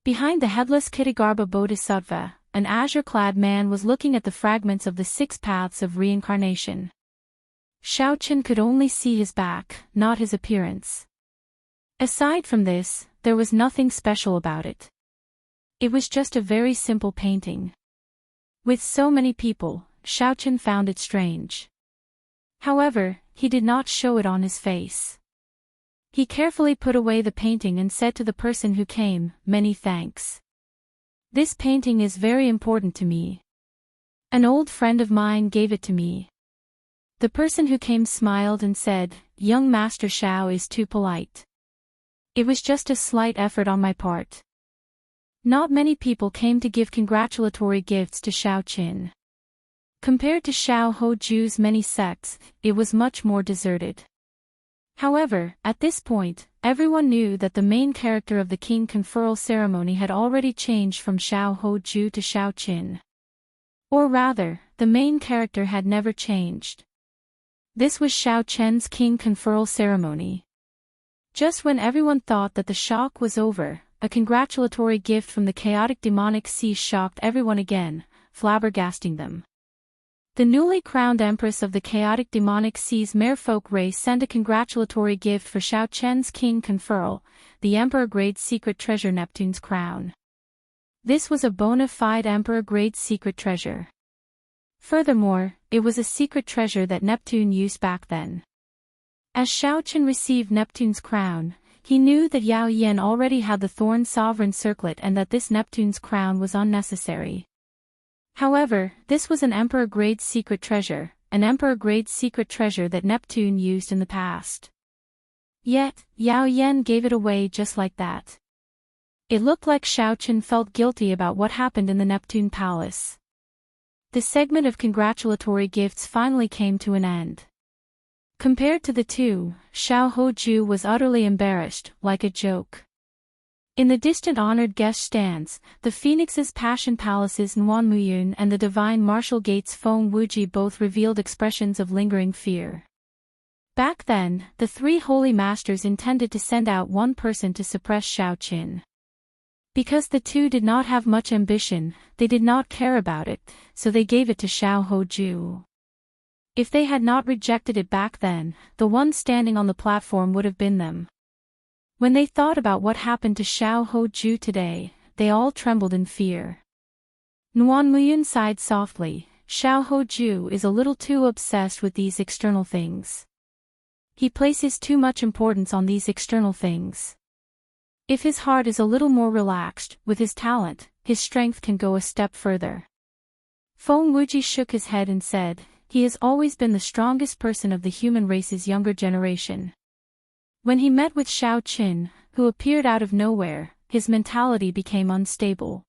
[SPEAKER 1] Behind the headless Kitagarbha Bodhisattva, an azure-clad man was looking at the fragments of the 6 paths of reincarnation. Xiaoqin could only see his back, not his appearance. Aside from this, there was nothing special about it. It was just a very simple painting. With so many people, Xiaoqin found it strange. However, he did not show it on his face. He carefully put away the painting and said to the person who came, "Many thanks. This painting is very important to me. An old friend of mine gave it to me." The person who came smiled and said, "Young Master Xiao is too polite. It was just a slight effort on my part." Not many people came to give congratulatory gifts to Xiaoqin. Compared to Xiaoju's many sects, it was much more deserted. However, at this point, everyone knew that the main character of the king conferral ceremony had already changed from Xiaoju to Xiaoqin. Or rather, the main character had never changed. This was Xiaoqin's king conferral ceremony. Just when everyone thought that the shock was over, a congratulatory gift from the chaotic demonic sea shocked everyone again, flabbergasting them. The newly crowned empress of the chaotic demonic sea's merfolk race sent a congratulatory gift for Xiaoqin's king conferral, the emperor-grade secret treasure Neptune's crown. This was a bona fide emperor-grade secret treasure. Furthermore, it was a secret treasure that Neptune used back then. As Xiaoqin received Neptune's crown, he knew that Yao Yan already had the Thorn Sovereign Circlet and that this Neptune's crown was unnecessary. However, this was an emperor-grade secret treasure, an emperor-grade secret treasure that Neptune used in the past. Yet, Yao Yan gave it away just like that. It looked like Xiao Qin felt guilty about what happened in the Neptune Palace. The segment of congratulatory gifts finally came to an end. Compared to the two, Xiao Hoju was utterly embarrassed, like a joke. In the distant honored guest stands, the Phoenix's Passion Palaces Nuan Muyun and the Divine Martial Gates Feng Wuji both revealed expressions of lingering fear. Back then, the three holy masters intended to send out one person to suppress Xiao Qin. Because the two did not have much ambition, they did not care about it, so they gave it to Xiao Hoju. If they had not rejected it back then, the one standing on the platform would have been them. When they thought about what happened to Xiao Hoju today, they all trembled in fear. Nuan Muyun sighed softly. Xiao Hoju is a little too obsessed with these external things. He places too much importance on these external things. If his heart is a little more relaxed, with his talent, his strength can go a step further. Feng Wuji shook his head and said, he has always been the strongest person of the human race's younger generation. When he met with Xiao Qin, who appeared out of nowhere, his mentality became unstable.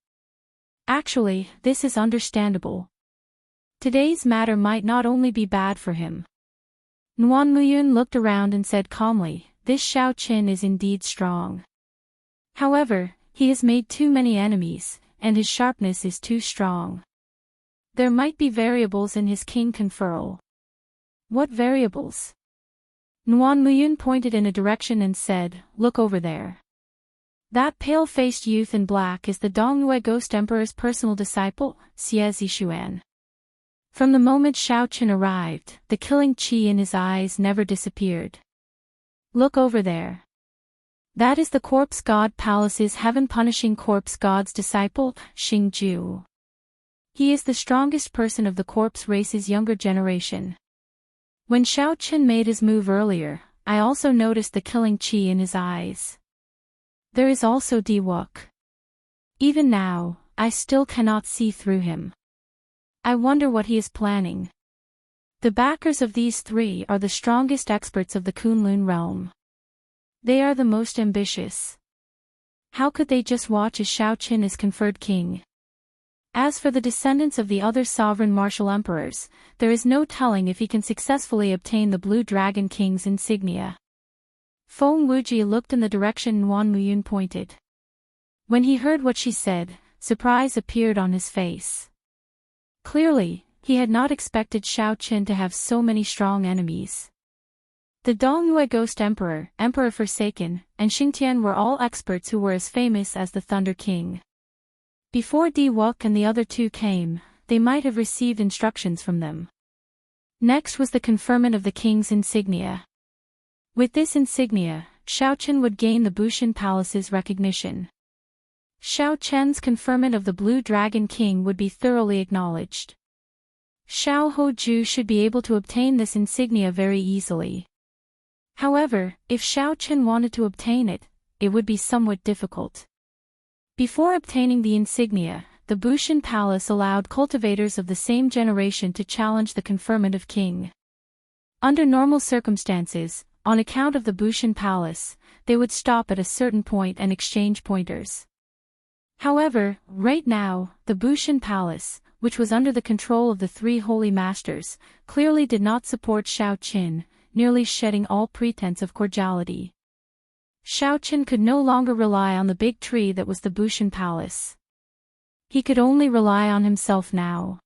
[SPEAKER 1] Actually, this is understandable. Today's matter might not only be bad for him. Nuan Muyun looked around and said calmly, this Xiao Qin is indeed strong. However, he has made too many enemies, and his sharpness is too strong. There might be variables in his king conferral. What variables? Nuan Muyun pointed in a direction and said, look over there. That pale-faced youth in black is the Dongyue Ghost Emperor's personal disciple, Xie Zixuan. From the moment Xiao Qin arrived, the killing qi in his eyes never disappeared. Look over there. That is the Corpse God Palace's heaven-punishing Corpse God's disciple, Xingju. He is the strongest person of the corpse race's younger generation. When Xiao Qin made his move earlier, I also noticed the killing qi in his eyes. There is also Di Wuk. Even now, I still cannot see through him. I wonder what he is planning. The backers of these three are the strongest experts of the Kunlun realm. They are the most ambitious. How could they just watch as Xiao Qin is conferred king? As for the descendants of the other sovereign martial emperors, there is no telling if he can successfully obtain the Blue Dragon King's insignia. Feng Wuji looked in the direction Nuan Muyun pointed. When he heard what she said, surprise appeared on his face. Clearly, he had not expected Xiao Qin to have so many strong enemies. The Dongyue Ghost Emperor, Emperor Forsaken, and Xingtian were all experts who were as famous as the Thunder King. Before Di Wuk and the other two came, they might have received instructions from them. Next was the conferment of the king's insignia. With this insignia, Xiao Qin would gain the Bushan Palace's recognition. Xiao Chen's conferment of the Blue Dragon King would be thoroughly acknowledged. Xiao Hoju should be able to obtain this insignia very easily. However, if Xiao Qin wanted to obtain it, it would be somewhat difficult. Before obtaining the insignia, the Bushan Palace allowed cultivators of the same generation to challenge the conferment of king. Under normal circumstances, on account of the Bushan Palace, they would stop at a certain point and exchange pointers. However, right now, the Bushan Palace, which was under the control of the three holy masters, clearly did not support Xiao Qin, nearly shedding all pretense of cordiality. Xiao Qin could no longer rely on the big tree that was the Bushan Palace. He could only rely on himself now.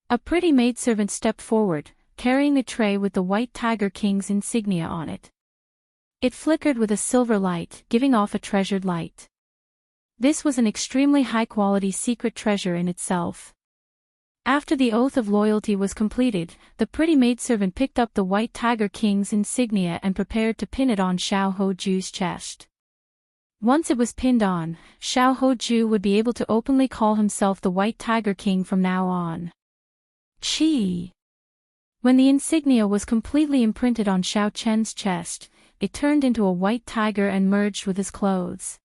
[SPEAKER 1] A pretty maidservant stepped forward, carrying a tray with the White Tiger King's insignia on it. It flickered with a silver light, giving off a treasured light. This was an extremely high-quality secret treasure in itself. After the oath of loyalty was completed, the pretty maidservant picked up the White Tiger King's insignia and prepared to pin it on Xiao Hoju's chest. Once it was pinned on, Xiao Hoju would be able to openly call himself the White Tiger King from now on. Chi! When the insignia was completely imprinted on Xiao Chen's chest, it turned into a white tiger and merged with his clothes.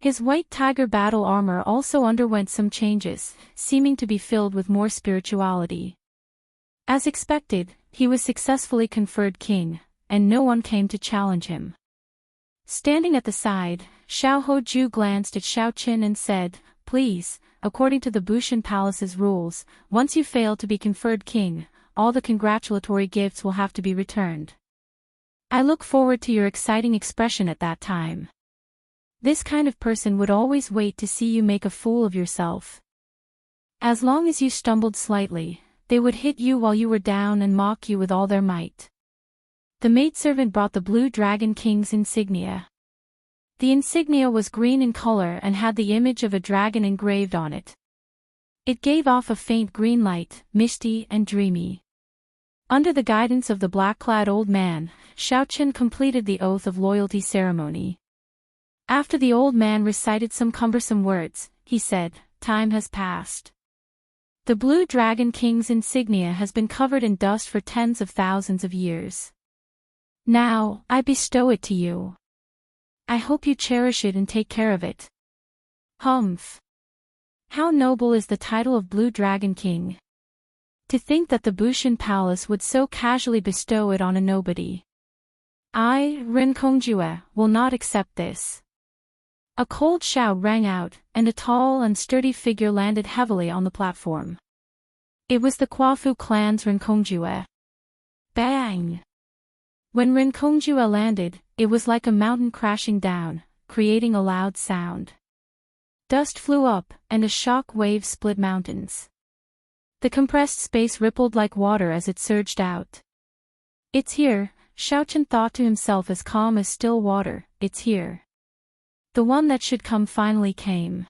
[SPEAKER 1] His white tiger battle armor also underwent some changes, seeming to be filled with more spirituality. As expected, he was successfully conferred king, and no one came to challenge him. Standing at the side, Xiao Hoju glanced at Xiao Qin and said, "Please, according to the Bushan Palace's rules, once you fail to be conferred king, all the congratulatory gifts will have to be returned. I look forward to your exciting expression at that time. This kind of person would always wait to see you make a fool of yourself. As long as you stumbled slightly, they would hit you while you were down and mock you with all their might." The maidservant brought the Blue Dragon King's insignia. The insignia was green in color and had the image of a dragon engraved on it. It gave off a faint green light, misty and dreamy. Under the guidance of the black-clad old man, Xiao Qin completed the oath of loyalty ceremony. After the old man recited some cumbersome words, he said, "Time has passed. The Blue Dragon King's insignia has been covered in dust for tens of thousands of years. Now, I bestow it to you. I hope you cherish it and take care of it." Humph! How noble is the title of Blue Dragon King. To think that the Bushan Palace would so casually bestow it on a nobody. I, Ren Kongjue, will not accept this. A cold shout rang out, and a tall and sturdy figure landed heavily on the platform. It was the Kwafu clan's Ren Kongjue. Bang! When Ren Kongjue landed, it was like a mountain crashing down, creating a loud sound. Dust flew up, and a shock wave split mountains. The compressed space rippled like water as it surged out. "It's here," Xiao Qin thought to himself as calm as still water, "it's here. The one that should come finally came.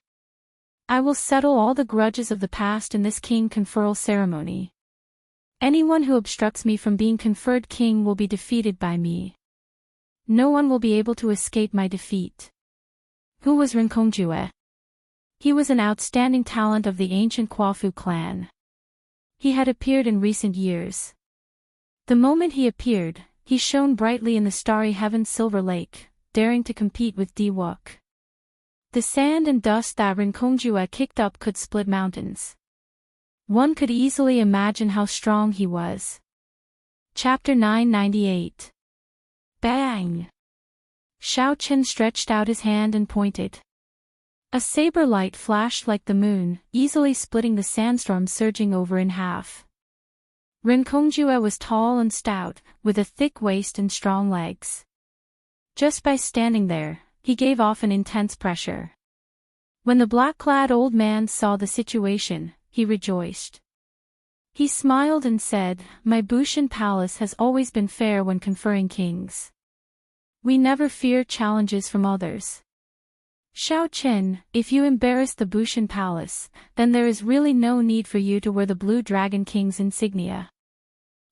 [SPEAKER 1] I will settle all the grudges of the past in this king conferral ceremony. Anyone who obstructs me from being conferred king will be defeated by me. No one will be able to escape my defeat." Who was Ren Kongjue? He was an outstanding talent of the ancient Kwafu clan. He had appeared in recent years. The moment he appeared, he shone brightly in the starry heaven's silver lake, daring to compete with Diwook. The sand and dust that Ren Kongjue kicked up could split mountains. One could easily imagine how strong he was. Chapter 998. Bang! Xiao Qin stretched out his hand and pointed. A saber light flashed like the moon, easily splitting the sandstorm surging over in half. Ren Kongjue was tall and stout, with a thick waist and strong legs. Just by standing there, he gave off an intense pressure. When the black-clad old man saw the situation, he rejoiced. He smiled and said, "My Bushan Palace has always been fair when conferring kings. We never fear challenges from others. Xiao Qin, if you embarrass the Bushan Palace, then there is really no need for you to wear the Blue Dragon King's insignia."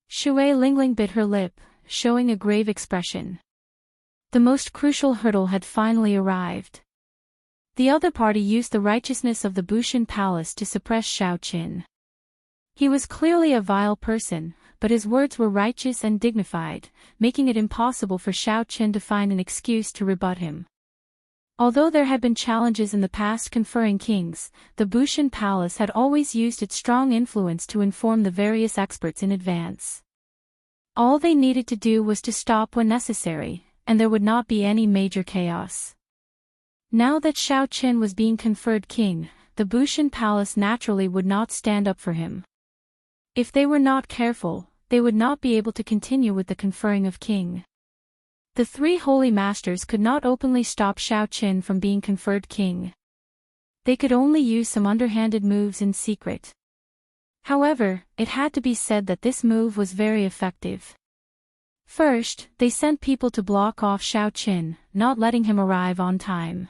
[SPEAKER 1] Shui Lingling bit her lip, showing a grave expression. The most crucial hurdle had finally arrived. The other party used the righteousness of the Bushan Palace to suppress Xiao Qin. He was clearly a vile person, but his words were righteous and dignified, making it impossible for Xiao Qin to find an excuse to rebut him. Although there had been challenges in the past conferring kings, the Bushan Palace had always used its strong influence to inform the various experts in advance. All they needed to do was to stop when necessary, and there would not be any major chaos. Now that Xiao Qin was being conferred king, the Bushan Palace naturally would not stand up for him. If they were not careful, they would not be able to continue with the conferring of king. The three holy masters could not openly stop Xiao Qin from being conferred king. They could only use some underhanded moves in secret. However, it had to be said that this move was very effective. First, they sent people to block off Xiao Qin, not letting him arrive on time.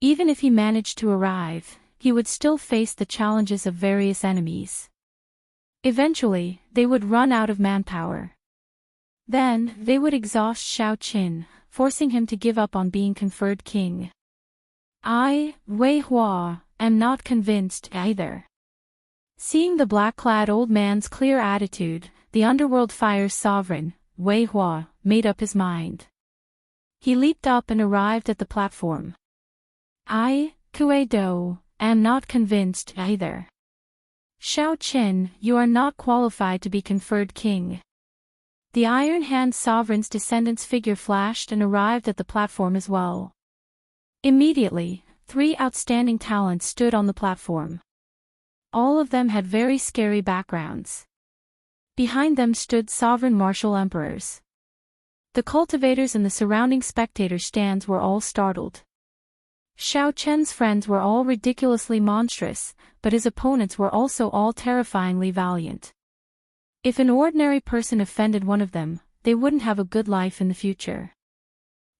[SPEAKER 1] Even if he managed to arrive, he would still face the challenges of various enemies. Eventually, they would run out of manpower. Then, they would exhaust Xiao Qin, forcing him to give up on being conferred king. I, Wei Hua, am not convinced either. Seeing the black-clad old man's clear attitude, the Underworld Fire's sovereign, Wei Hua, made up his mind. He leaped up and arrived at the platform. I, Kue Do, am not convinced either. Shao Qin, you are not qualified to be conferred king. The Iron Hand sovereign's descendant's figure flashed and arrived at the platform as well. Immediately, 3 outstanding talents stood on the platform. All of them had very scary backgrounds. Behind them stood sovereign martial emperors. The cultivators and the surrounding spectator stands were all startled. Shao Chen's friends were all ridiculously monstrous, but his opponents were also all terrifyingly valiant. If an ordinary person offended one of them, they wouldn't have a good life in the future.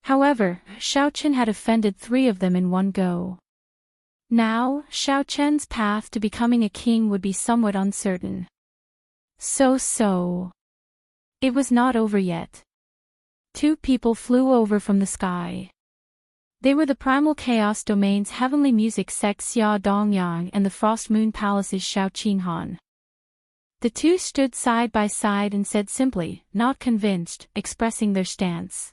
[SPEAKER 1] However, Shao Chen had offended 3 of them in one go. Now, Shao Chen's path to becoming a king would be somewhat uncertain. So. It was not over yet. 2 people flew over from the sky. They were the Primal Chaos Domain's heavenly music sect Xia Dongyang and the Frost Moon Palace's Shao Qinghan. The 2 stood side by side and said simply, not convinced, expressing their stance.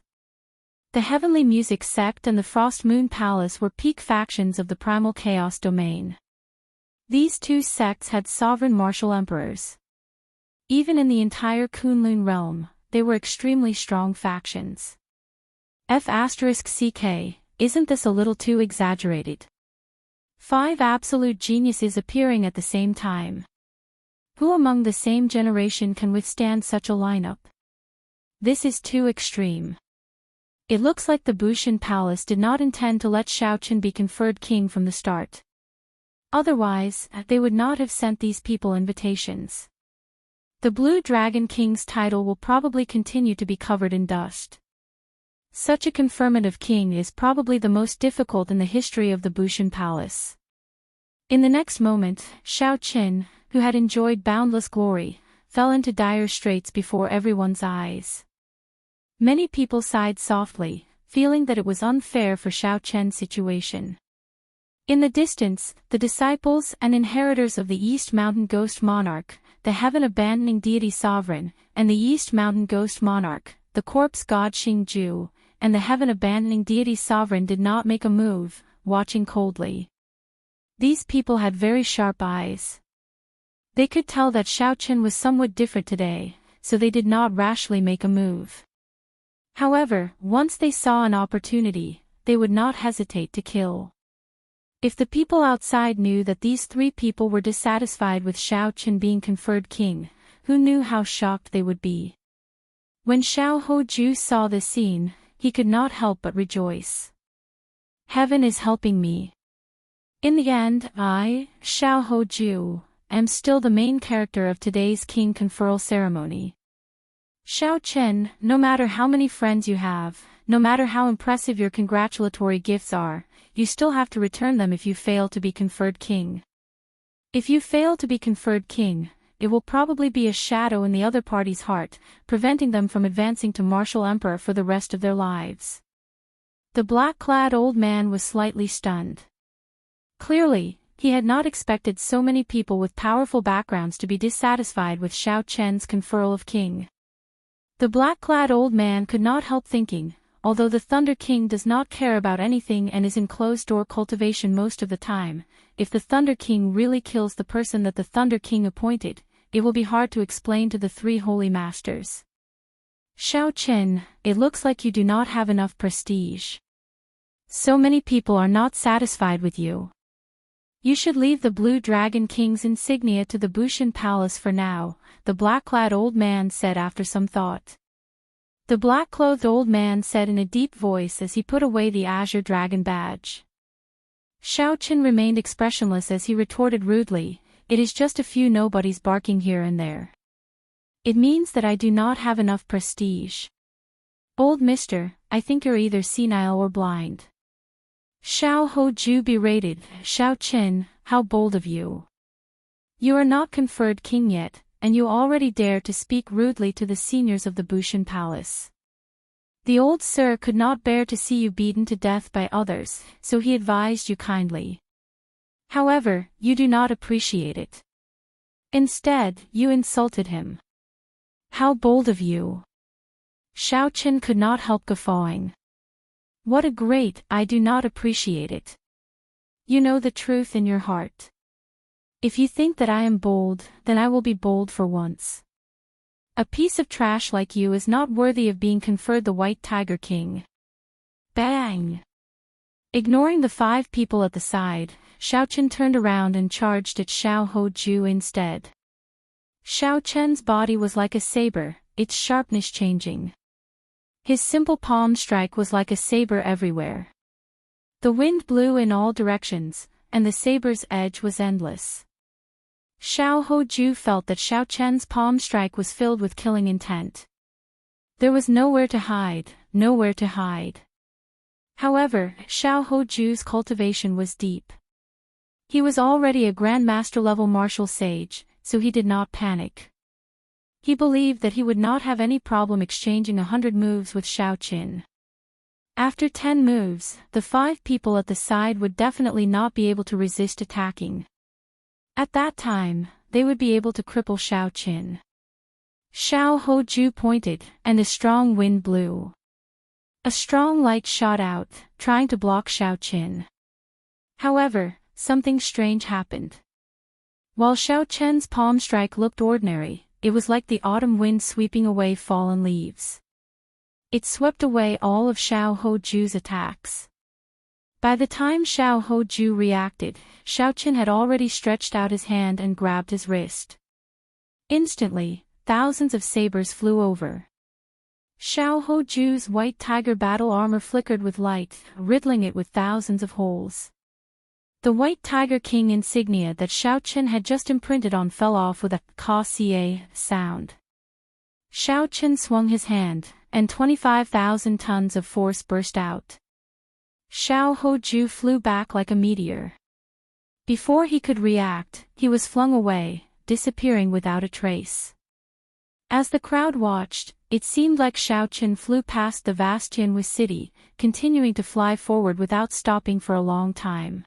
[SPEAKER 1] The Heavenly Music Sect and the Frost Moon Palace were peak factions of the Primal Chaos Domain. These 2 sects had sovereign martial emperors. Even in the entire Kunlun realm, they were extremely strong factions. F***CK, isn't this a little too exaggerated? 5 absolute geniuses appearing at the same time. Who among the same generation can withstand such a lineup? This is too extreme. It looks like the Bushan Palace did not intend to let Shao Chen be conferred king from the start. Otherwise, they would not have sent these people invitations. The Blue Dragon King's title will probably continue to be covered in dust. Such a conferment of king is probably the most difficult in the history of the Bushan Palace. In the next moment, Shao Chen, who had enjoyed boundless glory, fell into dire straits before everyone's eyes. Many people sighed softly, feeling that it was unfair for Shao Chen's situation. In the distance, the disciples and inheritors of the East Mountain Ghost Monarch, the heaven-abandoning deity sovereign, and the East Mountain Ghost Monarch, the corpse god Xingju, and the heaven-abandoning deity sovereign did not make a move, watching coldly. These people had very sharp eyes. They could tell that Shao Chen was somewhat different today, so they did not rashly make a move. However, once they saw an opportunity, they would not hesitate to kill. If the people outside knew that these 3 people were dissatisfied with Shao Chen being conferred king, who knew how shocked they would be? When Xiao Hoju saw this scene, he could not help but rejoice. Heaven is helping me. In the end, I, Xiao Hoju, am still the main character of today's king conferral ceremony. Shao Chen, no matter how many friends you have, no matter how impressive your congratulatory gifts are, you still have to return them if you fail to be conferred king. If you fail to be conferred king, it will probably be a shadow in the other party's heart, preventing them from advancing to martial emperor for the rest of their lives. The black-clad old man was slightly stunned. Clearly, he had not expected so many people with powerful backgrounds to be dissatisfied with Shao Chen's conferral of king. The black-clad old man could not help thinking, although the Thunder King does not care about anything and is in closed-door cultivation most of the time, if the Thunder King really kills the person that the Thunder King appointed, it will be hard to explain to the 3 holy masters. Shao Chen, it looks like you do not have enough prestige. So many people are not satisfied with you. You should leave the Blue Dragon King's insignia to the Bushan Palace for now, the black-clad old man said after some thought. The black-clothed old man said in a deep voice as he put away the Azure Dragon badge. Shao Chen remained expressionless as he retorted rudely, it is just a few nobodies barking here and there. It means that I do not have enough prestige. Old mister, I think you're either senile or blind. Xiao Hoju berated, Shao Chen, how bold of you. You are not conferred king yet, and you already dare to speak rudely to the seniors of the Bushan Palace. The old sir could not bear to see you beaten to death by others, so he advised you kindly. However, you do not appreciate it. Instead, you insulted him. How bold of you. Shao Chen could not help guffawing. What a great, I do not appreciate it. You know the truth in your heart. If you think that I am bold, then I will be bold for once. A piece of trash like you is not worthy of being conferred the White Tiger King. Bang! Ignoring the 5 people at the side, Xiao Chen turned around and charged at Xiao Hoju instead. Xiao Chen's body was like a saber, its sharpness changing. His simple palm strike was like a saber everywhere. The wind blew in all directions, and the saber's edge was endless. Xiao Hoju felt that Xiao Chen's palm strike was filled with killing intent. There was nowhere to hide, nowhere to hide. However, Xiao Hoju's cultivation was deep. He was already a Grandmaster level martial sage, so he did not panic. He believed that he would not have any problem exchanging 100 moves with Xiao Qin. After 10 moves, the 5 people at the side would definitely not be able to resist attacking. At that time, they would be able to cripple Xiao Qin. Xiao Hoju pointed, and a strong wind blew. A strong light shot out, trying to block Xiao Qin. However, something strange happened. While Xiao Chen's palm strike looked ordinary, it was like the autumn wind sweeping away fallen leaves. It swept away all of Xiao Hoju's attacks. By the time Xiao Hoju reacted, Xiao Chen had already stretched out his hand and grabbed his wrist. Instantly, thousands of sabers flew over. Xiao Hoju's white tiger battle armor flickered with light, riddling it with thousands of holes. The White Tiger King insignia that Xiao Chen had just imprinted on fell off with a ka-ca sound. Xiao Chen swung his hand, and 25,000 tons of force burst out. Xiao Hoju flew back like a meteor. Before he could react, he was flung away, disappearing without a trace. As the crowd watched, it seemed like Xiao Chen flew past the vast Tianwu city, continuing to fly forward without stopping for a long time.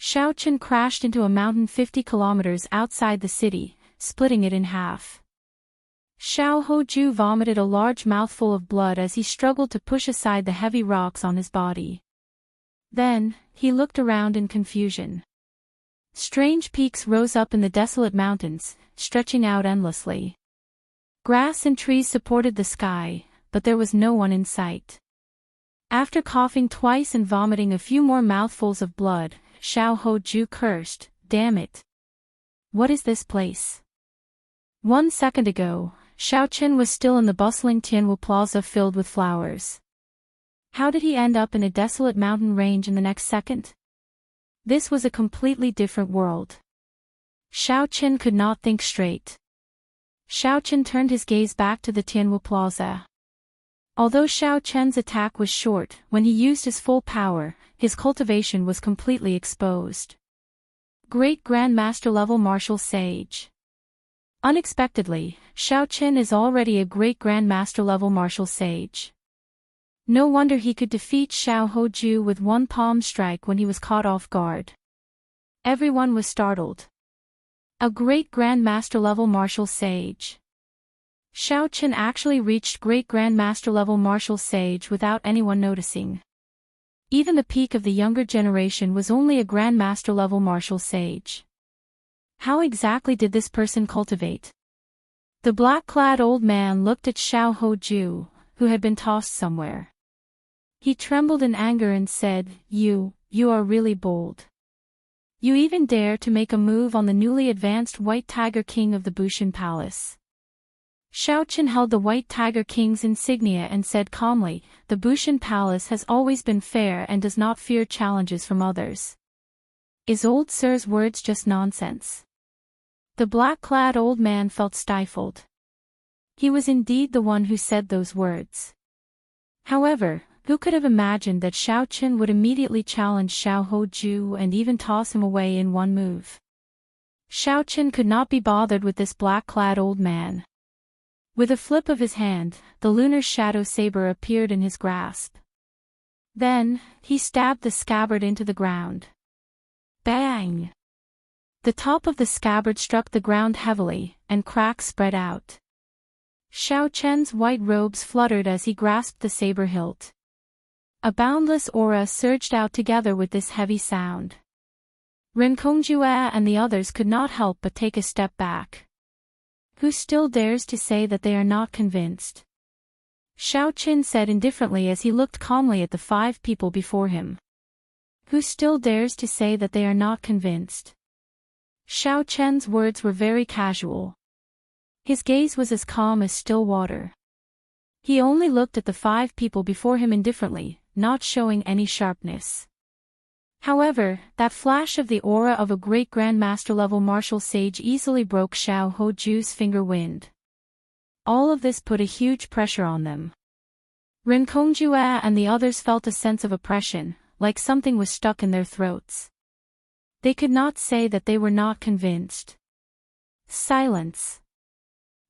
[SPEAKER 1] Xiao Chen crashed into a mountain 50 kilometers outside the city, splitting it in half. Xiao Hoju vomited a large mouthful of blood as he struggled to push aside the heavy rocks on his body. Then, he looked around in confusion. Strange peaks rose up in the desolate mountains, stretching out endlessly. Grass and trees supported the sky, but there was no one in sight. After coughing twice and vomiting a few more mouthfuls of blood, Xiao Hoju cursed, "Damn it! What is this place?" 1 second ago, Xiao Chen was still in the bustling Tianwu plaza filled with flowers. How did he end up in a desolate mountain range in the next second? This was a completely different world. Xiao Chen could not think straight. Xiao Chen turned his gaze back to the Tianwu plaza. Although Xiao Chen's attack was short, when he used his full power, his cultivation was completely exposed. Great Grandmaster level martial sage. Unexpectedly, Xiao Chen is already a great Grandmaster level martial sage. No wonder he could defeat Xiao Hoju with one palm strike when he was caught off guard. Everyone was startled. A great Grandmaster level martial sage. Xiao Chen actually reached great Grandmaster level martial sage without anyone noticing. Even the peak of the younger generation was only a Grandmaster level martial sage. How exactly did this person cultivate? The black-clad old man looked at Xiao Hoju, who had been tossed somewhere. He trembled in anger and said, You are really bold. You even dare to make a move on the newly advanced White Tiger King of the Bushan Palace." Xiao Chen held the White Tiger King's insignia and said calmly, "The Bushan Palace has always been fair and does not fear challenges from others. Is old sir's words just nonsense?" The black-clad old man felt stifled. He was indeed the one who said those words. However, who could have imagined that Xiao Chen would immediately challenge Xiao Hoju and even toss him away in one move? Xiao Chen could not be bothered with this black-clad old man. With a flip of his hand, the lunar shadow saber appeared in his grasp. Then, he stabbed the scabbard into the ground. Bang! The top of the scabbard struck the ground heavily, and cracks spread out. Xiao Chen's white robes fluttered as he grasped the saber hilt. A boundless aura surged out together with this heavy sound. Rinkongjue and the others could not help but take a step back. Who still dares to say that they are not convinced? Xiao Qin said indifferently as he looked calmly at the 5 people before him. Who still dares to say that they are not convinced? Xiao Chen's words were very casual. His gaze was as calm as still water. He only looked at the 5 people before him indifferently, not showing any sharpness. However, that flash of the aura of a great grandmaster level martial sage easily broke Xiao Hoju's finger wind. All of this put a huge pressure on them. Rinkongjue and the others felt a sense of oppression, like something was stuck in their throats. They could not say that they were not convinced. Silence.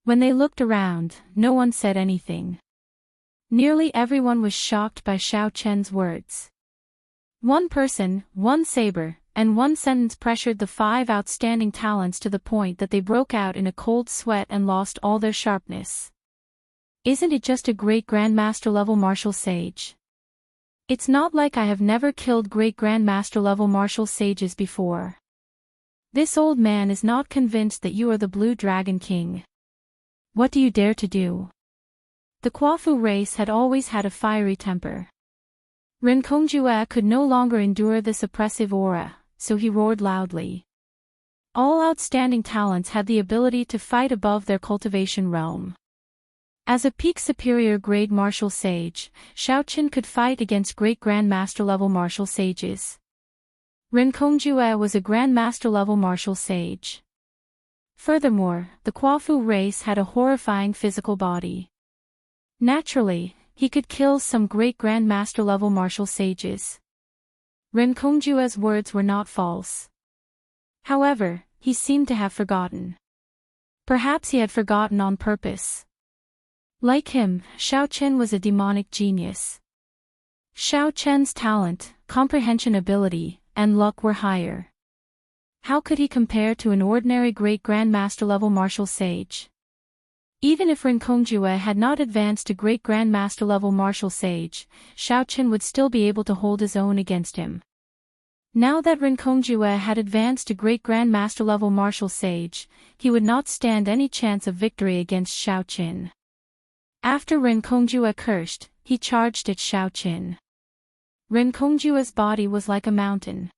[SPEAKER 1] When they looked around, no one said anything. Nearly everyone was shocked by Xiao Chen's words. One person, one saber, and one sentence pressured the 5 outstanding talents to the point that they broke out in a cold sweat and lost all their sharpness. Isn't it just a great grandmaster level martial sage? It's not like I have never killed great grandmaster level martial sages before. This old man is not convinced that you are the Blue Dragon King. What do you dare to do? The Quafu race had always had a fiery temper. Rinkongjue could no longer endure this oppressive aura, so he roared loudly. All outstanding talents had the ability to fight above their cultivation realm. As a peak superior grade martial sage, Xiao Qin could fight against great grandmaster level martial sages. Rinkongjue was a grandmaster level martial sage. Furthermore, the Quafu race had a horrifying physical body. Naturally, he could kill some great grandmaster level martial sages. Rinkoнгjue's words were not false. However, he seemed to have forgotten. Perhaps he had forgotten on purpose. Like him, Xiao Qin was a demonic genius. Xiao Chen's talent, comprehension ability, and luck were higher. How could he compare to an ordinary great grandmaster level martial sage? Even if Rinkongjue had not advanced to great grandmaster level martial sage, Xiao Qin would still be able to hold his own against him. Now that Rinkongjue had advanced to great grandmaster level martial sage, he would not stand any chance of victory against Xiao Qin. After Rinkongjue cursed, he charged at Xiao Qin. Rinkoнгjue's body was like a mountain.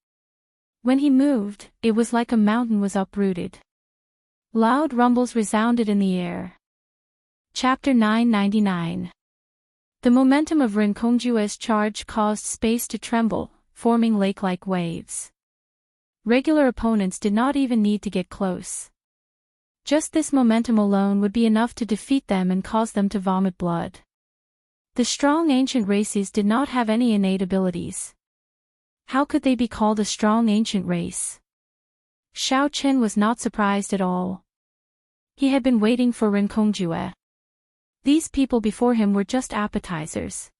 [SPEAKER 1] When he moved, it was like a mountain was uprooted. Loud rumbles resounded in the air. Chapter 999. The momentum of Rinkoнгjue's charge caused space to tremble, forming lake-like waves. Regular opponents did not even need to get close. Just this momentum alone would be enough to defeat them and cause them to vomit blood. The strong ancient races did not have any innate abilities. How could they be called a strong ancient race? Xiao Qin was not surprised at all. He had been waiting for Rinkongjue. These people before him were just appetizers.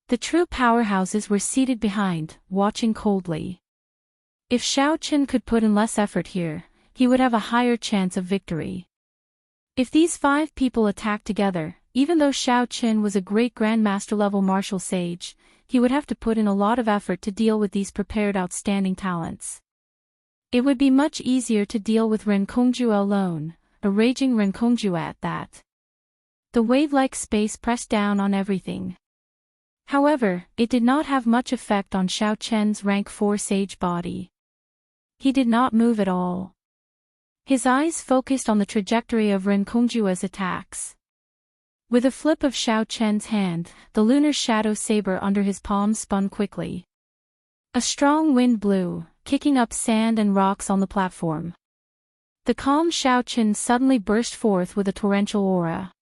[SPEAKER 1] The true powerhouses were seated behind, watching coldly. If Xiao Qin could put in less effort here, he would have a higher chance of victory. If these 5 people attacked together, even though Xiao Qin was a great grandmaster level martial sage, he would have to put in a lot of effort to deal with these prepared outstanding talents. It would be much easier to deal with Rinkongjue alone, a raging Rinkongjue at that. The wave-like space pressed down on everything. However, it did not have much effect on Xiao Chen's rank 4 sage body. He did not move at all. His eyes focused on the trajectory of Rinkoнгjue's attacks. With a flip of Xiao Chen's hand, the lunar shadow saber under his palm spun quickly. A strong wind blew, kicking up sand and rocks on the platform. The calm Xiao Qin suddenly burst forth with a torrential aura.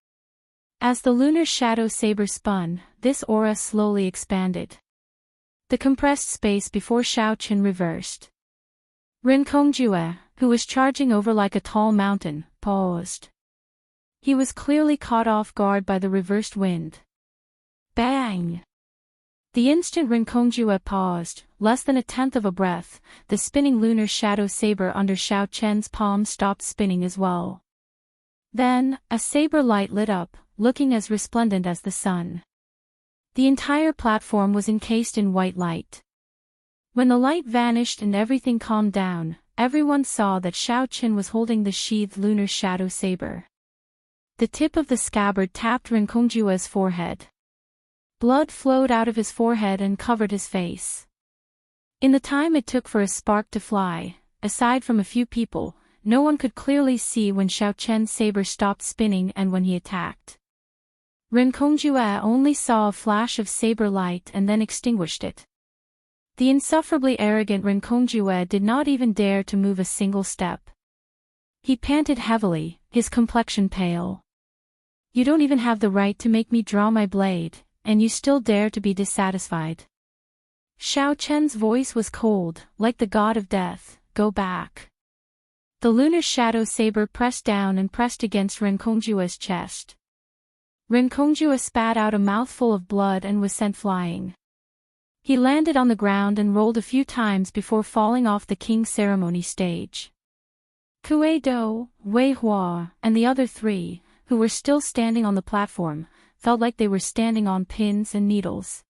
[SPEAKER 1] As the lunar shadow saber spun, this aura slowly expanded. The compressed space before Xiao Qin reversed. Rinkongjue, who was charging over like a tall mountain, paused. He was clearly caught off guard by the reversed wind. Bang! The instant Rinkongjue paused, less than a tenth of a breath, the spinning lunar shadow saber under Xiao Chen's palm stopped spinning as well. Then, a saber light lit up, looking as resplendent as the sun. The entire platform was encased in white light. When the light vanished and everything calmed down, everyone saw that Xiao Qin was holding the sheathed lunar shadow saber. The tip of the scabbard tapped Rincongjue's forehead. Blood flowed out of his forehead and covered his face. In the time it took for a spark to fly, aside from a few people, no one could clearly see when Xiao Qian's saber stopped spinning and when he attacked. Rincongjue only saw a flash of saber light and then extinguished it. The insufferably arrogant Rincongjue did not even dare to move a single step. He panted heavily, his complexion pale. "You don't even have the right to make me draw my blade, and you still dare to be dissatisfied." Xiao Qian's voice was cold, like the god of death. "Go back." The lunar shadow saber pressed down and pressed against Rincongjue's chest. Rincongjue spat out a mouthful of blood and was sent flying. He landed on the ground and rolled a few times before falling off the king's ceremony stage. Kue Do, Wei Hua, and the other three, who were still standing on the platform, felt like they were standing on pins and needles.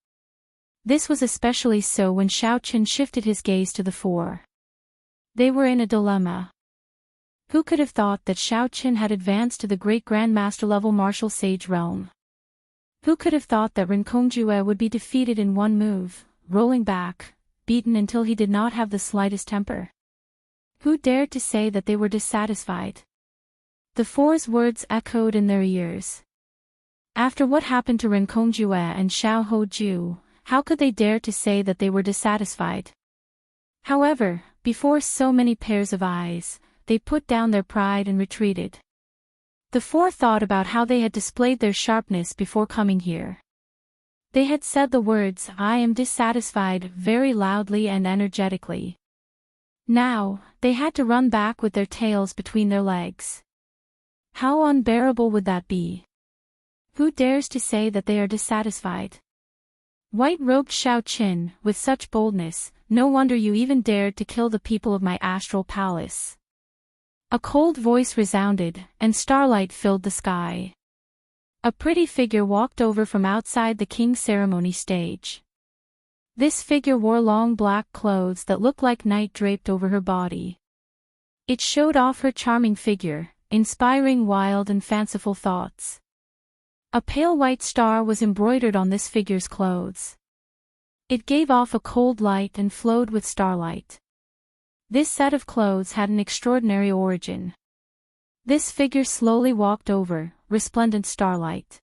[SPEAKER 1] This was especially so when Xiao Qin shifted his gaze to the fore. They were in a dilemma. Who could have thought that Xiao Qin had advanced to the great grandmaster level martial sage realm? Who could have thought that Rincongjue would be defeated in one move, rolling back, beaten until he did not have the slightest temper? Who dared to say that they were dissatisfied? The four's words echoed in their ears. After what happened to Rincongjue and Xiao Hoju, how could they dare to say that they were dissatisfied? However, before so many pairs of eyes, they put down their pride and retreated. The four thought about how they had displayed their sharpness before coming here. They had said the words, "I am dissatisfied," very loudly and energetically. Now, they had to run back with their tails between their legs. How unbearable would that be? Who dares to say that they are dissatisfied? White-robed Xiao Qin, with such boldness, no wonder you even dared to kill the people of my astral palace. A cold voice resounded, and starlight filled the sky. A pretty figure walked over from outside the king's ceremony stage. This figure wore long black clothes that looked like night draped over her body. It showed off her charming figure, inspiring wild and fanciful thoughts. A pale white star was embroidered on this figure's clothes. It gave off a cold light and flowed with starlight. This set of clothes had an extraordinary origin. This figure slowly walked over, resplendent starlight.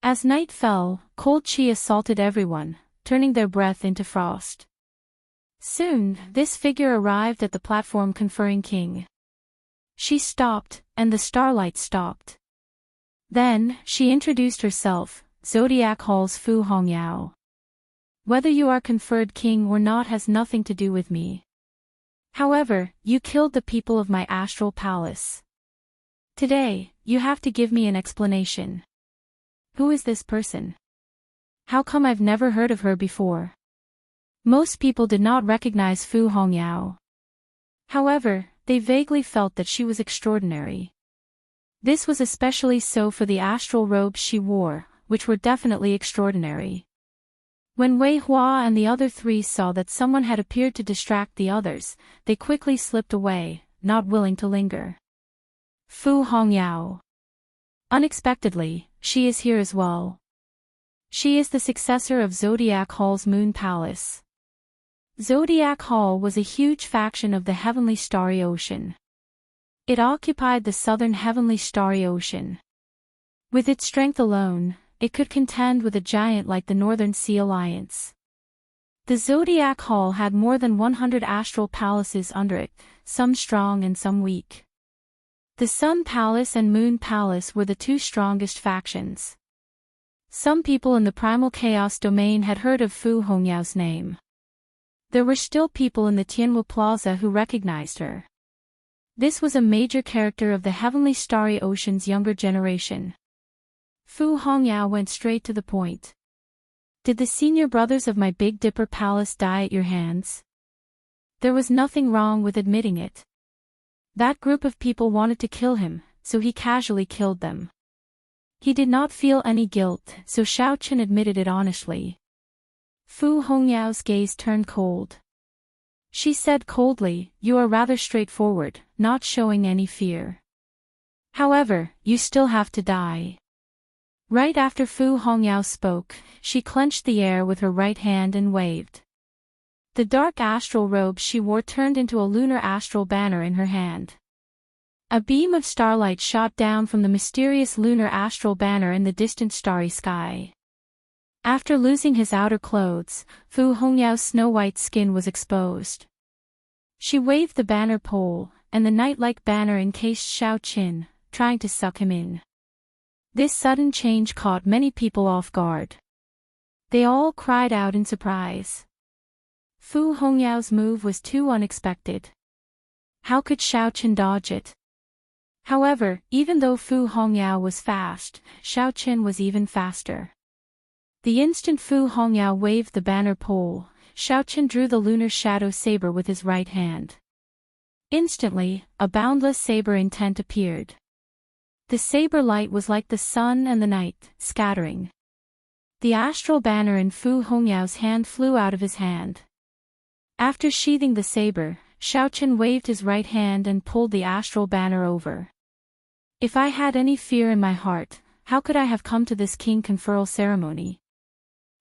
[SPEAKER 1] As night fell, cold chi assaulted everyone, turning their breath into frost. Soon, this figure arrived at the platform conferring king. She stopped, and the starlight stopped. Then, she introduced herself, Zodiac Hall's Fu Hongyao. "Whether you are conferred king or not has nothing to do with me. However, you killed the people of my astral palace. Today, you have to give me an explanation. Who is this person? How come I've never heard of her before?" Most people did not recognize Fu Hongyao. However, they vaguely felt that she was extraordinary. This was especially so for the astral robes she wore, which were definitely extraordinary. When Wei Hua and the other three saw that someone had appeared to distract the others, they quickly slipped away, not willing to linger. "Fu Hongyao. Unexpectedly, she is here as well. She is the successor of Zodiac Hall's Moon Palace." Zodiac Hall was a huge faction of the Heavenly Starry Ocean. It occupied the southern Heavenly Starry Ocean. With its strength alone, it could contend with a giant like the Northern Sea Alliance. The Zodiac Hall had more than 100 astral palaces under it, some strong and some weak. The Sun Palace and Moon Palace were the two strongest factions. Some people in the Primal Chaos domain had heard of Fu Hongyao's name. There were still people in the Tianwu Plaza who recognized her. This was a major character of the Heavenly Starry Ocean's younger generation. Fu Hongyao went straight to the point. "Did the senior brothers of my Big Dipper Palace die at your hands?" There was nothing wrong with admitting it. That group of people wanted to kill him, so he casually killed them. He did not feel any guilt, so Xiao Qin admitted it honestly. Fu Hongyao's gaze turned cold. She said coldly, "You are rather straightforward, not showing any fear. However, you still have to die." Right after Fu Hongyao spoke, she clenched the air with her right hand and waved. The dark astral robe she wore turned into a lunar astral banner in her hand. A beam of starlight shot down from the mysterious lunar astral banner in the distant starry sky. After losing his outer clothes, Fu Hongyao's snow-white skin was exposed. She waved the banner pole, and the night-like banner encased Xiao Qin, trying to suck him in. This sudden change caught many people off guard. They all cried out in surprise. Fu Hongyao's move was too unexpected. How could Xiao Qin dodge it? However, even though Fu Hongyao was fast, Xiao Qin was even faster. The instant Fu Hongyao waved the banner pole, Xiao Qin drew the lunar shadow saber with his right hand. Instantly, a boundless saber intent appeared. The saber light was like the sun and the night, scattering. The astral banner in Fu Hongyao's hand flew out of his hand. After sheathing the saber, Xiao Qin waved his right hand and pulled the astral banner over. "If I had any fear in my heart, how could I have come to this king conferral ceremony?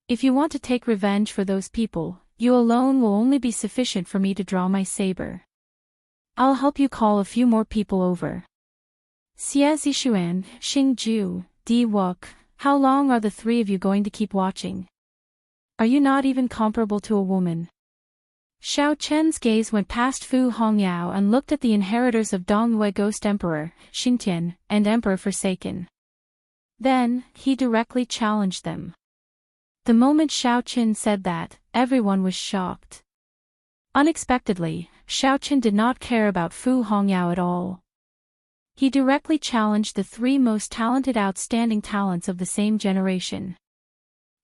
[SPEAKER 1] If you want to take revenge for those people, you alone will only be sufficient for me to draw my saber. I'll help you call a few more people over. Xie Zixuan, Xing Ju, Di Wuk, how long are the three of you going to keep watching? Are you not even comparable to a woman?" Xiao Chen's gaze went past Fu Hongyao and looked at the inheritors of Dongyue Ghost Emperor, Xingtian, and Emperor Forsaken. Then, he directly challenged them. The moment Xiao Qin said that, everyone was shocked. Unexpectedly, Xiao Qin did not care about Fu Hongyao at all. He directly challenged the three most talented outstanding talents of the same generation.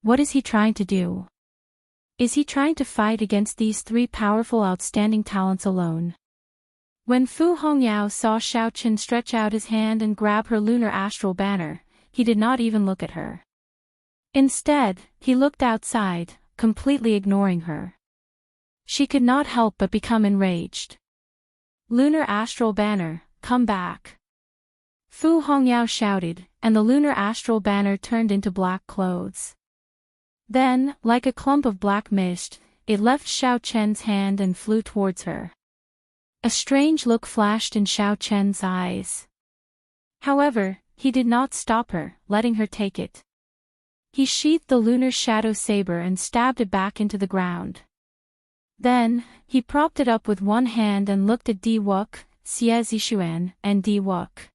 [SPEAKER 1] What is he trying to do? Is he trying to fight against these three powerful outstanding talents alone? When Fu Hongyao saw Xiao Qin stretch out his hand and grab her lunar astral banner, he did not even look at her. Instead, he looked outside, completely ignoring her. She could not help but become enraged. "Lunar astral banner, come back!" Fu Hongyao shouted, and the lunar astral banner turned into black clothes. Then, like a clump of black mist, it left Xiao Chen's hand and flew towards her. A strange look flashed in Xiao Chen's eyes. However, he did not stop her, letting her take it. He sheathed the lunar shadow saber and stabbed it back into the ground. Then, he propped it up with one hand and looked at Di Wuk, Xie Zixuan, and Di Wuk.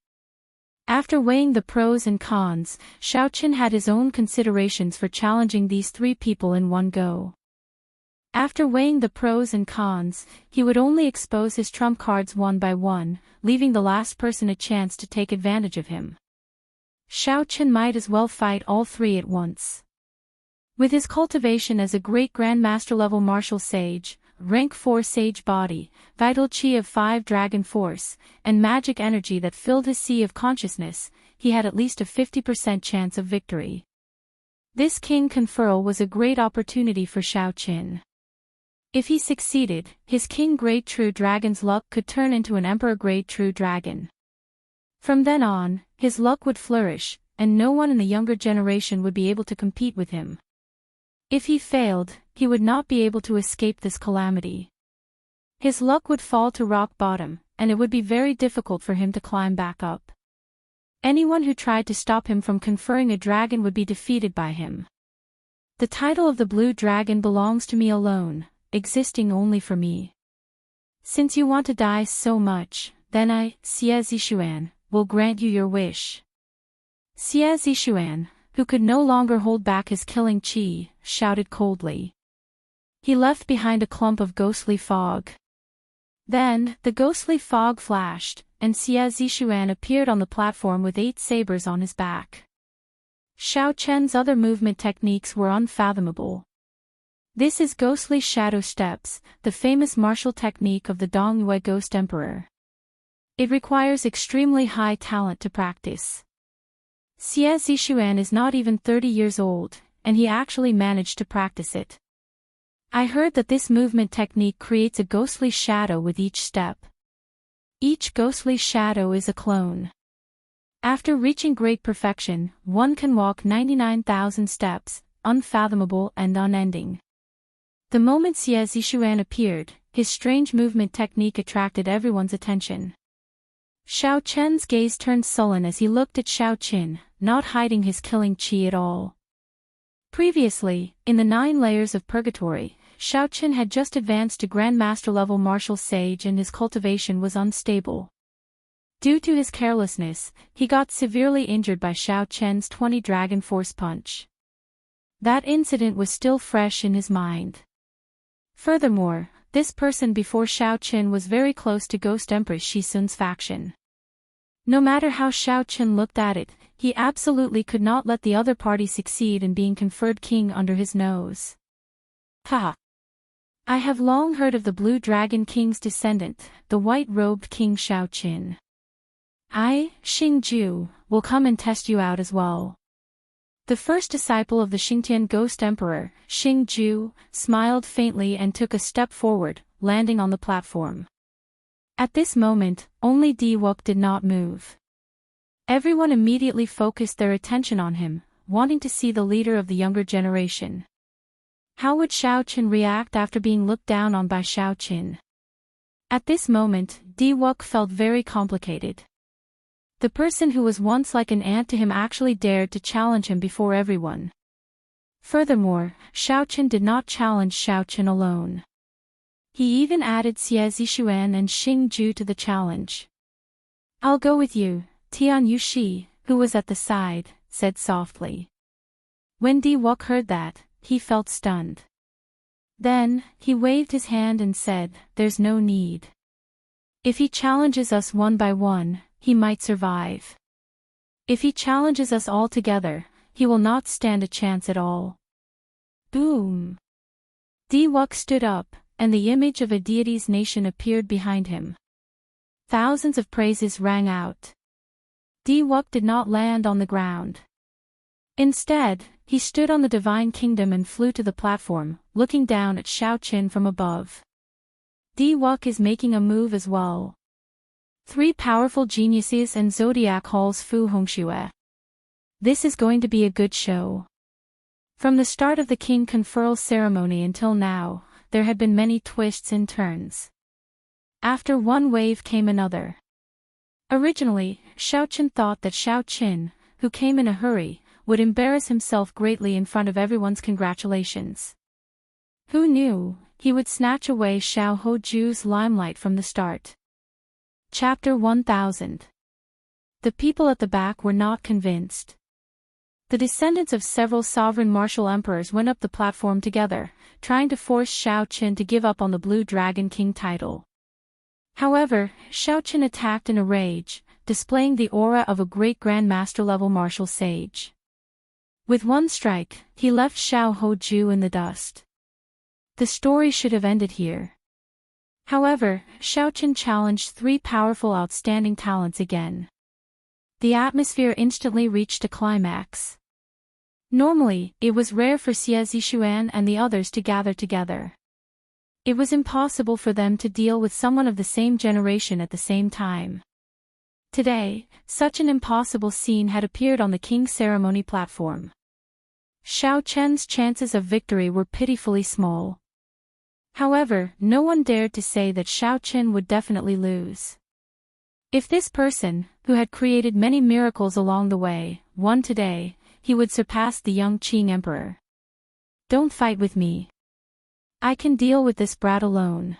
[SPEAKER 1] After weighing the pros and cons, Xiao Qin had his own considerations for challenging these three people in one go. After weighing the pros and cons, he would only expose his trump cards one by one, leaving the last person a chance to take advantage of him. Xiao Qin might as well fight all three at once. With his cultivation as a great grandmaster-level martial sage, rank 4 sage body, vital chi of 5 dragon force, and magic energy that filled his sea of consciousness, he had at least a 50% chance of victory. This king conferral was a great opportunity for Xiao Qin. If he succeeded, his king great true dragon's luck could turn into an emperor great true dragon. From then on, his luck would flourish, and no one in the younger generation would be able to compete with him. If he failed, he would not be able to escape this calamity. His luck would fall to rock bottom, and it would be very difficult for him to climb back up. Anyone who tried to stop him from conferring a dragon would be defeated by him. The title of the blue dragon belongs to me alone, existing only for me. Since you want to die so much, then I, Xie Zixuan, will grant you your wish. Xie Zixuan, who could no longer hold back his killing chi, shouted coldly. He left behind a clump of ghostly fog. Then, the ghostly fog flashed, and Xie Zixuan appeared on the platform with 8 sabers on his back. Xiao Chen's other movement techniques were unfathomable. This is ghostly shadow steps, the famous martial technique of the Dongyue Ghost Emperor. It requires extremely high talent to practice. Xie Zixuan is not even 30 years old, and he actually managed to practice it. I heard that this movement technique creates a ghostly shadow with each step. Each ghostly shadow is a clone. After reaching great perfection, one can walk 99,000 steps, unfathomable and unending. The moment Xie Zishuan appeared, his strange movement technique attracted everyone's attention. Xiao Chen's gaze turned sullen as he looked at Xiao Qin, not hiding his killing qi at all. Previously, in the 9 layers of purgatory, Xiao Qin had just advanced to Grandmaster level martial sage and his cultivation was unstable. Due to his carelessness, he got severely injured by Xiao Chen's 20 Dragon Force punch. That incident was still fresh in his mind. Furthermore, this person before Xiao Qin was very close to Ghost Empress Shi Sun's faction. No matter how Xiao Qin looked at it, he absolutely could not let the other party succeed in being conferred king under his nose. Ha! I have long heard of the Blue Dragon King's descendant, the white-robed King Xiao Qin. I, Xingju, will come and test you out as well. The first disciple of the Xingtian Ghost Emperor, Xingju, smiled faintly and took a step forward, landing on the platform. At this moment, only Di Wuk did not move. Everyone immediately focused their attention on him, wanting to see the leader of the younger generation. How would Xiao Qin react after being looked down on by Xiao Qin? At this moment, Di Wuk felt very complicated. The person who was once like an ant to him actually dared to challenge him before everyone. Furthermore, Xiao Qin did not challenge Xiao Qin alone. He even added Xie Zishuan and Xingju to the challenge. I'll go with you, Tian Yushi, who was at the side, said softly. When Di Wuk heard that, he felt stunned. Then, he waved his hand and said, there's no need. If he challenges us one by one, he might survive. If he challenges us all together, he will not stand a chance at all. Boom! Di Wuk stood up, and the image of a deity's nation appeared behind him. Thousands of praises rang out. Di Wuk did not land on the ground. Instead, he stood on the divine kingdom and flew to the platform, looking down at Xiao Qin from above. Di Wuk is making a move as well. 3 powerful geniuses and Zodiac Hall's Fu Hongxue. This is going to be a good show. From the start of the king conferral ceremony until now, there had been many twists and turns. After one wave came another. Originally, Xiao Qin thought that Xiao Qin, who came in a hurry, would embarrass himself greatly in front of everyone's congratulations. Who knew, he would snatch away Xiao Hoju's limelight from the start. Chapter 1000. The people at the back were not convinced. The descendants of several sovereign martial emperors went up the platform together, trying to force Xiao Qin to give up on the Blue Dragon King title. However, Xiao Qin attacked in a rage, displaying the aura of a great Grandmaster level martial sage. With one strike, he left Xiao Hoju in the dust. The story should have ended here. However, Xiao Qin challenged 3 powerful outstanding talents again. The atmosphere instantly reached a climax. Normally, it was rare for Xie Zishuan and the others to gather together. It was impossible for them to deal with someone of the same generation at the same time. Today, such an impossible scene had appeared on the king's ceremony platform. Xiao Chen's chances of victory were pitifully small. However, no one dared to say that Xiao Qin would definitely lose. If this person, who had created many miracles along the way, won today, he would surpass the young Qing emperor. Don't fight with me. I can deal with this brat alone.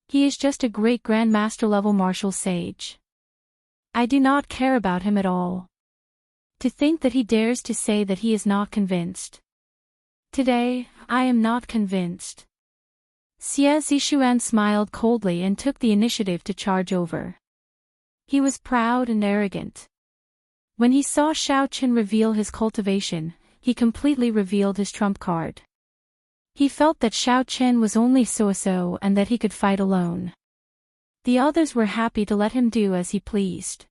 [SPEAKER 1] He is just a great Grandmaster level martial sage. I do not care about him at all. To think that he dares to say that he is not convinced. Today, I am not convinced. Xie Zishuan smiled coldly and took the initiative to charge over. He was proud and arrogant. When he saw Xiao Qin reveal his cultivation, he completely revealed his trump card. He felt that Xiao Qin was only so-so and that he could fight alone. The others were happy to let him do as he pleased.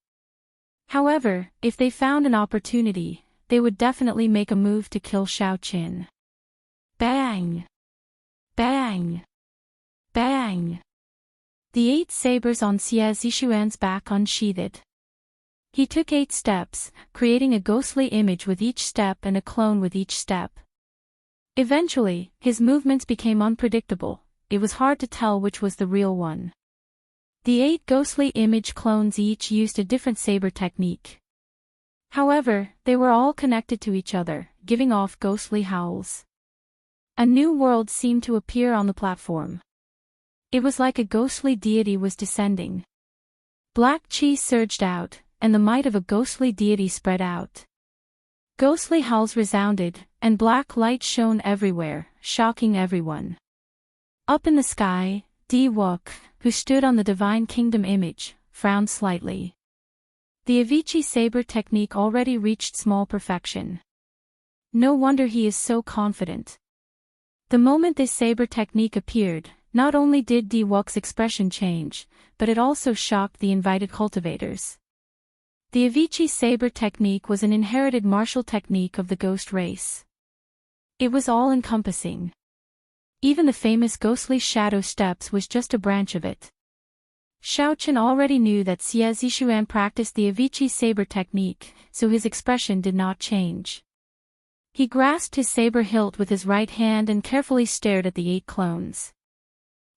[SPEAKER 1] However, if they found an opportunity, they would definitely make a move to kill Xiao Qin. Bang! Bang! Bang! The 8 sabers on Xie Zishuan's back unsheathed. He took 8 steps, creating a ghostly image with each step and a clone with each step. Eventually, his movements became unpredictable. It was hard to tell which was the real one. The 8 ghostly image clones each used a different saber technique. However, they were all connected to each other, giving off ghostly howls. A new world seemed to appear on the platform. It was like a ghostly deity was descending. Black chi surged out, and the might of a ghostly deity spread out. Ghostly howls resounded, and black light shone everywhere, shocking everyone. Up in the sky, Di Wuk, who stood on the Divine Kingdom image, frowned slightly. The Avicii saber technique already reached small perfection. No wonder he is so confident. The moment this saber technique appeared, not only did Di Wuk's expression change, but it also shocked the invited cultivators. The Avicii saber technique was an inherited martial technique of the ghost race. It was all-encompassing. Even the famous ghostly shadow steps was just a branch of it. Xiaochen already knew that Xie Zishuan practiced the Avicii saber technique, so his expression did not change. He grasped his saber hilt with his right hand and carefully stared at the 8 clones.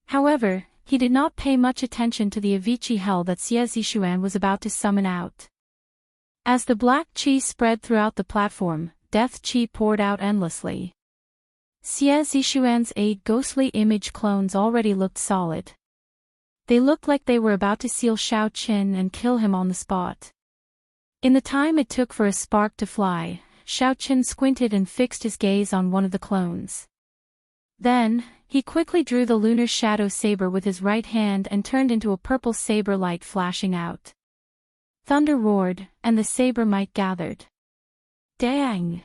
[SPEAKER 1] However, he did not pay much attention to the Avicii hell that Xie Zishuan was about to summon out. As the black chi spread throughout the platform, death chi poured out endlessly. Xie Zishuan's 8 ghostly image clones already looked solid. They looked like they were about to seal Xiaochen and kill him on the spot. In the time it took for a spark to fly, Xiaochen squinted and fixed his gaze on one of the clones. Then, he quickly drew the lunar shadow saber with his right hand and turned into a purple saber light flashing out. Thunder roared, and the saber might gathered. Dang!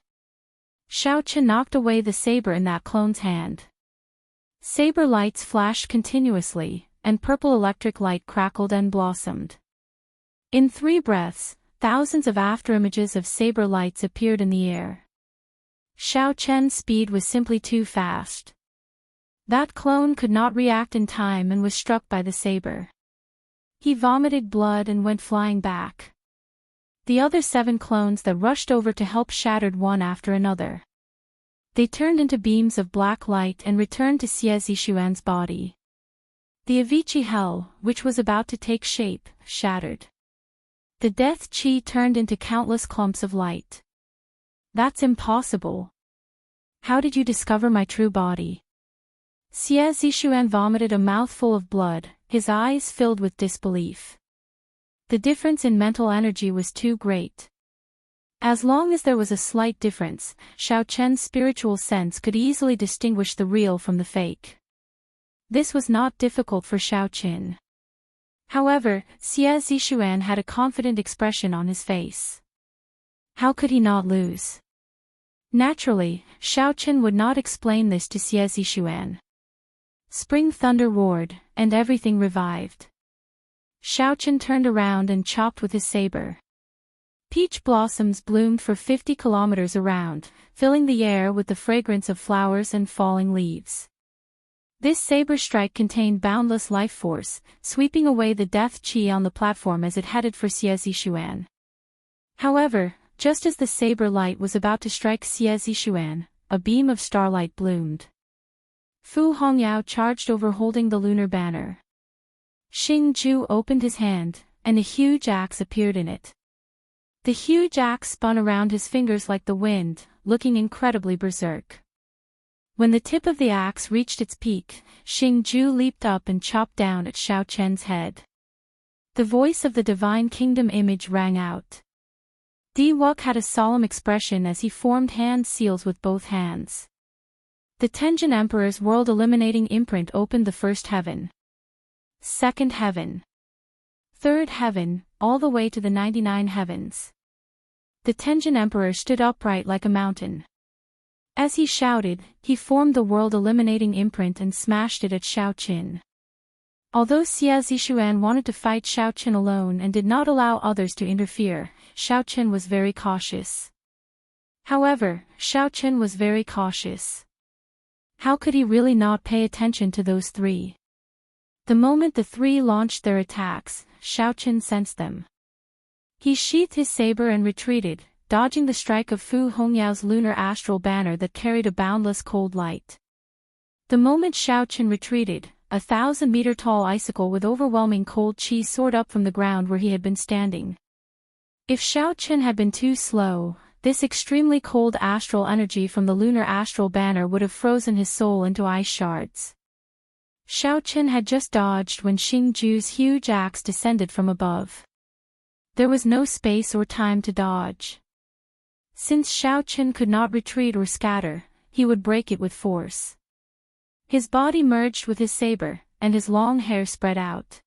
[SPEAKER 1] Xiaochen knocked away the saber in that clone's hand. Saber lights flashed continuously, and purple electric light crackled and blossomed. In 3 breaths, thousands of afterimages of saber lights appeared in the air. Xiaochen's speed was simply too fast. That clone could not react in time and was struck by the saber. He vomited blood and went flying back. The other 7 clones that rushed over to help shattered one after another. They turned into beams of black light and returned to Xie Zishuan's body. The Avicii hell, which was about to take shape, shattered. The death chi turned into countless clumps of light. That's impossible. How did you discover my true body? Xie Zishuan vomited a mouthful of blood, his eyes filled with disbelief. The difference in mental energy was too great. As long as there was a slight difference, Xiaochen's spiritual sense could easily distinguish the real from the fake. This was not difficult for Xiaochen. However, Xie Zishuan had a confident expression on his face. How could he not lose? Naturally, Xiaochen would not explain this to Xie Zishuan. Spring thunder roared, and everything revived. Xiaochen turned around and chopped with his saber. Peach blossoms bloomed for 50 kilometers around, filling the air with the fragrance of flowers and falling leaves. This saber strike contained boundless life force, sweeping away the death chi on the platform as it headed for Xie Zishuan. However, just as the saber light was about to strike Xie Zishuan, a beam of starlight bloomed. Fu Hongyao charged over holding the lunar banner. Xing Ju opened his hand, and a huge axe appeared in it. The huge axe spun around his fingers like the wind, looking incredibly berserk. When the tip of the axe reached its peak, Xing Ju leaped up and chopped down at Xiaochen's head. The voice of the Divine Kingdom image rang out. Di Wuk had a solemn expression as he formed hand seals with both hands. The Tenjin Emperor's world-eliminating imprint opened the first heaven. Second heaven. Third heaven, all the way to the 99 heavens. The Tenjin Emperor stood upright like a mountain. As he shouted, he formed the world-eliminating imprint and smashed it at Xiaochen. Although Xie Zishuan wanted to fight Xiaochen alone and did not allow others to interfere, Xiaochen was very cautious. How could he really not pay attention to those three? The moment the three launched their attacks, Xiaochen sensed them. He sheathed his saber and retreated, dodging the strike of Fu Hongyao's lunar astral banner that carried a boundless cold light. The moment Xiaochen retreated, a 1,000-meter-tall icicle with overwhelming cold qi soared up from the ground where he had been standing. If Xiaochen had been too slow, this extremely cold astral energy from the lunar astral banner would have frozen his soul into ice shards. Xiaochen had just dodged when Xingju's huge axe descended from above. There was no space or time to dodge. Since Xiaochen could not retreat or scatter, he would break it with force. His body merged with his saber, and his long hair spread out.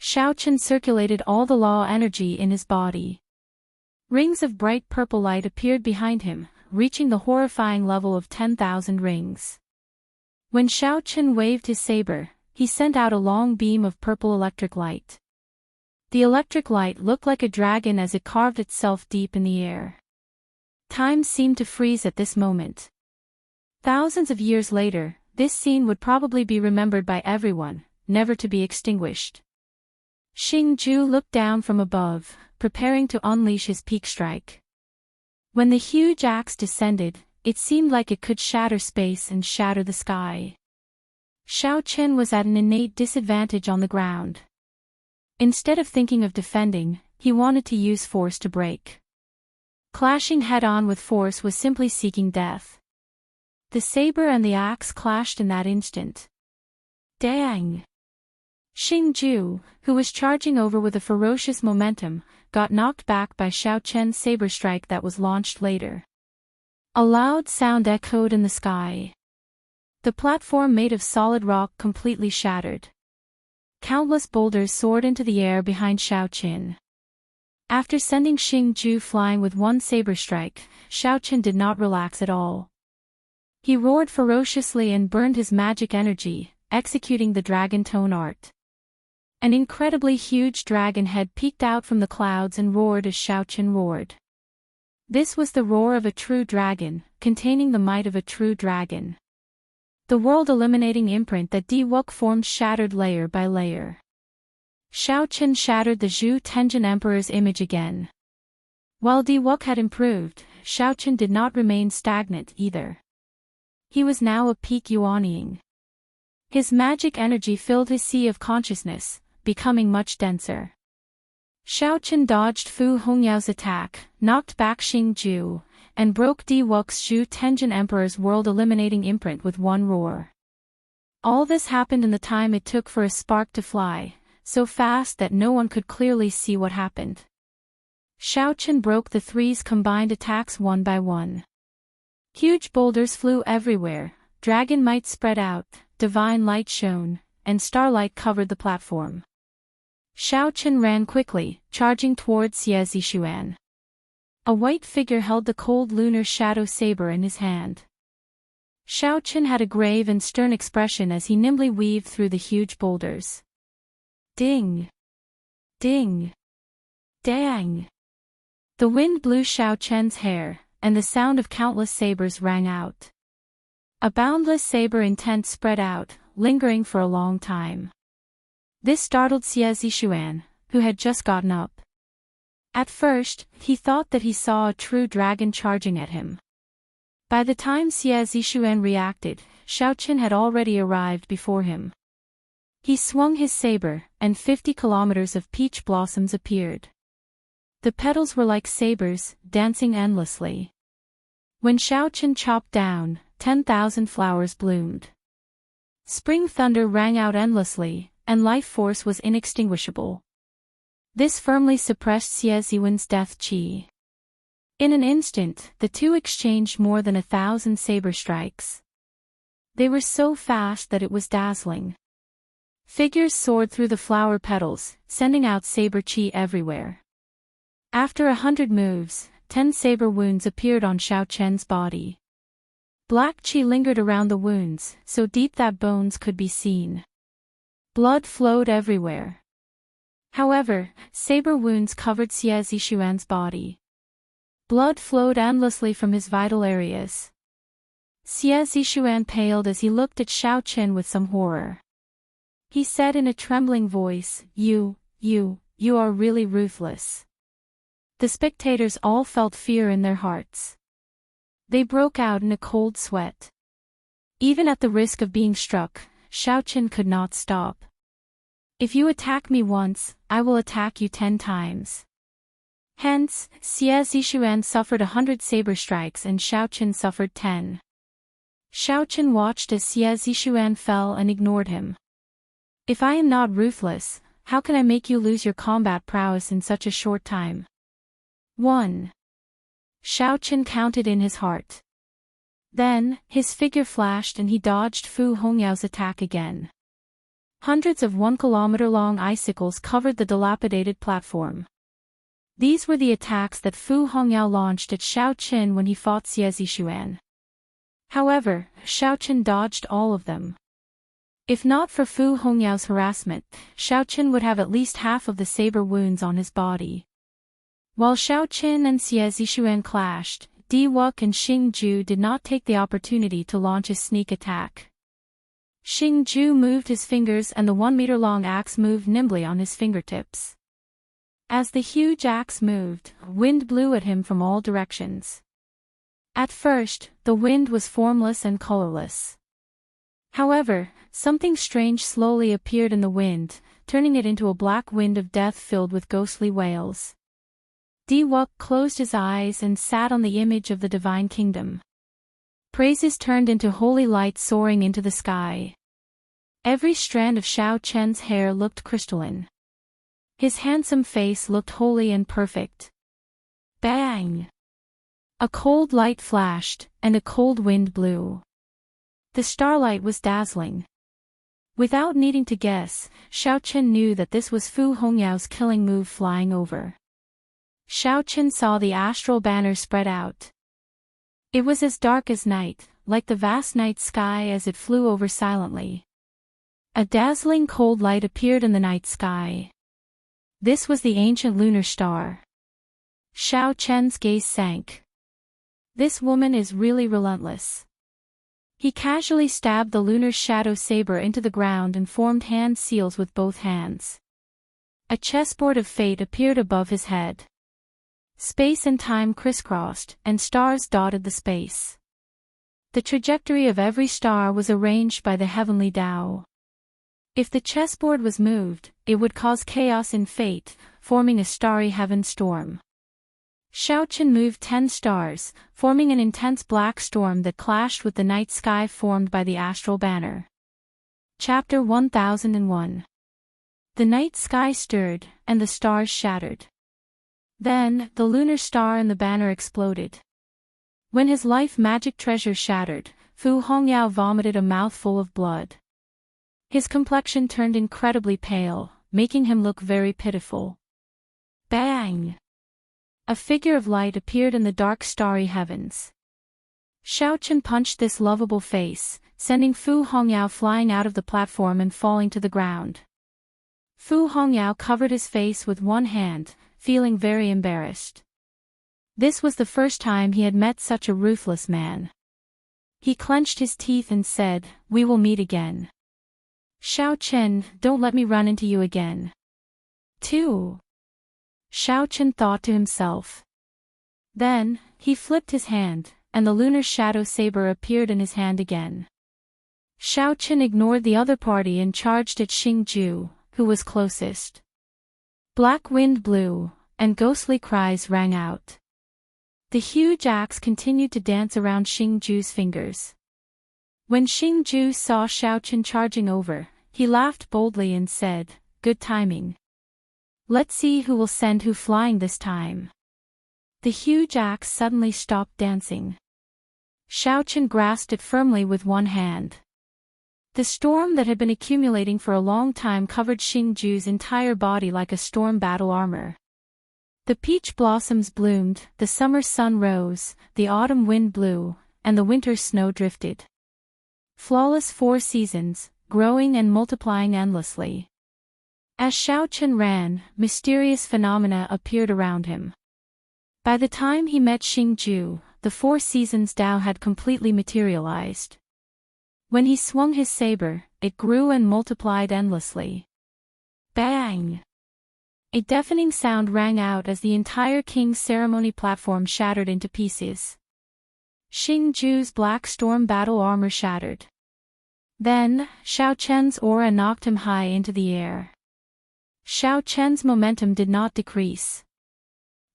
[SPEAKER 1] Xiaochen circulated all the law energy in his body. Rings of bright purple light appeared behind him, reaching the horrifying level of 10,000 rings. When Xiaochen waved his saber, he sent out a long beam of purple electric light. The electric light looked like a dragon as it carved itself deep in the air. Time seemed to freeze at this moment. Thousands of years later, this scene would probably be remembered by everyone, never to be extinguished. Xingju looked down from above, preparing to unleash his peak strike. When the huge axe descended, it seemed like it could shatter space and shatter the sky. Xiaochen was at an innate disadvantage on the ground. Instead of thinking of defending, he wanted to use force to break. Clashing head-on with force was simply seeking death. The saber and the axe clashed in that instant. Dang! Xingju, who was charging over with a ferocious momentum, got knocked back by Xiaochen's saber strike that was launched later. A loud sound echoed in the sky. The platform made of solid rock completely shattered. Countless boulders soared into the air behind Xiaochen. After sending Xingju flying with one saber strike, Xiaochen did not relax at all. He roared ferociously and burned his magic energy, executing the dragon tone art. An incredibly huge dragon head peeked out from the clouds and roared as Xiaochen roared. This was the roar of a true dragon, containing the might of a true dragon. The world-eliminating imprint that Diwok formed shattered layer by layer. Xiaochen shattered the Zhu Tenjin Emperor's image again. While Diwok had improved, Xiaochen did not remain stagnant either. He was now a peak Yuanying. His magic energy filled his sea of consciousness, becoming much denser. Xiaochen dodged Fu Hongyao's attack, knocked back Xingju, and broke Diwok's Zhu Tenjin Emperor's world-eliminating imprint with one roar. All this happened in the time it took for a spark to fly, so fast that no one could clearly see what happened. Xiaochen broke the three's combined attacks one by one. Huge boulders flew everywhere, dragon might spread out, divine light shone, and starlight covered the platform. Xiaochen ran quickly, charging towards Xie Zishuan. A white figure held the cold lunar shadow saber in his hand. Xiaochen had a grave and stern expression as he nimbly weaved through the huge boulders. Ding! Ding! Dang! The wind blew Xiaochen's hair, and the sound of countless sabers rang out. A boundless saber intent spread out, lingering for a long time. This startled Xie Zishuan, who had just gotten up. At first, he thought that he saw a true dragon charging at him. By the time Xie Zishuan reacted, Xiaochen had already arrived before him. He swung his saber, and 50 kilometers of peach blossoms appeared. The petals were like sabers, dancing endlessly. When Xiaochen chopped down, 10,000 flowers bloomed. Spring thunder rang out endlessly, and life force was inextinguishable. This firmly suppressed Xie Ziwen's death qi. In an instant, the two exchanged more than 1,000 saber strikes. They were so fast that it was dazzling. Figures soared through the flower petals, sending out saber qi everywhere. After 100 moves, 10 saber wounds appeared on Xiaochen's body. Black qi lingered around the wounds, so deep that bones could be seen. Blood flowed everywhere. However, saber wounds covered Xie Zishuan's body. Blood flowed endlessly from his vital areas. Xie Zishuan paled as he looked at Xiao Chen with some horror. He said in a trembling voice, You are really ruthless. The spectators all felt fear in their hearts. They broke out in a cold sweat. Even at the risk of being struck, Xiao Chen could not stop. If you attack me once, I will attack you 10 times. Hence, Xie Zishuan suffered 100 saber strikes and Xiao Chen suffered 10. Xiao Chen watched as Xie Zishuan fell and ignored him. If I am not ruthless, how can I make you lose your combat prowess in such a short time? 1. Xiao Chen counted in his heart. Then, his figure flashed and he dodged Fu Hongyao's attack again. Hundreds of 1-kilometer-long icicles covered the dilapidated platform. These were the attacks that Fu Hongyao launched at Xiao Chen when he fought Xie Zishuan. However, Xiao Chen dodged all of them. If not for Fu Hongyao's harassment, Xiao Chen would have at least half of the saber wounds on his body. While Xiao Chen and Xie Zishuan clashed, Di Wuk and Xing Ju did not take the opportunity to launch a sneak attack. Xing Ju moved his fingers and the 1-meter-long axe moved nimbly on his fingertips. As the huge axe moved, wind blew at him from all directions. At first, the wind was formless and colorless. However, something strange slowly appeared in the wind, turning it into a black wind of death filled with ghostly wails. Di Wuk closed his eyes and sat on the image of the divine kingdom. Praises turned into holy light soaring into the sky. Every strand of Xiao Chen's hair looked crystalline. His handsome face looked holy and perfect. Bang! A cold light flashed, and a cold wind blew. The starlight was dazzling. Without needing to guess, Xiao Chen knew that this was Fu Hongyao's killing move flying over. Xiao Chen saw the astral banner spread out. It was as dark as night, like the vast night sky as it flew over silently. A dazzling cold light appeared in the night sky. This was the ancient lunar star. Xiao Chen's gaze sank. This woman is really relentless. He casually stabbed the lunar shadow saber into the ground and formed hand seals with both hands. A chessboard of fate appeared above his head. Space and time crisscrossed, and stars dotted the space. The trajectory of every star was arranged by the heavenly Tao. If the chessboard was moved, it would cause chaos in fate, forming a starry heaven storm. Xiao Chen moved 10 stars, forming an intense black storm that clashed with the night sky formed by the astral banner. Chapter 1001. The night sky stirred, and the stars shattered. Then, the lunar star and the banner exploded. When his life magic treasure shattered, Fu Hongyao vomited a mouthful of blood. His complexion turned incredibly pale, making him look very pitiful. Bang! A figure of light appeared in the dark starry heavens. Xiao Chen punched this lovable face, sending Fu Hongyao flying out of the platform and falling to the ground. Fu Hongyao covered his face with one hand, feeling very embarrassed. This was the first time he had met such a ruthless man. He clenched his teeth and said, "We will meet again. Xiao Chen, don't let me run into you again." 2. Xiao Chen thought to himself. Then, he flipped his hand, and the lunar shadow saber appeared in his hand again. Xiao Chen ignored the other party and charged at Xing Ju, who was closest. Black wind blew, and ghostly cries rang out. The huge axe continued to dance around Xing Ju's fingers. When Xing Ju saw Xiao Chen charging over, he laughed boldly and said, "Good timing. Let's see who will send who flying this time." The huge axe suddenly stopped dancing. Xiao Chen grasped it firmly with one hand. The storm that had been accumulating for a long time covered Xing Ju's entire body like a storm battle armor. The peach blossoms bloomed, the summer sun rose, the autumn wind blew, and the winter snow drifted. Flawless 4 seasons, growing and multiplying endlessly. As Xiao Chen ran, mysterious phenomena appeared around him. By the time he met Xing Ju, the Four Seasons Tao had completely materialized. When he swung his saber, it grew and multiplied endlessly. Bang! A deafening sound rang out as the entire king's ceremony platform shattered into pieces. Xing Ju's black storm battle armor shattered. Then, Xiao Chen's aura knocked him high into the air. Xiao Chen's momentum did not decrease.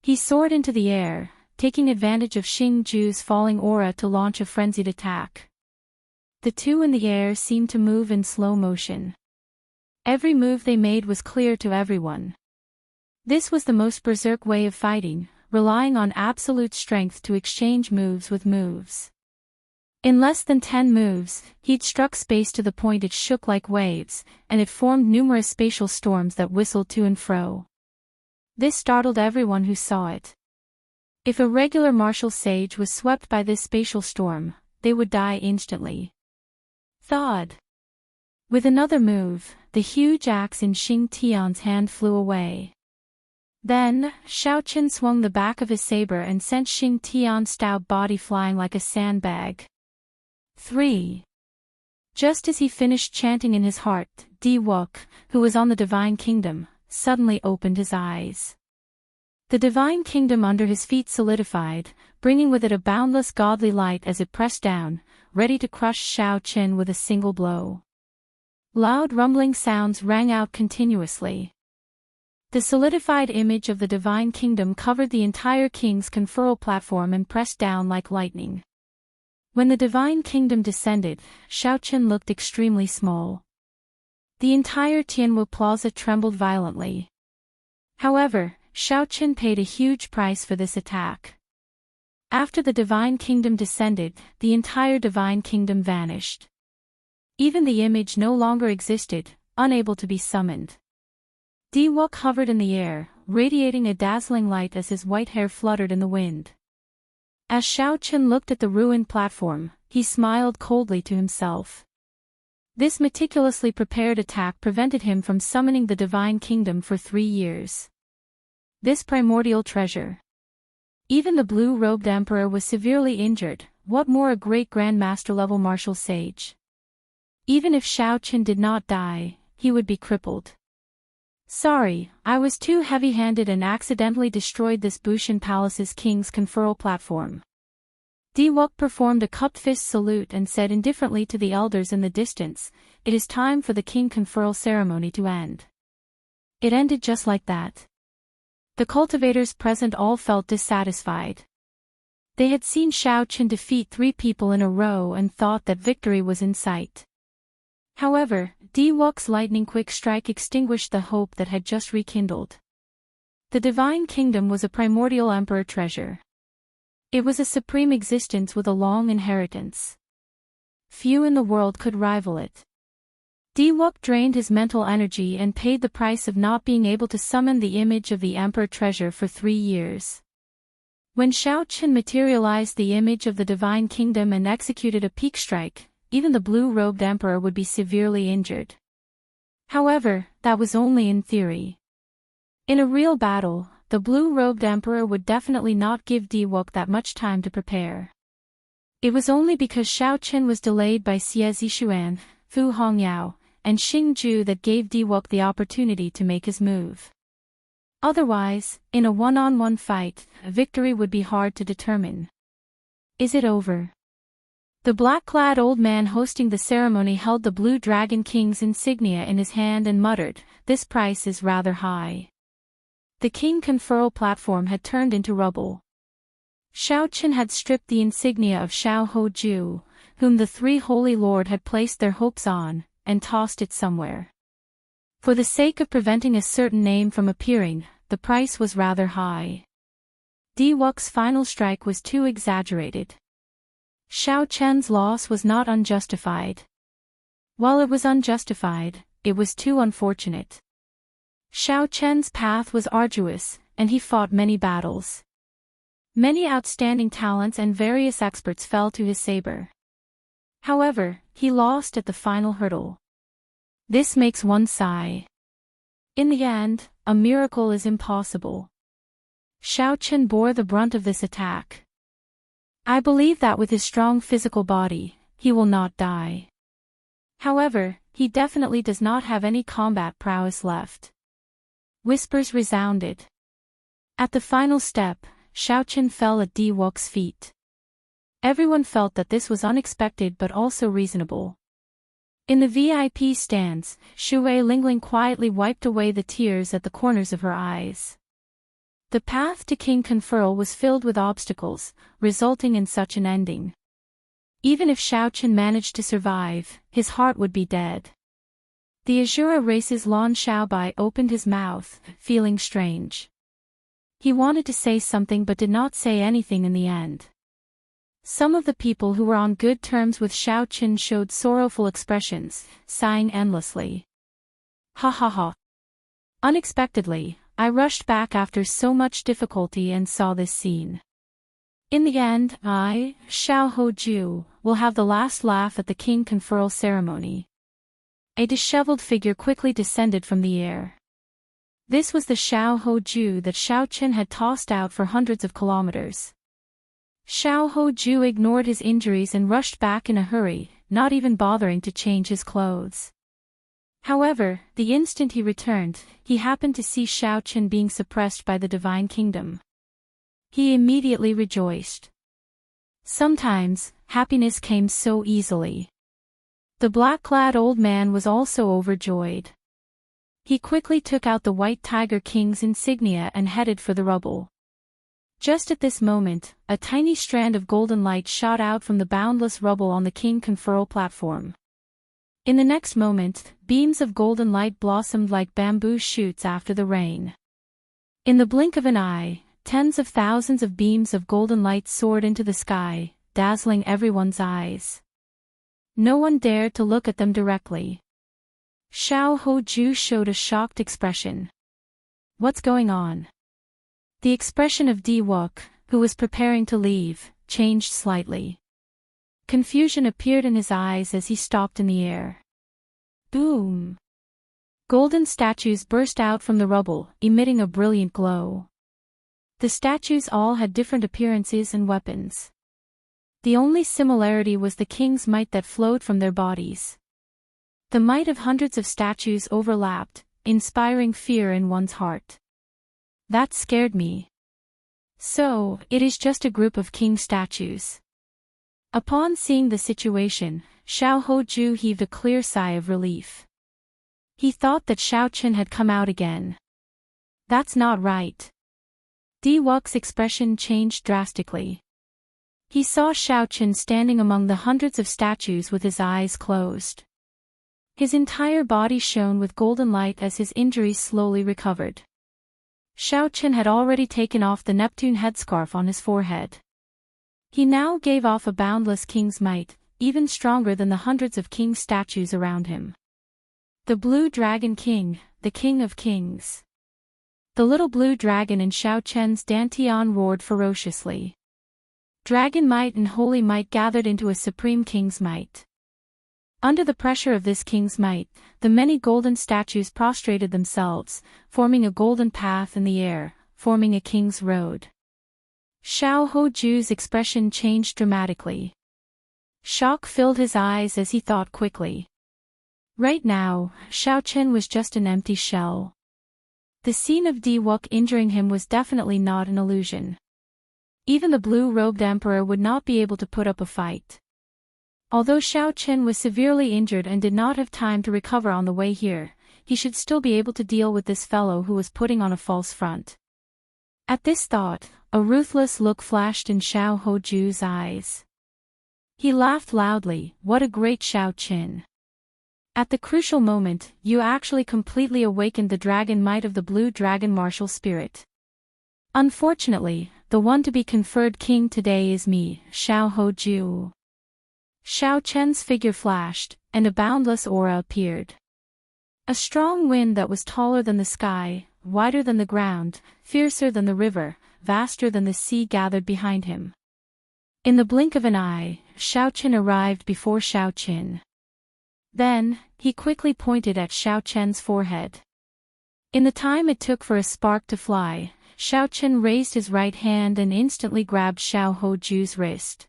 [SPEAKER 1] He soared into the air, taking advantage of Xing Ju's falling aura to launch a frenzied attack. The two in the air seemed to move in slow motion. Every move they made was clear to everyone. This was the most berserk way of fighting, relying on absolute strength to exchange moves with moves. In less than 10 moves, he'd struck space to the point it shook like waves, and it formed numerous spatial storms that whistled to and fro. This startled everyone who saw it. If a regular martial sage was swept by this spatial storm, they would die instantly. Thud! With another move, the huge axe in Xing Tian's hand flew away. Then, Xiao Chen swung the back of his saber and sent Xing Tian's stout body flying like a sandbag. 3. Just as he finished chanting in his heart, Di Wuk, who was on the Divine Kingdom, suddenly opened his eyes. The Divine Kingdom under his feet solidified, bringing with it a boundless godly light as it pressed down, ready to crush Xiao Chen with a single blow. Loud rumbling sounds rang out continuously. The solidified image of the Divine Kingdom covered the entire king's conferral platform and pressed down like lightning. When the Divine Kingdom descended, Xiao Chen looked extremely small. The entire Tianwu Plaza trembled violently. However, Xiao Chen paid a huge price for this attack. After the Divine Kingdom descended, the entire Divine Kingdom vanished. Even the image no longer existed, unable to be summoned. Di Wuk hovered in the air, radiating a dazzling light as his white hair fluttered in the wind. As Xiao Chen looked at the ruined platform, he smiled coldly to himself. This meticulously prepared attack prevented him from summoning the Divine Kingdom for 3 years. This primordial treasure. Even the blue-robed emperor was severely injured, what more a great grandmaster-level martial sage. Even if Xiao Chen did not die, he would be crippled. Sorry, I was too heavy-handed and accidentally destroyed this Bushan Palace's king's conferral platform. Di Wuk performed a cupped fist salute and said indifferently to the elders in the distance, "It is time for the king conferral ceremony to end." It ended just like that. The cultivators present all felt dissatisfied. They had seen Xiao Chen defeat 3 people in a row and thought that victory was in sight. However, Di Wuk's lightning-quick strike extinguished the hope that had just rekindled. The Divine Kingdom was a primordial emperor treasure. It was a supreme existence with a long inheritance. Few in the world could rival it. Di Wuk drained his mental energy and paid the price of not being able to summon the image of the emperor treasure for 3 years. When Xiao Chen materialized the image of the Divine Kingdom and executed a peak strike, even the blue-robed emperor would be severely injured. However, that was only in theory. In a real battle, the blue-robed emperor would definitely not give Di Wuk that much time to prepare. It was only because Xiao Chen was delayed by Xie Zishuan, Fu Hongyao, and Xing Ju that gave Di Wuk the opportunity to make his move. Otherwise, in a one-on-one fight, a victory would be hard to determine. Is it over? The black-clad old man hosting the ceremony held the Blue Dragon King's insignia in his hand and muttered, "This price is rather high." The king conferral platform had turned into rubble. Xiao Chen had stripped the insignia of Xiao Hoju, whom the 3 Holy Lord had placed their hopes on, and tossed it somewhere. For the sake of preventing a certain name from appearing, the price was rather high. Di Wuk's final strike was too exaggerated. Xiao Chen's loss was not unjustified. While it was unjustified, it was too unfortunate. Xiao Chen's path was arduous, and he fought many battles. Many outstanding talents and various experts fell to his saber. However, he lost at the final hurdle. This makes one sigh. In the end, a miracle is impossible. Xiao Chen bore the brunt of this attack. I believe that with his strong physical body, he will not die. However, he definitely does not have any combat prowess left. Whispers resounded. At the final step, Xiaochen fell at Di Wok's feet. Everyone felt that this was unexpected but also reasonable. In the VIP stands, Shu Lingling quietly wiped away the tears at the corners of her eyes. The path to King Conferral was filled with obstacles, resulting in such an ending. Even if Xiaochen managed to survive, his heart would be dead. The Azura race's Lan Xiaobai opened his mouth, feeling strange. He wanted to say something but did not say anything in the end. Some of the people who were on good terms with Xiaochen showed sorrowful expressions, sighing endlessly. Ha ha ha. Unexpectedly, I rushed back after so much difficulty and saw this scene. In the end, I, Xiao Hoju, will have the last laugh at the King Conferral ceremony. A disheveled figure quickly descended from the air. This was the Xiao Hoju that Xiaochen had tossed out for hundreds of kilometers. Xiao Hoju ignored his injuries and rushed back in a hurry, not even bothering to change his clothes. However, the instant he returned, he happened to see Xiaochen being suppressed by the Divine Kingdom. He immediately rejoiced. Sometimes, happiness came so easily. The black-clad old man was also overjoyed. He quickly took out the White Tiger King's insignia and headed for the rubble. Just at this moment, a tiny strand of golden light shot out from the boundless rubble on the King Conferral platform. In the next moment, beams of golden light blossomed like bamboo shoots after the rain. In the blink of an eye, tens of thousands of beams of golden light soared into the sky, dazzling everyone's eyes. No one dared to look at them directly. Xiao Hoju showed a shocked expression. What's going on? The expression of Di Wok, who was preparing to leave, changed slightly. Confusion appeared in his eyes as he stopped in the air. Boom! Golden statues burst out from the rubble, emitting a brilliant glow. The statues all had different appearances and weapons. The only similarity was the king's might that flowed from their bodies. The might of hundreds of statues overlapped, inspiring fear in one's heart. That scared me. So, it is just a group of king statues. Upon seeing the situation, Xiao Hoju heaved a clear sigh of relief. He thought that Xiaochen had come out again. That's not right. Di Wok's expression changed drastically. He saw Xiaochen standing among the hundreds of statues with his eyes closed. His entire body shone with golden light as his injuries slowly recovered. Xiaochen had already taken off the Neptune headscarf on his forehead. He now gave off a boundless king's might, even stronger than the hundreds of king statues around him. The Blue Dragon King, the King of Kings. The little blue dragon in Xiaochen's dantian roared ferociously. Dragon might and holy might gathered into a supreme king's might. Under the pressure of this king's might, the many golden statues prostrated themselves, forming a golden path in the air, forming a king's road. Xiao Hoju's expression changed dramatically. Shock filled his eyes as he thought quickly. Right now, Xiaochen was just an empty shell. The scene of Di Wok injuring him was definitely not an illusion. Even the blue-robed emperor would not be able to put up a fight. Although Xiaochen was severely injured and did not have time to recover on the way here, he should still be able to deal with this fellow who was putting on a false front. At this thought, a ruthless look flashed in Xiao Hoju's eyes. He laughed loudly. What a great Xiaochen! At the crucial moment, you actually completely awakened the dragon might of the blue dragon martial spirit. Unfortunately, the one to be conferred king today is me, Xiao Hoju. Xiaochen's figure flashed, and a boundless aura appeared. A strong wind that was taller than the sky, wider than the ground, fiercer than the river, vaster than the sea gathered behind him. In the blink of an eye, Xiaochen arrived before Xiaochen. Then, he quickly pointed at Xiaochen's forehead. In the time it took for a spark to fly, Xiao Chen raised his right hand and instantly grabbed Xiao Hoju's wrist.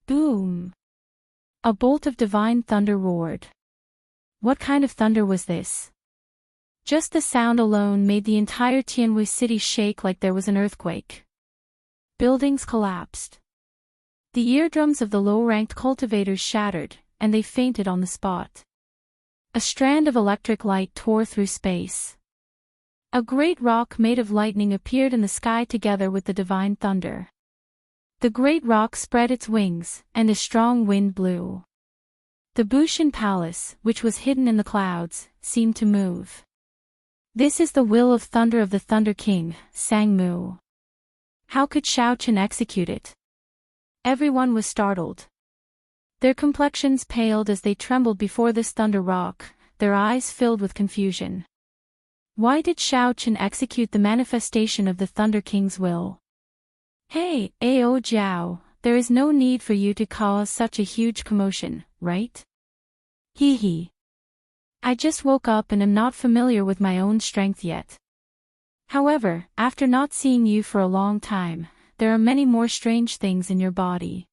[SPEAKER 1] Boom! A bolt of divine thunder roared. What kind of thunder was this? Just the sound alone made the entire Tianwei city shake like there was an earthquake. Buildings collapsed. The eardrums of the low-ranked cultivators shattered, and they fainted on the spot. A strand of electric light tore through space. A great rock made of lightning appeared in the sky together with the divine thunder. The great rock spread its wings, and a strong wind blew. The Bushan Palace, which was hidden in the clouds, seemed to move. This is the will of thunder of the Thunder King, sang Mu. How could Xiao Chen execute it? Everyone was startled. Their complexions paled as they trembled before this thunder rock, their eyes filled with confusion. Why did Xiao Chen execute the manifestation of the Thunder King's will? Hey, Ao Jiao, there is no need for you to cause such a huge commotion, right? Hee hee. I just woke up and am not familiar with my own strength yet. However, after not seeing you for a long time, there are many more strange things in your body.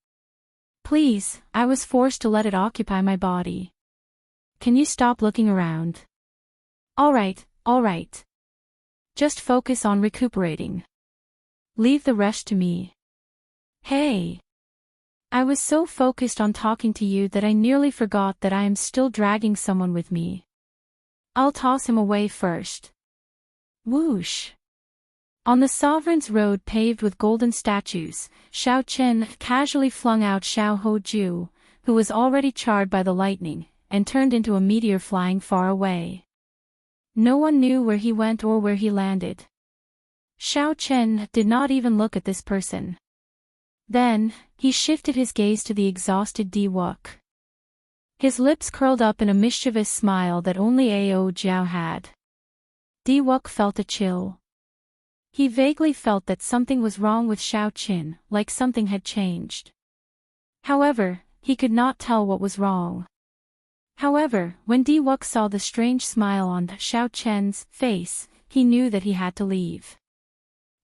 [SPEAKER 1] Please, I was forced to let it occupy my body. Can you stop looking around? Alright. Just focus on recuperating. Leave the rest to me. Hey! I was so focused on talking to you that I nearly forgot that I am still dragging someone with me. I'll toss him away first. Whoosh! On the Sovereign's road paved with golden statues, Xiao Chen casually flung out Xiao Hoju, who was already charred by the lightning, and turned into a meteor flying far away. No one knew where he went or where he landed. Xiao Chen did not even look at this person. Then, he shifted his gaze to the exhausted Di Wuk. His lips curled up in a mischievous smile that only Ao Jiao had. Di Wuk felt a chill. He vaguely felt that something was wrong with Xiao Chen, like something had changed. However, he could not tell what was wrong. However, when Di Wuk saw the strange smile on Xiao Chen's face, he knew that he had to leave.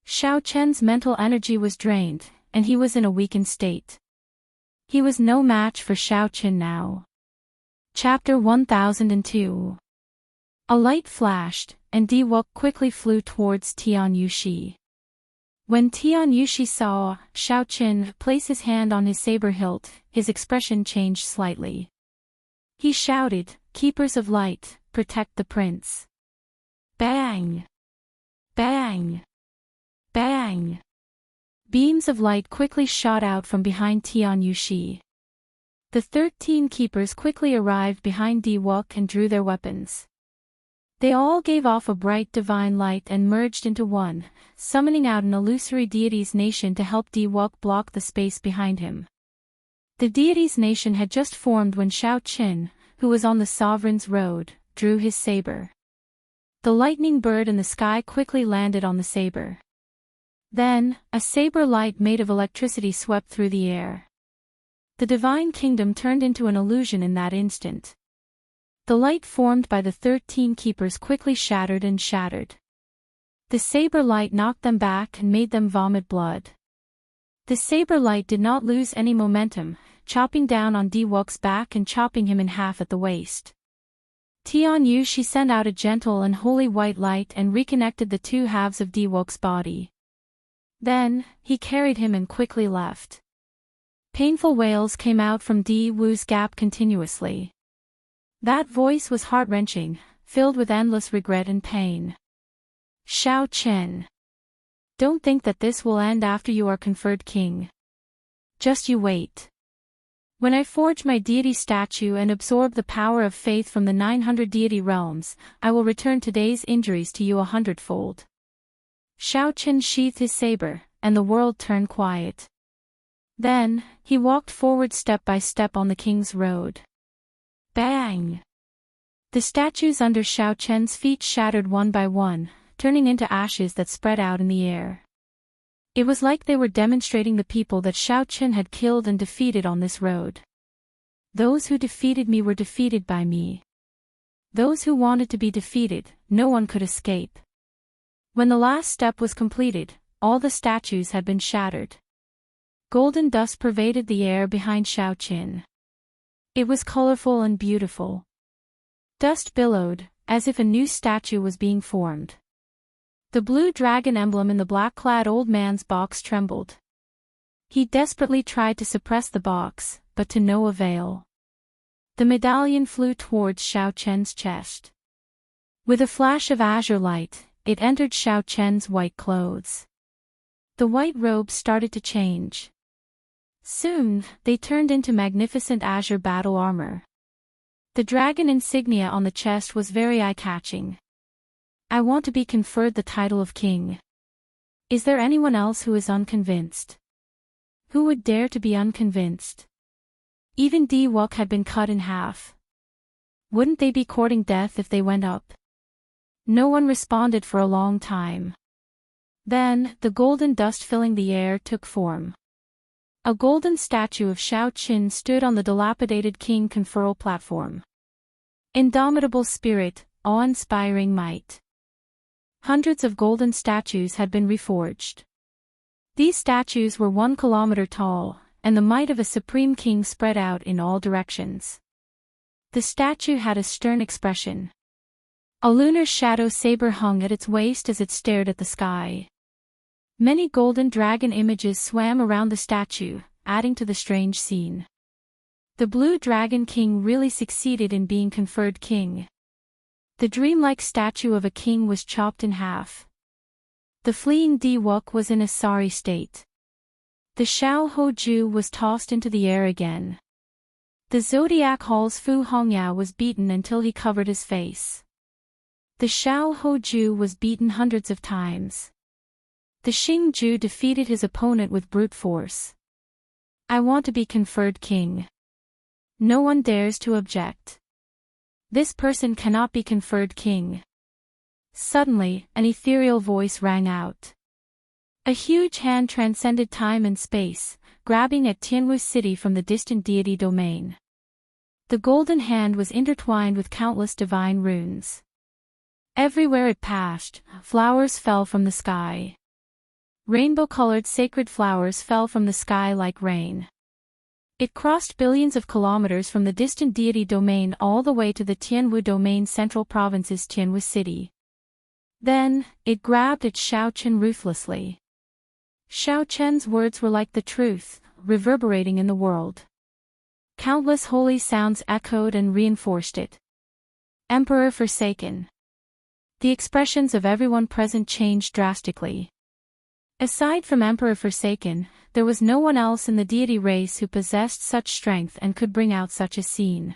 [SPEAKER 1] Xiao Chen's mental energy was drained, and he was in a weakened state. He was no match for Xiao Chen now. Chapter 1002. A light flashed, and Di Wuk quickly flew towards Tian Yushi. When Tian Yushi saw Xiao Chen place his hand on his saber hilt, his expression changed slightly. He shouted, "Keepers of light, protect the prince." Bang! Bang! Bang! Beams of light quickly shot out from behind Tian Yushi. The 13 keepers quickly arrived behind Di Wuk and drew their weapons. They all gave off a bright divine light and merged into one, summoning out an illusory deity's nation to help Di Wuk block the space behind him. The deity's nation had just formed when Xiao Chen, who was on the Sovereign's road, drew his saber. The lightning bird in the sky quickly landed on the saber. Then, a saber light made of electricity swept through the air. The divine kingdom turned into an illusion in that instant. The light formed by the 13 keepers quickly shattered and shattered. The saber light knocked them back and made them vomit blood. The saber light did not lose any momentum, chopping down on Di Wuk's back and chopping him in half at the waist. Tian Yushi sent out a gentle and holy white light and reconnected the two halves of Di Wuk's body. Then, he carried him and quickly left. Painful wails came out from Di Wu's gap continuously. That voice was heart-wrenching, filled with endless regret and pain. Xiao Chen. Don't think that this will end after you are conferred king. Just you wait. When I forge my deity statue and absorb the power of faith from the 900 deity realms, I will return today's injuries to you 100-fold. Xiao Chen sheathed his saber, and the world turned quiet. Then, he walked forward step by step on the king's road. Bang! The statues under Xiao Chen's feet shattered one by one, turning into ashes that spread out in the air. It was like they were demonstrating the people that Xiao Chen had killed and defeated on this road. Those who defeated me were defeated by me. Those who wanted to be defeated, no one could escape. When the last step was completed, all the statues had been shattered. Golden dust pervaded the air behind Xiaoqin. It was colorful and beautiful. Dust billowed, as if a new statue was being formed. The blue dragon emblem in the black-clad old man's box trembled. He desperately tried to suppress the box, but to no avail. The medallion flew towards Xiaoqian's chest. With a flash of azure light, it entered Xiaoqian's white clothes. The white robes started to change. Soon, they turned into magnificent azure battle armor. The dragon insignia on the chest was very eye-catching. I want to be conferred the title of king. Is there anyone else who is unconvinced? Who would dare to be unconvinced? Even Diwok had been cut in half. Wouldn't they be courting death if they went up? No one responded for a long time. Then, the golden dust filling the air took form. A golden statue of Xiaoqin stood on the dilapidated king conferral platform. Indomitable spirit, awe-inspiring might. Hundreds of golden statues had been reforged. These statues were 1 kilometer tall, and the might of a supreme king spread out in all directions. The statue had a stern expression. A lunar shadow saber hung at its waist as it stared at the sky. Many golden dragon images swam around the statue, adding to the strange scene. The blue dragon king really succeeded in being conferred king. The dreamlike statue of a king was chopped in half. The fleeing Diwok was in a sorry state. The Xiao Hoju was tossed into the air again. The Zodiac Hall's Fu Hongyao was beaten until he covered his face. The Xiao Hoju was beaten hundreds of times. The Xingju defeated his opponent with brute force. I want to be conferred king. No one dares to object. This person cannot be conferred king. Suddenly, an ethereal voice rang out. A huge hand transcended time and space, grabbing at Tianwu City from the distant deity domain. The golden hand was intertwined with countless divine runes. Everywhere it passed, flowers fell from the sky. Rainbow-colored sacred flowers fell from the sky like rain. It crossed billions of kilometers from the distant deity domain all the way to the Tianwu domain central province's Tianwu City. Then, it grabbed at Xiaoqian ruthlessly. Xiaoqian's words were like the truth, reverberating in the world. Countless holy sounds echoed and reinforced it. Emperor forsaken. The expressions of everyone present changed drastically. Aside from Emperor Forsaken, there was no one else in the deity race who possessed such strength and could bring out such a scene.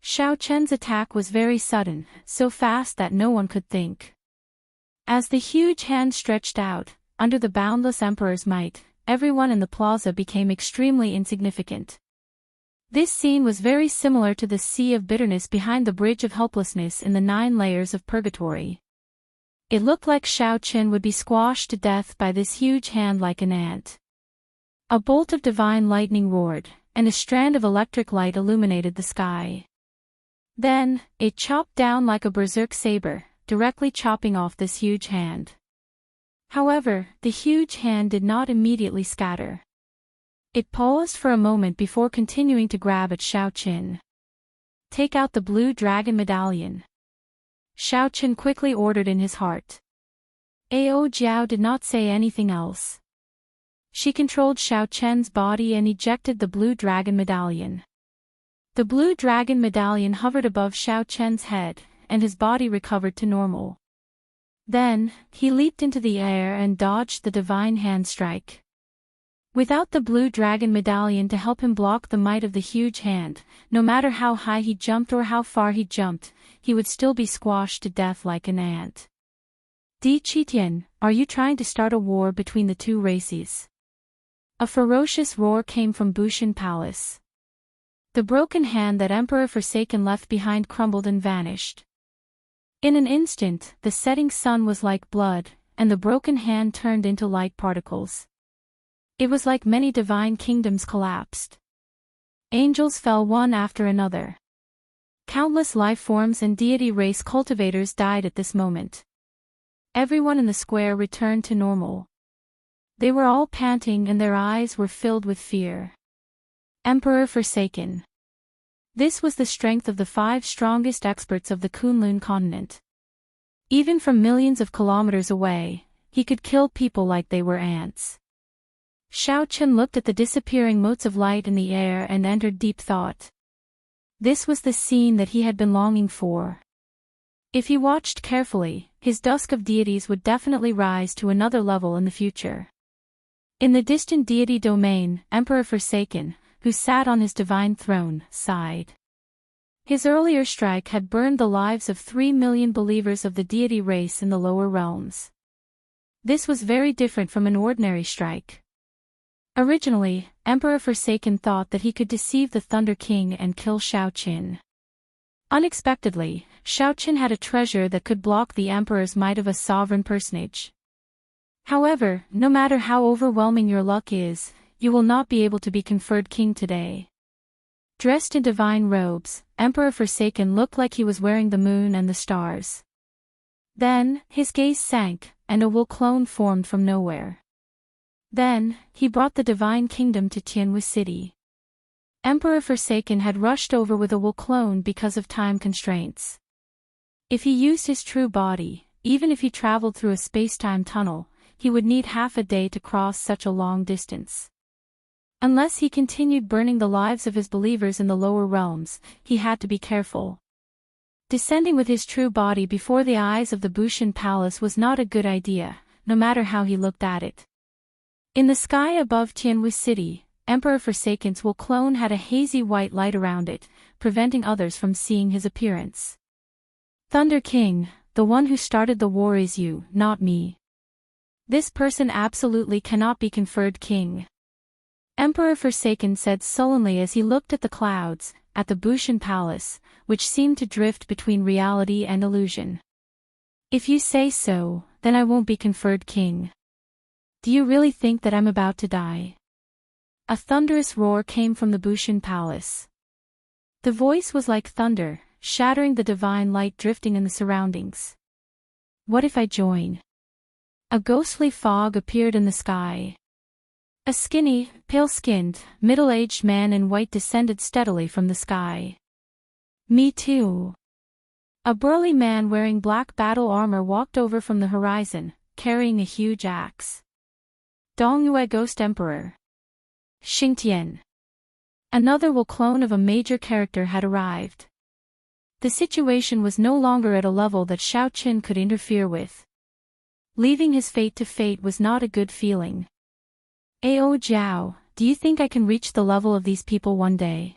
[SPEAKER 1] Xiaoqian's attack was very sudden, so fast that no one could think. As the huge hand stretched out, under the boundless emperor's might, everyone in the plaza became extremely insignificant. This scene was very similar to the sea of bitterness behind the bridge of helplessness in the 9 layers of purgatory. It looked like Xiaoqian would be squashed to death by this huge hand like an ant. A bolt of divine lightning roared, and a strand of electric light illuminated the sky. Then, it chopped down like a berserk saber, directly chopping off this huge hand. However, the huge hand did not immediately scatter. It paused for a moment before continuing to grab at Xiaoqian. Take out the blue dragon medallion. Xiaoqian quickly ordered in his heart. Ao Jiao did not say anything else. She controlled Xiaoqian's body and ejected the blue dragon medallion. The blue dragon medallion hovered above Xiaoqian's head, and his body recovered to normal. Then, he leaped into the air and dodged the divine hand strike. Without the blue dragon medallion to help him block the might of the huge hand, no matter how high he jumped or how far he jumped, he would still be squashed to death like an ant. Di Qitian, are you trying to start a war between the two races? A ferocious roar came from Bushan Palace. The broken hand that Emperor Forsaken left behind crumbled and vanished. In an instant, the setting sun was like blood, and the broken hand turned into light particles. It was like many divine kingdoms collapsed. Angels fell one after another. Countless life forms and deity race cultivators died at this moment. Everyone in the square returned to normal. They were all panting and their eyes were filled with fear. Emperor forsaken. This was the strength of the 5 strongest experts of the Kunlun continent. Even from millions of kilometers away, he could kill people like they were ants. Xiao Chen looked at the disappearing motes of light in the air and entered deep thought. This was the scene that he had been longing for. If he watched carefully, his dusk of deities would definitely rise to another level in the future. In the distant deity domain, Emperor Forsaken, who sat on his divine throne, sighed. His earlier strike had burned the lives of 3 million believers of the deity race in the lower realms. This was very different from an ordinary strike. Originally, Emperor Forsaken thought that he could deceive the Thunder King and kill Xiao Qin. Unexpectedly, Xiao Qin had a treasure that could block the Emperor's might of a sovereign personage. However, no matter how overwhelming your luck is, you will not be able to be conferred king today. Dressed in divine robes, Emperor Forsaken looked like he was wearing the moon and the stars. Then, his gaze sank, and a wool clone formed from nowhere. Then, he brought the divine kingdom to Tianwu City. Emperor Forsaken had rushed over with a wool clone because of time constraints. If he used his true body, even if he traveled through a space-time tunnel, he would need half a day to cross such a long distance. Unless he continued burning the lives of his believers in the lower realms, he had to be careful. Descending with his true body before the eyes of the Bushan Palace was not a good idea, no matter how he looked at it. In the sky above Tianwu City, Emperor Forsaken's wool clone had a hazy white light around it, preventing others from seeing his appearance. Thunder King, the one who started the war is you, not me. This person absolutely cannot be conferred king. Emperor Forsaken said sullenly as he looked at the clouds, at the Bushan Palace, which seemed to drift between reality and illusion. If you say so, then I won't be conferred king. Do you really think that I'm about to die? A thunderous roar came from the Bushan Palace. The voice was like thunder, shattering the divine light drifting in the surroundings. What if I join? A ghostly fog appeared in the sky. A skinny, pale-skinned, middle-aged man in white descended steadily from the sky. Me too. A burly man wearing black battle armor walked over from the horizon, carrying a huge axe. Dongyue Ghost Emperor. Xingtian. Another wool clone of a major character had arrived. The situation was no longer at a level that Xiao Qin could interfere with. Leaving his fate to fate was not a good feeling. Ao Jiao, do you think I can reach the level of these people one day?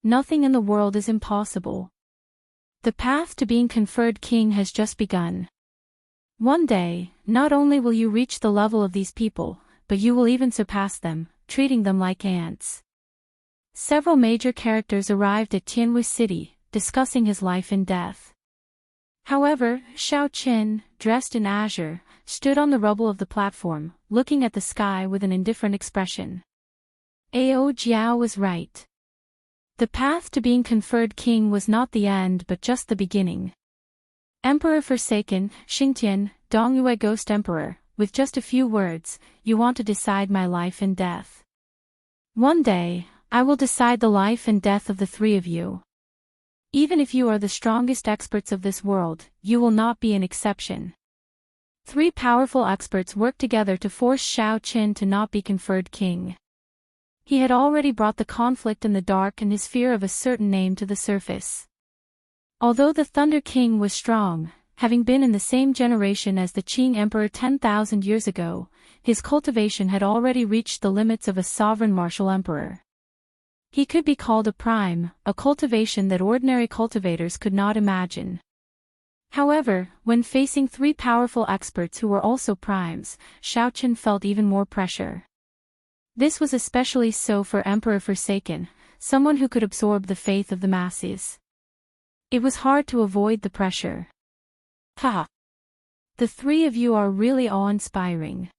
[SPEAKER 1] Nothing in the world is impossible. The path to being conferred king has just begun. One day, not only will you reach the level of these people, but you will even surpass them, treating them like ants. Several major characters arrived at Tianwu City, discussing his life and death. However, Xiao Qin, dressed in azure, stood on the rubble of the platform, looking at the sky with an indifferent expression. Ao Jiao was right. The path to being conferred king was not the end but just the beginning. Emperor Forsaken, Xingtian, Dongyue Ghost Emperor, with just a few words, you want to decide my life and death. One day, I will decide the life and death of the 3 of you. Even if you are the strongest experts of this world, you will not be an exception. 3 powerful experts worked together to force Xiao Qin to not be conferred king. He had already brought the conflict in the dark and his fear of a certain name to the surface. Although the Thunder King was strong, having been in the same generation as the Qing Emperor 10,000 years ago, his cultivation had already reached the limits of a sovereign martial emperor. He could be called a prime, a cultivation that ordinary cultivators could not imagine. However, when facing 3 powerful experts who were also primes, Xiao Qin felt even more pressure. This was especially so for Emperor Forsaken, someone who could absorb the faith of the masses. It was hard to avoid the pressure. Ha! The 3 of you are really awe-inspiring.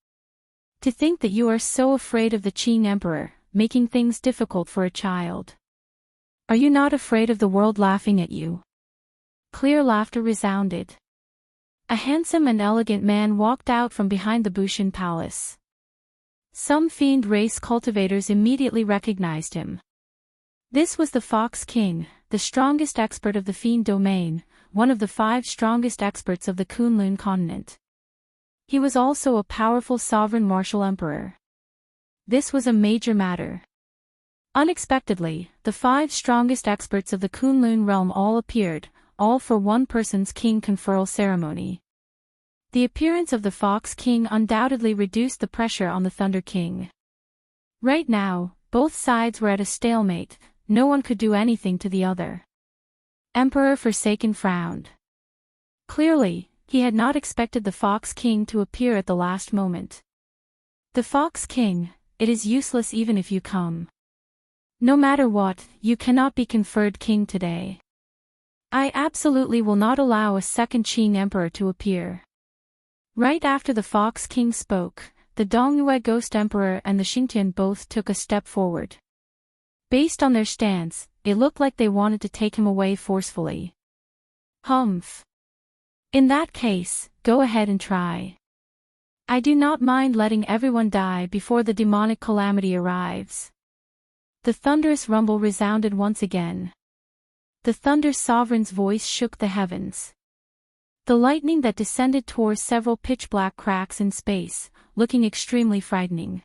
[SPEAKER 1] To think that you are so afraid of the Qing Emperor, making things difficult for a child. Are you not afraid of the world laughing at you? Clear laughter resounded. A handsome and elegant man walked out from behind the Bushin palace. Some fiend race cultivators immediately recognized him. This was the Fox King, the strongest expert of the fiend domain, one of the 5 strongest experts of the Kunlun continent. He was also a powerful sovereign martial emperor. This was a major matter. Unexpectedly, the 5 strongest experts of the Kunlun realm all appeared, all for one person's king conferral ceremony. The appearance of the Fox King undoubtedly reduced the pressure on the Thunder King. Right now, both sides were at a stalemate, no one could do anything to the other. Emperor Forsaken frowned. Clearly, he had not expected the Fox King to appear at the last moment. The Fox King, it is useless even if you come. No matter what, you cannot be conferred king today. I absolutely will not allow a second Qing emperor to appear. Right after the Fox King spoke, the Dongyue Ghost Emperor and the Xingtian both took a step forward. Based on their stance, it looked like they wanted to take him away forcefully. Humph. In that case, go ahead and try. I do not mind letting everyone die before the demonic calamity arrives. The thunderous rumble resounded once again. The Thunder Sovereign's voice shook the heavens. The lightning that descended tore several pitch-black cracks in space, looking extremely frightening.